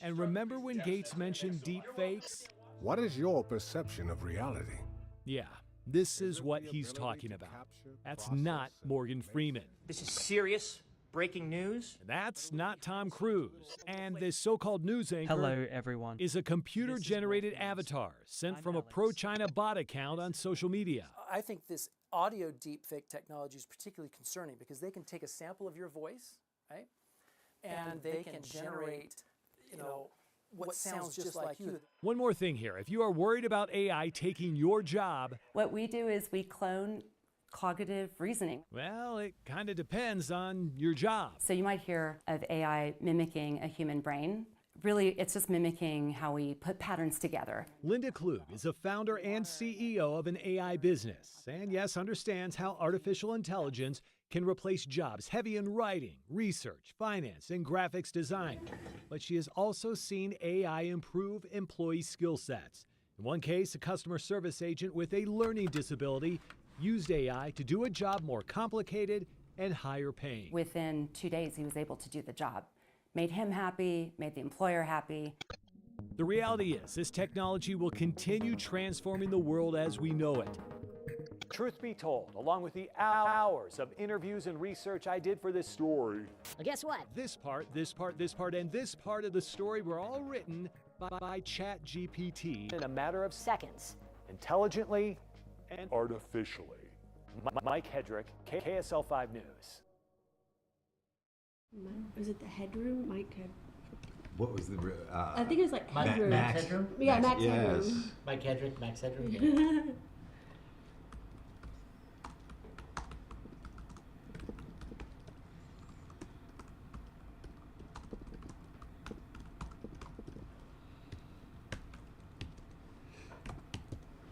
And remember when Gates mentioned deep fakes? What is your perception of reality? Yeah, this is what he's talking about. That's not Morgan Freeman. This is serious breaking news. That's not Tom Cruise. And this so-called news anchor Hello, everyone. is a computer-generated avatar sent from a pro-China bot account on social media. I think this audio deepfake technology is particularly concerning because they can take a sample of your voice, right? And they can generate, what sounds just like you. One more thing here. If you are worried about AI taking your job, what we do is we clone cognitive reasoning. Well, it kind of depends on your job. So you might hear of AI mimicking a human brain. Really, it's just mimicking how we put patterns together. Linda Klug is a founder and CEO of an AI business, and yes, understands how artificial intelligence can replace jobs heavy in writing, research, finance, and graphics design. But she has also seen AI improve employee skill sets. In one case, a customer service agent with a learning disability used AI to do a job more complicated and higher paying. Within 2 days, he was able to do the job. Made him happy, made the employer happy. The reality is, this technology will continue transforming the world as we know it. Truth be told, along with the hours of interviews and research I did for this story. Well, guess what? This part, and this part of the story were all written by ChatGPT in a matter of Seconds. intelligently and artificially. Mike Hedrick, KSL 5 News. Was it the headroom? Mike had. What was the? I think it was like headroom. Max Headroom? Yeah, Max yes. Headroom. Mike Hedrick, Max Headroom. Yeah.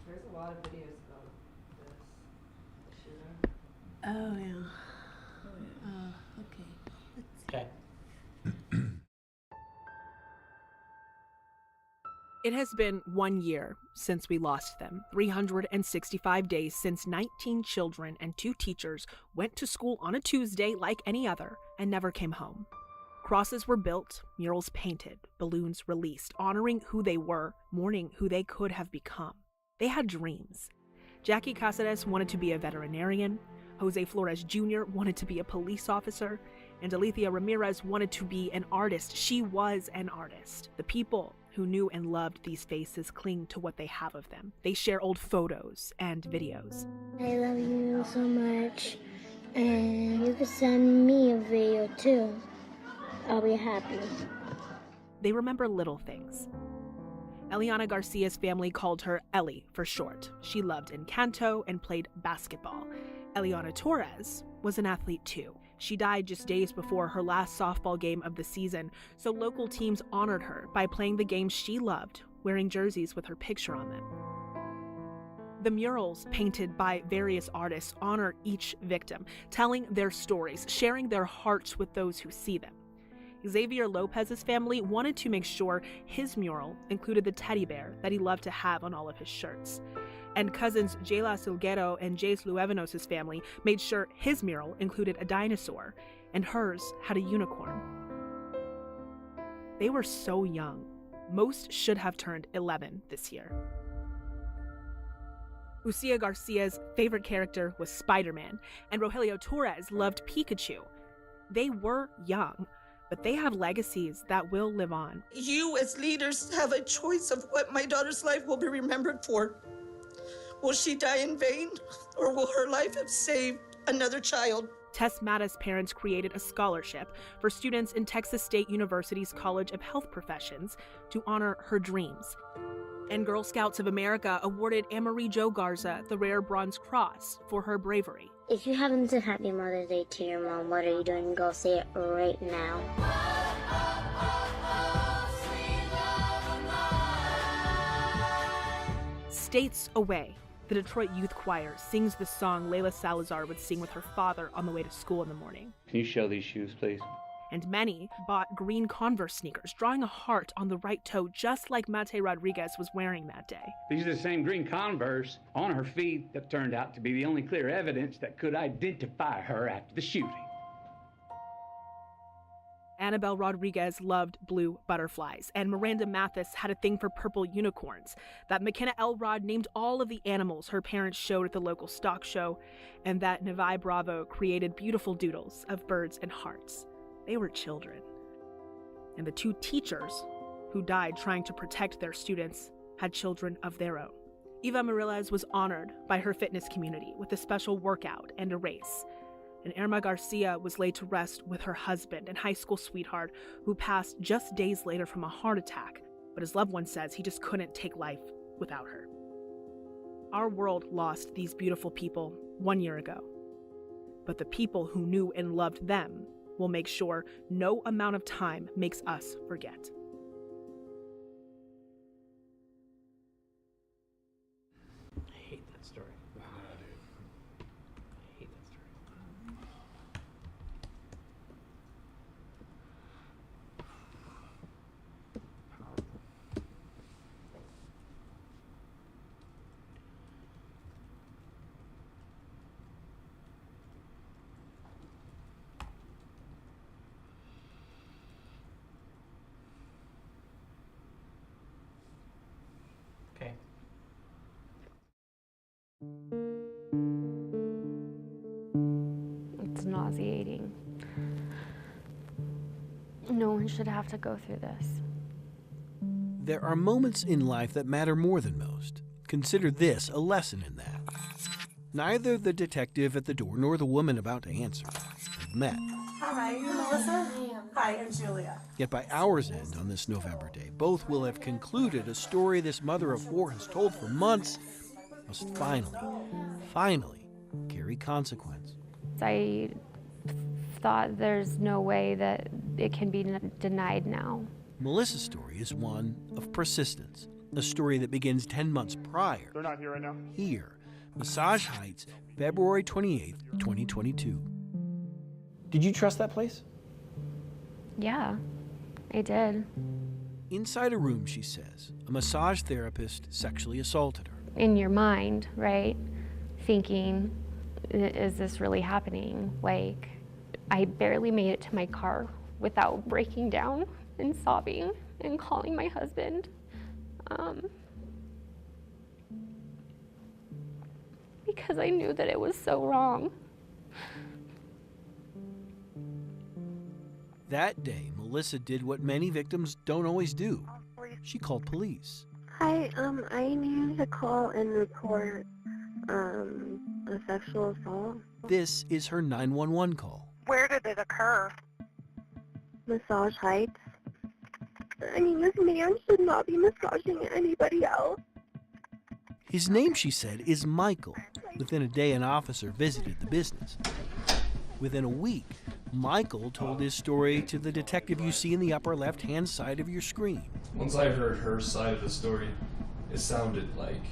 There's a lot of videos about this shooter. Oh yeah. Okay. It has been 1 year since we lost them, 365 days since 19 children and 2 teachers went to school on a Tuesday like any other and never came home. Crosses were built, murals painted, balloons released, honoring who they were, mourning who they could have become. They had dreams. Jackie Cáceres wanted to be a veterinarian, Jose Flores Jr. wanted to be a police officer, and Alicia Ramirez wanted to be an artist. She was an artist. The people who knew and loved these faces cling to what they have of them. They share old photos and videos. I love you so much, and you can send me a video too. I'll be happy. They remember little things. Eliana Garcia's family called her Ellie for short. She loved Encanto and played basketball. Eliana Torres was an athlete too. She died just days before her last softball game of the season, so local teams honored her by playing the games she loved, wearing jerseys with her picture on them. The murals painted by various artists honor each victim, telling their stories, sharing their hearts with those who see them. Xavier Lopez's family wanted to make sure his mural included the teddy bear that he loved to have on all of his shirts. And cousins Jayla Silguero and Jace Luevanos' family made sure his mural included a dinosaur, and hers had a unicorn. They were so young. Most should have turned 11 this year. Lucia Garcia's favorite character was Spider-Man, and Rogelio Torres loved Pikachu. They were young, but they have legacies that will live on. You as leaders have a choice of what my daughter's life will be remembered for. Will she die in vain, or will her life have saved another child? Tess Matta's parents created a scholarship for students in Texas State University's College of Health Professions to honor her dreams. And Girl Scouts of America awarded Anne-Marie Jo Garza the Rare Bronze Cross for her bravery. If you haven't said Happy Mother's Day to your mom, what are you doing? Go say it right now. States Away, the Detroit Youth Choir sings the song Layla Salazar would sing with her father on the way to school in the morning. Can you show these shoes, please? And many bought green Converse sneakers, drawing a heart on the right toe, just like Mate Rodriguez was wearing that day. These are the same green Converse on her feet that turned out to be the only clear evidence that could identify her after the shooting. Annabelle Rodriguez loved blue butterflies, and Miranda Mathis had a thing for purple unicorns, that McKenna Elrod named all of the animals her parents showed at the local stock show, and that Nevi Bravo created beautiful doodles of birds and hearts. They were children. And the 2 teachers who died trying to protect their students had children of their own. Eva Mireles was honored by her fitness community with a special workout and a race. And Irma Garcia was laid to rest with her husband and high school sweetheart, who passed just days later from a heart attack but his loved one says he just couldn't take life without her. Our world lost these beautiful people 1 year ago, but the people who knew and loved them will make sure no amount of time makes us forget. I hate that story. I hate that story. Okay. It's nauseating. No one should have to go through this. There are moments in life that matter more than most. Consider this a lesson in that. Neither the detective at the door nor the woman about to answer have met. Hi, you're Melissa? Hi, I'm Julia. Yet by hour's end on this November day, both will have concluded a story this mother of four has told for months must finally carry consequence. I thought there's no way that it can be denied now. Melissa's story is one of persistence, a story that begins 10 months prior. They're not here right now. Here, Massage Heights, February 28th, 2022. Did you trust that place? Yeah, I did. Inside a room, she says, a massage therapist sexually assaulted her. In your mind, right? Thinking, is this really happening? Like, I barely made it to my car without breaking down and sobbing and calling my husband. Because I knew that it was so wrong. That day, Melissa did what many victims don't always do. She called police. Hi, I needed to call and report a sexual assault. This is her 911 call. Where did it occur? Massage Heights. I mean, this man should not be massaging anybody else. His name, she said, is Michael. Within a day, an officer visited the business. Within a week, Michael told his story to the detective you see in the upper left-hand side of your screen. Once I heard her side of the story, it sounded like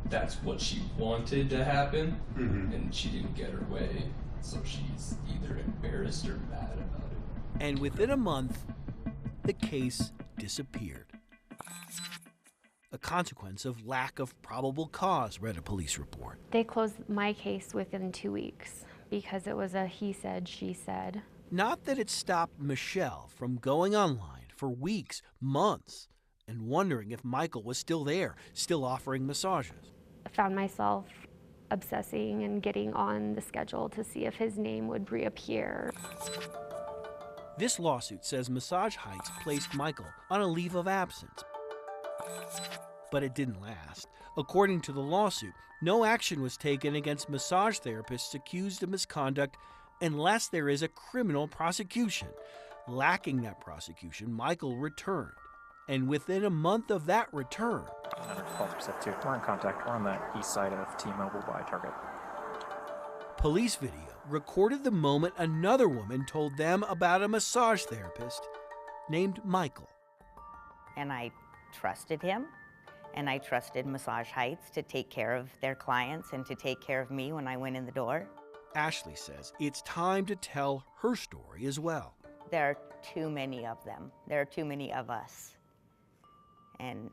that's what she wanted to happen, and she didn't get her way, so she's either embarrassed or mad about it. And within a month, the case disappeared. A consequence of lack of probable cause, read a police report. They closed my case within 2 weeks because it was a he said, she said. Not that it stopped Michelle from going online for weeks, months, and wondering if Michael was still there, still offering massages. I found myself obsessing and getting on the schedule to see if his name would reappear. This lawsuit says Massage Heights placed Michael on a leave of absence. But it didn't last. According to the lawsuit, no action was taken against massage therapists accused of misconduct unless there is a criminal prosecution. Lacking that prosecution, Michael returned. And within a month of that return, we're in contact. We're on the east side of T-Mobile by Target. Police video recorded the moment another woman told them about a massage therapist named Michael. And I trusted him, and I trusted Massage Heights to take care of their clients and to take care of me when I went in the door. Ashley says it's time to tell her story as well. There are too many of them. There are too many of us. And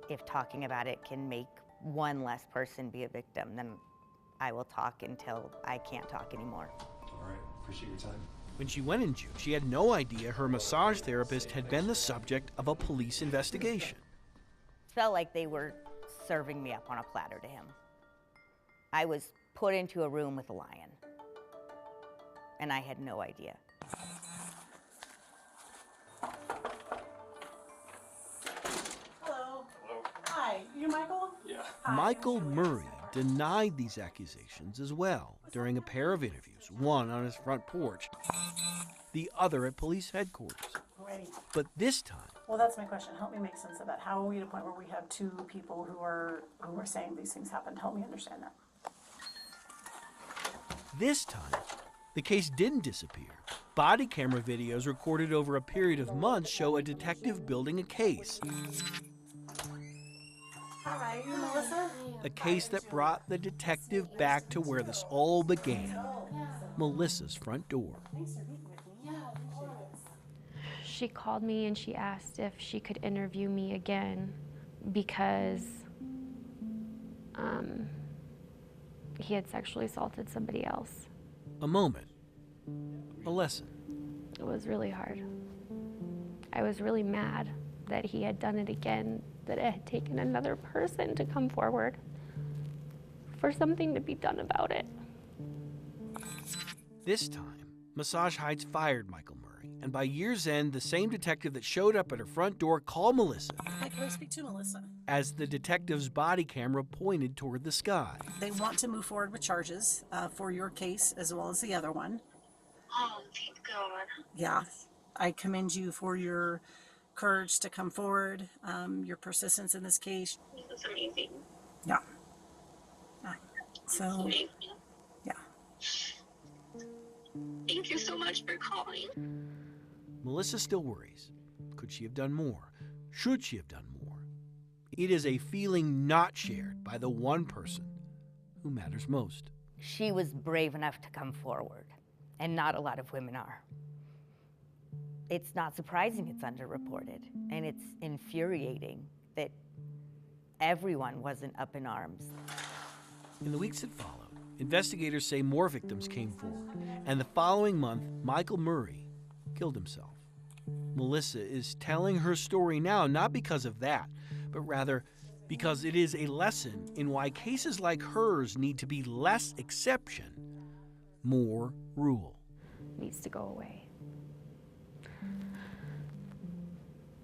if talking about it can make one less person be a victim, then I will talk until I can't talk anymore. All right, appreciate your time. When she went in June, she had no idea her massage therapist had been the subject of a police investigation. Felt like they were serving me up on a platter to him. I was put into a room with a lion, and I had no idea. Hello. Hi, you Michael? Yeah. Michael Murray denied these accusations as well during a pair of interviews, one on his front porch, the other at police headquarters. Oh, Alrighty. But this time, Well, that's my question. Help me make sense of that. How are we at a point where we have two people who are saying these things happened? Help me understand that. This time, the case didn't disappear. Body camera videos recorded over a period of months show a detective building a case. Hi, you Melissa? A case that brought the detective back to where this all began, Melissa's front door. She called me and she asked if she could interview me again because he had sexually assaulted somebody else. A moment, a lesson. It was really hard. I was really mad that he had done it again, that it had taken another person to come forward for something to be done about it. This time, Massage Heights fired Michael Murray, and by year's end, the same detective that showed up at her front door called Melissa Hi, can I speak to Melissa? as the detective's body camera pointed toward the sky. They want to move forward with charges for your case as well as the other one. Oh, thank God. Yeah, I commend you for your courage to come forward, your persistence in this case. It was amazing. Yeah. So, yeah. Thank you so much for calling. Melissa still worries. Could she have done more? Should she have done more? It is a feeling not shared by the one person who matters most. She was brave enough to come forward, and not a lot of women are. It's not surprising it's underreported, and it's infuriating that everyone wasn't up in arms. In the weeks that followed, investigators say more victims came forward, and the following month, Michael Murray killed himself. Melissa is telling her story now not because of that, but rather because it is a lesson in why cases like hers need to be less exception, more rule. Needs to go away.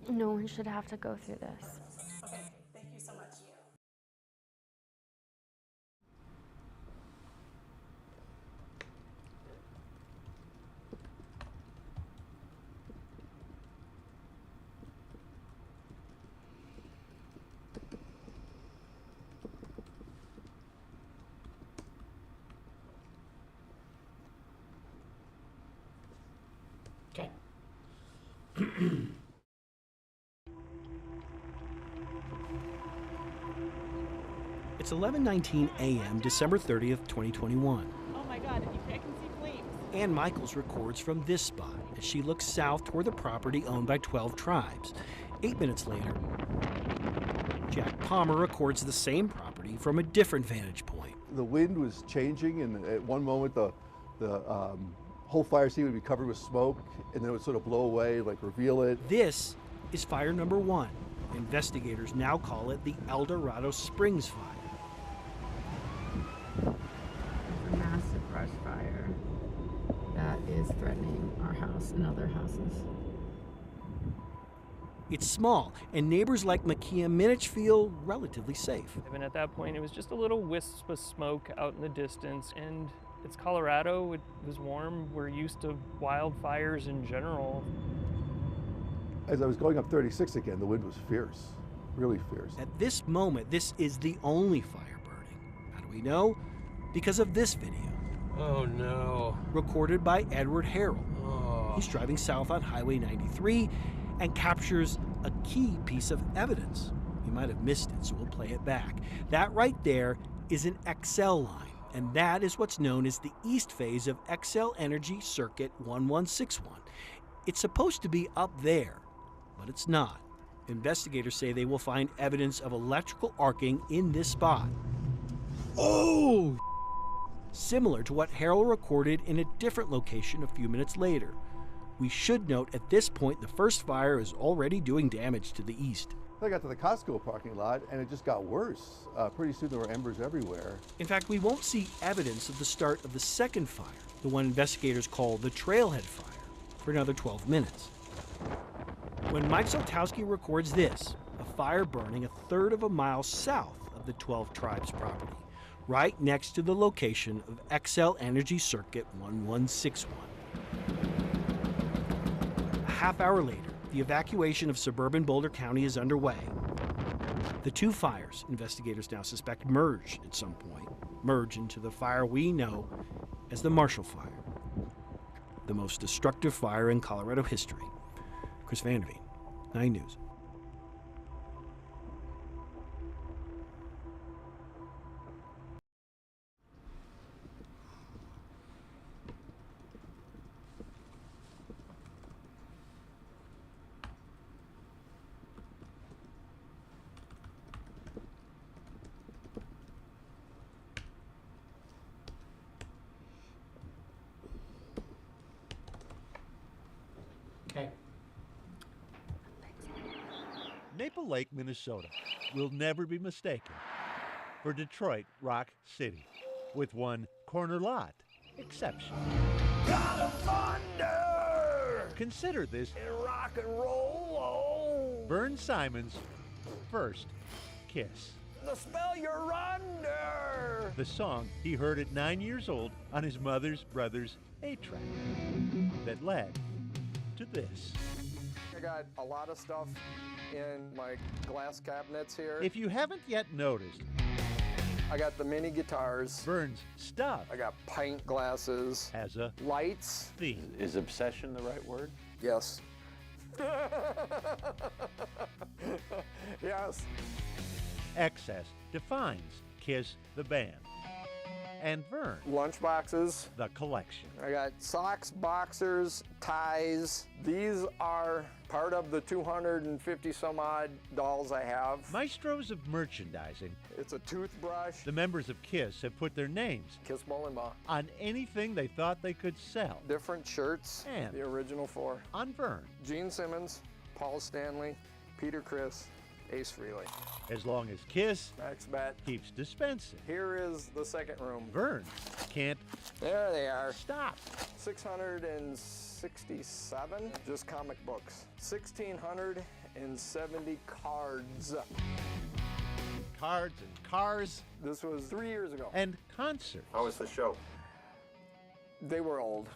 No one should have to go through this. Okay, thank you so much. Okay. It's 11:19 a.m., December 30th, 2021. Oh my God, I can see flames. Ann Michaels records from this spot as she looks south toward the property owned by 12 tribes. 8 minutes later, Jack Palmer records the same property from a different vantage point. The wind was changing, and at one moment the whole fire scene would be covered with smoke, and then it would sort of blow away, like reveal it. This is fire number 1. Investigators now call it the El Dorado Springs Fire. A massive brush fire that is threatening our house and other houses. It's small, and neighbors like Makia Minich feel relatively safe. And at that point, it was just a little wisp of smoke out in the distance, and it's Colorado, it was warm, we're used to wildfires in general. As I was going up 36 again, the wind was fierce, really fierce. At this moment, this is the only fire burning. How do we know? Because of this video. Oh no. Recorded by Edward Harrell. Oh. He's driving south on Highway 93 and captures a key piece of evidence. You might have missed it, so we'll play it back. That right there is an XL line, and that is what's known as the east phase of XL Energy Circuit 1161. It's supposed to be up there, but it's not. Investigators say they will find evidence of electrical arcing in this spot. Oh! Similar to what Harrell recorded in a different location a few minutes later. We should note at this point the first fire is already doing damage to the east. I got to the Costco parking lot, and it just got worse. Pretty soon there were embers everywhere. In fact, we won't see evidence of the start of the second fire, the one investigators call the Trailhead Fire, for another 12 minutes. When Mike Soltowski records this, a fire burning a third of a mile south of the 12 Tribes property, right next to the location of XL Energy Circuit 1161. A half hour later, the evacuation of suburban Boulder County is underway. The two fires investigators now suspect merged at some point, merge into the fire we know as the Marshall Fire, the most destructive fire in Colorado history. Chris Vanderveen, 9 News. Okay. Maple Lake, Minnesota will never be mistaken for Detroit Rock City, with one corner lot exception. God of thunder! Consider this And rock and roll. Vern Simon's first kiss. The spell you're under. The song he heard at 9 years old on his mother's brother's 8-track that led to this. I got a lot of stuff in my glass cabinets here. If you haven't yet noticed, I got the mini guitars. Vern's stuff. I got pint glasses. Has a lights. theme. Is obsession the right word? Yes. Yes. Excess defines Kiss the band. And Vern. Lunch boxes. The collection. I got socks, boxers, ties. These are part of the 250 some odd dolls I have. Maestros of merchandising. It's a toothbrush. The members of Kiss have put their names Kiss Molenbaugh. on anything they thought they could sell. Different shirts. And the original 4. On Vern. Gene Simmons, Paul Stanley, Peter Criss, Ace Frehley. As long as Kiss Max Bet keeps dispensing. Here is the second room. Vern can't. There they are. Stop. 667 just comic books. 1,670 cards. Cards and cars. This was 3 years ago. And concerts. How was the show? They were old.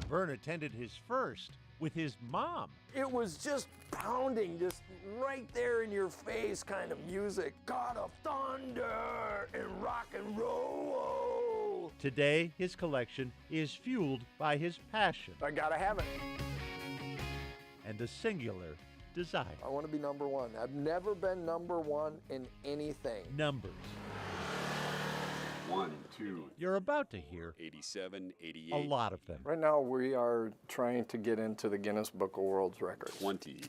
Vern attended his first with his mom. It was just pounding, just right there in your face kind of music. God of thunder and rock and roll. Today, his collection is fueled by his passion. I gotta have it. And a singular desire. I want to be number one. I've never been number one in anything. Numbers. 1, 2. You're about to hear 87, 88. a lot of them. Right now, we are trying to get into the Guinness Book of World Records. 20,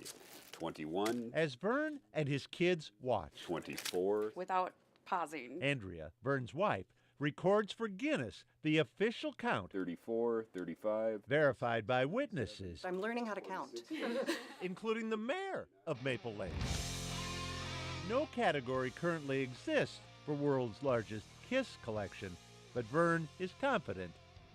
21. As Vern and his kids watch. 24. Without pausing. Andrea, Vern's wife, records for Guinness the official count. 34, 35. Verified by witnesses. I'm learning how to count. Including the mayor of Maple Lake. No category currently exists for world's largest Kiss collection, but Vern is confident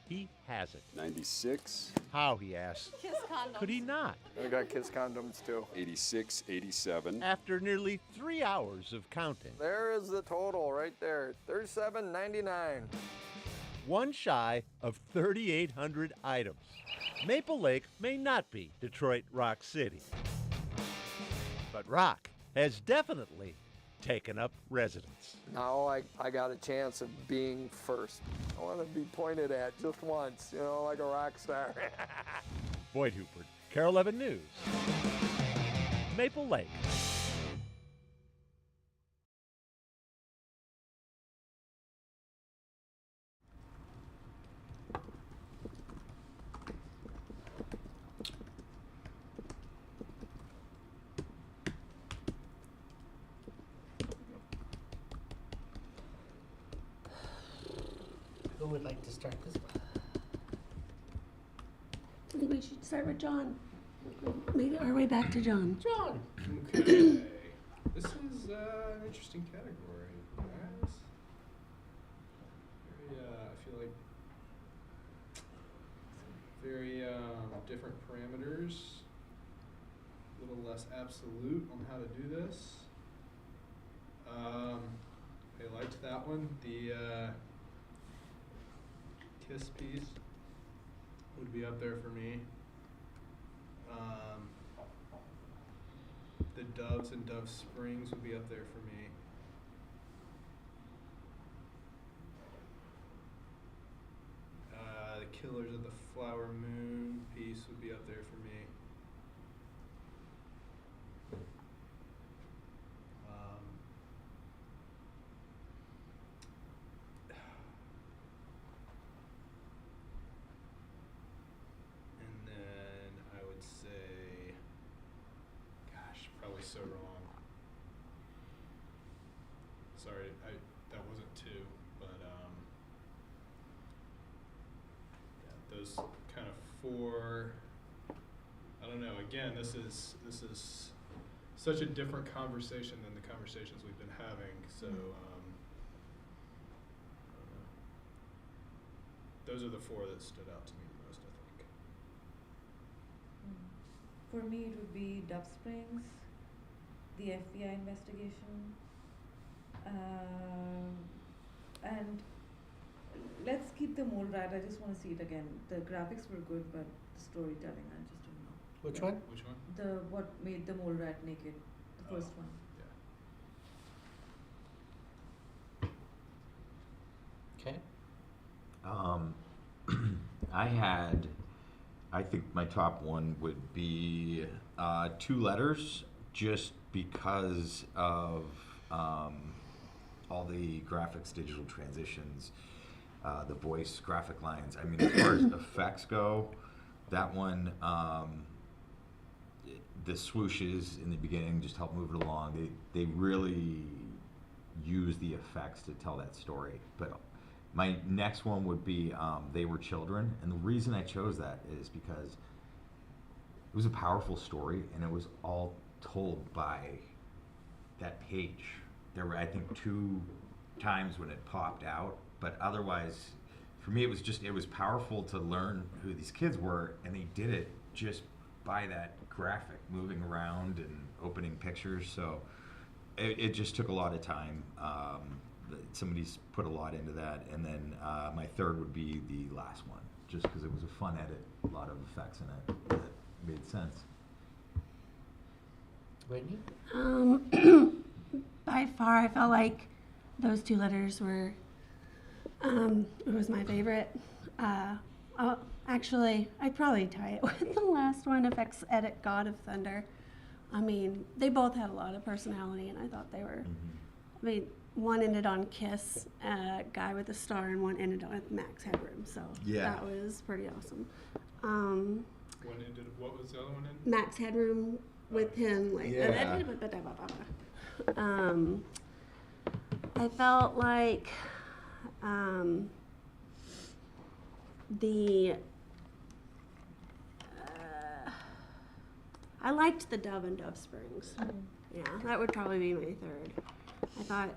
he has it. 96. How, he asks, Kiss condoms. could he not? I got Kiss condoms too. 86, 87. After nearly 3 hours of counting. There is the total right there, $37.99. One shy of 3,800 items. Maple Lake may not be Detroit Rock City, but rock has definitely taken up residence. Now I got a chance of being first. I want to be pointed at just once, you know, like a rock star. Boyd Hooper, Carol 11 News. Maple Lake. Who would like to start this one? I think we should start with John. Made our way back to John. John! Okay. This is an interesting category, guys. Very, I feel like very different parameters. A little less absolute on how to do this. I liked that one. The Kiss piece would be up there for me. The Doves and Dove Springs would be up there for me. The Killers of the Flower Moon piece would be up there for me. And then I would say, gosh, probably so wrong. Sorry, that wasn't two, but yeah, those kind of four. I don't know. Again, this is such a different conversation than the conversations we've been having. So I don't know. Those are the four that stood out to me the most, I think. For me, it would be Dove Springs, the FBI investigation, and let's keep the mole rat. I just want to see it again. The graphics were good, but the storytelling, I just don't know. Which one? Which one? The what made the mole rat naked, the first one. Okay. I think my top one would be Two Letters, just because of all the graphics, digital transitions, the voice, graphic lines. I mean, as far as effects go, that one, the swooshes in the beginning just help move it along. They really use the effects to tell that story. But my next one would be They Were Children, and the reason I chose that is because it was a powerful story, and it was all told by that page. There were, I think, 2 times when it popped out, but otherwise, for me, it was powerful to learn who these kids were, and they did it just by that graphic, moving around and opening pictures. So it just took a lot of time. Somebody's put a lot into that, and then my third would be the last one, just because it was a fun edit, a lot of effects in it that made sense. Whitney? By far, I felt like those Two Letters were, it was my favorite. Actually, I'd probably tie it with the last one, Effects Edit God of Thunder. I mean, they both had a lot of personality, and I thought they were, I mean, one ended on Kiss, Guy with a Star, and one ended on Max Headroom, so that was pretty awesome. One ended, what was the other one in? Max Headroom with him, like, I felt like I liked the Dove and Dove Springs. Yeah, that would probably be my third. I thought,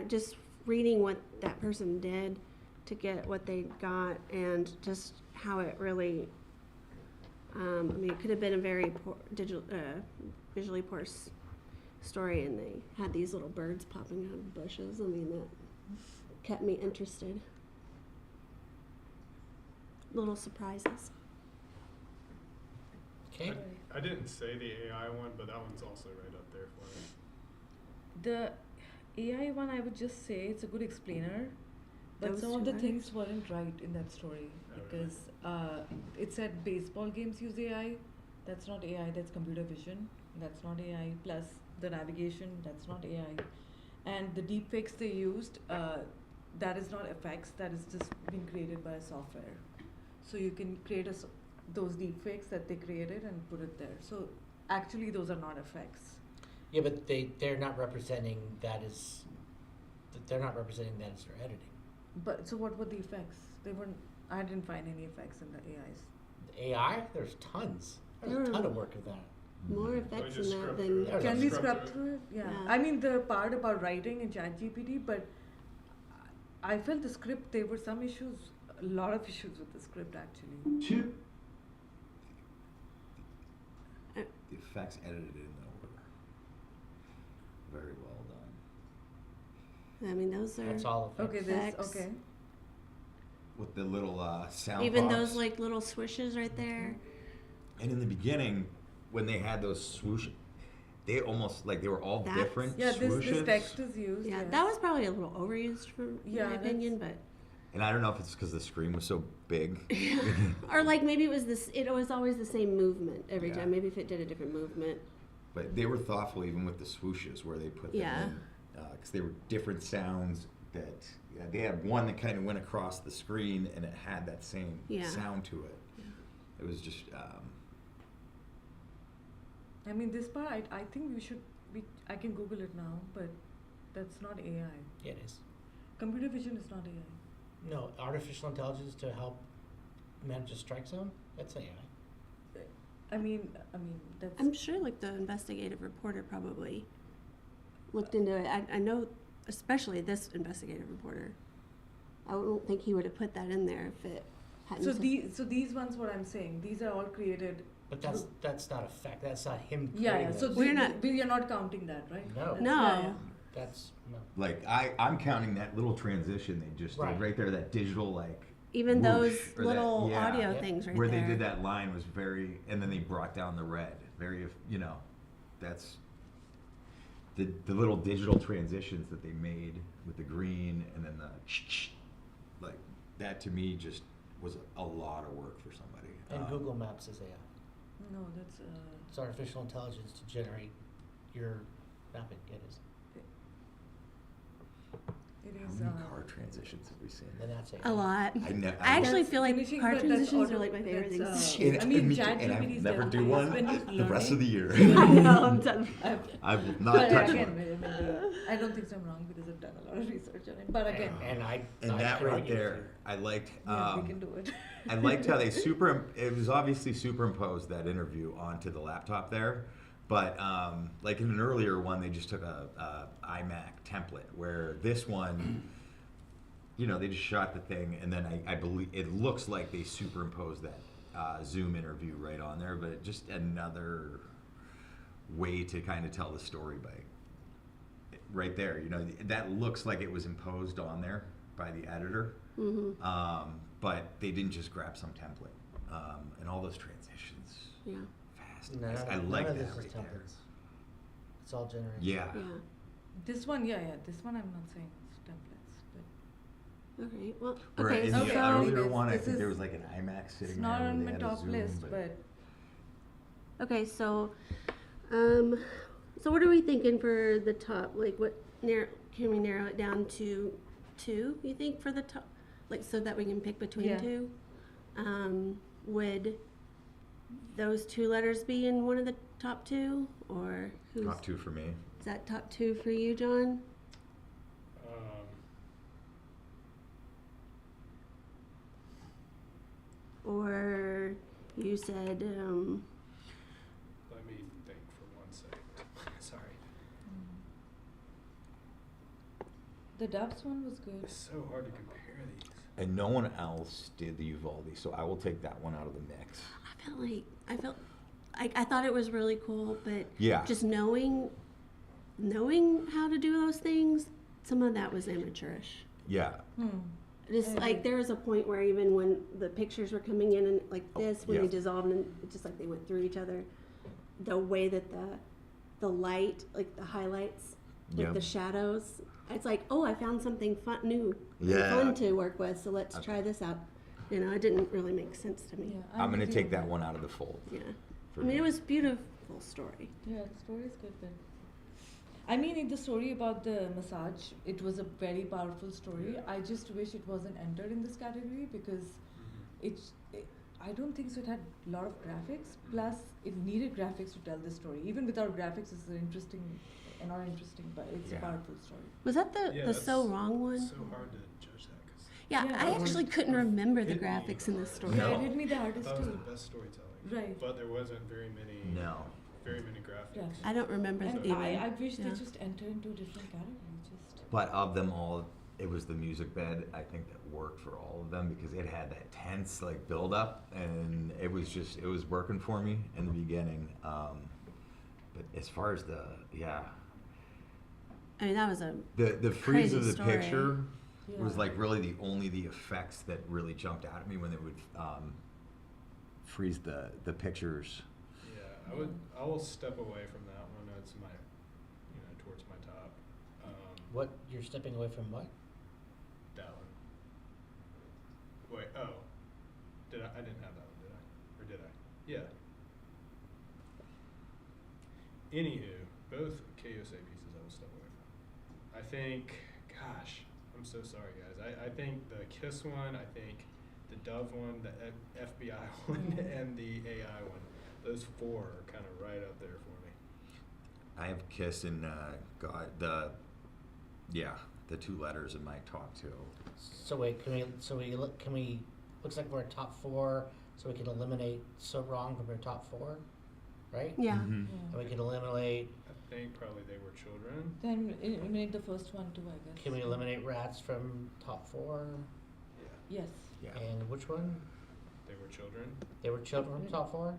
just reading what that person did to get what they got, and just how it really, I mean, it could have been a very poor, visually poor story, and they had these little birds popping out of bushes. I mean, that kept me interested. Little surprises. Okay. I didn't say the AI one, but that one's also right up there for me. The AI one, I would just say it's a good explainer, but Those some of two the letters? things weren't right in that story, because it said baseball games use AI. That's not AI, that's computer vision. That's not AI. Plus the navigation, that's not AI. And the deepfakes they used, that is not effects, that is just being created by a software. So you can create those deepfakes that they created and put it there. So actually those are not effects. Yeah, but they're not representing that as their editing. But so what were the effects? They weren't. I didn't find any effects in the AIs. The AI? There's tons. There's a ton of work of that. More effects in that than. Can we scrub through it? Yeah. I mean the part about writing in ChatGPT, but I felt the script. There were some issues, a lot of issues with the script actually. The effects edited in though were very well done. I mean, those are. That's all Okay, effects. okay. With the little sound Even pops. those like little swishes right there. And in the beginning, when they had those swoosh, they almost like they were all That's- different Yeah, swooshes. this text is used. Yeah, yes. that was probably a little overused for Yeah, my opinion, but And I don't know if it's because the screen was so big. or like maybe it was this. It was always the same movement every Yeah. time. Maybe if it did a different movement. But they were thoughtful even with the swooshes where they put them Yeah. in, because they were different sounds that they had one that kind of went across the screen and it had that same Yeah. sound to it. It was just. I mean, this part, I think we should. I can Google it now, but that's not AI. Yeah, it is. Computer vision is not AI. No, artificial intelligence to help manage a strike zone? That's AI. I mean, that's. I'm sure like the investigative reporter probably looked into it. I know, especially this investigative reporter. I don't think he would have put that in there if it hadn't. So these ones, what I'm saying, these are all created. But that's not a fact. That's not him Yeah, creating yeah. So those. we are not counting that, right? No. That's- No. yeah, yeah. That's no. Like I'm counting that little transition they just Right. did right there, that digital like. Even whoosh, those or that- little yeah, audio things right where there. they did that line was very, and then they brought down the red. Very, that's the little digital transitions that they made with the green and then the like that to me just was a lot of work for somebody. And Google Maps is AI. No, that's. It's artificial intelligence to generate your mapping. It is. It How is. many car transitions have we seen? And that's AI. A lot. I actually feel like finishing, car but that's transitions auto- are like my favorite that's, things. I mean, Me too, ChatGPT and I is never do definitely- one when it's the rest of the year. I know, I'm done. I've not But touched again, one. maybe, I don't think so I'm wrong because I've done a lot of research on it. But again, And that right there, I liked. yeah, we can do it. I liked how they it was obviously superimposed that interview onto the laptop there, but like in an earlier one, they just took a iMac template, where this one, they just shot the thing, and then I believe it looks like they superimposed that Zoom interview right on there, but just another way to kind of tell the story by right there. That looks like it was imposed on there by the editor. Mm-hmm. But they didn't just grab some template, and all those transitions. Yeah. Fast. No, I like none of that this right is there. templates. It's all generated. Yeah. Yeah. This one, yeah. This one, I'm not saying it's templates, but. Okay. Well. Where Okay. in So, the earlier one, I this think there is- was like an iMac sitting It's not there. on where my they had a top Zoom, list, but. okay. So what are we thinking for the top? Like, can we narrow it down to 2? You think for the top, like so that we can pick between Yeah. 2? Would those 2 letters be in one of the top 2, or who's Top 2 for me. is that top 2 for you, John? Or you said Let me think for 1 second. Sorry. The Dubs one was good. It's so hard to compare these. And no one else did the Uvalde, so I will take that one out of the mix. I thought it was really cool, but Yeah. just knowing how to do those things, some of that was amateurish. Yeah. Just like there was a point where even when the pictures were coming in and like this, when yeah. they dissolved and it just like they went through each other, the way that the light, like the highlights, like Yep. the shadows, it's like, oh, I found something new, and Yeah. fun to work with. So let's try this out. It didn't really make sense to me. I'm going to take that one out of the fold. Yeah. for I mean, me. it was beautiful story. Yeah, the story is good, but I mean, in the story about the massage, it was a very powerful story. I just wish it wasn't entered in this category because I don't think so. It had a lot of graphics. Plus, it needed graphics to tell the story. Even without graphics, it's not interesting, but it's a Yeah. powerful story. Was that the So Wrong one? So hard to judge that. 'Cause Yeah, Yeah, I it actually was- couldn't remember the graphics in this story. Yeah, it hit me the I hardest thought it was too. the best storytelling. Right. But there wasn't very many graphics. Yeah. I don't remember And even. I wish yeah. they just enter into a different category. Just. But of them all, it was the music bed, I think, that worked for all of them because it had that tense build up, and it was working for me in the beginning. But as far as I mean, that was a the freeze crazy of the story. picture was Yeah. really the effects that really jumped out at me when they would freeze the pictures. Yeah, I will step away from that one. It's my, towards my top. What, you're stepping away from what? That one. Wait, oh. I didn't have that one, did I? Or did I? Yeah. Anywho, both KOSA pieces I will step away from. I think, gosh, I'm so sorry, guys. I think the KISS one, I think the Dove one, the FBI one, and the AI one. Those four are kind of right up there for me. I have KISS and the 2 letters in my top 2. So wait, can we, looks like we're at top 4, so we can eliminate So Wrong from our top 4, right? Yeah. And we can eliminate, I think probably They Were Children. Then eliminate the first one too, I guess. can we eliminate Rats from top 4? Yes. Yeah. And which one? They Were Children. They Were Children from top 4?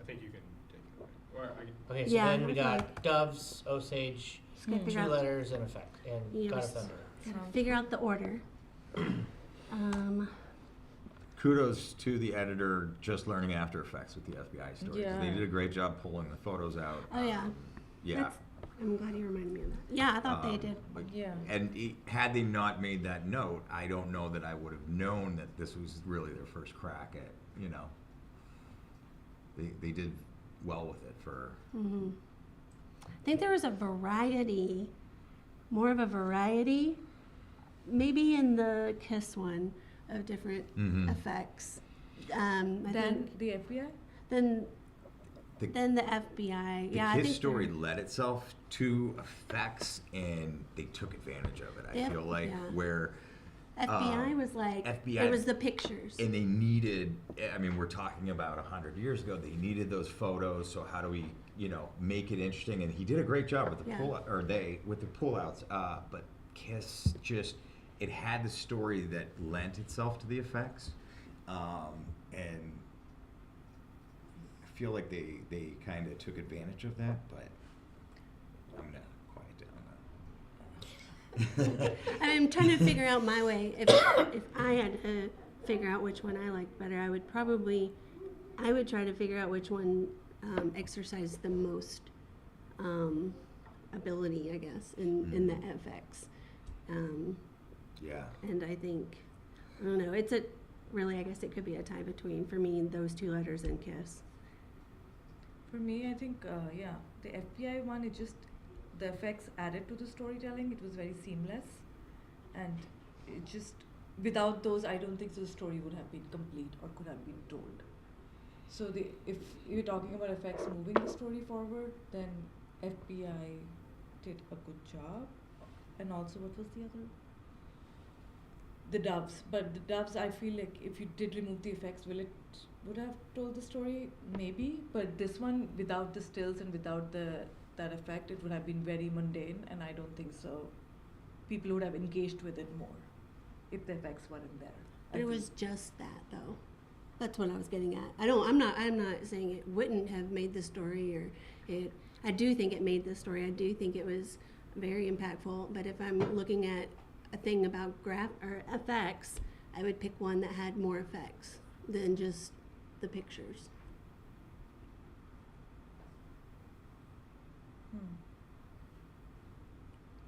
I think you can take it away. Or Okay, so then we got Doves, Osage, Just gotta 2 figure out- letters, and Effect, and God of Thunder. Gotta figure out the order. Kudos to the editor just learning After Effects with the FBI story. 'Cause Yeah. They did a great job pulling the photos out. Oh yeah. Yeah. That's- I'm glad you reminded me of that. Yeah, I thought they did. And had they not made that note, I don't know that I would have known that this was really their first crack at, They did well with it for... Mm-hmm. I think there was a variety, more of a variety, maybe in the KISS one, of different effects. Then the FBI? Then the FBI. The Yeah, I KISS think story led itself to effects, and they took advantage of it, I feel like, where... FBI was like, FBI, it was the pictures. And they needed, we're talking about 100 years ago, they needed those photos, so how do we, make it interesting? And he did a great job with the with the pullouts, but KISS just, it had the story that lent itself to the effects, and I feel like they kind of took advantage of that, but I'm gonna quiet down now. I'm trying to figure out my way. If I had to figure out which one I liked better, I would try to figure out which one exercised the most ability, I guess, in the FX. Yeah. And I think, I don't know, I guess it could be a tie between, for me, those 2 letters and KISS. For me, I think, the FBI one, the effects added to the storytelling. It was very seamless, and it just, without those, I don't think the story would have been complete or could have been told. So if you're talking about effects moving the story forward, then FBI did a good job. And also, what was the other? The Doves. But the Doves, I feel like if you did remove the effects, would have told the story? Maybe. But this one, without the stills and without that effect, it would have been very mundane, and I don't think so. People would have engaged with it more if the effects weren't there. But it was just that, though. That's what I was getting at. I'm not saying it wouldn't have made the story, I do think it made the story. I do think it was very impactful. But if I'm looking at a thing about effects, I would pick one that had more effects than just the pictures.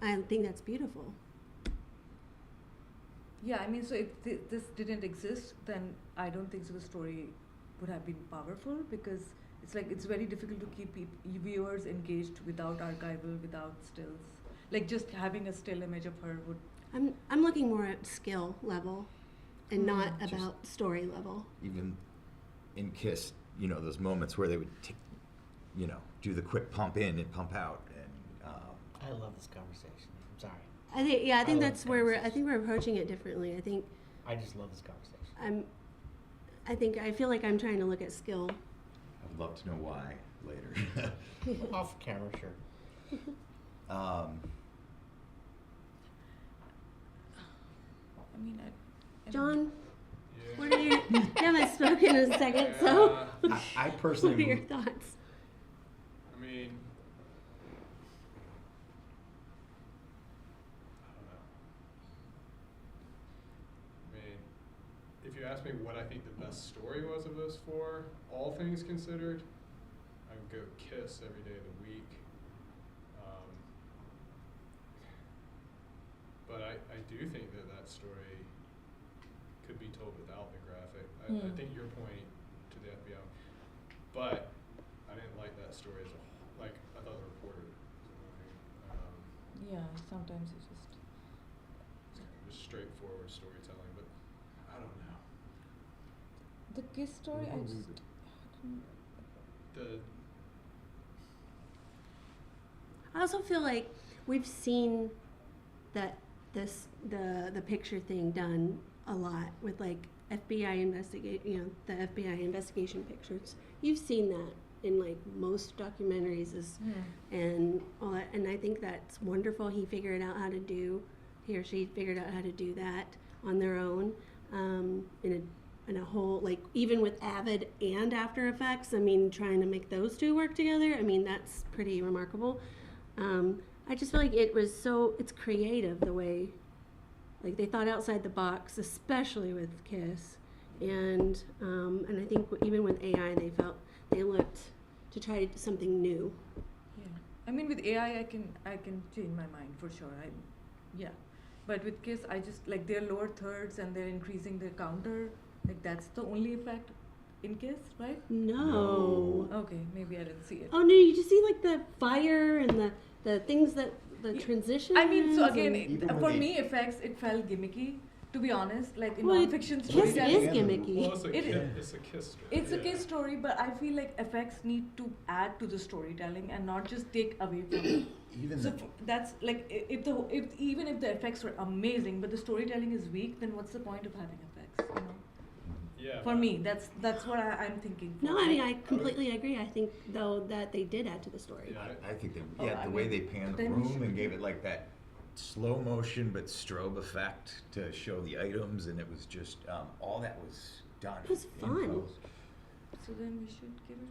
I think that's beautiful. Yeah, so if this didn't exist, then I don't think so the story would have been powerful, because it's very difficult to keep viewers engaged without archival, without stills. Like just having a still image of her would... I'm looking more at skill level and not about story level. Even in KISS, those moments where they would do the quick pump in and pump out, and I love this conversation. I'm sorry. I think that's where we're approaching it differently. I just love this conversation. I feel like I'm trying to look at skill. I'd love to know why later. Off camera, sure. John, what are you haven't spoken in a second, so I personally what are your thoughts? If you ask me what I think the best best story was of those four, all things considered, I would go Kiss every day of the week. But I do think that story could be told without the graphic. I think your point to the FBI, but I didn't like that story as a whole. Like, I thought the reporter was annoying. Yeah, sometimes it's just Just straightforward storytelling, but I don't know. the Kiss story. I just The I also feel like we've seen that the picture thing done a lot with like FBI the FBI investigation pictures. You've seen that in like most documentaries and all that, and I think that's wonderful. He or she figured out how to do that on their own in a whole, like, even with Avid and After Effects. I mean, trying to make those two work together, I mean, that's pretty remarkable. I just feel like it's creative the way, like, they thought outside the box, especially with Kiss. And I think even with AI, they looked to try something new. Yeah, I mean with AI, I can change my mind for sure. But with Kiss, I just like their lower thirds and they're increasing their counter. Like that's the only effect in Kiss, right? No. Okay, maybe I didn't see it. Oh no, you just see like the fire and the things that the transition. I mean, so again, for me, effects it felt gimmicky. To be honest, like in non-fiction Kiss storytelling, is gimmicky. Well, it's a Kiss story. It's a Kiss story, but I feel like effects need to add to the storytelling and not just take away from it. That's like even if the effects were amazing, but the storytelling is weak, then what's the point of having effects? You know? Yeah. For me, that's what I'm thinking. No, I mean I completely agree. I think though that they did add to the story. I think the way they panned the room and gave it like that slow motion but strobe effect to show the items, and it was just all that was done. It was fun. So then we should give it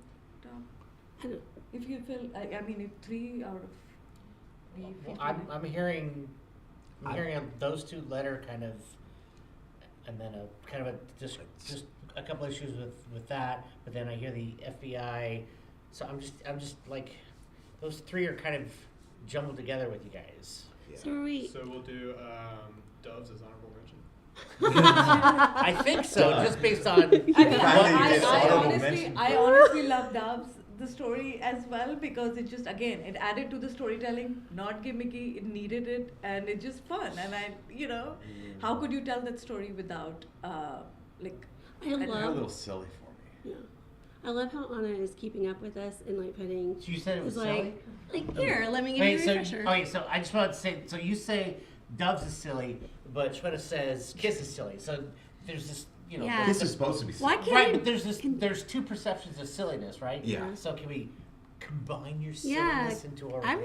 I don't. if you feel I mean if 3 out of Well, I'm hearing those two letter kind of, and then a kind of just a couple issues with that, but then I hear the FBI, so I'm just like, those three are kind of jumbled together with you guys. Yeah. So we'll do Doves as honorable mention. I think so, just based on. I honestly love Doves, the story as well, because it just it added to the storytelling, not gimmicky. It needed it, and it's just fun. And how could you tell that story without like? I love a little silly for me. Yeah. I love how Anna is keeping up with us and like putting. So you said it was like, silly? Here, let me give you a refresher. So I just wanted to say, so you say Doves is silly, but Shweta says Kiss is silly. So there's this, Yeah. Kiss is supposed to be silly. Why can't right, we, but there's two perceptions of silliness, right? Yeah. So can we combine your silliness into a I'm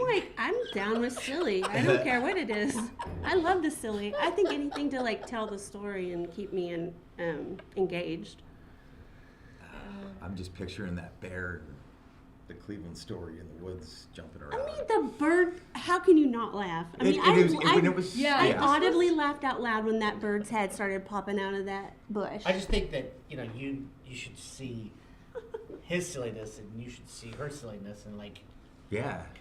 down with silly. I don't care what it is. I love the silly. I think anything to like tell the story and keep me engaged. I'm just picturing that bear, the Cleveland story in the woods jumping around. I mean, the bird. How can you not laugh? I mean, I audibly laughed out loud when that bird's head started popping out of that bush. I just think that you should see his silliness and you should see her silliness and like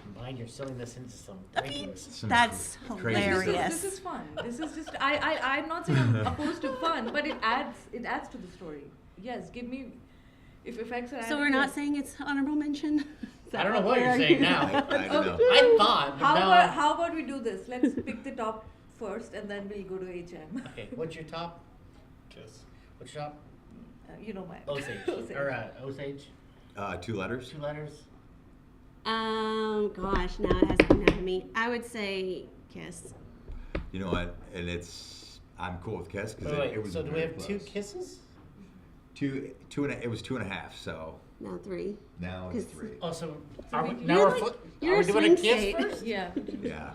combine your silliness into some rankings. That's hilarious. This is fun. This is just I'm not saying I'm opposed to fun, but it adds to the story. Yes, give me. If effects are So we're not saying it's honorable mention? I don't know what you're saying now. I don't know. I thought, but now... How about we do this? Let's pick the top first, and then we'll go to HM. Okay, what's your top? Kiss. What's your top? You know mine. Osage. Or Osage? 2 letters. 2 letters? Gosh, now it has to come out of me. I would say Kiss. You know what? And I'm cool with Kiss because it was. So do we have close. 2 kisses? 2 and it was 2.5. So now 3. Now it's 3. Oh, so are we you're doing a kiss state. first? Yeah. Yeah.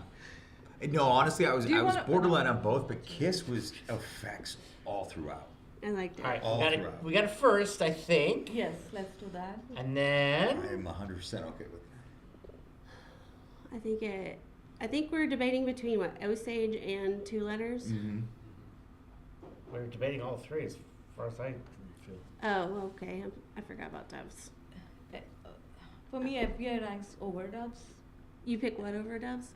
No, honestly, I was borderline on both, but Kiss was effects all throughout. I like that. All right, we got it first, I think. Yes, let's do that. And then I'm 100% okay with it. I think we're debating between Osage and 2 letters. Mm-hmm. We're debating all 3 as far as I feel. Oh, okay. I forgot about doves. For me, FBI ranks over doves. You pick what over doves?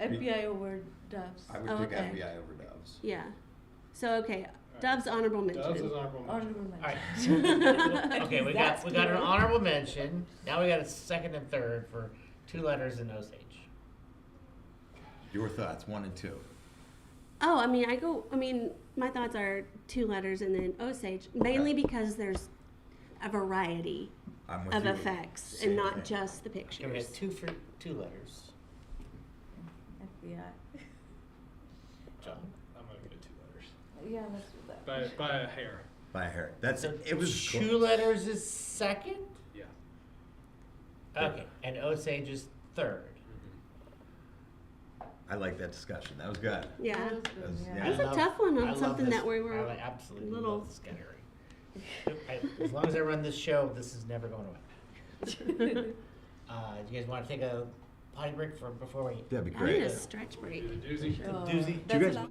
FBI over doves. I would Oh, pick okay. FBI over doves. Yeah. So, okay. Doves honorable mention. Doves is honorable mention. Honorable mention. Alright. Okay, we got an honorable mention. Now we got a second and third for 2 letters in Osage. Your thoughts, 1 and 2. Oh, I mean, my thoughts are 2 letters and then Osage, mainly because there's a variety I'm with of you. effects Same and not thing. just the Okay, we pictures. got 2 for 2 letters. FBI. John? I'm gonna go 2 letters. Yeah, let's do that. By a hair. By a hair. That's So it. Was 2 close. letters is second? Yeah. Okay, and Osage is third. I like that discussion. That was good. Yeah. That was good, yeah. That's a tough one on I love something this. that we were I absolutely little. love this category. As long as I run this show, this is never going away. Do you guys want to take a potty break before we? That'd be I need great. a stretch break. Doozy. Doozy. Do you guys?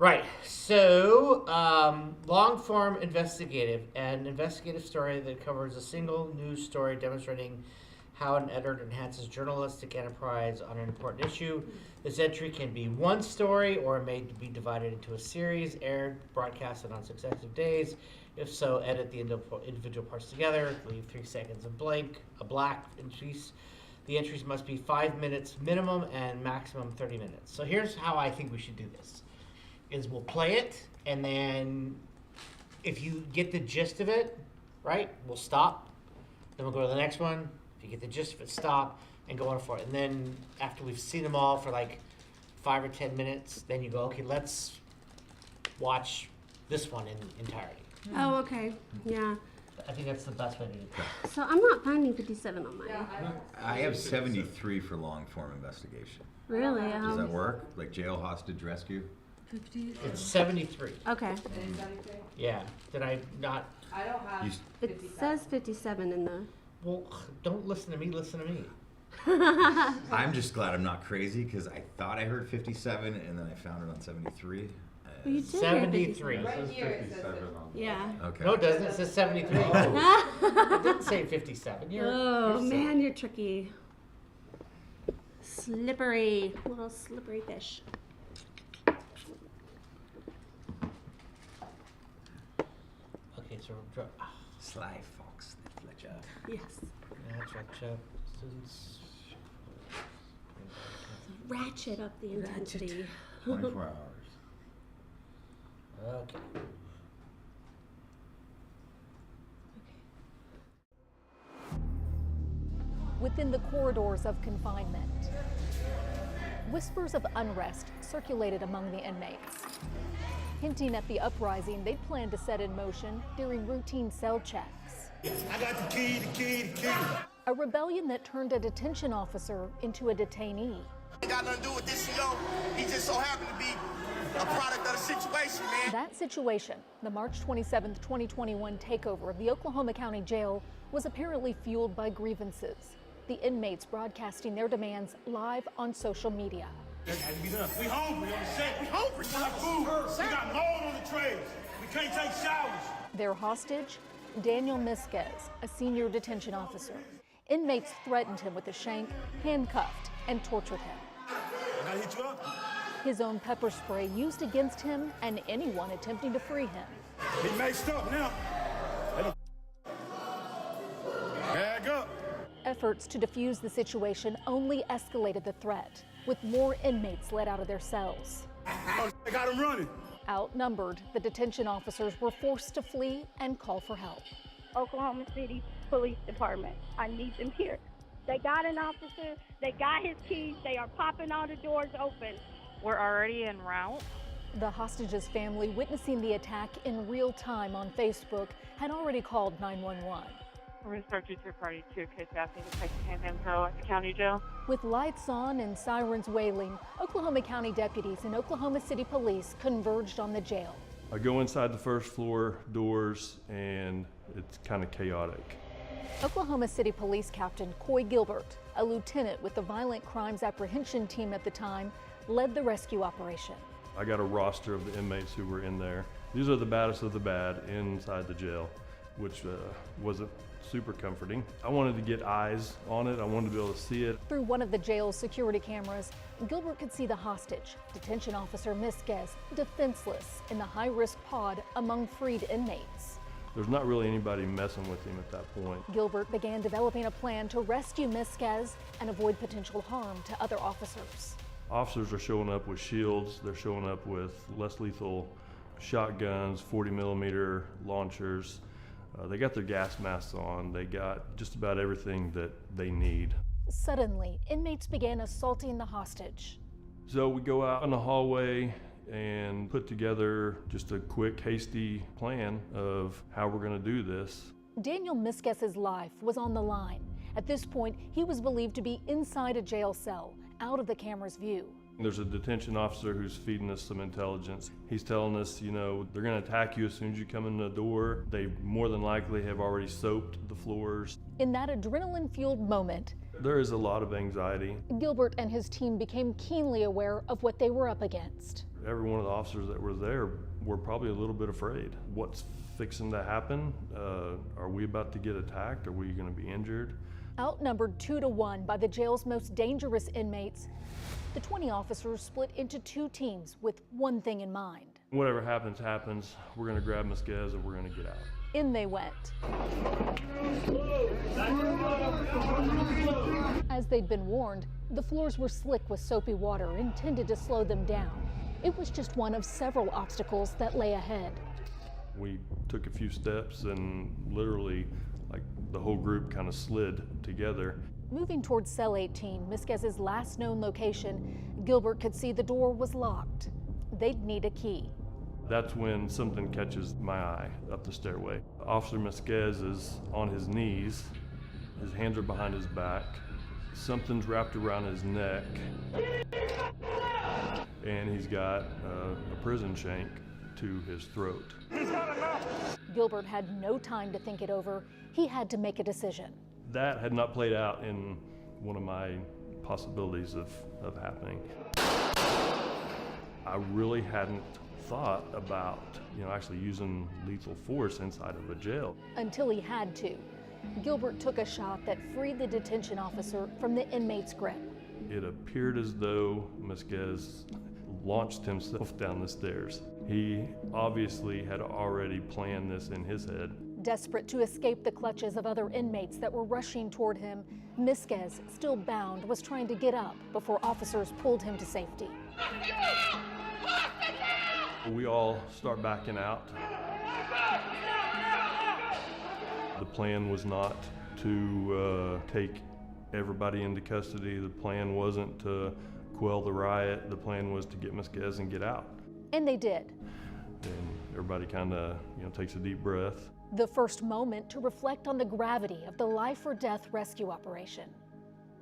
Right. So, long form investigative, an investigative story that covers a single news story demonstrating how an editor enhances journalistic enterprise on an important issue. This entry can be one story or may be divided into a series, aired, broadcasted on successive days. If so, edit the individual parts together, leave 3 seconds of black entries. The entries must be 5 minutes minimum and maximum 30 minutes. So here's how I think we should do this. Is we'll play it, and then if you get the gist of it, right, we'll stop. Then we'll go to the next one. If you get the gist of it, stop and go on for it. And then after we've seen them all for like 5 or 10 minutes, then you go, okay, let's watch this one in entirety. Oh, okay. Yeah. I think that's the best way to do it. So I'm not finding 57 on mine. I have 73 for long form investigation. Really? Does that work? Like jail hostage rescue? 50. It's 73. Okay. Yeah. Did I not? I don't have. It says 57 in the. Well, don't listen to me. Listen to me. I'm just glad I'm not crazy because I thought I heard 57 and then I found it on 73. Well, you did 73. Right here it says yeah. Okay. No, it doesn't. It says 73. It didn't say 57. Oh, man, you're tricky. Slippery. Little slippery fish. Okay, so Sly Fox Fletcher. Yes. Fletcher. Students. Ratchet up the intensity. 24 hours. Okay. Within the corridors of confinement, whispers of unrest circulated among the inmates, hinting at the uprising they'd planned to set in motion during routine cell checks. I got the key. A rebellion that turned a detention officer into a detainee. It got nothing to do with this, he just so happened to be a product of the situation, man. That situation, the March 27, 2021 takeover of the Oklahoma County Jail, was apparently fueled by grievances. The inmates broadcasting their demands live on social media. We hungry on the set. We hungry. We got food. We got mold on the trays. We can't take showers. Their hostage, Daniel Misquez, a senior detention officer. Inmates threatened him with a shank, handcuffed, and tortured him. I hit you up. His own pepper spray used against him and anyone attempting to free him. He maced up now. Bag up. Efforts to defuse the situation only escalated the threat, with more inmates let out of their cells. I got him running. Outnumbered, the detention officers were forced to flee and call for help. Oklahoma City Police Department, I need them here. They got an officer, they got his keys, they are popping all the doors open. We're already en route. The hostage's family, witnessing the attack in real time on Facebook, had already called 911. We're going to start your party to case asking to take hand info at the county jail. With lights on and sirens wailing, Oklahoma County deputies and Oklahoma City Police converged on the jail. I go inside the first floor doors and it's kind of chaotic. Oklahoma City Police Captain Coy Gilbert, a lieutenant with the Violent Crimes Apprehension Team at the time, led the rescue operation. I got a roster of the inmates who were in there. These are the baddest of the bad inside the jail, which wasn't super comforting. I wanted to get eyes on it. I wanted to be able to see it. Through one of the jail's security cameras, Gilbert could see the hostage, detention officer Misquez, defenseless in the high-risk pod among freed inmates. There's not really anybody messing with him at that point. Gilbert began developing a plan to rescue Misquez and avoid potential harm to other officers. Officers are showing up with shields. They're showing up with less lethal shotguns, 40mm launchers. They got their gas masks on. They got just about everything that they need. Suddenly, inmates began assaulting the hostage. So we go out in the hallway and put together just a quick, hasty plan of how we're going to do this. Daniel Misquez's life was on the line. At this point, he was believed to be inside a jail cell, out of the camera's view. There's a detention officer who's feeding us some intelligence. He's telling us, you know, they're going to attack you as soon as you come in the door. They more than likely have already soaped the floors. In that adrenaline-fueled moment, there is a lot of anxiety. Gilbert and his team became keenly aware of what they were up against. Every one of the officers that were there were probably a little bit afraid. What's fixing to happen? Are we about to get attacked? Are we going to be injured? Outnumbered 2-1 by the jail's most dangerous inmates, the 20 officers split into 2 teams with one thing in mind. Whatever happens, happens. We're going to grab Mesquez and we're going to get out. In they went. As they'd been warned, the floors were slick with soapy water intended to slow them down. It was just one of several obstacles that lay ahead. We took a few steps and literally, like, the whole group kind of slid together. Moving towards cell 18, Mesquez's last known location, Gilbert could see the door was locked. They'd need a key. That's when something catches my eye up the stairway. Officer Mesquez is on his knees. His hands are behind his back. Something's wrapped around his neck. And he's got a prison shank to his throat. Gilbert had no time to think it over. He had to make a decision. That had not played out in one of my possibilities of happening. I really hadn't thought about, actually using lethal force inside of a jail. Until he had to. Gilbert took a shot that freed the detention officer from the inmate's grip. It appeared as though Mesquez launched himself down the stairs. He obviously had already planned this in his head. Desperate to escape the clutches of other inmates that were rushing toward him, Mesquez, still bound, was trying to get up before officers pulled him to safety. We all start backing out. The plan was not to take everybody into custody. The plan wasn't to quell the riot. The plan was to get Mesquez and get out. And they did. And everybody kind of, takes a deep breath. The first moment to reflect on the gravity of the life or death rescue operation.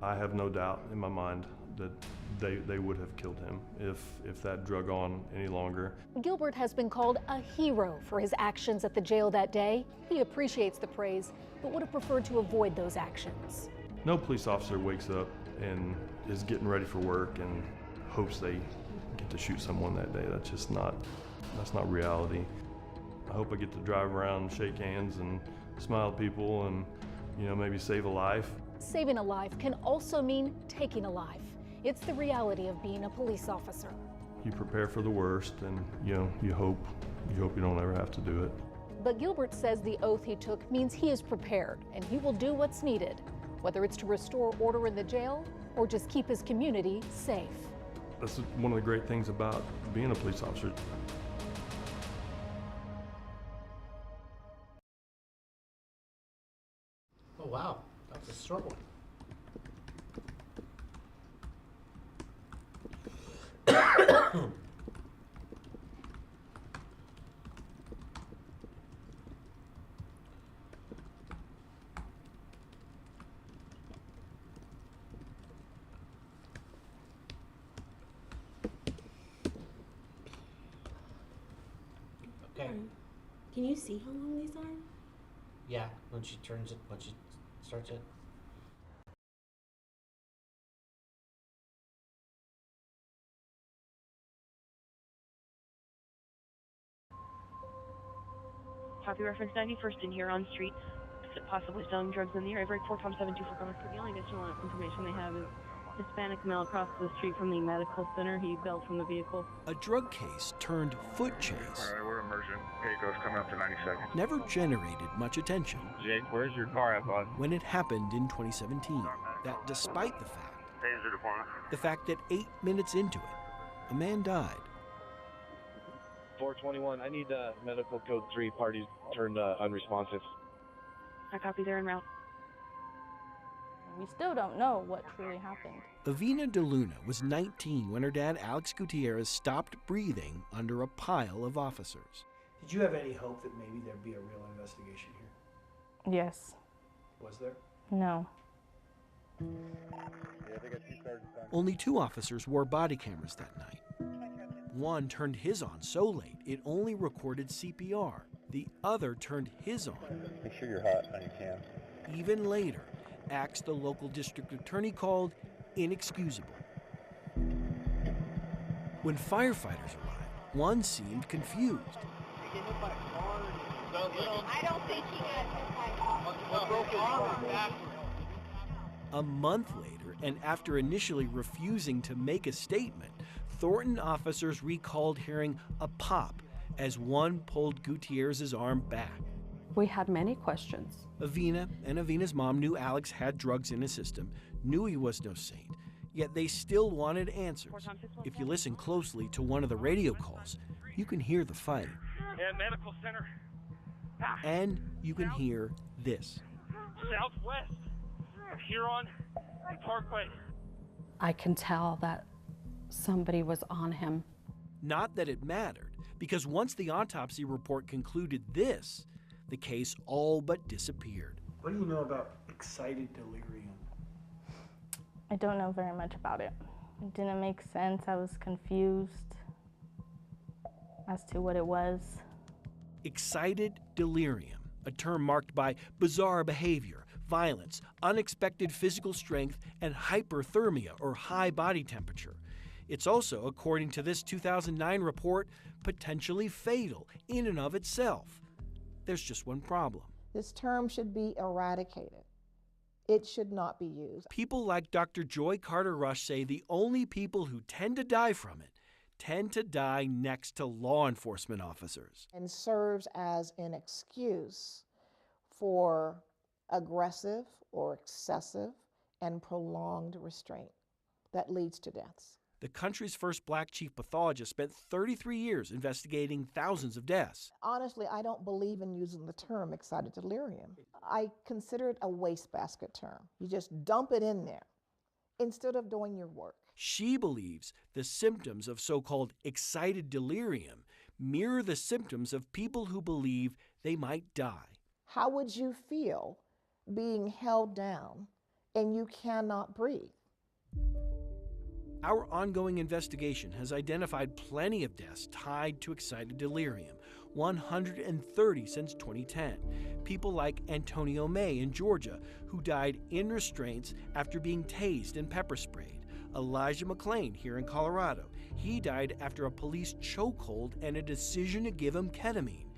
I have no doubt in my mind that they would have killed him if that drug on any longer. Gilbert has been called a hero for his actions at the jail that day. He appreciates the praise, but would have preferred to avoid those actions. No police officer wakes up and is getting ready for work and hopes they get to shoot someone that day. That's not reality. I hope I get to drive around and shake hands and smile at people and, maybe save a life. Saving a life can also mean taking a life. It's the reality of being a police officer. You prepare for the worst and, you hope you don't ever have to do it. But Gilbert says the oath he took means he is prepared and he will do what's needed, whether it's to restore order in the jail or just keep his community safe. That's one of the great things about being a police officer. Oh, wow. That's a short one. Okay. Can you see how long these are? Yeah, when she turns it, when she starts it. Copy reference 91st in Huron Street, possibly selling drugs in the area. Break 4 Tom 724 Commerce. The only additional information they have is Hispanic male across the street from the medical center. He bailed from the vehicle. A drug case turned foot chase Alright, we're emerging. Pecos coming up to 92nd. never generated much attention Jake, where's your car at, bud? when it happened in 2017. That despite the fact that 8 minutes into it, a man died. 421, I need medical code 3 parties turned unresponsive. I copy, they're en route. We still don't know what truly happened. Avina DeLuna was 19 when her dad, Alex Gutierrez, stopped breathing under a pile of officers. Did you have any hope that maybe there'd be a real investigation here? Yes. Was there? No. Only 2 officers wore body cameras that night. One turned his on so late it only recorded CPR. The other turned his on. Make sure you're hot when you can. Even later, acts the local district attorney called inexcusable. When firefighters arrived, one seemed confused. I don't think he got hit. A month later, and after initially refusing to make a statement, Thornton officers recalled hearing a pop as one pulled Gutierrez's arm back. We had many questions. Avina and Avina's mom knew Alex had drugs in his system, knew he was no saint, yet they still wanted answers. If you listen closely to one of the radio calls, you can hear the fight. Yeah, medical center. And you can hear this. Southwest. Huron and Parkway. I can tell that somebody was on him. Not that it mattered, because once the autopsy report concluded this, the case all but disappeared. What do you know about excited delirium? I don't know very much about it. It didn't make sense. I was confused as to what it was. Excited delirium, a term marked by bizarre behavior, violence, unexpected physical strength, and hyperthermia, or high body temperature. It's also, according to this 2009 report, potentially fatal in and of itself. There's just one problem. This term should be eradicated. It should not be used. People like Dr. Joy Carter-Rush say the only people who tend to die from it tend to die next to law enforcement officers. And serves as an excuse for aggressive or excessive and prolonged restraint that leads to deaths. The country's first black chief pathologist spent 33 years investigating thousands of deaths. Honestly, I don't believe in using the term excited delirium. I consider it a wastebasket term. You just dump it in there instead of doing your work. She believes the symptoms of so-called excited delirium mirror the symptoms of people who believe they might die. How would you feel being held down and you cannot breathe? Our ongoing investigation has identified plenty of deaths tied to excited delirium, 130 since 2010. People like Antonio May in Georgia, who died in restraints after being tased and pepper sprayed. Elijah McClain here in Colorado. He died after a police chokehold and a decision to give him ketamine.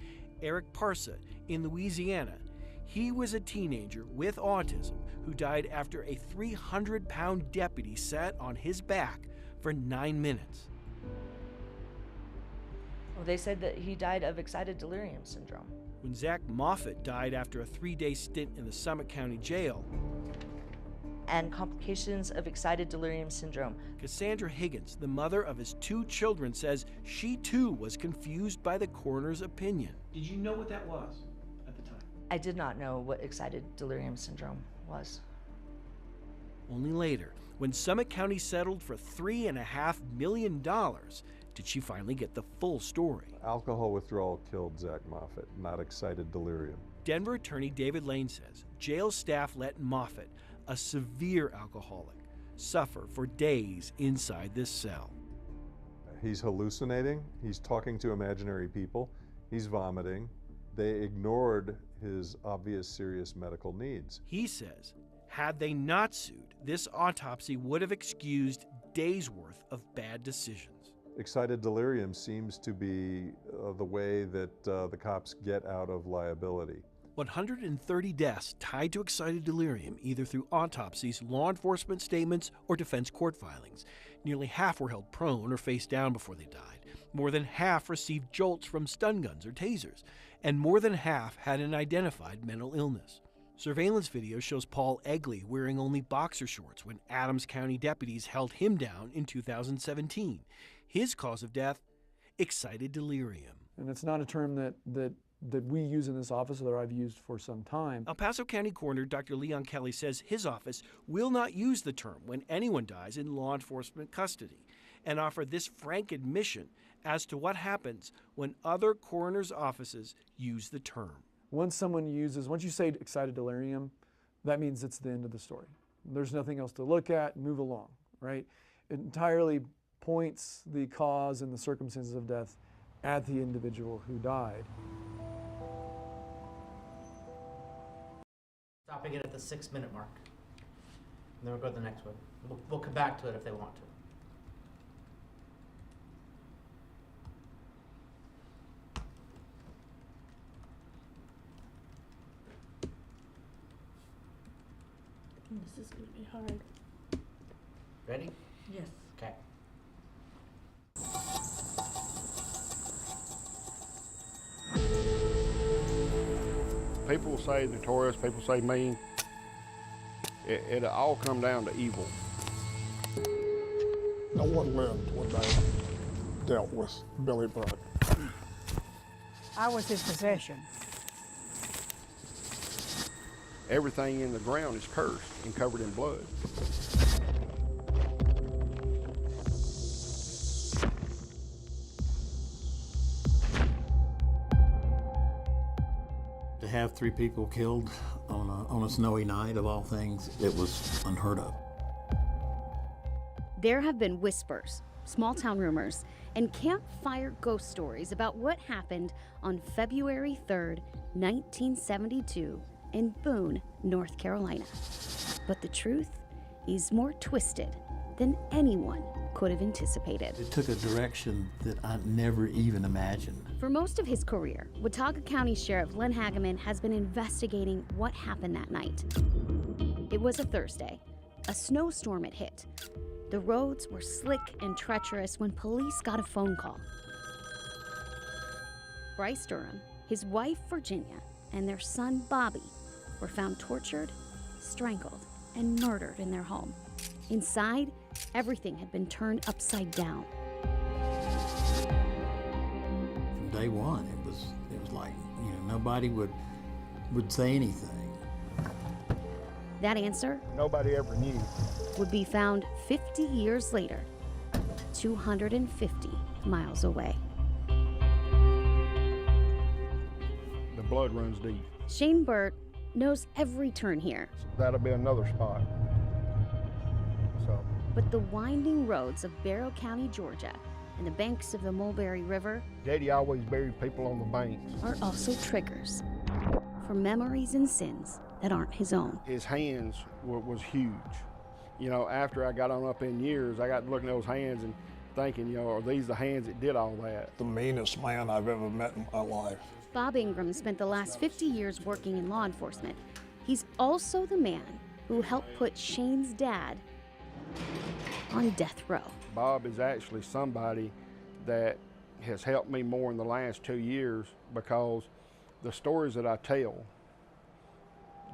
Eric Parsa in Louisiana. He was a teenager with autism who died after a 300-pound deputy sat on his back for 9 minutes. Well, they said that he died of excited delirium syndrome. When Zach Moffett died after a 3-day stint in the Summit County Jail. And complications of excited delirium syndrome. Cassandra Higgins, the mother of his 2 children, says she too was confused by the coroner's opinion. Did you know what that was at the time? I did not know what excited delirium syndrome was. Only later, when Summit County settled for $3.5 million, did she finally get the full story. Alcohol withdrawal killed Zach Moffett, not excited delirium. Denver attorney David Lane says jail staff let Moffett, a severe alcoholic, suffer for days inside this cell. He's hallucinating, he's talking to imaginary people, he's vomiting. They ignored his obvious serious medical needs. He says, had they not sued, this autopsy would have excused days' worth of bad decisions. Excited delirium seems to be the way that the cops get out of liability. 130 deaths tied to excited delirium, either through autopsies, law enforcement statements, or defense court filings. Nearly half were held prone or face down before they died. More than half received jolts from stun guns or tasers, and more than half had an identified mental illness. Surveillance video shows Paul Egley wearing only boxer shorts when Adams County deputies held him down in 2017. His cause of death, excited delirium. And it's not a term that we use in this office or that I've used for some time. El Paso County Coroner Dr. Leon Kelly says his office will not use the term when anyone dies in law enforcement custody, and offer this frank admission as to what happens when other coroners' offices use the term. Once you say excited delirium, that means it's the end of the story. There's nothing else to look at, move along, right? It entirely points the cause and the circumstances of death at the individual who died. Stopping it at the 6-minute mark. And then we'll go to the next one. We'll come back to it if they want to. This is gonna be hard. Ready? Yes. Okay. People say notorious, people say mean. It all come down to evil. No one lived when they dealt with Billy Budd. I was his possession. Everything in the ground is cursed and covered in blood. To have 3 people killed on a snowy night, of all things, it was unheard of. There have been whispers, small town rumors, and campfire ghost stories about what happened on February 3rd, 1972 in Boone, North Carolina. But the truth is more twisted than anyone could have anticipated. It took a direction that I never even imagined. For most of his career, Watauga County Sheriff Len Hageman has been investigating what happened that night. It was a Thursday. A snowstorm had hit. The roads were slick and treacherous when police got a phone call. Bryce Durham, his wife Virginia, and their son Bobby were found tortured, strangled, and murdered in their home. Inside, everything had been turned upside down. From day one, it was like, nobody would say anything. That answer Nobody ever knew. would be found 50 years later, 250 miles away. The blood runs deep. Shane Burt knows every turn here, That'll be another spot. So, but the winding roads of Barrow County, Georgia, and the banks of the Mulberry River Daddy always buried people on the banks. are also triggers for memories and sins that aren't his own. His hands was huge. After I got on up in years, I got looking at those hands and thinking, are these the hands that did all that? The meanest man I've ever met in my life. Bob Ingram spent the last 50 years working in law enforcement. He's also the man who helped put Shane's dad on death row. Bob is actually somebody that has helped me more in the last 2 years because the stories that I tell,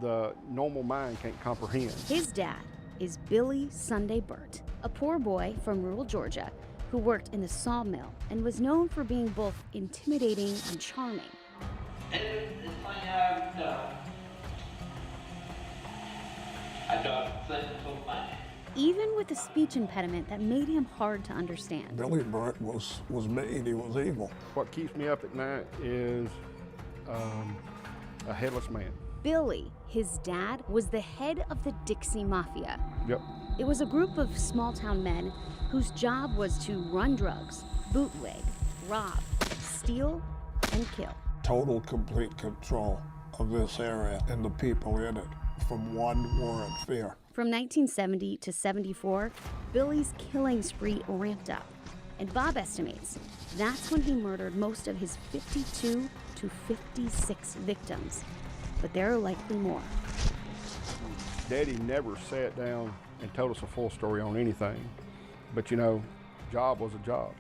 the normal mind can't comprehend. His dad is Billy Sunday Burt, a poor boy from rural Georgia who worked in the sawmill and was known for being both intimidating and charming. Even with a speech impediment that made him hard to understand. Billy Burt was mean, he was evil. What keeps me up at night is a headless man. Billy, his dad, was the head of the Dixie Mafia. Yep. It was a group of small-town men whose job was to run drugs, bootleg, rob, steal, and kill. Total, complete control of this area and the people in it from one word, fear. From 1970 to 74, Billy's killing spree ramped up. And Bob estimates that's when he murdered most of his 52 to 56 victims. But there are likely more. Daddy never sat down and told us a full story on anything. But job was a job.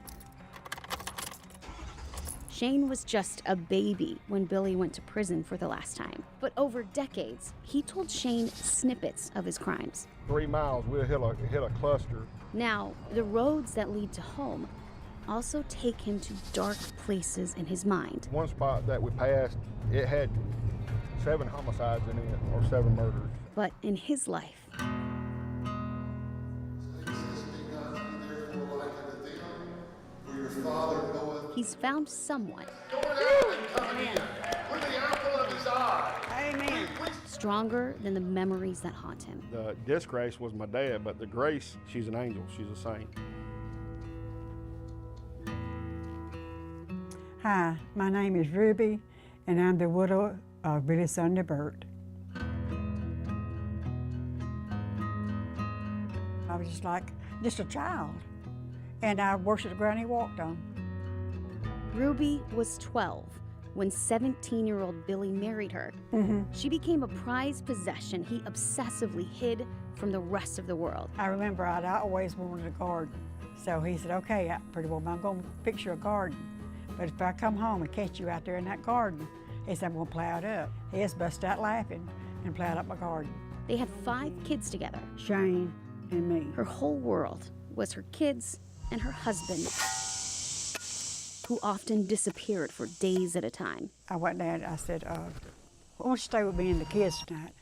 Shane was just a baby when Billy went to prison for the last time. But over decades, he told Shane snippets of his crimes. 3 miles, we'll hit a cluster. Now, the roads that lead to home also take him to dark places in his mind. One spot that we passed, it had 7 homicides in it, or 7 murders. But in his life, he's found someone stronger than the memories that haunt him. The disgrace was my dad, but the grace, she's an angel, she's a saint. Hi, my name is Ruby, and I'm the widow of Billy Sunday Burt. I was just a child, and I worshiped the ground he walked on. Ruby was 12 when 17-year-old Billy married her. She became a prized possession he obsessively hid from the rest of the world. I remember I'd always wanted a garden. So he said, okay, pretty woman, I'm gonna fix you a garden. But if I come home and catch you out there in that garden, he said, I'm gonna plow it up. He just busted out laughing and plowed up my garden. They had 5 kids together. Shane and me. Her whole world was her kids and her husband, who often disappeared for days at a time. I went down, I said, why don't you stay with me and the kids tonight?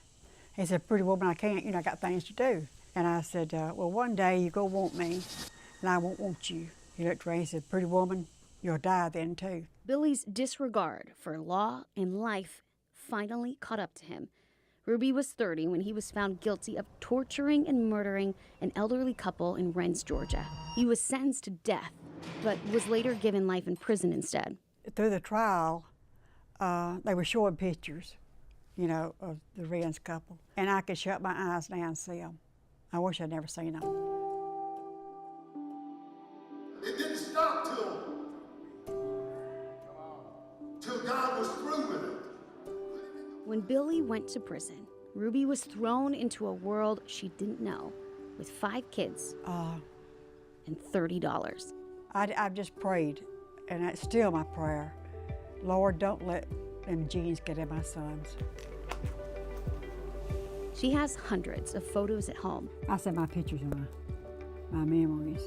He said, pretty woman, I can't, I got things to do. And I said, well, one day you're gonna want me, and I won't want you. He looked around and said, pretty woman, you'll die then too. Billy's disregard for law and life finally caught up to him. Ruby was 30 when he was found guilty of torturing and murdering an elderly couple in Rennes, Georgia. He was sentenced to death, but was later given life in prison instead. Through the trial, they were showing pictures, of the Rennes couple. And I could shut my eyes down and see them. I wish I'd never seen them. It didn't stop till God was through with it. When Billy went to prison, Ruby was thrown into a world she didn't know, with 5 kids and $30. I've just prayed, and that's still my prayer. Lord, don't let them genes get in my sons. She has hundreds of photos at home. I sent my pictures and my memories.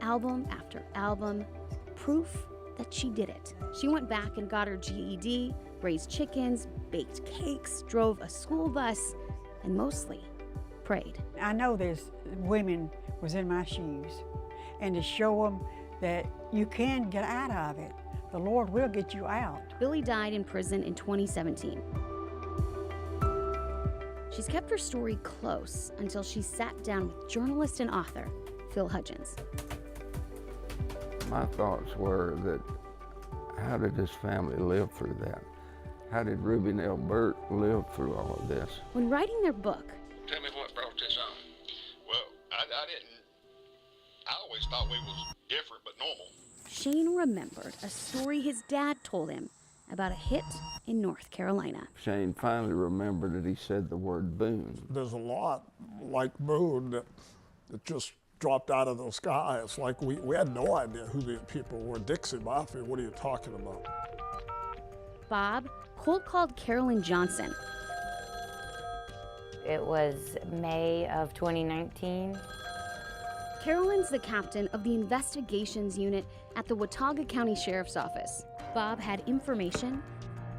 Album after album, proof that she did it. She went back and got her GED, raised chickens, baked cakes, drove a school bus, and mostly prayed. I know there's women was in my shoes, and to show them that you can get out of it. The Lord will get you out. Billy died in prison in 2017. She's kept her story close until she sat down with journalist and author Phil Hudgens. My thoughts were that how did this family live through that? How did Ruby and Albert live through all of this? When writing their book, tell me what brought this on. Well, I didn't. I always thought we was different but normal. Shane remembered a story his dad told him about a hit in North Carolina. Shane finally remembered that he said the word Boone. There's a lot like Boone that just dropped out of the sky. It's like we had no idea who the people were. Dixie Mafia, what are you talking about? Bob cold called Carolyn Johnson. It was May of 2019. Carolyn's the captain of the investigations unit at the Watauga County Sheriff's Office. Bob had information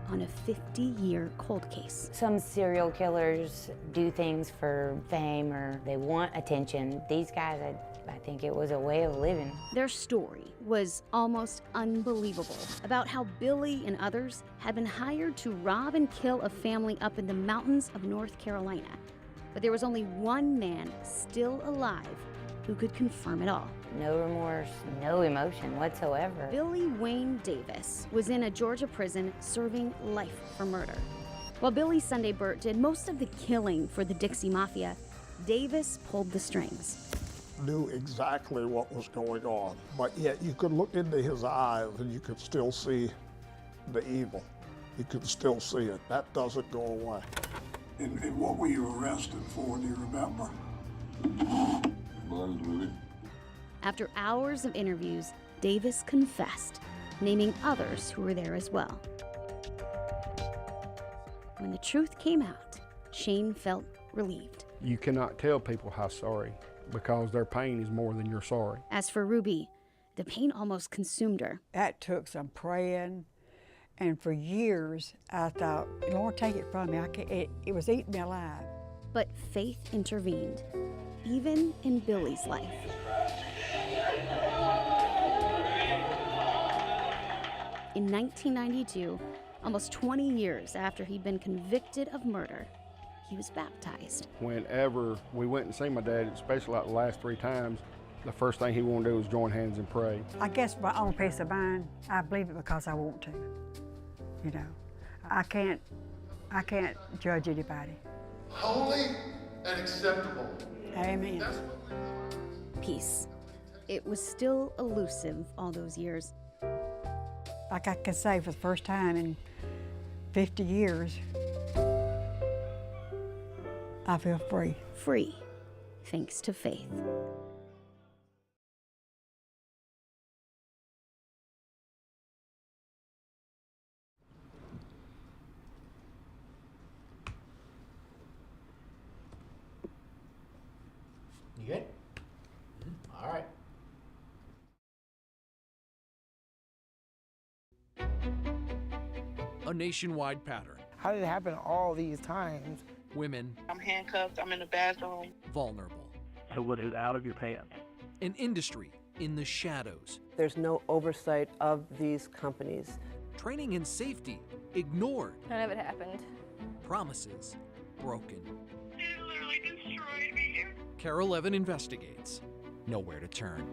on a 50-year cold case. Some serial killers do things for fame or they want attention. These guys, I think it was a way of living. Their story was almost unbelievable about how Billy and others had been hired to rob and kill a family up in the mountains of North Carolina. But there was only one man still alive who could confirm it all. No remorse, no emotion whatsoever. Billy Wayne Davis was in a Georgia prison serving life for murder. While Billy Sunday Burt did most of the killing for the Dixie Mafia, Davis pulled the strings. Knew exactly what was going on, but yet you could look into his eyes and you could still see the evil. You could still see it. That doesn't go away. And what were you arrested for, do you remember? After hours of interviews, Davis confessed, naming others who were there as well. When the truth came out, Shane felt relieved. You cannot tell people how sorry because their pain is more than you're sorry. As for Ruby, the pain almost consumed her. That took some praying, and for years I thought, Lord, take it from me. It was eating me alive. But faith intervened, even in Billy's life. In 1992, almost 20 years after he'd been convicted of murder, he was baptized. Whenever we went and seen my dad, especially like the last 3 times, the first thing he wanted to do was join hands and pray. I guess my own peace of mind, I believe it because I want to. You know, I can't judge anybody. Holy and acceptable. Amen. Peace. It was still elusive all those years. like I can say for the first time in 50 years, I feel free. Free, thanks to faith. You good? All right. A nationwide pattern. How did it happen all these times? Women I'm handcuffed, I'm in the bathroom. vulnerable. What is out of your pants? An industry in the shadows. There's no oversight of these companies. Training and safety ignored. None of it happened. Promises broken. It literally destroyed me. Carol Evan investigates. Nowhere to turn.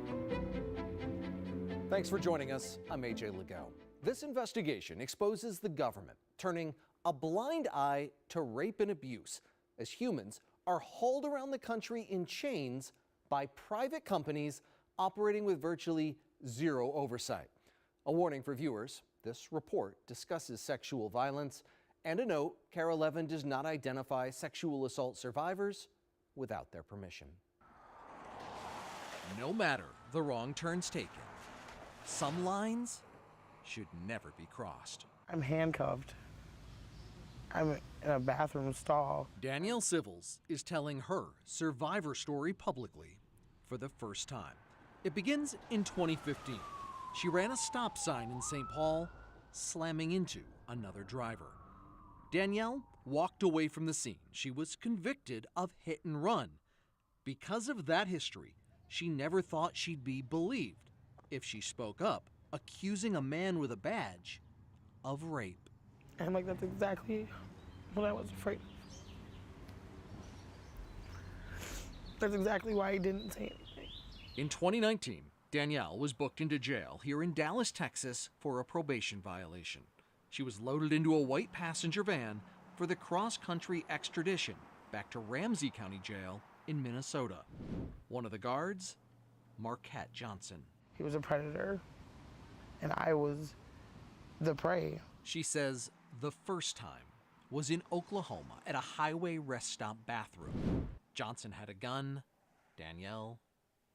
Thanks for joining us. I'm AJ Legault. This investigation exposes the government turning a blind eye to rape and abuse as humans are hauled around the country in chains by private companies operating with virtually zero oversight. A warning for viewers, this report discusses sexual violence, and a note, Carol Evan does not identify sexual assault survivors without their permission. No matter the wrong turns taken, some lines should never be crossed. I'm handcuffed. I'm in a bathroom stall. Danielle Civils is telling her survivor story publicly for the first time. It begins in 2015. She ran a stop sign in St. Paul, slamming into another driver. Danielle walked away from the scene. She was convicted of hit and run. Because of that history, she never thought she'd be believed if she spoke up, accusing a man with a badge of rape. And like, that's exactly what I was afraid of. That's exactly why he didn't say anything. In 2019, Danielle was booked into jail here in Dallas, Texas for a probation violation. She was loaded into a white passenger van for the cross-country extradition back to Ramsey County Jail in Minnesota. One of the guards, Marquette Johnson. He was a predator, and I was the prey. She says the first time was in Oklahoma at a highway rest stop bathroom. Johnson had a gun, Danielle,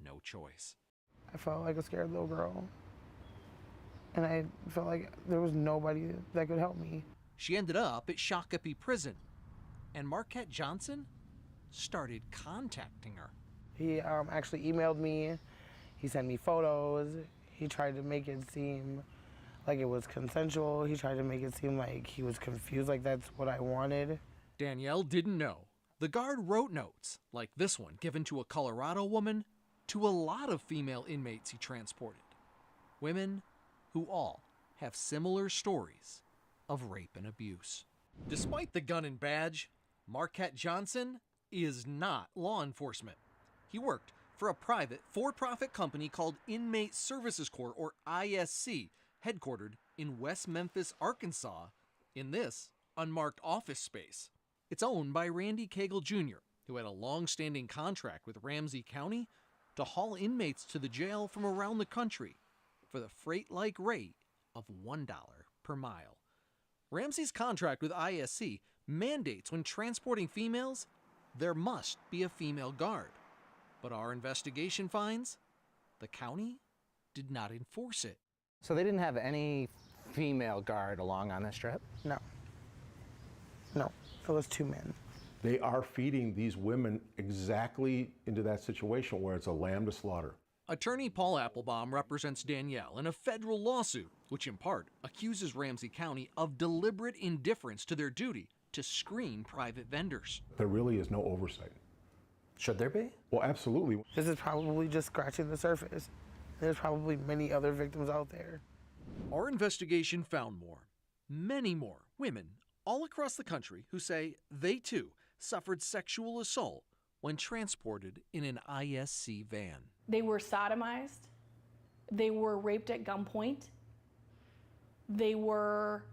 no choice. I felt like a scared little girl, and I felt like there was nobody that could help me. She ended up at Shakopee Prison, and Marquette Johnson started contacting her. He actually emailed me. He sent me photos. He tried to make it seem like it was consensual. He tried to make it seem like he was confused, like that's what I wanted. Danielle didn't know. The guard wrote notes, like this one given to a Colorado woman, to a lot of female inmates he transported. Women who all have similar stories of rape and abuse. Despite the gun and badge, Marquette Johnson is not law enforcement. He worked for a private for-profit company called Inmate Services Corps, or ISC, headquartered in West Memphis, Arkansas, in this unmarked office space. It's owned by Randy Cagle Jr., who had a long-standing contract with Ramsey County to haul inmates to the jail from around the country for the freight-like rate of $1 per mile. Ramsey's contract with ISC mandates when transporting females, there must be a female guard. But our investigation finds the county did not enforce it. So they didn't have any female guard along on this trip? No. No, it was 2 men. They are feeding these women exactly into that situation where it's a lamb to slaughter. Attorney Paul Applebaum represents Danielle in a federal lawsuit, which in part accuses Ramsey County of deliberate indifference to their duty to screen private vendors. There really is no oversight. Should there be? Well, absolutely. This is probably just scratching the surface. There's probably many other victims out there. Our investigation found more, many more women all across the country who say they too suffered sexual assault when transported in an ISC van. They were sodomized. They were raped at gunpoint. They were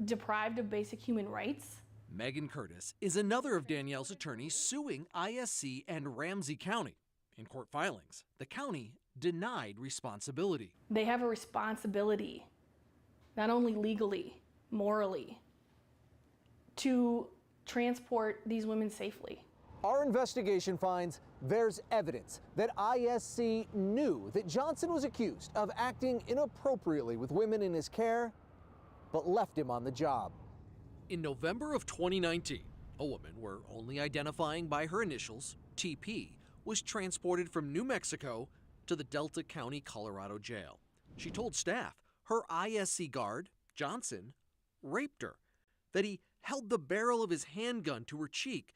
deprived of basic human rights. Megan Curtis is another of Danielle's attorneys suing ISC and Ramsey County. In court filings, the county denied responsibility. They have a responsibility not only legally, morally, to transport these women safely. Our investigation finds there's evidence that ISC knew that Johnson was accused of acting inappropriately with women in his care, but left him on the job. In November of 2019, a woman we're only identifying by her initials, TP, was transported from New Mexico to the Delta County, Colorado jail. She told staff her ISC guard, Johnson, raped her, that he held the barrel of his handgun to her cheek,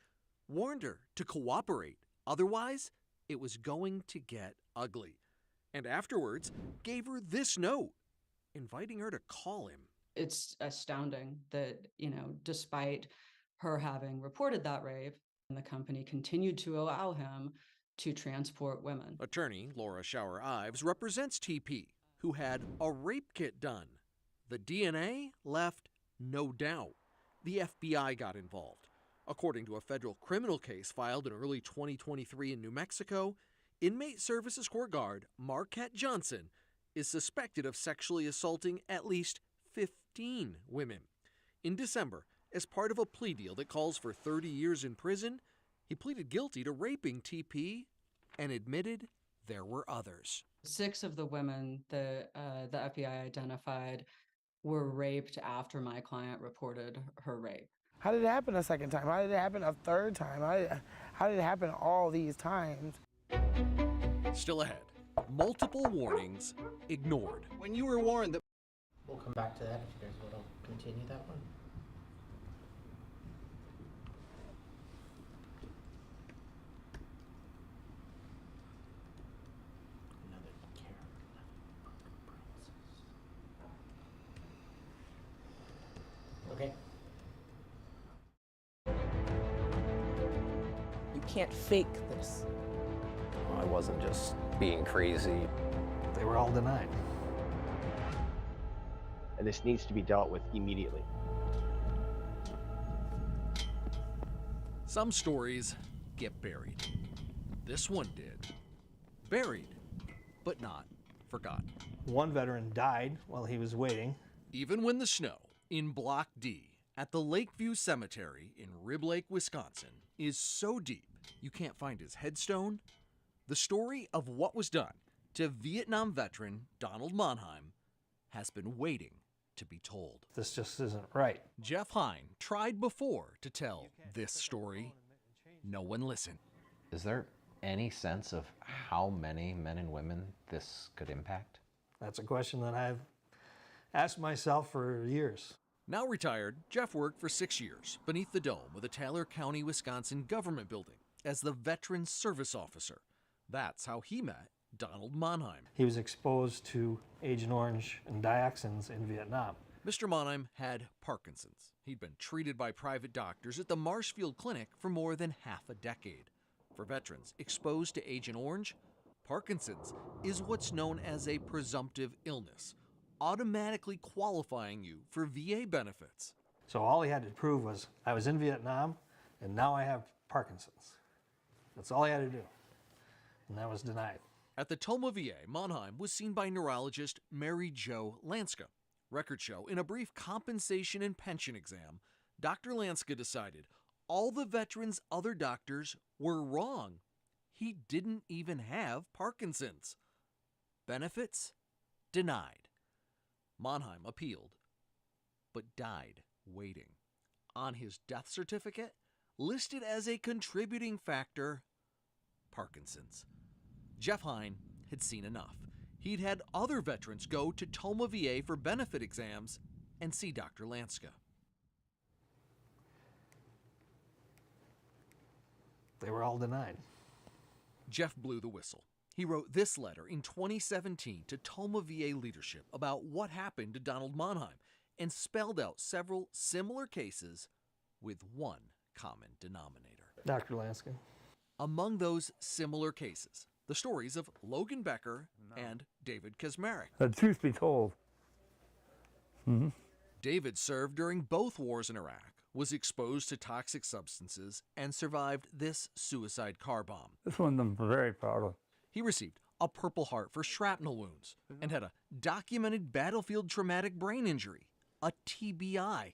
warned her to cooperate, otherwise it was going to get ugly, and afterwards gave her this note, inviting her to call him. It's astounding that, despite her having reported that rape, the company continued to allow him to transport women. Attorney Laura Schauer-Ives represents TP, who had a rape kit done. The DNA left no doubt. The FBI got involved. According to a federal criminal case filed in early 2023 in New Mexico, Inmate Services Court Guard Marquette Johnson is suspected of sexually assaulting at least 15 women. In December, as part of a plea deal that calls for 30 years in prison, he pleaded guilty to raping TP and admitted there were others. 6 of the women that the FBI identified were raped after my client reported her rape. How did it happen a second time? How did it happen a third time? How did it happen all these times? Still ahead, multiple warnings ignored. When you were warned that... We'll come back to that if you guys want to continue that one. Okay. You can't fake this. I wasn't just being crazy. They were all denied. And this needs to be dealt with immediately. Some stories get buried. This one did. Buried, but not forgotten. One veteran died while he was waiting. Even when the snow in Block D at the Lakeview Cemetery in Rib Lake, Wisconsin is so deep you can't find his headstone, the story of what was done to Vietnam veteran Donald Monheim has been waiting to be told. This just isn't right. Jeff Hine tried before to tell this story. No one listened. Is there any sense of how many men and women this could impact? That's a question that I've asked myself for years. Now retired, Jeff worked for 6 years beneath the dome of the Taylor County, Wisconsin government building as the Veteran Service Officer. That's how he met Donald Monheim. He was exposed to Agent Orange and dioxins in Vietnam. Mr. Monheim had Parkinson's. He'd been treated by private doctors at the Marshfield Clinic for more than half a decade. For veterans exposed to Agent Orange, Parkinson's is what's known as a presumptive illness, automatically qualifying you for VA benefits. So all he had to prove was, I was in Vietnam and now I have Parkinson's. That's all he had to do. And that was denied. At the Toma VA, Monheim was seen by neurologist Mary Jo Lanska. Records show in a brief compensation and pension exam, Dr. Lanska decided all the veteran's other doctors were wrong. He didn't even have Parkinson's. Benefits denied. Monheim appealed, but died waiting. On his death certificate, listed as a contributing factor, Parkinson's. Jeff Hine had seen enough. He'd had other veterans go to Toma VA for benefit exams and see Dr. Lanska. They were all denied. Jeff blew the whistle. He wrote this letter in 2017 to Toma VA leadership about what happened to Donald Monheim and spelled out several similar cases with one common denominator. Dr. Lanskin. Among those similar cases, the stories of Logan Becker and David Kazmarek. The truth be told. David served during both wars in Iraq, was exposed to toxic substances, and survived this suicide car bomb. This one I'm very proud of. He received a Purple Heart for shrapnel wounds, and had a documented battlefield traumatic brain injury, a TBI.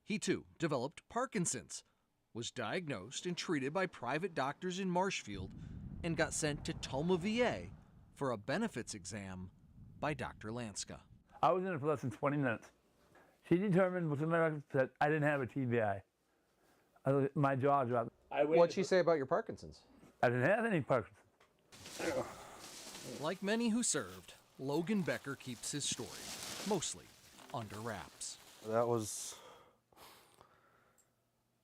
He too developed Parkinson's, was diagnosed and treated by private doctors in Marshfield, and got sent to Toma, VA for a benefits exam by Dr. Lanska. I was in it for less than 20 minutes. She determined with the medical that I didn't have a TBI. My jaw dropped. What'd she say about your Parkinson's? I didn't have any Parkinson's. Like many who served, Logan Becker keeps his story mostly under wraps. That was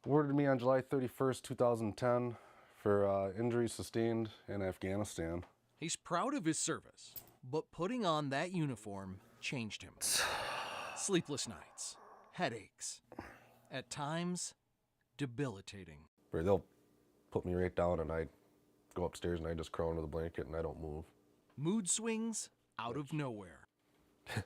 awarded to me on July 31st, 2010 for injuries sustained in Afghanistan. He's proud of his service, but putting on that uniform changed him. Sleepless nights, headaches, at times debilitating. Where they'll put me right down and I go upstairs and I just crawl under the blanket and I don't move. Mood swings out of nowhere. I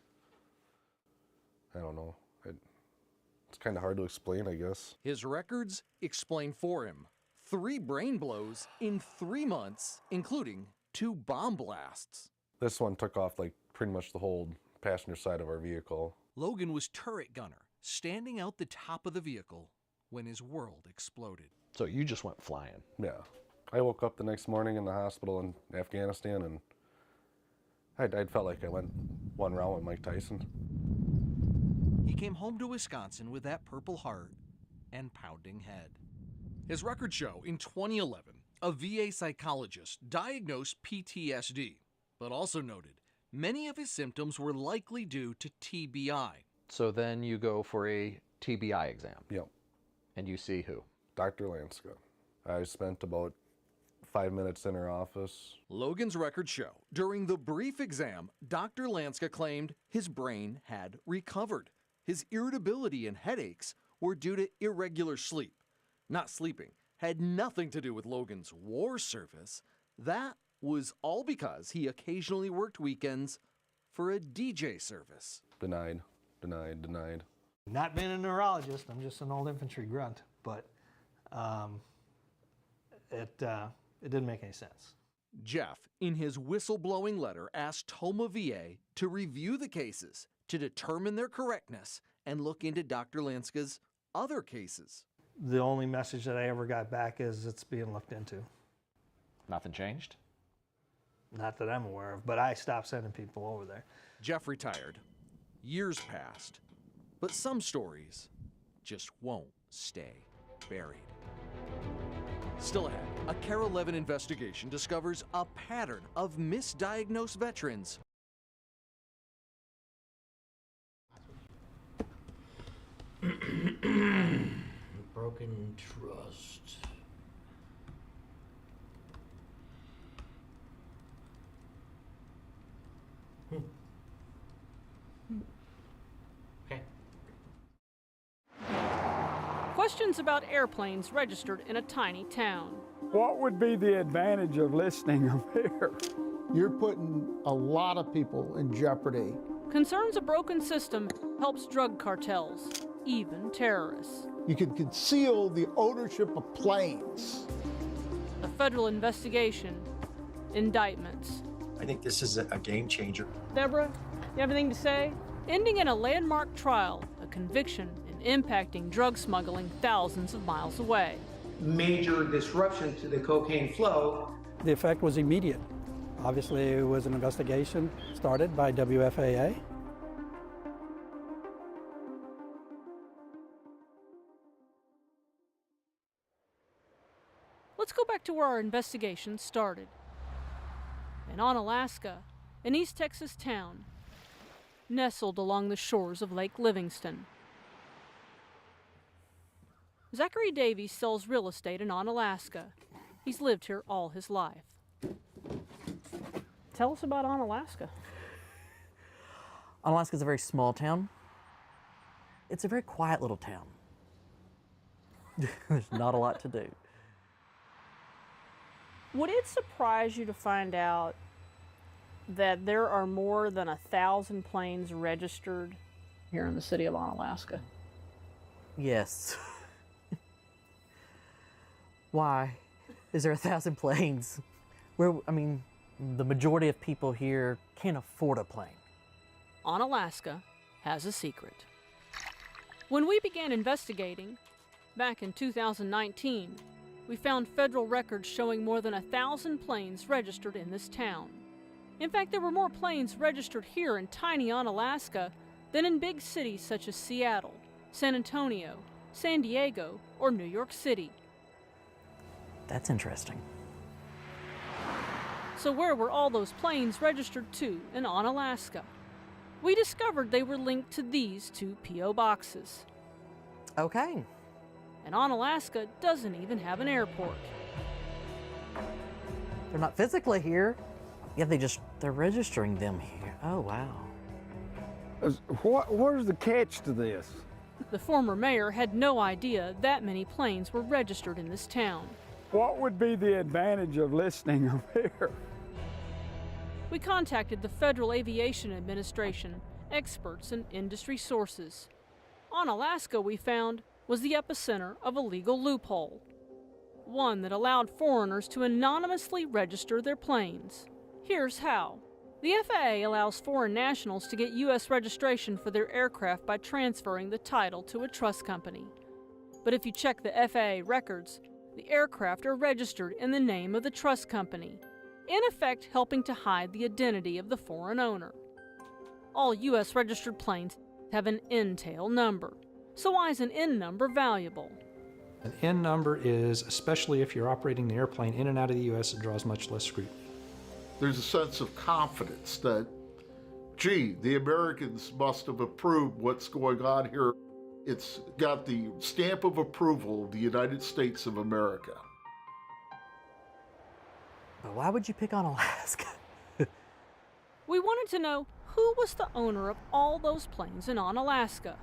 don't know. It's kind of hard to explain, I guess. His records explain for him 3 brain blows in 3 months, including 2 bomb blasts. This one took off like pretty much the whole passenger side of our vehicle. Logan was turret gunner, standing out the top of the vehicle when his world exploded. So you just went flying. Yeah. I woke up the next morning in the hospital in Afghanistan and I felt like I went one round with Mike Tyson. He came home to Wisconsin with that Purple Heart and pounding head. His records show in 2011, a VA psychologist diagnosed PTSD, but also noted many of his symptoms were likely due to TBI. So then you go for a TBI exam. Yep. And you see who? Dr. Lanska. I spent about 5 minutes in her office. Logan's records show during the brief exam, Dr. Lanska claimed his brain had recovered. His irritability and headaches were due to irregular sleep. Not sleeping had nothing to do with Logan's war service. That was all because he occasionally worked weekends for a DJ service. Denied, denied, denied. Not being a neurologist, I'm just an old infantry grunt, but it didn't make any sense. Jeff, in his whistleblowing letter, asked Toma VA to review the cases to determine their correctness and look into Dr. Lanska's other cases. The only message that I ever got back is it's being looked into. Nothing changed? Not that I'm aware of, but I stopped sending people over there. Jeff retired. Years passed. But some stories just won't stay buried. Still ahead, a Care 11 investigation discovers a pattern of misdiagnosed veterans. Broken trust. Okay. Questions about airplanes registered in a tiny town. What would be the advantage of listening up here? You're putting a lot of people in jeopardy. Concerns a broken system helps drug cartels, even terrorists. You can conceal the ownership of planes. A federal investigation, indictments. I think this is a game changer. Deborah, you have anything to say? Ending in a landmark trial, a conviction, and impacting drug smuggling thousands of miles away. Major disruption to the cocaine flow. The effect was immediate. Obviously, it was an investigation started by WFAA. Let's go back to where our investigation started. In Onalaska, an East Texas town, nestled along the shores of Lake Livingston. Zachary Davies sells real estate in Onalaska. He's lived here all his life. Tell us about Onalaska. Onalaska is a very small town. It's a very quiet little town. There's not a lot to do. Would it surprise you to find out that there are more than 1,000 planes registered here in the city of Onalaska? Yes. Why? Is there 1,000 planes? The majority of people here can't afford a plane. On Alaska has a secret. When we began investigating, back in 2019, we found federal records showing more than 1,000 planes registered in this town. In fact, there were more planes registered here in tiny Onalaska than in big cities such as Seattle, San Antonio, San Diego, or New York City. That's interesting. So where were all those planes registered to in Onalaska? We discovered they were linked to these 2 P.O. boxes. Okay. And Onalaska doesn't even have an airport. They're not physically here. Yeah, they're registering them here. Oh, wow. Where's the catch to this? The former mayor had no idea that many planes were registered in this town. What would be the advantage of listing them here? We contacted the Federal Aviation Administration, experts, and industry sources. Onalaska, we found, was the epicenter of a legal loophole, one that allowed foreigners to anonymously register their planes. Here's how. The FAA allows foreign nationals to get U.S. registration for their aircraft by transferring the title to a trust company. But if you check the FAA records, the aircraft are registered in the name of the trust company, in effect helping to hide the identity of the foreign owner. All U.S. registered planes have an N-tail number. So why is an N number valuable? An N number is, especially if you're operating the airplane in and out of the U.S., it draws much less scrutiny. There's a sense of confidence that, gee, the Americans must have approved what's going on here. It's got the stamp of approval of the United States of America. But why would you pick on Alaska? We wanted to know who was the owner of all those planes in Onalaska.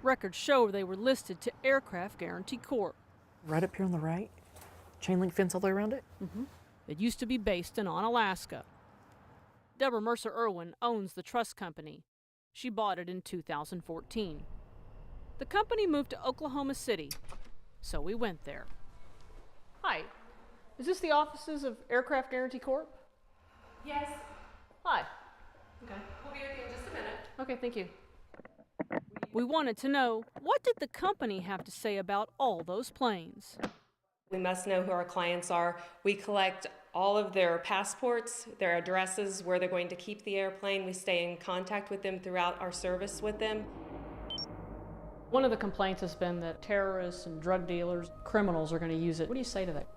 Records show they were listed to Aircraft Guarantee Corp. Right up here on the right? Chain link fence all the way around it? Mm-hmm. It used to be based in Onalaska. Deborah Mercer Irwin owns the trust company. She bought it in 2014. The company moved to Oklahoma City, so we went there. Hi, is this the offices of Aircraft Guarantee Corp? Yes. Hi. Okay. We'll be with you in just a minute. Okay, thank you. We wanted to know, what did the company have to say about all those planes? We must know who our clients are. We collect all of their passports, their addresses, where they're going to keep the airplane. We stay in contact with them throughout our service with them. One of the complaints has been that terrorists and drug dealers, criminals are going to use it. What do you say to that?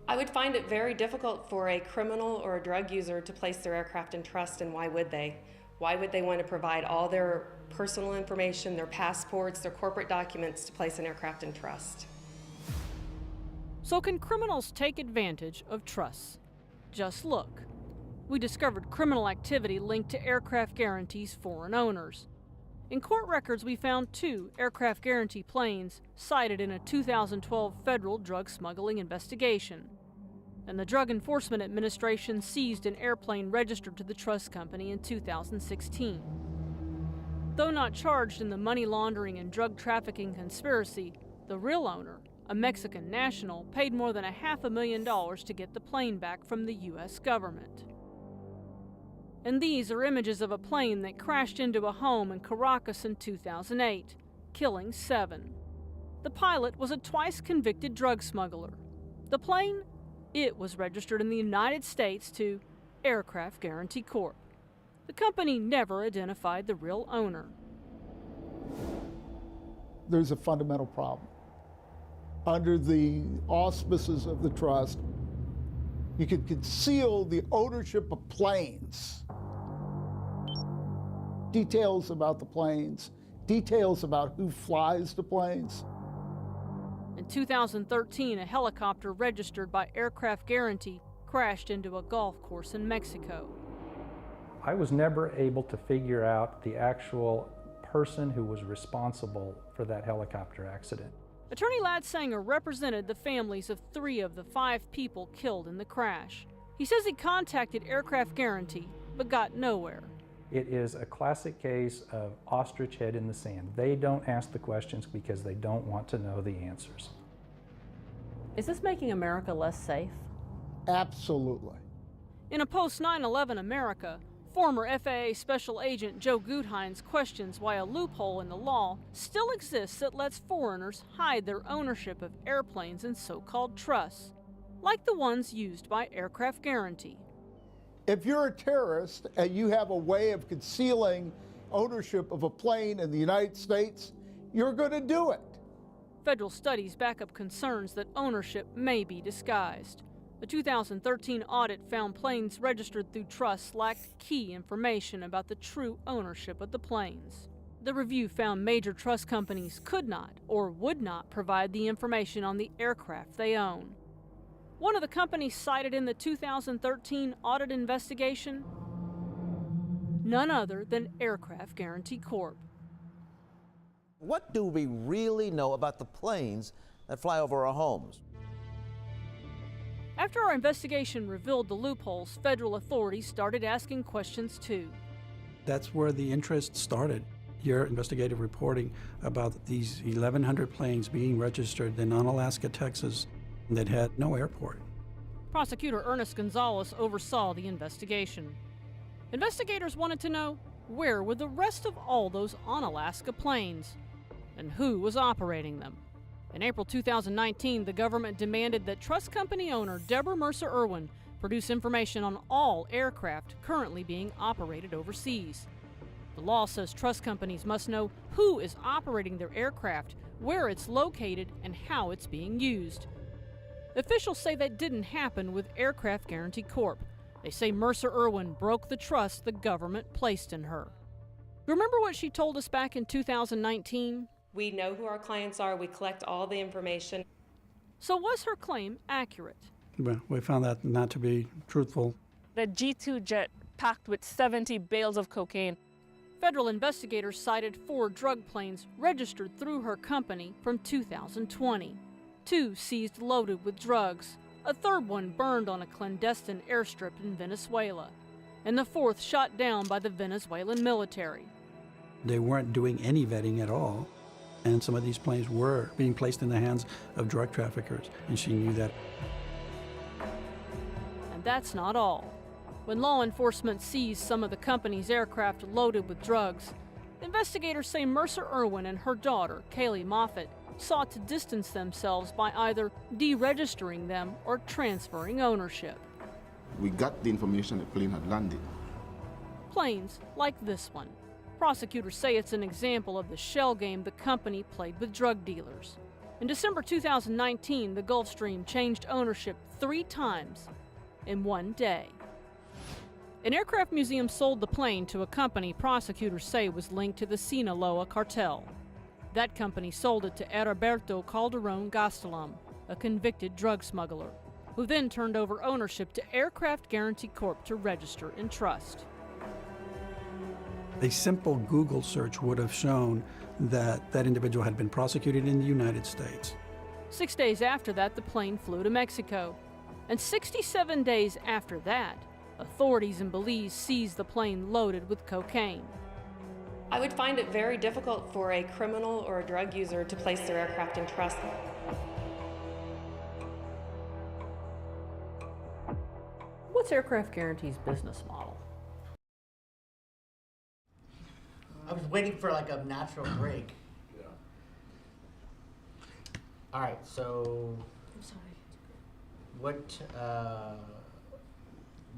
I would find it very difficult for a criminal or a drug user to place their aircraft in trust, and why would they? Why would they want to provide all their personal information, their passports, their corporate documents to place an aircraft in trust? So can criminals take advantage of trusts? Just look. We discovered criminal activity linked to Aircraft Guarantee's foreign owners. In court records, we found 2 Aircraft Guarantee planes cited in a 2012 federal drug smuggling investigation. And the Drug Enforcement Administration seized an airplane registered to the trust company in 2016. Though not charged in the money laundering and drug trafficking conspiracy, the real owner, a Mexican national, paid more than $500,000 to get the plane back from the U.S. government. And these are images of a plane that crashed into a home in Caracas in 2008, killing 7. The pilot was a twice convicted drug smuggler. The plane? It was registered in the United States to Aircraft Guarantee Corp. The company never identified the real owner. There's a fundamental problem. Under the auspices of the trust, you can conceal the ownership of planes. Details about the planes, details about who flies the planes. In 2013, a helicopter registered by Aircraft Guarantee crashed into a golf course in Mexico. I was never able to figure out the actual person who was responsible for that helicopter accident. Attorney Ladsanger represented the families of 3 of the 5 people killed in the crash. He says he contacted Aircraft Guarantee, but got nowhere. It is a classic case of ostrich head in the sand. They don't ask the questions because they don't want to know the answers. Is this making America less safe? Absolutely. In a post-9/11 America, former FAA Special Agent Joe Guttheins questions why a loophole in the law still exists that lets foreigners hide their ownership of airplanes in so-called trusts, like the ones used by Aircraft Guarantee. If you're a terrorist and you have a way of concealing ownership of a plane in the United States, you're going to do it. Federal studies back up concerns that ownership may be disguised. A 2013 audit found planes registered through trusts lacked key information about the true ownership of the planes. The review found major trust companies could not or would not provide the information on the aircraft they own. One of the companies cited in the 2013 audit investigation, none other than Aircraft Guarantee Corp. What do we really know about the planes that fly over our homes? After our investigation revealed the loopholes, federal authorities started asking questions too. That's where the interest started. Your investigative reporting about these 1,100 planes being registered in Unalaska, Texas, that had no airport. Prosecutor Ernest Gonzalez oversaw the investigation. Investigators wanted to know where were the rest of all those Unalaska planes and who was operating them. In April 2019, the government demanded that trust company owner Deborah Mercer Irwin produce information on all aircraft currently being operated overseas. The law says trust companies must know who is operating their aircraft, where it's located, and how it's being used. Officials say that didn't happen with Aircraft Guarantee Corp. They say Mercer Irwin broke the trust the government placed in her. Remember what she told us back in 2019? We know who our clients are. We collect all the information. So was her claim accurate? Well, we found that not to be truthful. The G2 jet packed with 70 bales of cocaine. Federal investigators cited 4 drug planes registered through her company from 2020. 2 seized loaded with drugs. A third one burned on a clandestine airstrip in Venezuela. And the 4th shot down by the Venezuelan military. They weren't doing any vetting at all. And some of these planes were being placed in the hands of drug traffickers, and she knew that. And that's not all. When law enforcement seized some of the company's aircraft loaded with drugs, investigators say Mercer Irwin and her daughter, Kaylee Moffitt, sought to distance themselves by either deregistering them or transferring ownership. We got the information the plane had landed. Planes like this one. Prosecutors say it's an example of the shell game the company played with drug dealers. In December 2019, the Gulfstream changed ownership 3 times in one day. An aircraft museum sold the plane to a company prosecutors say was linked to the Sinaloa cartel. That company sold it to Heriberto Calderon Gastelum, a convicted drug smuggler, who then turned over ownership to Aircraft Guarantee Corp to register in trust. A simple Google search would have shown that that individual had been prosecuted in the United States. 6 days after that, the plane flew to Mexico. And 67 days after that, authorities in Belize seized the plane loaded with cocaine. I would find it very difficult for a criminal or a drug user to place their aircraft in trust. What's Aircraft Guarantee's business model? I was waiting for like a natural break. Yeah. All right, so I'm sorry. what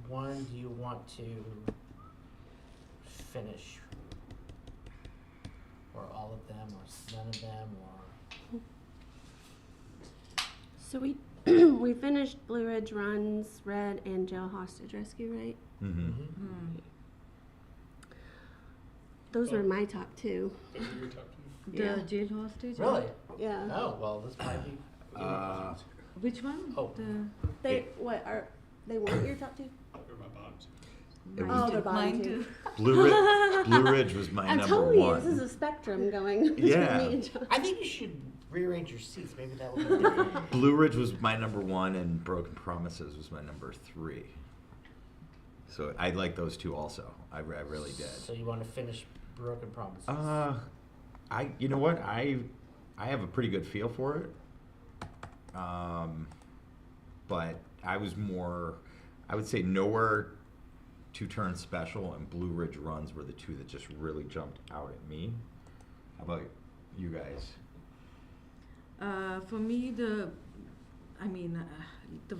one do you want to finish? Or all of them, or none of them, or? So we we finished Blue Ridge Runs, Red, and Jail Hostage Rescue, right? Mm-hmm. Mm. Those were my top 2. Those were your top 2? Yeah. The jail hostage? Really? Yeah. Oh, well, this might be. Which one? Oh. They weren't your top 2? They're my bottoms. Oh, they're bottom 2. Blue Ridge was my I'm number telling you, 1. this is a spectrum going between Yeah. me and John. I think you should rearrange your seats. Maybe that would be different. Blue Ridge was my number 1, and Broken Promises was my number 3. So I like those 2 also. I really did. So you want to finish Broken Promises? You know what? I have a pretty good feel for it. But I I would say Nowhere to Turn Special and Blue Ridge Runs were the two that just really jumped out at me. How about you guys? For me, the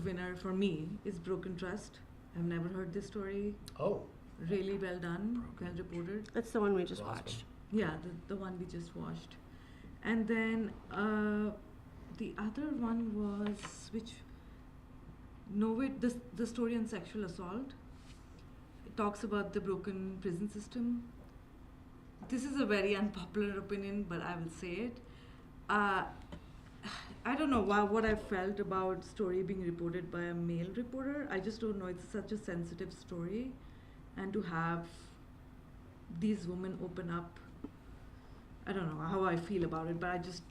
winner for me is Broken Trust. I've never heard this story. Oh. Really well done, well reported. That's the one we just watched. Yeah, the one we just watched. And then the other one was the story on sexual assault. It talks about the broken prison system. This is a very unpopular opinion, but I will say it. I don't know what I felt about story being reported by a male reporter. I just don't know. It's such a sensitive story, and to have these women open up, I don't know how I feel about it, but I just,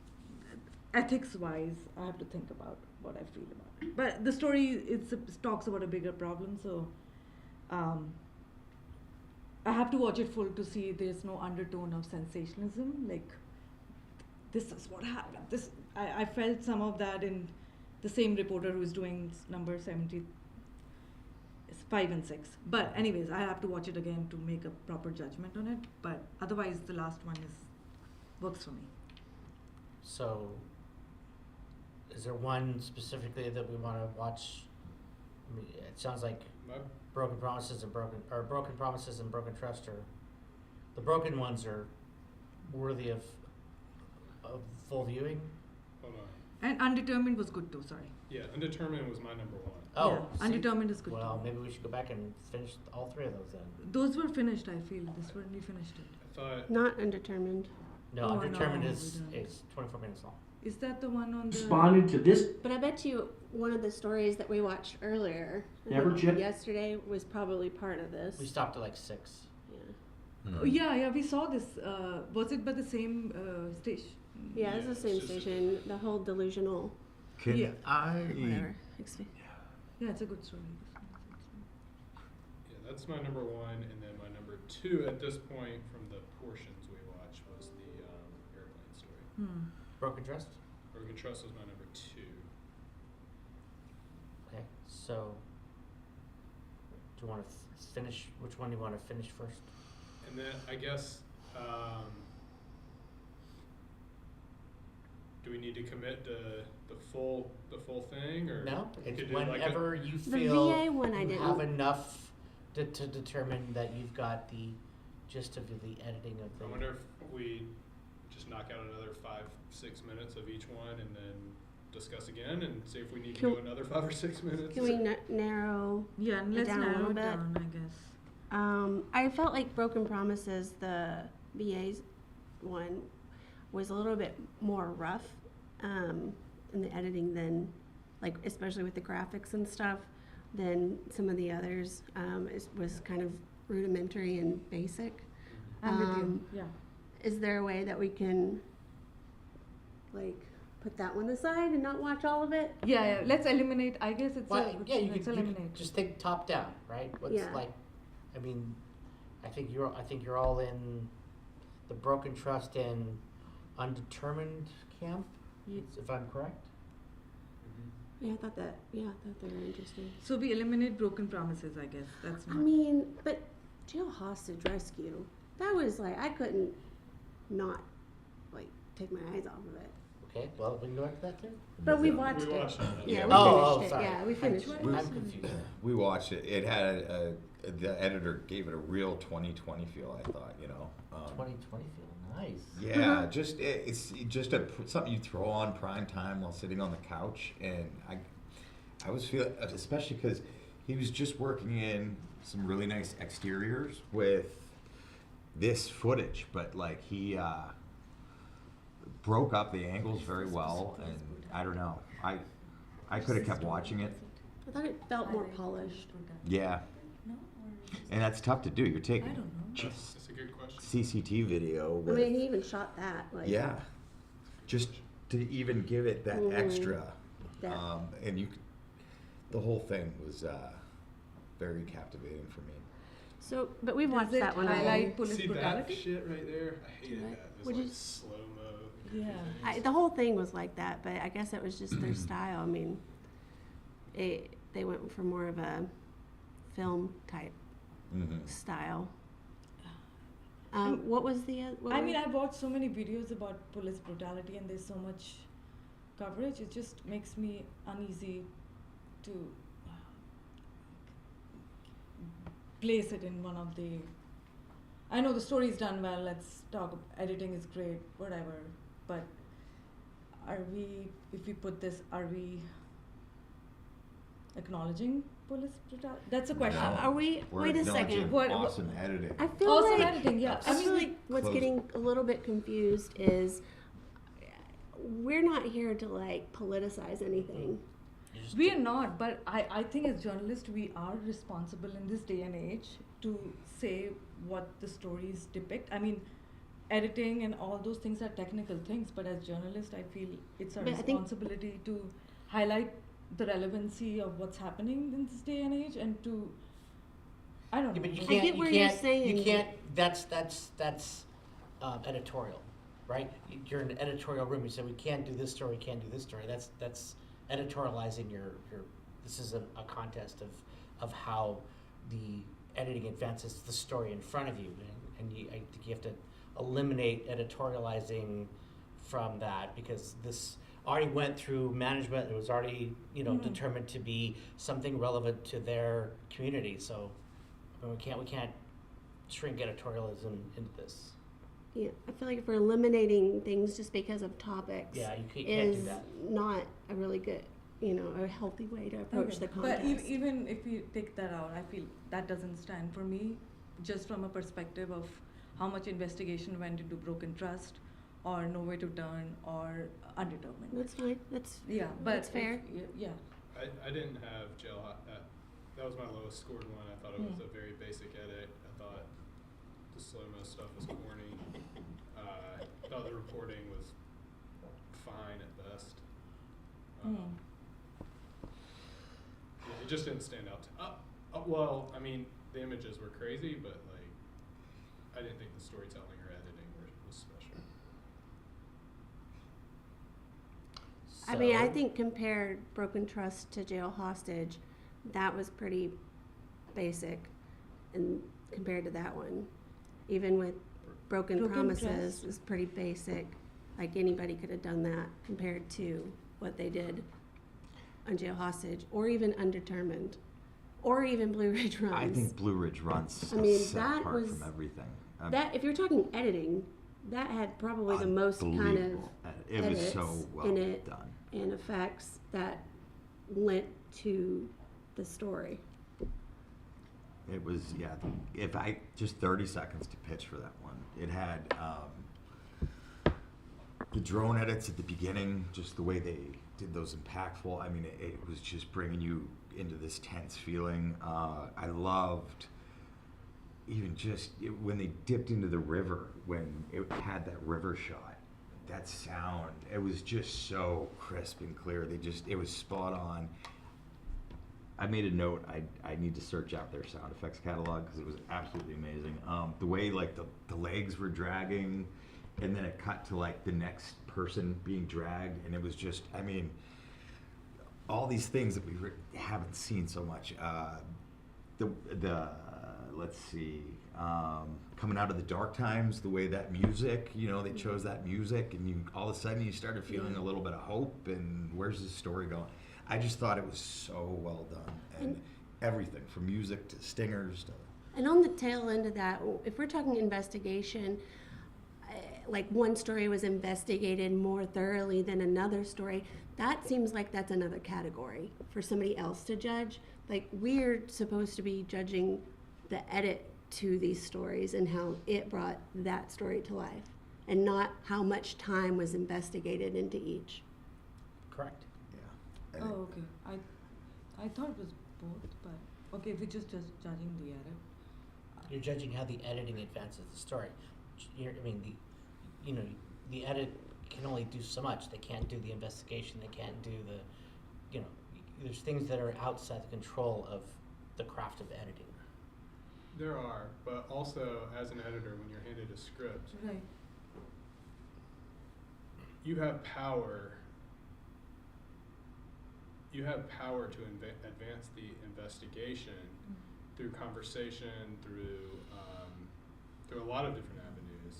ethics-wise, I have to think about what I feel about it. But the story it talks about a bigger problem, so I have to watch it full to see there's no undertone of sensationalism, like this is what happened. I felt some of that in the same reporter who's doing number 75 and 6. But anyways, I have to watch it again to make a proper judgment on it. But otherwise, the last one works for me. So, is there one specifically that we want to watch? I mean, it sounds like Broken Promises and Broken Trust are the broken ones are worthy of full viewing. Hold on. And Undetermined was good too. Sorry. Yeah, Undetermined was my number 1. Oh, yeah, Undetermined is good. Well, maybe we should go back and finish all 3 of those then. Those were finished. I feel this one we finished it. I thought Not Undetermined. No, Undetermined is 24 minutes long. Is that the one on the? Responded to this. But I bet you one of the stories that we watched earlier, yesterday, was probably part of this. We stopped at like 6. Yeah. Oh, yeah, we saw this. Was it by the same station? Yeah, it's the same station. The whole delusional. Can I? Whatever. Yeah, it's a good story. Yeah, that's my number 1, and then my number 2 at this point from the portions we watched was the airplane story. Broken Trust? Broken Trust was my number 2. Okay, so do you want to finish? Which one do you want to finish first? And then I guess, do we need to commit to the full thing, or no? It's could do whenever you The feel VA one I you didn't. have enough to determine that you've got the gist of the editing of the. I wonder if we just knock out another 5-6 minutes of each one, and then discuss again, and see if we need to go another 5 or 6 minutes. Can we narrow it let's down narrow a little bit? down, I guess. I felt like Broken Promises, the VA's one, was a little bit more rough in the editing than, like, especially with the graphics and stuff, than some of the others. Was kind of rudimentary and basic. I'm with you. Yeah. Is there a way that we can, like, put that one aside and not watch all of it? Yeah. Let's eliminate. I guess it's Well, you let's could eliminate. just think top down, right? What's Yeah. like, I mean, I think you're all in the Broken Trust and Undetermined camp, if I'm correct. Yeah, I thought they were interesting. So we eliminate Broken Promises, I guess. That's I not. mean, but Jail Hostage Rescue, that was like, I couldn't not, like, take my eyes off of it. Okay, well, we can go back to that too. But we watched it. Yeah, we finished it. Sorry. Yeah, we finished it. I'm confused. We watched it. It had the editor gave it a real 2020 feel. I thought, 2020 feel nice. Yeah, it's just something you throw on prime time while sitting on the couch, and I was feeling, especially because he was just working in some really nice exteriors with this footage, but like he broke up the angles very well, and I don't know. I could have kept watching it. I thought it felt more polished. Yeah. And that's tough to do. You're taking just That's a good question. CCTV video with, I mean, he even shot that. Like, yeah, just to even give it that extra, depth. and the whole thing was very captivating for me. So, but we've Does watched it that one highlight already. police See brutality? that shit right there? I hated that. It was Would like you- slow-mo. Yeah. The whole thing was like that, but I guess it was just their style. I mean, they went for more of a film type Mm-hmm. style. What was the? What I was- mean, I've watched so many videos about police brutality, and there's so much coverage. It just makes me uneasy to place it in one of the. I know the story's done well. Let's talk. Editing is great, whatever. But are we? If we put this, are we acknowledging police brutality? That's a question. No. Are we? We're Wait a acknowledging second. awesome editing. I feel Awesome like editing, yeah. I I feel mean, like what's close. getting a little bit confused is we're not here to like politicize anything. We are not, but I think as journalists we are responsible in this day and age to say what the stories depict. I mean, editing and all those things are technical things, but as journalists I feel it's our But I think- responsibility to highlight the relevancy of what's happening in this day and age and to, I don't know. But you I can't. get where you're saying. You can't. That's editorial, right? You're in an editorial room. You say we can't do this story. Can't do this story. That's editorializing your. This is a contest of how the editing advances the story in front of you, and I think you have to eliminate editorializing from that because this already went through management. It was already determined to be something relevant to their community. So I mean, we can't shrink editorialism into this. Yeah, I feel like if we're eliminating things just because of topics, Yeah, you can't is do that. not a really good, a healthy way to approach the But contest. even if you take that out, I feel that doesn't stand for me, just from a perspective of how much investigation went into broken trust, or nowhere to turn, or undetermined. That's fine. That's but that's fair. Yeah. I didn't have that was my lowest scored one. I thought it was a very basic edit. I thought the slow-mo stuff was corny. I thought the reporting was fine at best. It just didn't stand out. Well, I mean, the images were crazy, but like, I didn't think the storytelling or editing was special. I mean, I think compared Broken Trust to Jail Hostage, that was pretty basic, and compared to that one, even with Broken Promises, Trust. was pretty basic. Like anybody could have done that compared to what they did on Jail Hostage, or even Undetermined, or even Blue Ridge Runs. I think Blue Ridge Runs I mean, set that apart was from everything. that. If you're talking editing, that had probably the most kind of Unbelievable. It was edits so well in it done. and effects that lent to the story. It was, if I, just 30 seconds to pitch for that one. It had the drone edits at the beginning, just the way they did those impactful. I mean, it was just bringing you into this tense feeling. I loved even when they dipped into the river, when it had that river shot, that sound, it was just so crisp and clear. It was spot on. I made a note. I need to search out their sound effects catalog because it was absolutely amazing. The way like the legs were dragging, and then it cut to like the next person being dragged, and it was just, I mean, all these things that we haven't seen so much. Let's see, coming out of the dark times, the way that music, they chose that music, and all of a sudden you started feeling a little bit of hope. And where's this story going? I just thought it was so well done, and everything from music to stingers to. And on the tail end of that, if we're talking investigation, like one story was investigated more thoroughly than another story, that seems like that's another category for somebody else to judge. Like, we're supposed to be judging the edit to these stories and how it brought that story to life, and not how much time was investigated into each. Correct. Oh, okay. I thought it was both, but okay, if we're just judging the edit. You're judging how the editing advances the story. The edit can only do so much. They can't do the investigation. They can't do there's things that are outside the control of the craft of editing. There are, but also as an editor, when you're handed a script, Right. you have power. You have power to advance the investigation, through conversation, through a lot of different avenues.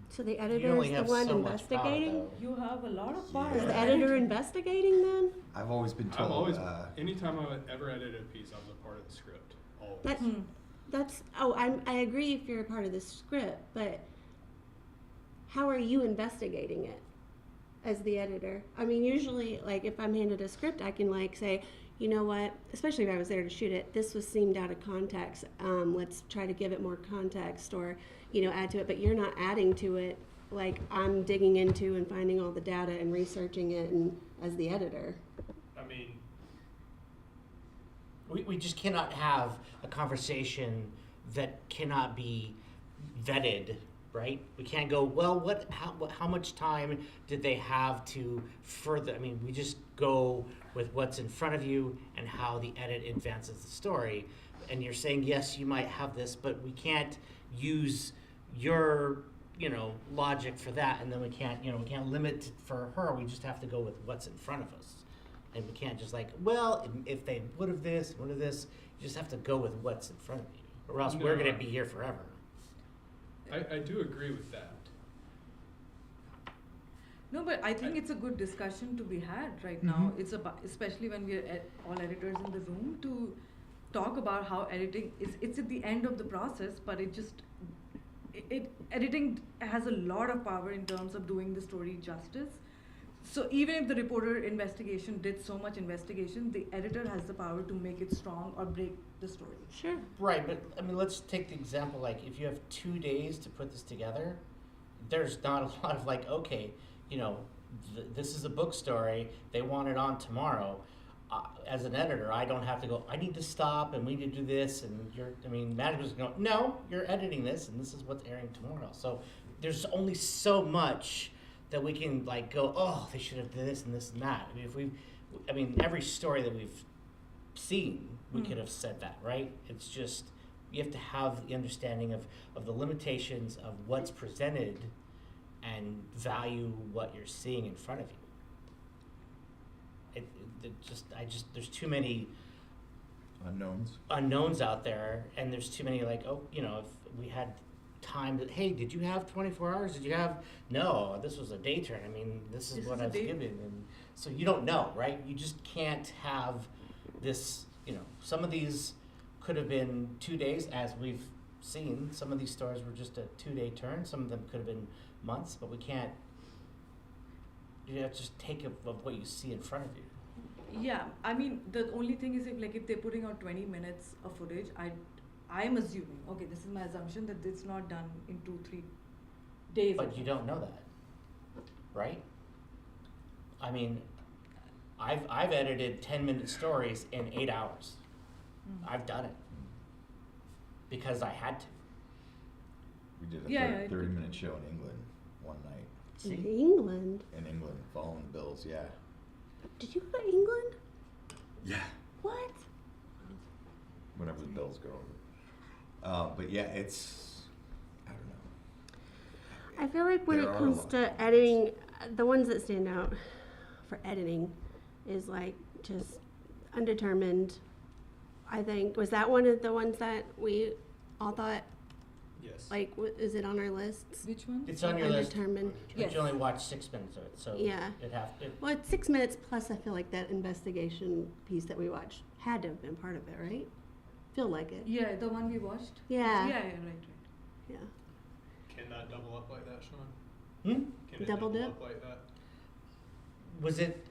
So the You editor only is the have one so much power, investigating? though. You have a lot of power. Is the editor investigating then? I've always been I've told. always, anytime I've ever edited a piece, I was a part of the script. Always. That's I agree if you're a part of the script, but how are you investigating it as the editor? I mean, usually, like, if I'm handed a script, I can, like, say, you know what, especially if I was there to shoot it, this was seemed out of context. Let's try to give it more context or, you know, add to it. But you're not adding to it. Like, I'm digging into and finding all the data and researching it and as the editor. I mean, we just cannot have a conversation that cannot be vetted, right? We can't go, well, how much time did they have to further? I mean, we just go with what's in front of you and how the edit advances the story. And you're saying, yes, you might have this, but we can't use your, you know, logic for that. And then we can't limit it for her. We just have to go with what's in front of us. And we can't just like, well, if they would have this, you just have to go with what's in front of you. Or else we're going to be here forever. I do agree with that. No, but I think it's a good discussion to be had right now. It's about, especially when we're all editors in the room, to talk about how editing is. It's at the end of the process, but editing has a lot of power in terms of doing the story justice. So even if the reporter investigation did so much investigation, the editor has the power to make it strong or break the story. Sure. Right, but I mean, let's take the example, like, if you have 2 days to put this together, there's not a lot of like, okay, you know, this is a book story, they want it on tomorrow. As an editor, I don't have to go, I need to stop and we need to do this, and management's going, no, you're editing this and this is what's airing tomorrow. So there's only so much that we can like go, oh, they should have done this and this and that. I mean, every story that we've seen, we could have said that, right? It's just, you have to have the understanding of the limitations of what's presented and value what you're seeing in front of you. There's too many unknowns out there, and there's too many like, oh, you know, if we had time that, hey, did you have 24 hours? Did you have, no, this was a day turn. I mean, this is what I was given. And so you don't know, right? You just can't have this, you know, some of these could have been 2 days, as we've seen. Some of these stories were just a 2-day turn. Some of them could have been months, but we can't, you have to just take of what you see in front of you. Yeah, I mean, the only thing is if they're putting out 20 minutes of footage, I'm assuming, okay, this is my assumption, that it's not done in 2-3 days. But you don't know that, right? I mean, I've edited 10-minute stories in 8 hours. I've done it because I had to. We did a 30-minute show in England one night. In England? In England, following the Bills, yeah. Did you go to England? Yeah. What? Whenever the Bills go over. But yeah, it's, I don't know. I feel like when it comes to editing, the ones that stand out for editing is like just undetermined. I think, was that one of the ones that we all thought? Yes. Like, is it on our lists? Which one? It's on your list. Undetermined. But you only watch 6 minutes of it, so Yeah. Well, it's 6 minutes plus. I feel like that investigation piece that we watched had to have been part of it, right? Feel like it. Yeah, the one we watched. Yeah. Yeah, right. Yeah. Can that double up like that, Sean? Can it Double dip? up like that? Was it,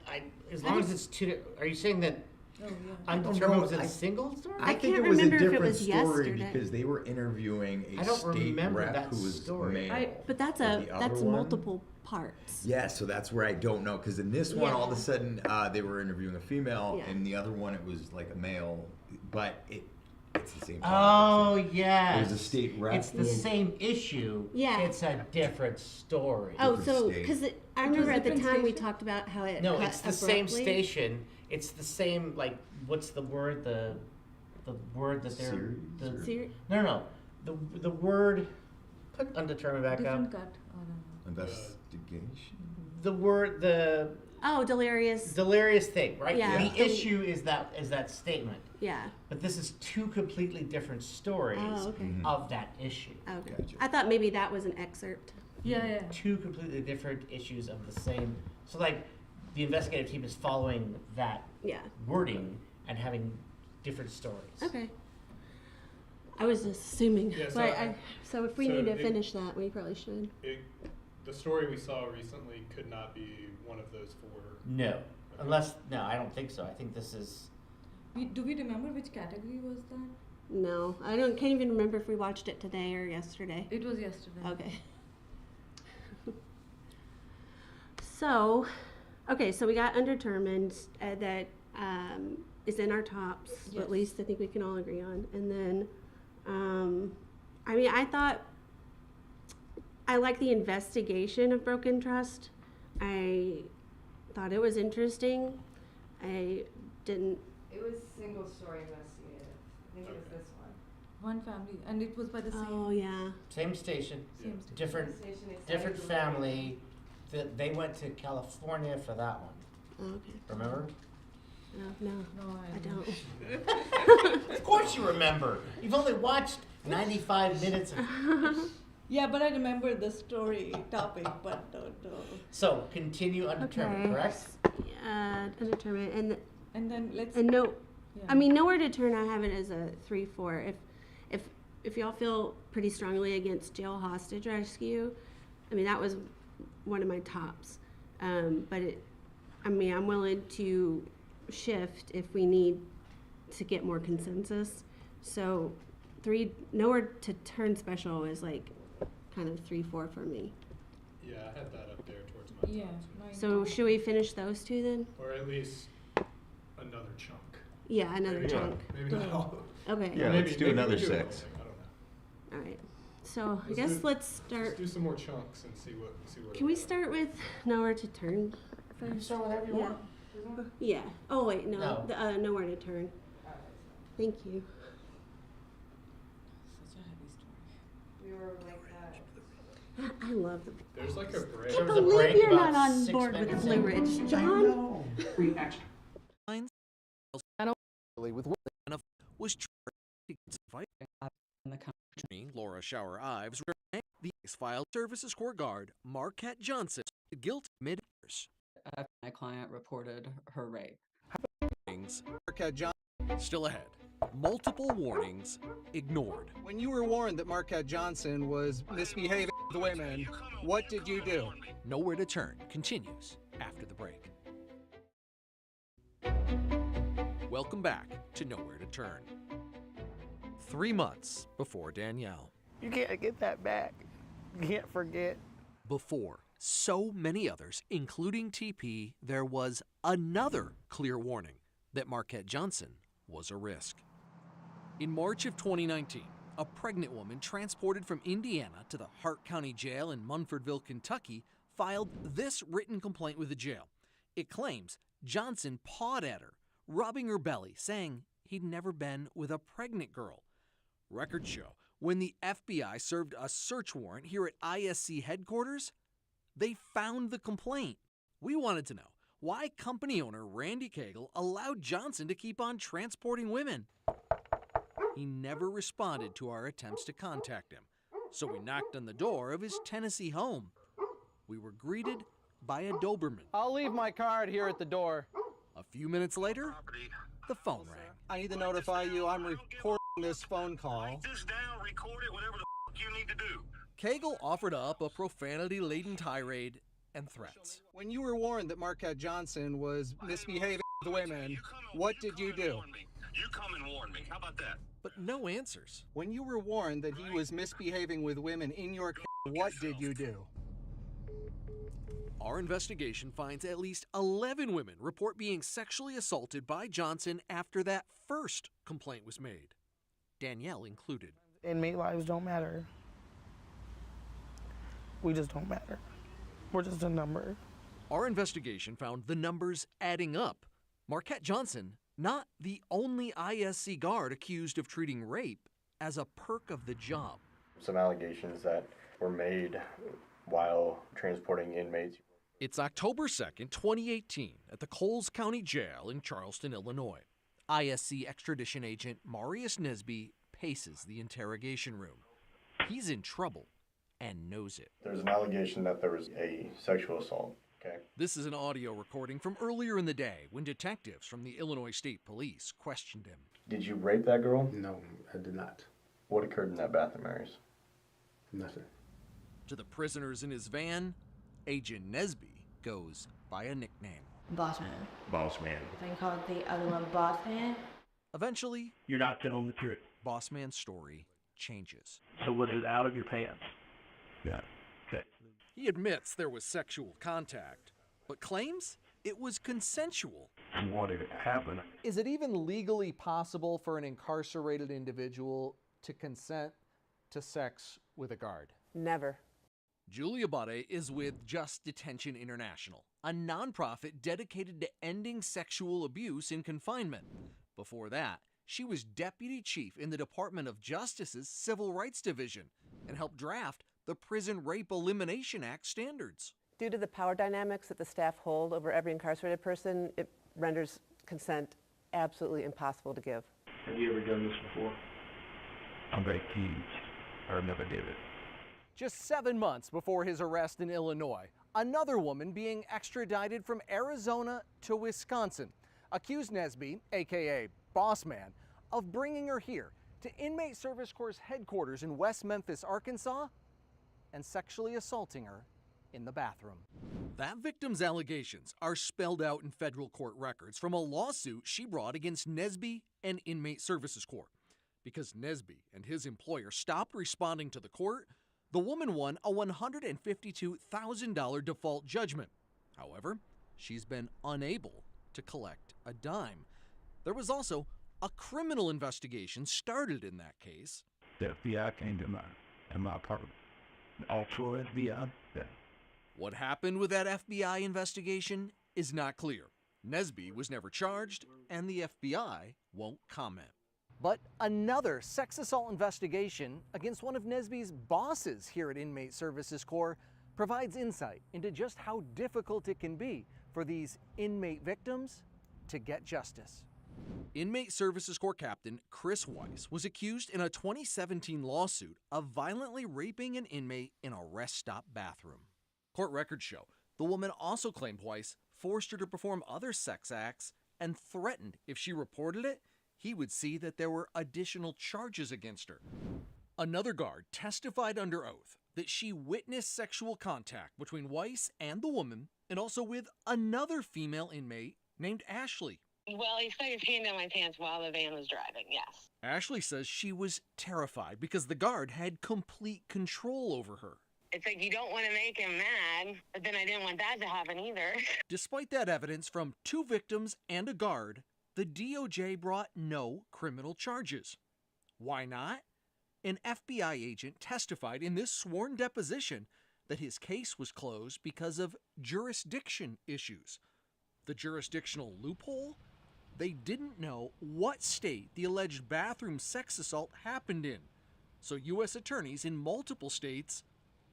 as long as it's 2, are you saying that Oh, yeah. undetermined was it a single story? I think can't it was a remember if it different was story yesterday. because they were interviewing a I don't state remember rep that who was story. male. But that's For the other one- multiple parts. Yeah, so that's where I don't know because in this one, all of a Yeah. sudden, they were interviewing a female, Yeah. and the other one it was like a male, but it's the same. Oh, topic. yes. There's a state rep. It's the same issue. Yeah. It's a different story. Oh, Different so state. because I was remember at the different time we station? talked about how it No, cut it's the same abruptly. station. It's the same, like, what's the word? The word that they're... Series? The, Seri- no. The word... Put undetermined back Different up. cut. Oh, no. Investigation. The word, the... Oh, delirious. Delirious thing, right? Yeah. The issue is that statement. Yeah. But this is two completely different stories of that issue. Okay. I thought maybe that was an excerpt. Yeah. Two completely different issues of the same. So like, the investigative team is following that wording and having different stories. Okay. I was just assuming. Yeah, So if we need to finish that, we probably should. The story we saw recently could not be one of those four. No. Unless, no, I don't think so. I think this is... Do we remember which category was that? No, can't even remember if we watched it today or yesterday. It was yesterday. Okay. So we got undetermined that is in our tops. Yes. At least I think we can all agree on. And then, I thought I like the investigation of broken trust. I thought it was interesting. I didn't. It was single story investigative. I think it was this one. One family, and it was by the same. Oh yeah. Same station. Same Different, different family. They went to California for that one. Oh, okay. Remember? No, I don't. Of course you remember. You've only watched 95 minutes of... Yeah, but I remember the story topic, but don't know. So, continue undetermined, correct? Undetermined. And then let's... And no, yeah. Nowhere to turn, I have it as a 3-4. If y'all feel pretty strongly against jail hostage rescue, that was one of my tops. But I'm willing to shift if we need to get more consensus. So 3, nowhere to turn special is like kind of 3-4 for me. Yeah, I had that up there towards my top. So should we finish those two then? Or at least another chunk. Yeah, another chunk. Maybe not all. Okay. Yeah, let's do another 6. I don't know. All right. So I guess let's start. Let's do some more chunks and see what. Can we start with nowhere to turn first? Start whatever you want. Yeah. Oh wait, no. No. Nowhere to turn. Thank you. Such a heavy story. We were like that. I love the. There's like a break. I can't believe you're not on board with the Blue Ridge, John. Was Laura Shower Ives the filed services court guard Marquette Johnson guilty mid-years. My client reported her rape. Marquette Johnson still ahead. Multiple warnings ignored. When you were warned that Marquette Johnson was misbehaving with women, what did you do? Nowhere to Turn continues after the break. Welcome back to Nowhere to Turn. 3 months before Danielle. You can't get that back. You can't forget. Before so many others, including TP, there was another clear warning that Marquette Johnson was a risk. In March of 2019, a pregnant woman transported from Indiana to the Hart County Jail in Munfordville, Kentucky, filed this written complaint with the jail. It claims Johnson pawed at her, rubbing her belly, saying he'd never been with a pregnant girl. Records show when the FBI served a search warrant here at ISC headquarters, they found the complaint. We wanted to know why company owner Randy Cagle allowed Johnson to keep on transporting women. He never responded to our attempts to contact him, so we knocked on the door of his Tennessee home. We were greeted by a Doberman. I'll leave my card here at the door. A few minutes later, the phone rang. I need to notify you I'm recording this phone call. Write this down, record it, whatever the you need to do. Cagle offered up a profanity-laden tirade and threats. When you were warned that Marquette Johnson was misbehaving with women, what did you do? You come and warn me. How about that? But no answers. When you were warned that he was misbehaving with women in your county, what did you do? Our investigation finds at least 11 women report being sexually assaulted by Johnson after that first complaint was made, Danielle included. Inmate lives don't matter. We just don't matter. We're just a number. Our investigation found the numbers adding up. Marquette Johnson, not the only ISC guard accused of treating rape as a perk of the job. Some allegations that were made while transporting inmates. It's October 2nd, 2018, at the Coles County Jail in Charleston, Illinois. ISC extradition agent Marius Nesby paces the interrogation room. He's in trouble and knows it. There's an allegation that there was a sexual assault, okay? This is an audio recording from earlier in the day when detectives from the Illinois State Police questioned him. Did you rape that girl? No, I did not. What occurred in that bathroom, Marius? Nothing. To the prisoners in his van, Agent Nesby goes by a nickname. Boss man. Boss man. They called the other one boss man. Eventually, You're not telling the truth. Boss Man's story changes. So was it out of your pants? Yeah. Okay. He admits there was sexual contact, but claims it was consensual. What happened? Is it even legally possible for an incarcerated individual to consent to sex with a guard? Never. Julia Bade is with Just Detention International, a nonprofit dedicated to ending sexual abuse in confinement. Before that, she was deputy chief in the Department of Justice's Civil Rights Division and helped draft the Prison Rape Elimination Act standards. Due to the power dynamics that the staff hold over every incarcerated person, it renders consent absolutely impossible to give. Have you ever done this before? I'm very accused. I never did it. Just 7 months before his arrest in Illinois, another woman being extradited from Arizona to Wisconsin accused Nesby, aka Boss Man, of bringing her here to Inmate Service Corps' headquarters in West Memphis, Arkansas, and sexually assaulting her in the bathroom. That victim's allegations are spelled out in federal court records from a lawsuit she brought against Nesby and Inmate Services Corps. Because Nesby and his employer stopped responding to the court, the woman won a $152,000 default judgment. However, she's been unable to collect a dime. There was also a criminal investigation started in that case. The FBI came to my apartment. Also FBI. Yeah. What happened with that FBI investigation is not clear. Nesby was never charged, and the FBI won't comment. But another sex assault investigation against one of Nesby's bosses here at Inmate Services Corps provides insight into just how difficult it can be for these inmate victims to get justice. Inmate Services Corps Captain Chris Weiss was accused in a 2017 lawsuit of violently raping an inmate in a rest stop bathroom. Court records show the woman also claimed Weiss forced her to perform other sex acts and threatened if she reported it, he would see that there were additional charges against her. Another guard testified under oath that she witnessed sexual contact between Weiss and the woman, and also with another female inmate named Ashley. Well, he stuck his hand in my pants while the van was driving, yes. Ashley says she was terrified because the guard had complete control over her. It's like you don't want to make him mad, but then I didn't want that to happen either. Despite that evidence from 2 victims and a guard, the DOJ brought no criminal charges. Why not? An FBI agent testified in this sworn deposition that his case was closed because of jurisdiction issues. The jurisdictional loophole? They didn't know what state the alleged bathroom sex assault happened in, so U.S. attorneys in multiple states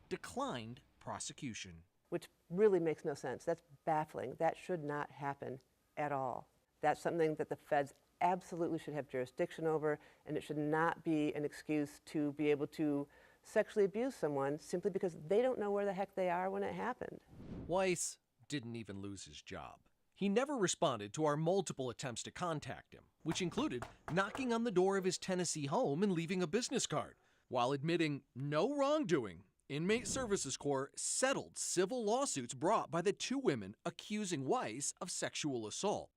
declined prosecution. Which really makes no sense. That's baffling. That should not happen at all. That's something that the feds absolutely should have jurisdiction over, and it should not be an excuse to be able to sexually abuse someone simply because they don't know where the heck they are when it happened. Weiss didn't even lose his job. He never responded to our multiple attempts to contact him, which included knocking on the door of his Tennessee home and leaving a business card. While admitting no wrongdoing, Inmate Services Corps settled civil lawsuits brought by the 2 women accusing Weiss of sexual assault.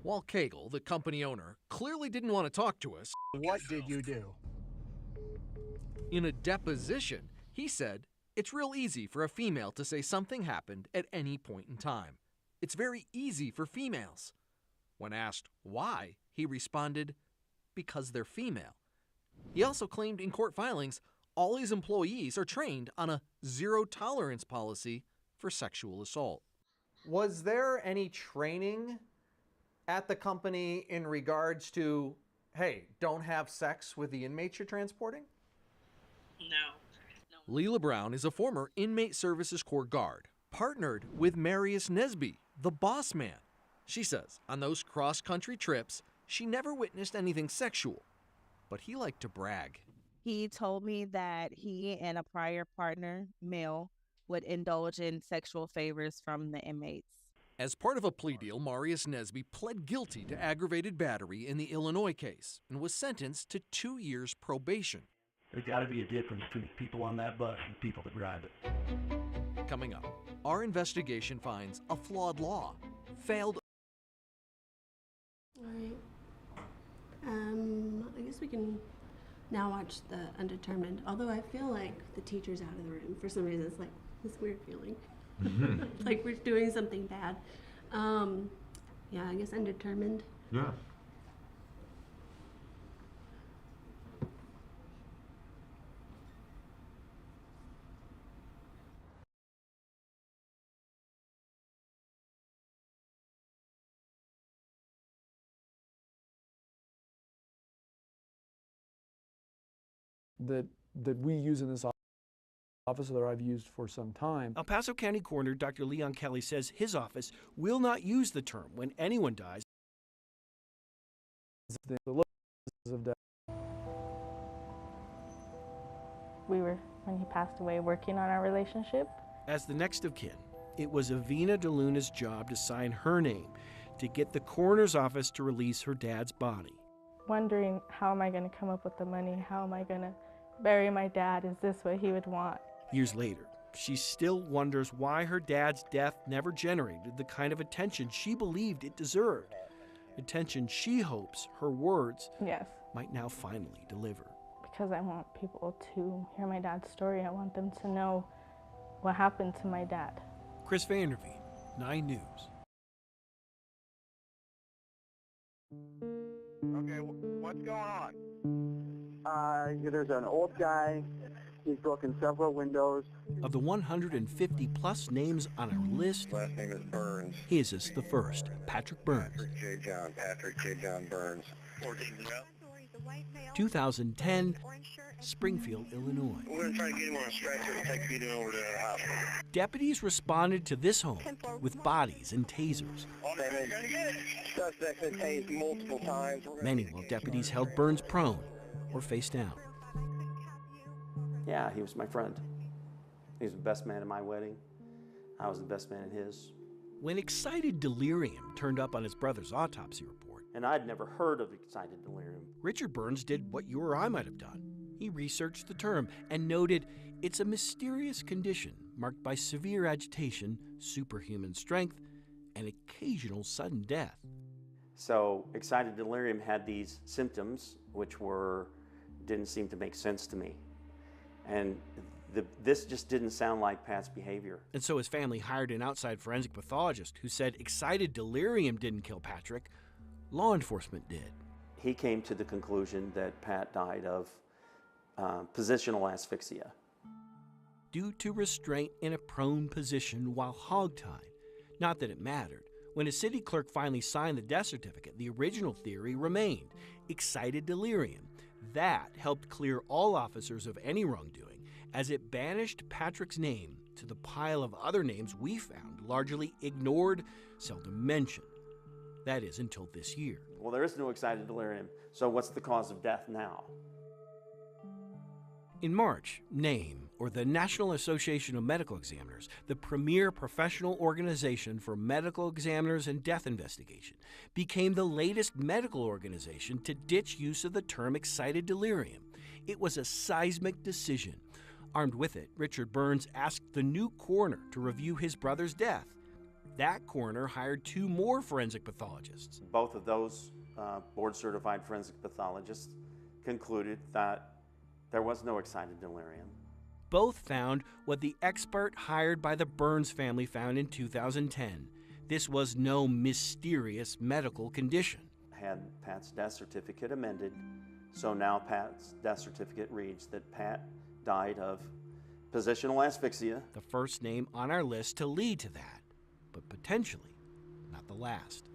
While Cagle, the company owner, clearly didn't want to talk to us, What did you do? in a deposition, he said, "It's real easy for a female to say something happened at any point in time. It's very easy for females." When asked why, he responded, "Because they're female." He also claimed in court filings all his employees are trained on a zero-tolerance policy for sexual assault. Was there any training at the company in regards to, hey, don't have sex with the inmates you're transporting? No. Leela Brown is a former Inmate Services Corps guard partnered with Marius Nesby, the boss man. She says on those cross-country trips, she never witnessed anything sexual, but he liked to brag. He told me that he and a prior partner, male, would indulge in sexual favors from the inmates. As part of a plea deal, Marius Nesby pled guilty to aggravated battery in the Illinois case and was sentenced to 2 years probation. There's got to be a difference between people on that bus and the people that drive it. Coming up, our investigation finds a flawed law, failed. All right. I guess we can now watch the Undetermined. Although I feel like the teacher's out of the room for some reason. It's like this weird feeling, like we're doing something bad. Yeah, I guess Undetermined. Yeah. that we use in this office, that I've used for some time. El Paso County Coroner Dr. Leon Kelly says his office will not use the term when anyone dies. The list of death. We were, when he passed away, working on our relationship. As the next of kin, it was Avina DeLuna's job to sign her name to get the coroner's office to release her dad's body. Wondering, how am I going to come up with the money? How am I going to bury my dad? Is this what he would want? Years later, she still wonders why her dad's death never generated the kind of attention she believed it deserved. Attention she hopes her words might now finally deliver. Because I want people to hear my dad's story. I want them to know what happened to my dad. Chris Vanderveen, 9 News. Okay, what's going on? There's an old guy. He's broken several windows. Of the 150 plus names on our list, Last name is Burns. his is the first, Patrick Burns. Patrick J. John Burns. 2010, Springfield, Illinois. We're going to try to get him on a stretcher and take him over to the hospital. Deputies responded to this home with bodies and tasers. Suspect been tased multiple times. Many while deputies held Burns prone or face down. Yeah, he was my friend. He was the best man at my wedding. I was the best man at his. When excited delirium turned up on his brother's autopsy report, and I'd never heard of excited delirium, Richard Burns did what you or I might have done. He researched the term and noted it's a mysterious condition marked by severe agitation, superhuman strength, and occasional sudden death. So excited delirium had these symptoms which didn't seem to make sense to me. And this just didn't sound like Pat's behavior. And so his family hired an outside forensic pathologist who said excited delirium didn't kill Patrick. Law enforcement did. He came to the conclusion that Pat died of positional asphyxia. Due to restraint in a prone position while hogtied. Not that it mattered. When a city clerk finally signed the death certificate, the original theory remained: excited delirium. That helped clear all officers of any wrongdoing, as it banished Patrick's name to the pile of other names we found largely ignored, seldom mentioned. That is, until this year. Well, there is no excited delirium, so what's the cause of death now? In March, NAME, or the National Association of Medical Examiners, the premier professional organization for medical examiners and death investigation, became the latest medical organization to ditch use of the term excited delirium. It was a seismic decision. Armed with it, Richard Burns asked the new coroner to review his brother's death. That coroner hired 2 more forensic pathologists. Both of those board-certified forensic pathologists concluded that there was no excited delirium. Both found what the expert hired by the Burns family found in 2010. This was no mysterious medical condition. Had Pat's death certificate amended, so now Pat's death certificate reads that Pat died of positional asphyxia. The first name on our list to lead to that, but potentially not the last.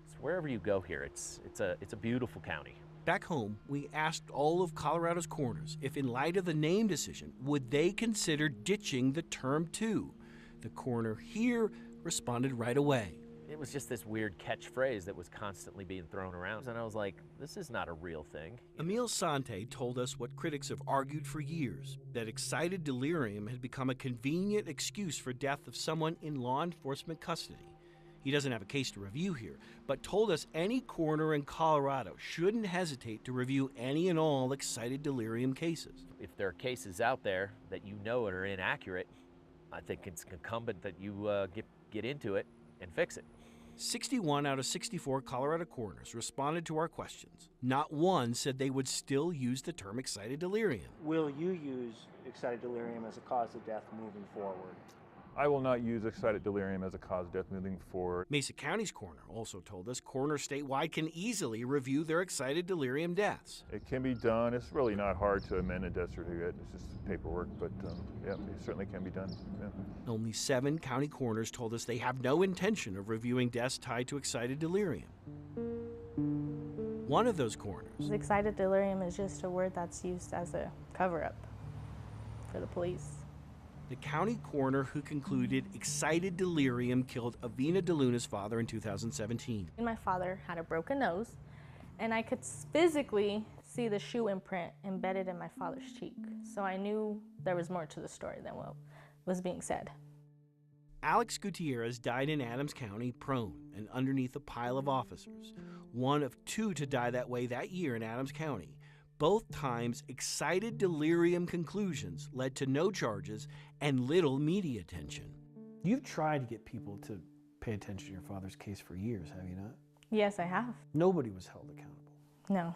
So wherever you go here, it's a beautiful county. Back home, we asked all of Colorado's coroners if, in light of the name decision, would they consider ditching the term "to." The coroner here responded right away. It was just this weird catchphrase that was constantly being thrown around, and I was like, this is not a real thing. Emil Sante told us what critics have argued for years, that excited delirium had become a convenient excuse for death of someone in law enforcement custody. He doesn't have a case to review here, but told us any coroner in Colorado shouldn't hesitate to review any and all excited delirium cases. If there are cases out there that you know are inaccurate, I think it's incumbent that you get into it and fix it. 61 out of 64 Colorado coroners responded to our questions. Not one said they would still use the term excited delirium. Will you use excited delirium as a cause of death moving forward? I will not use excited delirium as a cause of death moving forward. Mesa County's coroner also told us coroners statewide can easily review their excited delirium deaths. It can be done. It's really not hard to amend a death certificate. It's just paperwork, but yeah, it certainly can be done. Yeah. Only 7 county coroners told us they have no intention of reviewing deaths tied to excited delirium. One of those coroners. Excited delirium is just a word that's used as a cover-up for the police. The county coroner who concluded excited delirium killed Avina DeLuna's father in 2017. My father had a broken nose, and I could physically see the shoe imprint embedded in my father's cheek. So I knew there was more to the story than what was being said. Alex Gutierrez died in Adams County prone and underneath a pile of officers, one of 2 to die that way that year in Adams County. Both times, excited delirium conclusions led to no charges and little media attention. You've tried to get people to pay attention to your father's case for years, have you not? Yes, I have. Nobody was held accountable. No.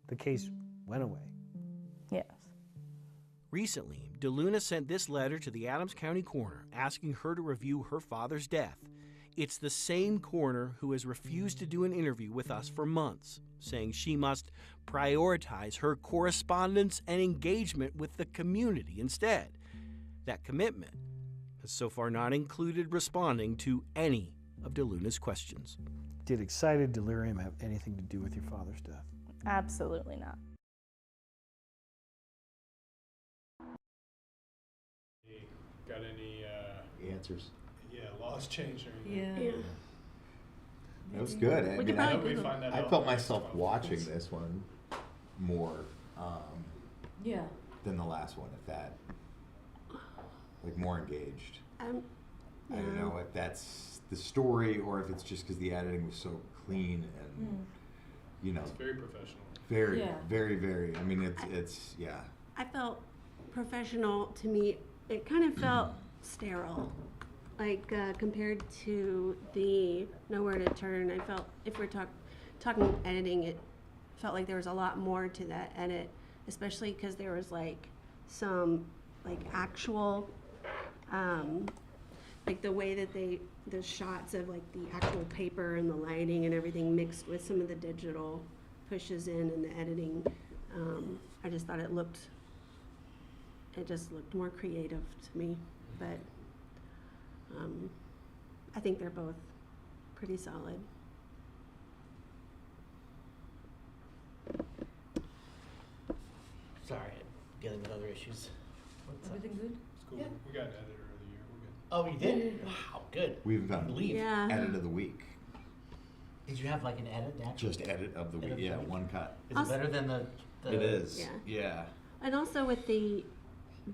The case went away. Yes. Recently, DeLuna sent this letter to the Adams County coroner asking her to review her father's death. It's the same coroner who has refused to do an interview with us for months, saying she must prioritize her correspondence and engagement with the community instead. That commitment has so far not included responding to any of DeLuna's questions. Did excited delirium have anything to do with your father's death? Absolutely not. Got any answers? Yeah, laws changed or anything? Yeah. That was good. I mean, I felt myself next watching this one more Yeah. than the last one, if that, like more engaged. I don't know if that's the story or if it's just because the editing was so clean and, you know. It's very professional. Very, Yeah. very, very. I mean, it's yeah. I felt professional. To me, it kind of felt sterile. Like compared to the Nowhere to Turn, I felt if we're talking editing, it felt like there was a lot more to that edit, especially because there was like some like actual, like the way that the shots of like the actual paper and the lighting and everything mixed with some of the digital pushes in and the editing. I just thought it just looked more creative to me, but. I think they're both pretty solid. Sorry, I'm dealing with other issues. Everything good? It's cool. Yeah. We got an editor of the year. We're good. Oh, you did? Wow, good. We've Leave. Yeah. edit of the week. Did you have like an edit? Actually? Just edit of the week. Yeah, one cut. Is it better than the It is. Yeah. Yeah. And also with the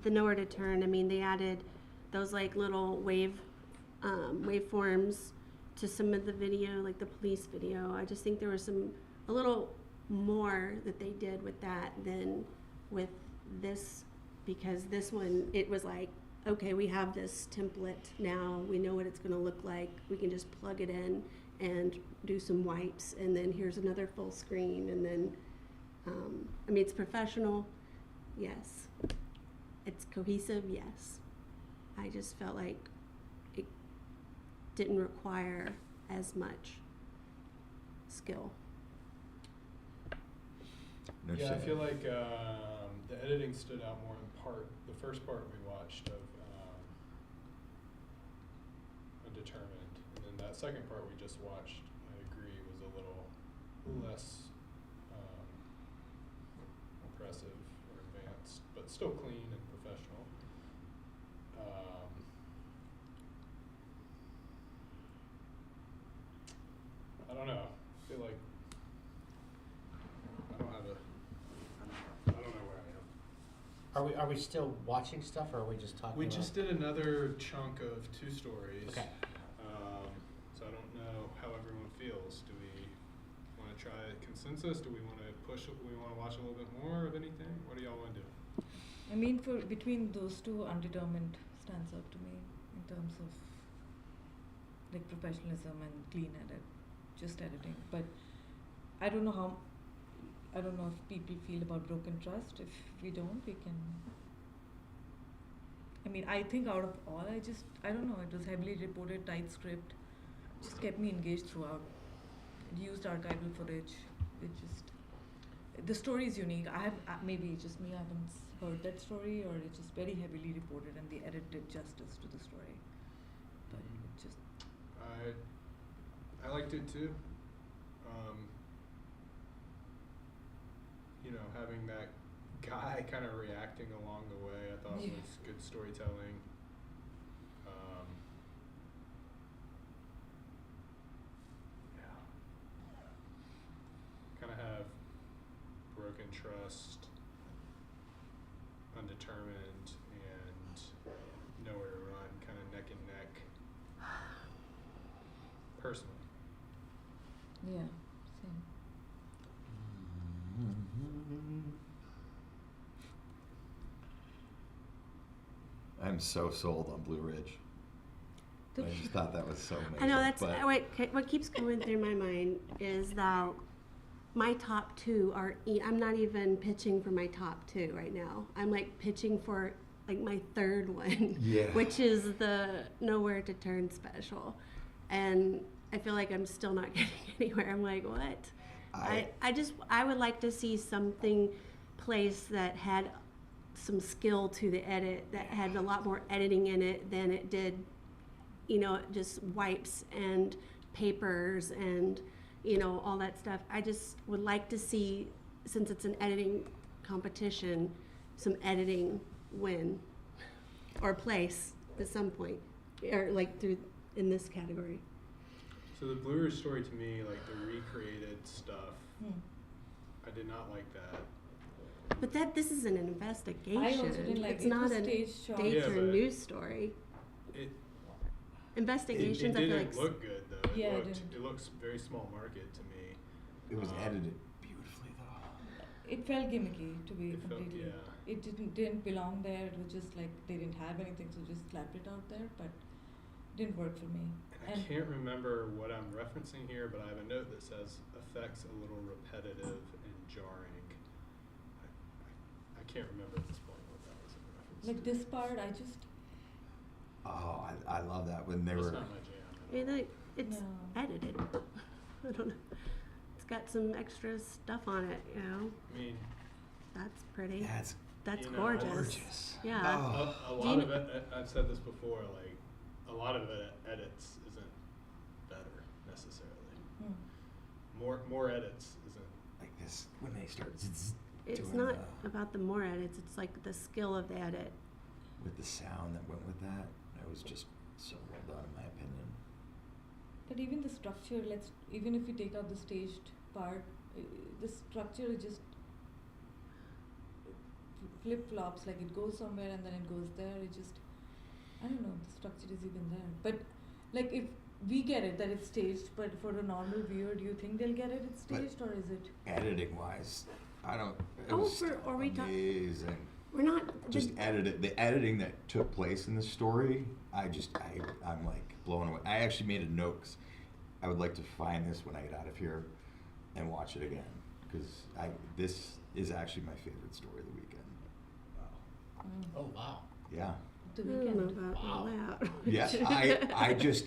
Nowhere to Turn, I mean, they added those like little waveforms to some of the video, like the police video. I just think there was a little more that they did with that than with this, because this one, it was like, okay, we have this template now, we know what it's going to look like, we can just plug it in and do some wipes, and then here's another full screen, and then I mean, it's professional, yes. It's cohesive, yes. I just felt like it didn't require as much skill. No Yeah, I shame. feel like the editing stood out more in the first part we watched of Undetermined, and then that second part we just watched, I agree, was a little less it's still clean and professional. I don't know. I feel like I don't know where I am. Are we still watching stuff, or are we just talking? We about just did another chunk of 2 stories. Okay. So I don't know how everyone feels. Do we want to try consensus? Do we want to push? We want to watch a little bit more of anything? What do y'all want to do? I mean, for between those two, Undetermined stands out to me in terms of like professionalism and clean edit, just editing. But I don't know if people feel about Broken Trust. If we don't, we can. I mean, I think out of all, I don't know, it was heavily reported, tight script, just kept me engaged throughout. It used archival footage. The story is unique. Maybe it's just me, I haven't heard that story, or it's just very heavily reported and the edit did justice to the story. But it just. I liked it too. Having that guy kind of reacting along the way, I thought was good storytelling. Kind of have Broken Trust, Undetermined, and Nowhere to Run kind of neck and neck. Personally. Yeah, same. I'm so sold on Blue Ridge. I just thought that was so amazing. I know that's what keeps going through my mind is that my top 2 are. I'm not even pitching for my top 2 right now. I'm like pitching for like my 3rd one, which is the Nowhere to Turn special, and I feel like I'm still not getting anywhere. I'm like, what? I would like to see something placed that had some skill to the edit, that had a lot more editing in it than it did, just wipes and papers and, all that stuff. I just would like to see, since it's an editing competition, some editing win or place at some point, or like through in this category. So the Blue Ridge story to me, like the recreated stuff, I did not like that. But this is an investigation. I also didn't like it's not a daytime news story. Investigations, it I feel didn't like. look good though. Yeah, it looks very small market to me. It was edited beautifully though. It felt gimmicky, to be completely. It didn't belong there. It was just like they didn't have anything, so just slapped it out there. But it didn't work for me. And I can't remember what I'm referencing here, but I have a note that says effects a little repetitive and jarring. I can't remember at this point what that was in reference like to. this part, I just. Oh, I love that when they were. Not my jam. It's edited. I don't know. It's got some extra stuff on it, I mean, that's pretty. That's gorgeous. gorgeous. Yeah. Oh. A lot of it, I've said this before, like, a lot of it edits isn't better necessarily. More edits isn't. Like this, when they start It's not about the more edits, it's like the skill of the edit. With the sound that went with that, it was just so well done in my opinion. But even the structure, even if you take out the staged part, the structure is just flip-flops, like it goes somewhere and then it goes there. It just, I don't know, the structure is even there. But like if we get it that it's staged, but for a normal viewer, do you think they'll get it it's staged, or is it? Editing wise, I don't. It was amazing. We're not just edited. The editing that took place in the story, I'm like blown away. I actually made a note 'cause I would like to find this when I get out of here and watch it again, because this is actually my favorite story of the weekend. Oh wow. Yeah. The weekend. Wow. Yes, I just.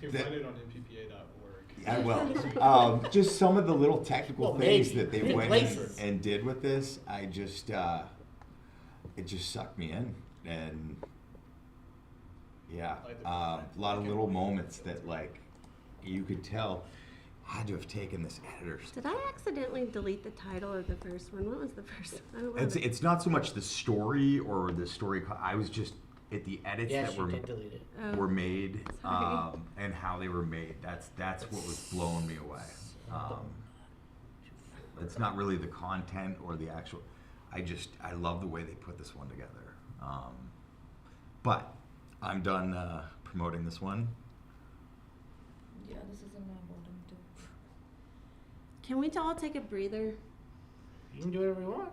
You can find it on NPPA.org. I will. Just some of the little technical things that they went in and did with this, I just, it just sucked me in. And yeah, a lot of little moments that like, you could tell had to have taken this editor's. Did I accidentally delete the title of the first one? What was the first one? I don't remember. It's not so much the story or the story. I was just at the edits Yeah, that she were did delete it. were made Sorry. and how they were made. That's what was blowing me away. It's not really the content or the actual. I love the way they put this one together. But I'm done promoting this one. Yeah, this is in my bottom too. Can we all take a breather? You can do whatever you want.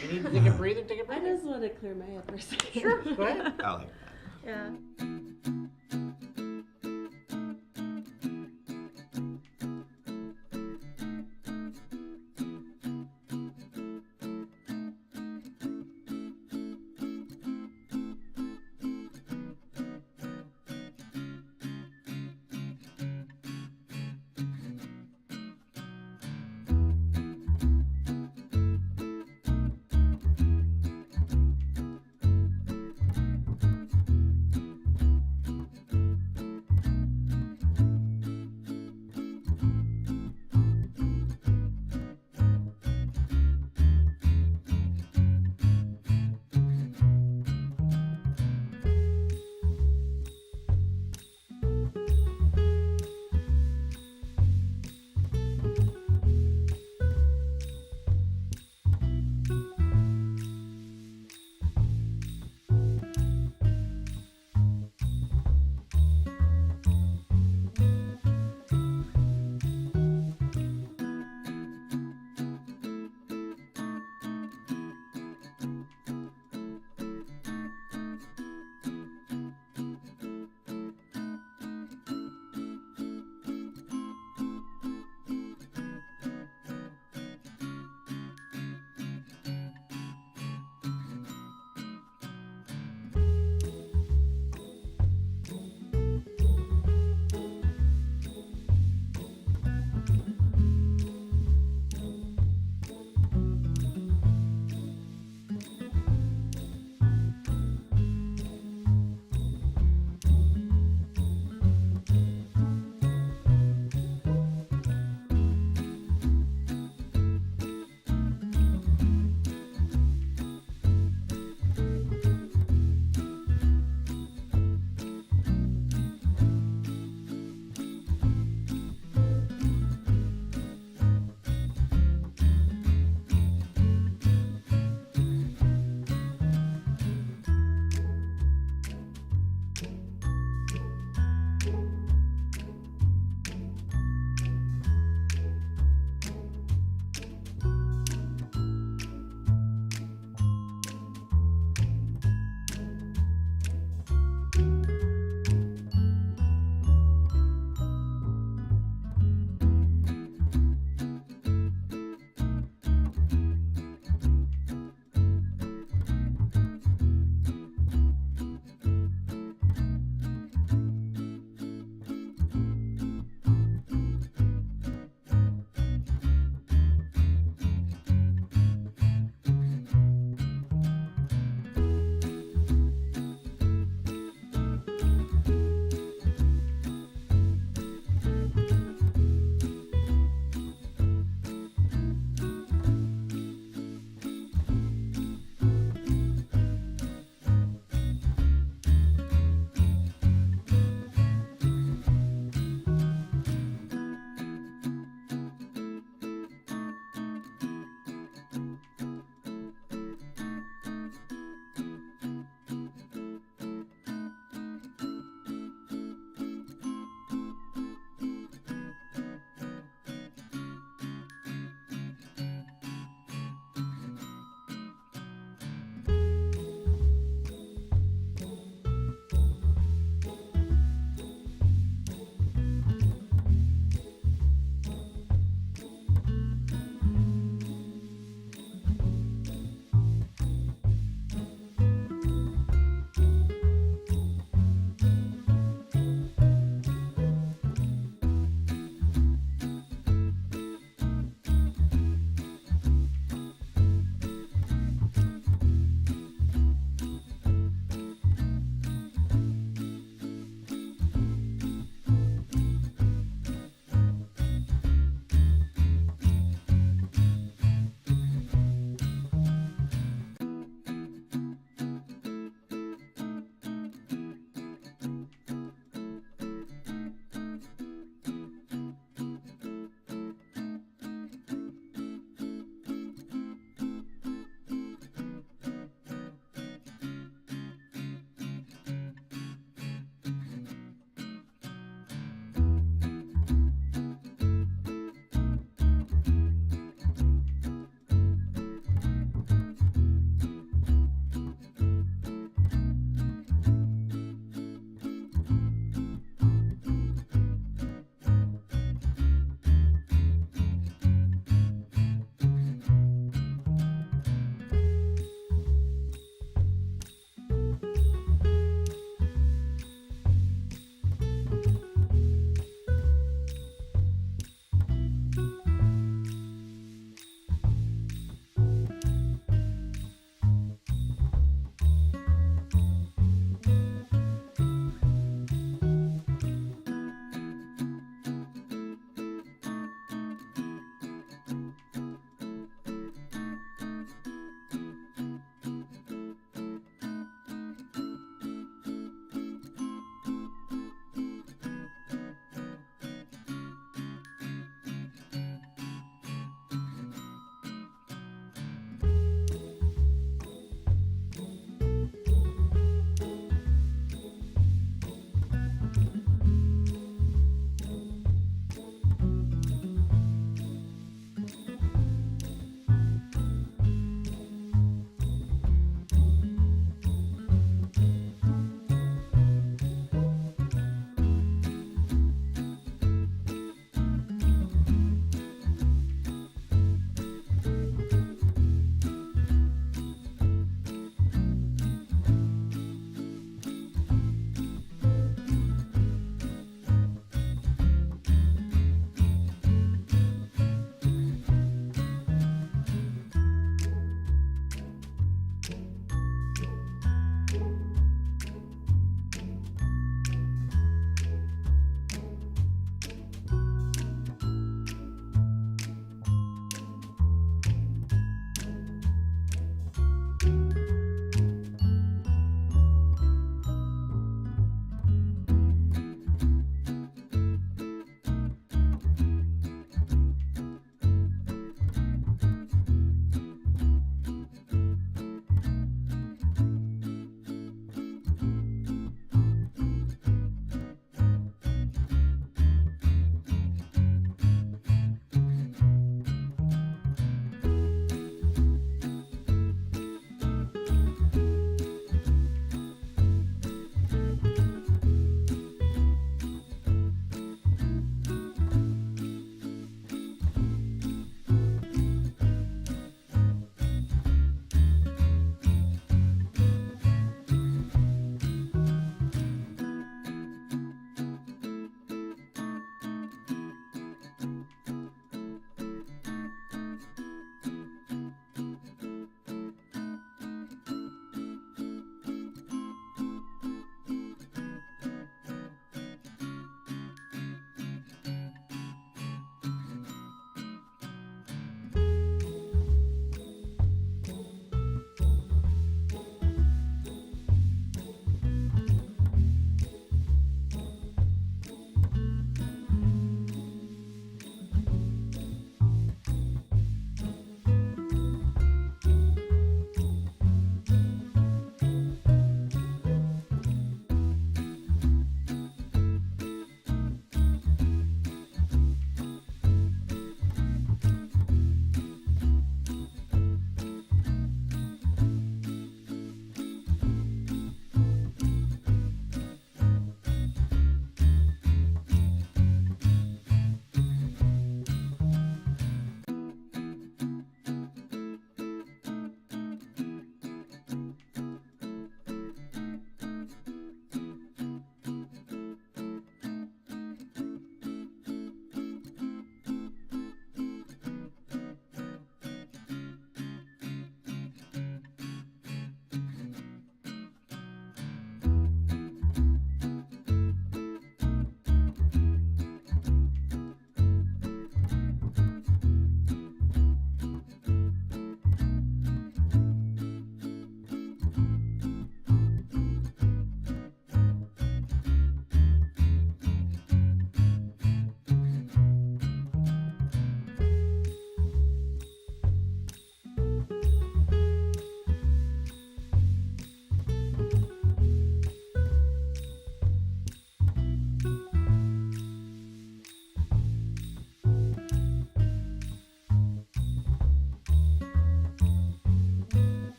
You need to take a breather, take a breather. I just want to clear my head for a second. Sure, go ahead. I like that. Yeah.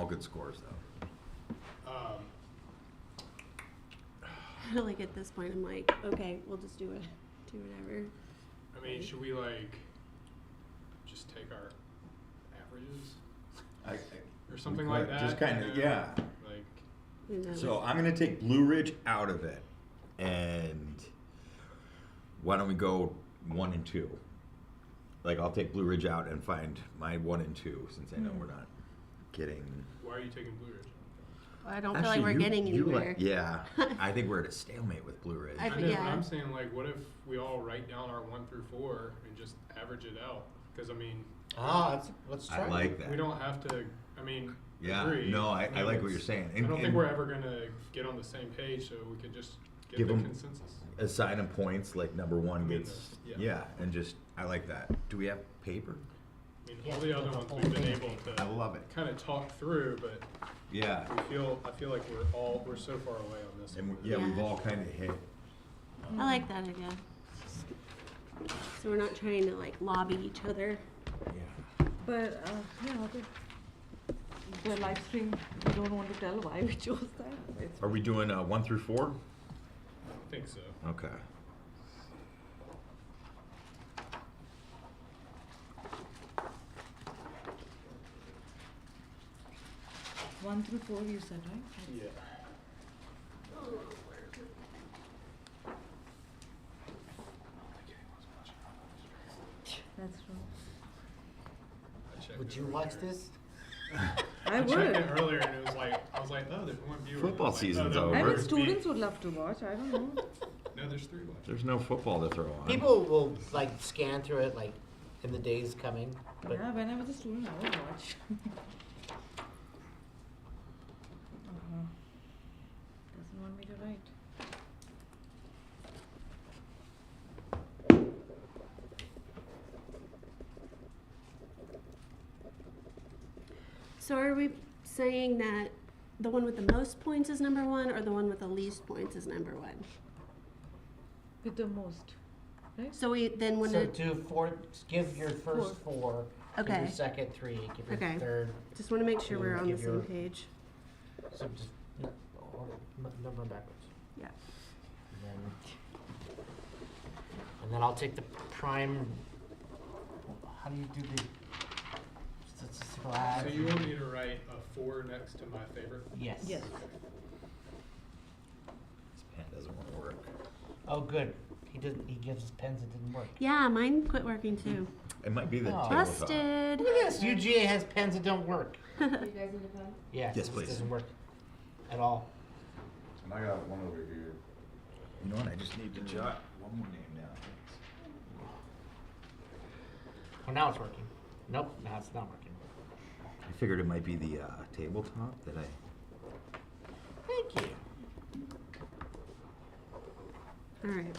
all good scores though. Like at this point, I'm like, okay, we'll just do it, do whatever. I mean, should we like just take our averages or something like that? Just kind of, yeah. Like, so I'm gonna take Blue Ridge out of it, and why don't we go 1 and 2? Like I'll take Blue Ridge out and find my 1 and 2 since I know we're not getting. why are you taking Blue Ridge? I don't feel like we're getting anywhere. Yeah, I think we're at a stalemate with Blue Ridge. I know, but I'm saying like, what if we all write down our 1 through 4 and just average it out? Because I mean, let's try. I like that. We don't have to. I mean, Yeah, agree. no, I like what you're saying. I don't think we're ever gonna get on the same page, so we could just give the them consensus. assign them points. Like number 1 mean, gets yeah. and just I like that. Do we have paper? I mean, all the other ones we've been able to. I love it. Kind of talk through, but yeah, I feel like we're so far away on this. And we've all kind of hit. I like that idea. So we're not trying to like lobby each other. But the live stream, we don't want to tell why we chose that. It's Are we doing 1 through 4? I think so. Okay. One through 4 you said, right? Yeah. That's true. Would you watch this? I would. checked it earlier and it was like, I was like, oh, there's 1 viewer. Football season's over. I mean, students would love to watch. I don't know. No, there's 3 watching. There's no football to throw on. People will like scan through it like in the days coming. But Yeah, when I was a student, I would watch. Doesn't want me to write. So are we saying that the one with the most points is number 1, or the one with the least points is number 1? With the most, right? So we then when so it, do 4. Give your first 4. Give Okay. your second 3. Give your Okay. third. just want to make sure 2, we're on the give same your- page. So just number backwards. Yeah. And then I'll take the prime. How do you do the statistical So average? you want me to write a 4 next to my favorite? Yes. Yes. This pen doesn't want to work. Oh, good. He didn't. He gives us pens that didn't work. Yeah, mine quit working too. It might be the Oh. tabletop. Busted. Look at this. UGA has pens that don't work. You guys need a pen? Yes, Yes, it please. doesn't work at all. And I got one over here. You know what? I just need to jot one more name down. Oh, now it's working. Nope, now it's not working. I figured it might be the tabletop that I. Thank you. All right.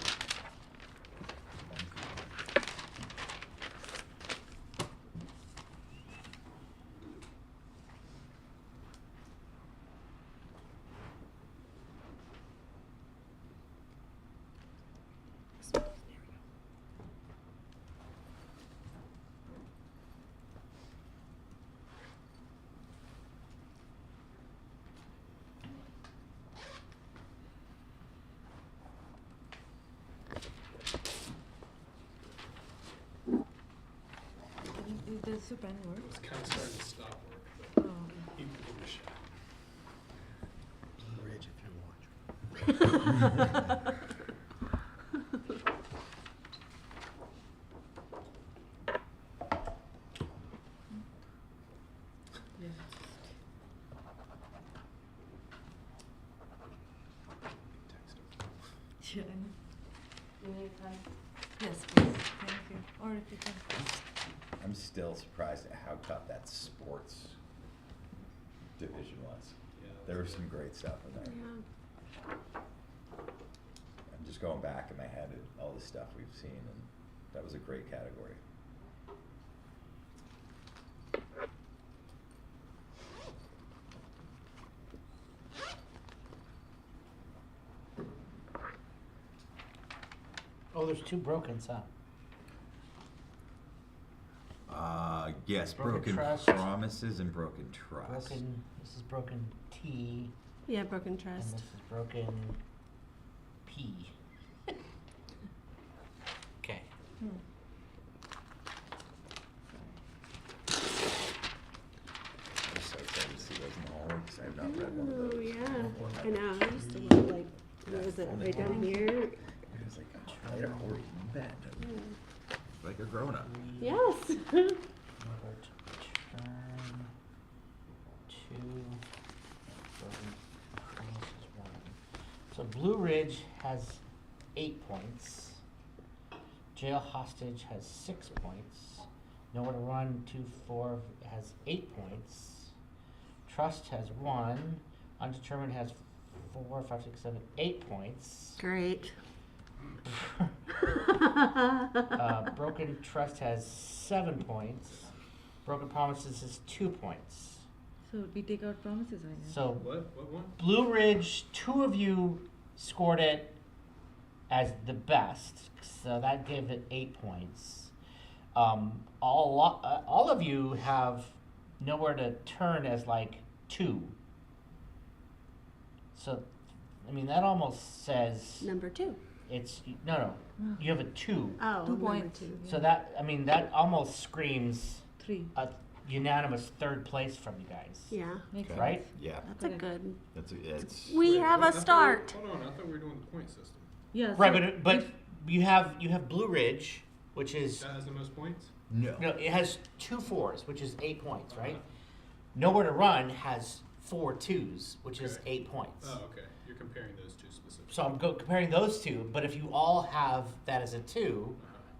Does the pen work? It was kind of starting to stop work, but Oh. you can give it a shot. Blue Ridge, if you're watching. Yeah, I know. You need a pen? Yes, please. Thank you. Or if you can. I'm still surprised at how tough that sports division was. Yeah, There was some great stuff in there. Yeah. I'm just going back in my head at all the stuff we've seen, and that was a great category. Oh, there's 2 broken, huh? Yes, broken trust. promises and broken trust. This is broken T. Yeah, broken And trust. this is broken P. Okay. I'm so excited to see those in the hallway because I have not read one of Oh, those. yeah. I know. I used to love, like, what was it, right down here? It was like, oh, they're already in bed. Like a grown-up. Yes. Number to turn. 2. Broken promises 1. So Blue Ridge has 8 points. Jail hostage has 6 points. Nowhere to run 2, 4 has 8 points. Trust has 1. Undetermined has 4, 5, 6, 7, 8 points. Great. Broken Trust has 7 points. Broken Promises is 2 points. So we take out promises, I guess. So What one? Blue Ridge, 2 of you scored it as the best, so that gave it 8 points. All of you have Nowhere to Turn as like 2. So, I mean, that almost says Number 2. it's no. You have a 2. Oh, 2 number points. 2. So that, I mean, that almost screams 3. a unanimous 3rd place from you guys. Yeah. Makes Okay. Right? sense. Yeah. That's a good. It's We Wait, have what? a I thought start. Hold on, I thought we were doing the point system. Yeah. Right, so but you have Blue Ridge, which is That has the most points? no. no, it has 2 4s, which is 8 points, right? Nowhere to Run has 4 2s, which is Okay. 8 points. Oh, okay. You're comparing those two specifically. So I'm comparing those two, but if you all have that as a 2,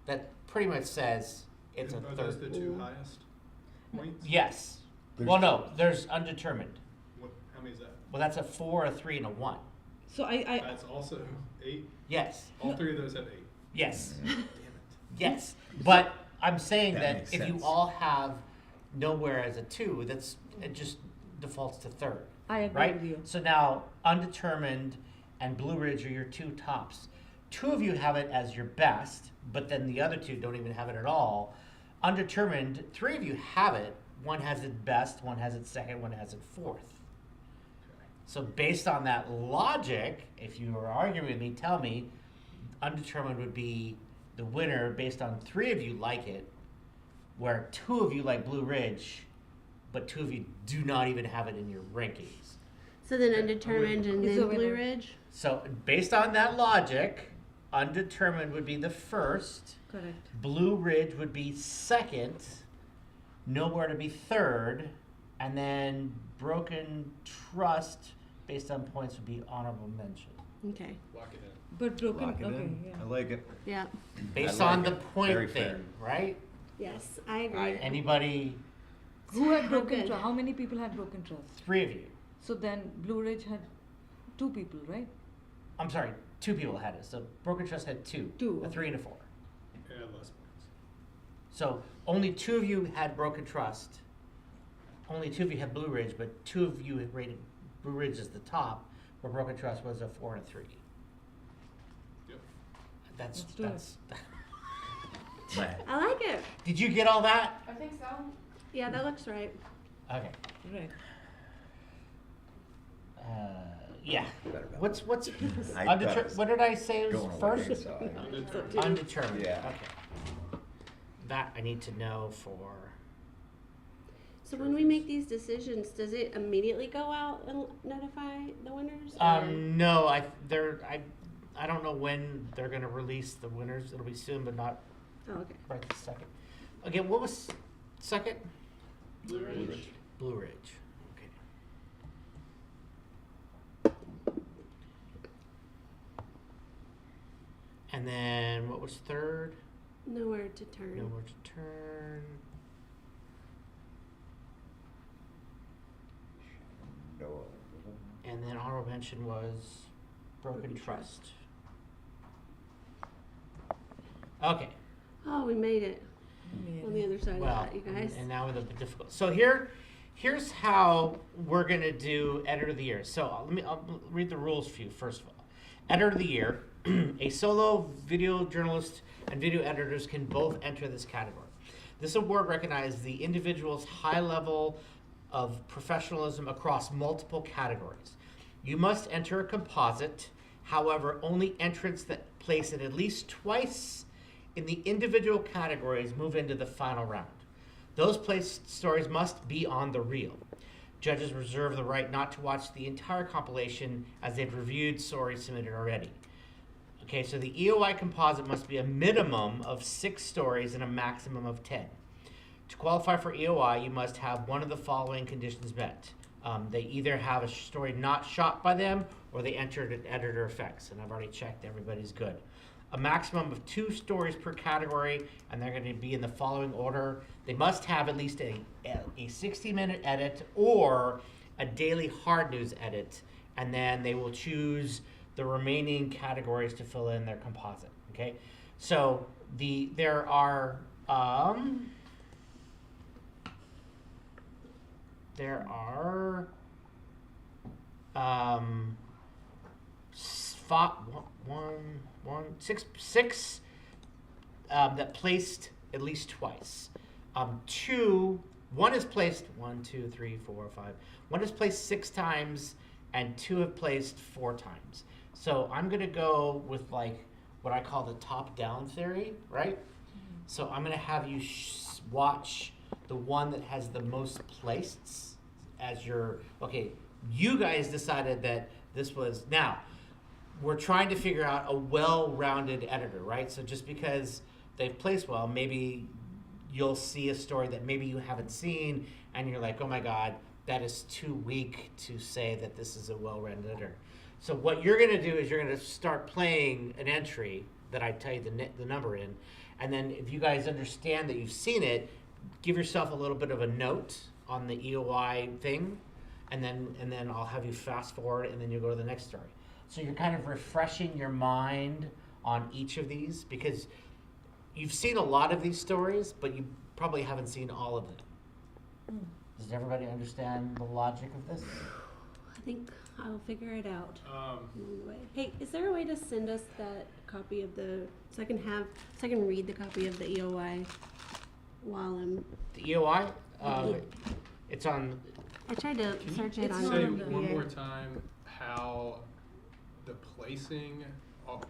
that pretty much says it's And a are those the 3rd. 2 highest points? Yes. Well, no, there's Undetermined. What, how many is that? Well, that's a 4, a 3, and a 1. So I That's also 8? Yes. All 3 of those have 8. Yes. Damn it. Yes. But I'm saying That that makes if you sense. all have Nowhere as a 2, it just defaults to 3rd. I agree Right? with you. So now Undetermined and Blue Ridge are your 2 tops. 2 of you have it as your best, but then the other 2 don't even have it at all. Undetermined, 3 of you have it. One has it best, one has it second, one has it 4th. So based on that logic, if you were arguing with me, tell me Undetermined would be the winner based on 3 of you like it, where 2 of you like Blue Ridge, but 2 of you do not even have it in your rankings. So then Undetermined and Is then the Blue winner. Ridge? So based on that logic, Undetermined would be the first, correct. Blue Ridge would be second, Nowhere to be third, and then Broken Trust, based on points, would be honorable mention. Okay. Lock it in. But broken. Lock it Okay. in. Yeah. I like it. Yeah. Based I like on the it. point Very thing, fair. right? Yes, I agree. Anybody, Who had broken Good. trust? How many people had broken trust? 3 of you. So then Blue Ridge had 2 people, right? I'm sorry, 2 people had it. So Broken Trust had 2. 2, A 3 and a 4. It had less points. So only 2 of you had Broken Trust. Only 2 of you had Blue Ridge, but 2 of you had rated Blue Ridge as the top, where Broken Trust was a 4 and a 3. Yep. That's Let's do it. I like it. Did you get all that? I think so. Yeah, that looks right. Okay. Right. Yeah. What's I undetermined? thought What did I say was going away, first? so Undetermined. Yeah. Okay. That I need to know for. So when we make these decisions, does it immediately go out and notify the winners? No, I don't know when they're gonna release the winners. It'll be soon, but not Oh, okay. right this second. Okay, what was second? Blue Ridge. Blue Ridge. Okay. And then what was third? Nowhere to turn. Nowhere to turn. No. And then honorable mention was Broken Trust. Okay. Oh, we made it. On the other side Well, of that, you guys. and now with the difficult. So here's how we're gonna do Editor of the Year. So I'll read the rules for you first of all. Editor of the Year, a solo video journalist and video editors can both enter this category. This award recognizes the individual's high level of professionalism across multiple categories. You must enter a composite. However, only entrants that place it at least twice in the individual categories move into the final round. Those placed stories must be on the reel. Judges reserve the right not to watch the entire compilation as they've reviewed stories submitted already. Okay, so the EOI composite must be a minimum of 6 stories and a maximum of 10. To qualify for EOI, you must have one of the following conditions met. They either have a story not shot by them or they entered an editor effects, and I've already checked, everybody's good. A maximum of 2 stories per category, and they're going to be in the following order. They must have at least a 60-minute edit or a daily hard news edit, and then they will choose the remaining categories to fill in their composite. Okay, so there are 6 that placed at least twice. 1 is placed 1, 2, 3, 4, 5. 1 is placed 6 times, and 2 have placed 4 times. So I'm going to go with like what I call the top-down theory, right? So I'm going to have you watch the one that has the most placed as your, okay, you guys decided that this was, now, we're trying to figure out a well-rounded editor, right? So just because they've placed well, maybe you'll see a story that maybe you haven't seen, and you're like, oh my God, that is too weak to say that this is a well-rounded editor. So what you're going to do is you're going to start playing an entry that I tell you the number in, and then if you guys understand that you've seen it, give yourself a little bit of a note on the EOI thing, and then I'll have you fast forward, and then you'll go to the next story. So you're kind of refreshing your mind on each of these, because you've seen a lot of these stories, but you probably haven't seen all of them. Does everybody understand the logic of this? I think I'll figure it out. Hey, is there a way to send us that copy of the, so I can read the copy of the EOI while I'm... The EOI? It's on... I tried to search it on... Say one more time how the placing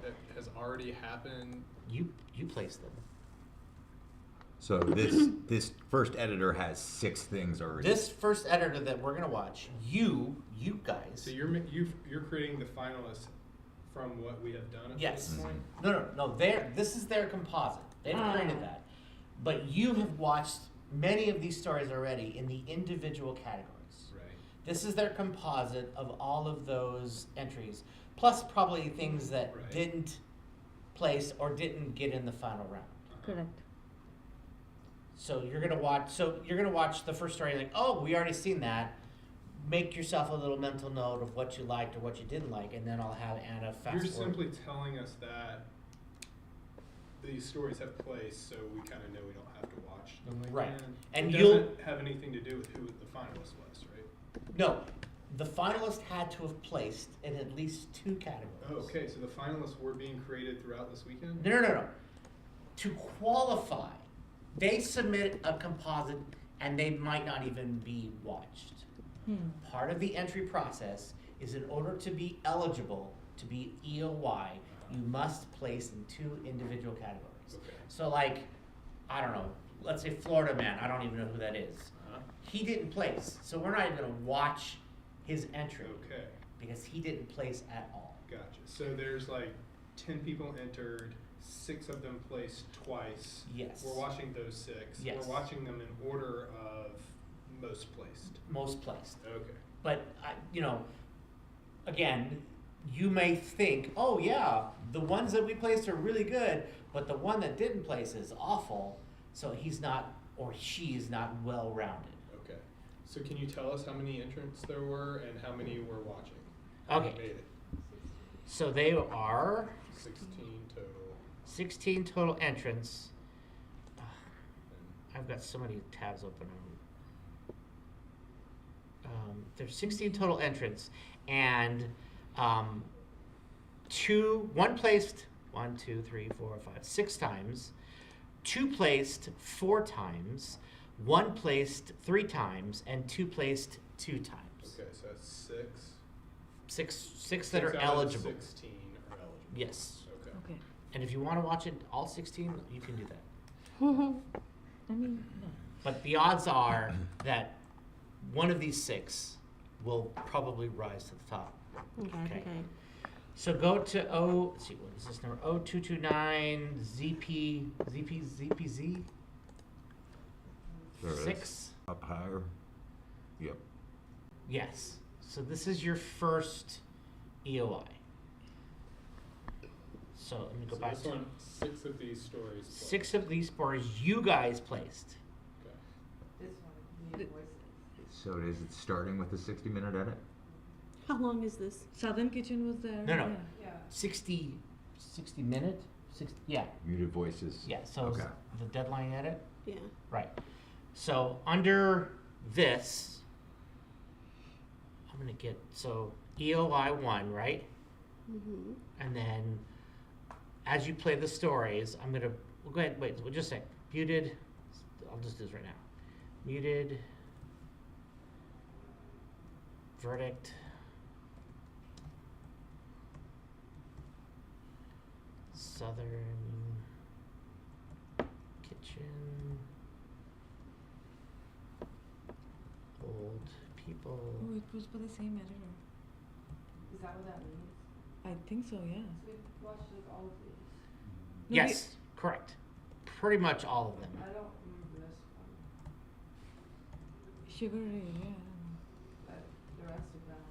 that has already happened. You placed them. So this first editor has 6 things already. This first editor that we're gonna watch, you guys. So you're creating the finalists from what we have done at Yes. this point? No. This is their composite. They've created that. But you have watched many of these stories already in the individual categories. Right. This is their composite of all of those entries, plus probably things that didn't place or didn't get in the final round. Correct. So you're gonna watch the first story, like, oh, we already seen that. Make yourself a little mental note of what you liked or what you didn't like, and then I'll have Anna fast forward. You're simply telling us that these stories have placed, so we kind of know we don't have to watch them again. Right. And it doesn't have anything to do with who the finalist was, right? No. The finalist had to have placed in at least 2 categories. Oh, okay, so the finalists were being created throughout this weekend? No. To qualify, they submit a composite and they might not even be watched. Part of the entry process is, in order to be eligible to be EOY, you must place in 2 individual categories. Okay. So like, I don't know, let's say Florida Man, I don't even know who that is. He didn't place, so we're not even gonna watch his entry. Okay. Because he didn't place at all. Gotcha. So there's like 10 people entered, 6 of them placed twice. Yes. We're watching those 6. Yes. We're watching them in order of most placed. Most placed. Okay. But, again, you may think, oh yeah, the ones that we placed are really good, but the one that didn't place is awful, so he's not, or she is not well-rounded. Okay. So can you tell us how many entrants there were and how many we're watching? Okay. Made it. So they are 16 total. 16 total entrants. I've got so many tabs open. There's 16 total entrants, and 1 placed 1, 2, 3, 4, 5, 6 times. 2 placed 4 times, 1 placed 3 times, and 2 placed 2 times. Okay, so that's 6. Six that are eligible. 16 are eligible. Yes. Okay. Okay. And if you want to watch it all 16, you can do that. I mean, no. But the odds are that one of these 6 will probably rise to the top. Okay. So go to let's see, what is this number? 0229 ZPZ? There it is. 6? Up higher. Yep. Yes. So this is your first EOI. So let me go back this to one, 6 of these stories. 6 of these stories you guys placed. This one, Voices. So it's starting with a 60-minute edit? How long is this? Southern Kitchen was there. No. Yeah. 60 minute? Yeah. Muted voices. Yeah, so Okay. the deadline edit? Yeah. Right. So under this, I'm going to get, so EOI 1, right? Mm-hmm. And then as you play the stories, I'm going to, well, go ahead, wait, we'll just say muted, I'll just do this right now. Muted, verdict, Southern Kitchen, old people. Oh, it was by the same editor. Is that what that means? I think so, yeah. So we watched like all of these. No, Yes, correct. Pretty much all of them. I don't remember this one, Sugar Ray, yeah. but the rest of them.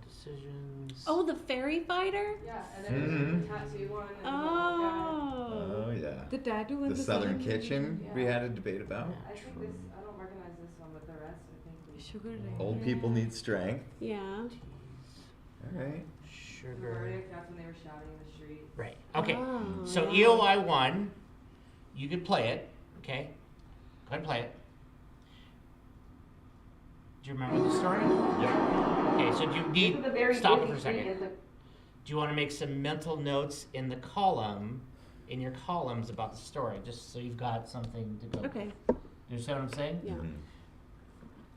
Decisions. Oh, the fairy fighter? Yeah, and then there's the tattoo one and the old Oh. Oh, yeah. The tattoo and The the Southern Kitchen Yeah. we had a debate about. guy. I think this, I don't recognize this one, but the rest I think we. Sugar Ray. Old people need strength. Yeah. All right. The Sugar. verdict, that's when they were shouting in the street. Right. Okay. Oh, So yeah. EOI 1, you could play it. Okay. Go ahead and play it. Do you remember the story? Yeah. Okay. So do you need The very stop it busy for a second? street is Do you want to make some mental notes in the column, in your columns about the story, just so you've got something to go? Okay. You understand what I'm saying? Yeah.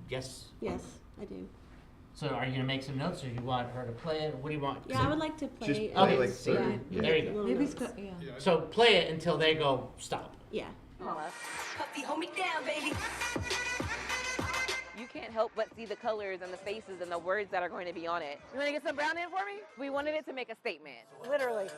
Yes. Yes, I do. So are you gonna make some notes, or you want her to play it? What do you want? Yeah, I would like to play. Just it. play Okay, like see, 30. Yeah. there you go. Little Maybe notes. yeah. So play it until they go stop. Yeah. Puppy, hold me down, baby. You can't help but see the colors and the faces and the words that are going to be on it. You want to get some brown in for me? We wanted it to make a statement. Literally.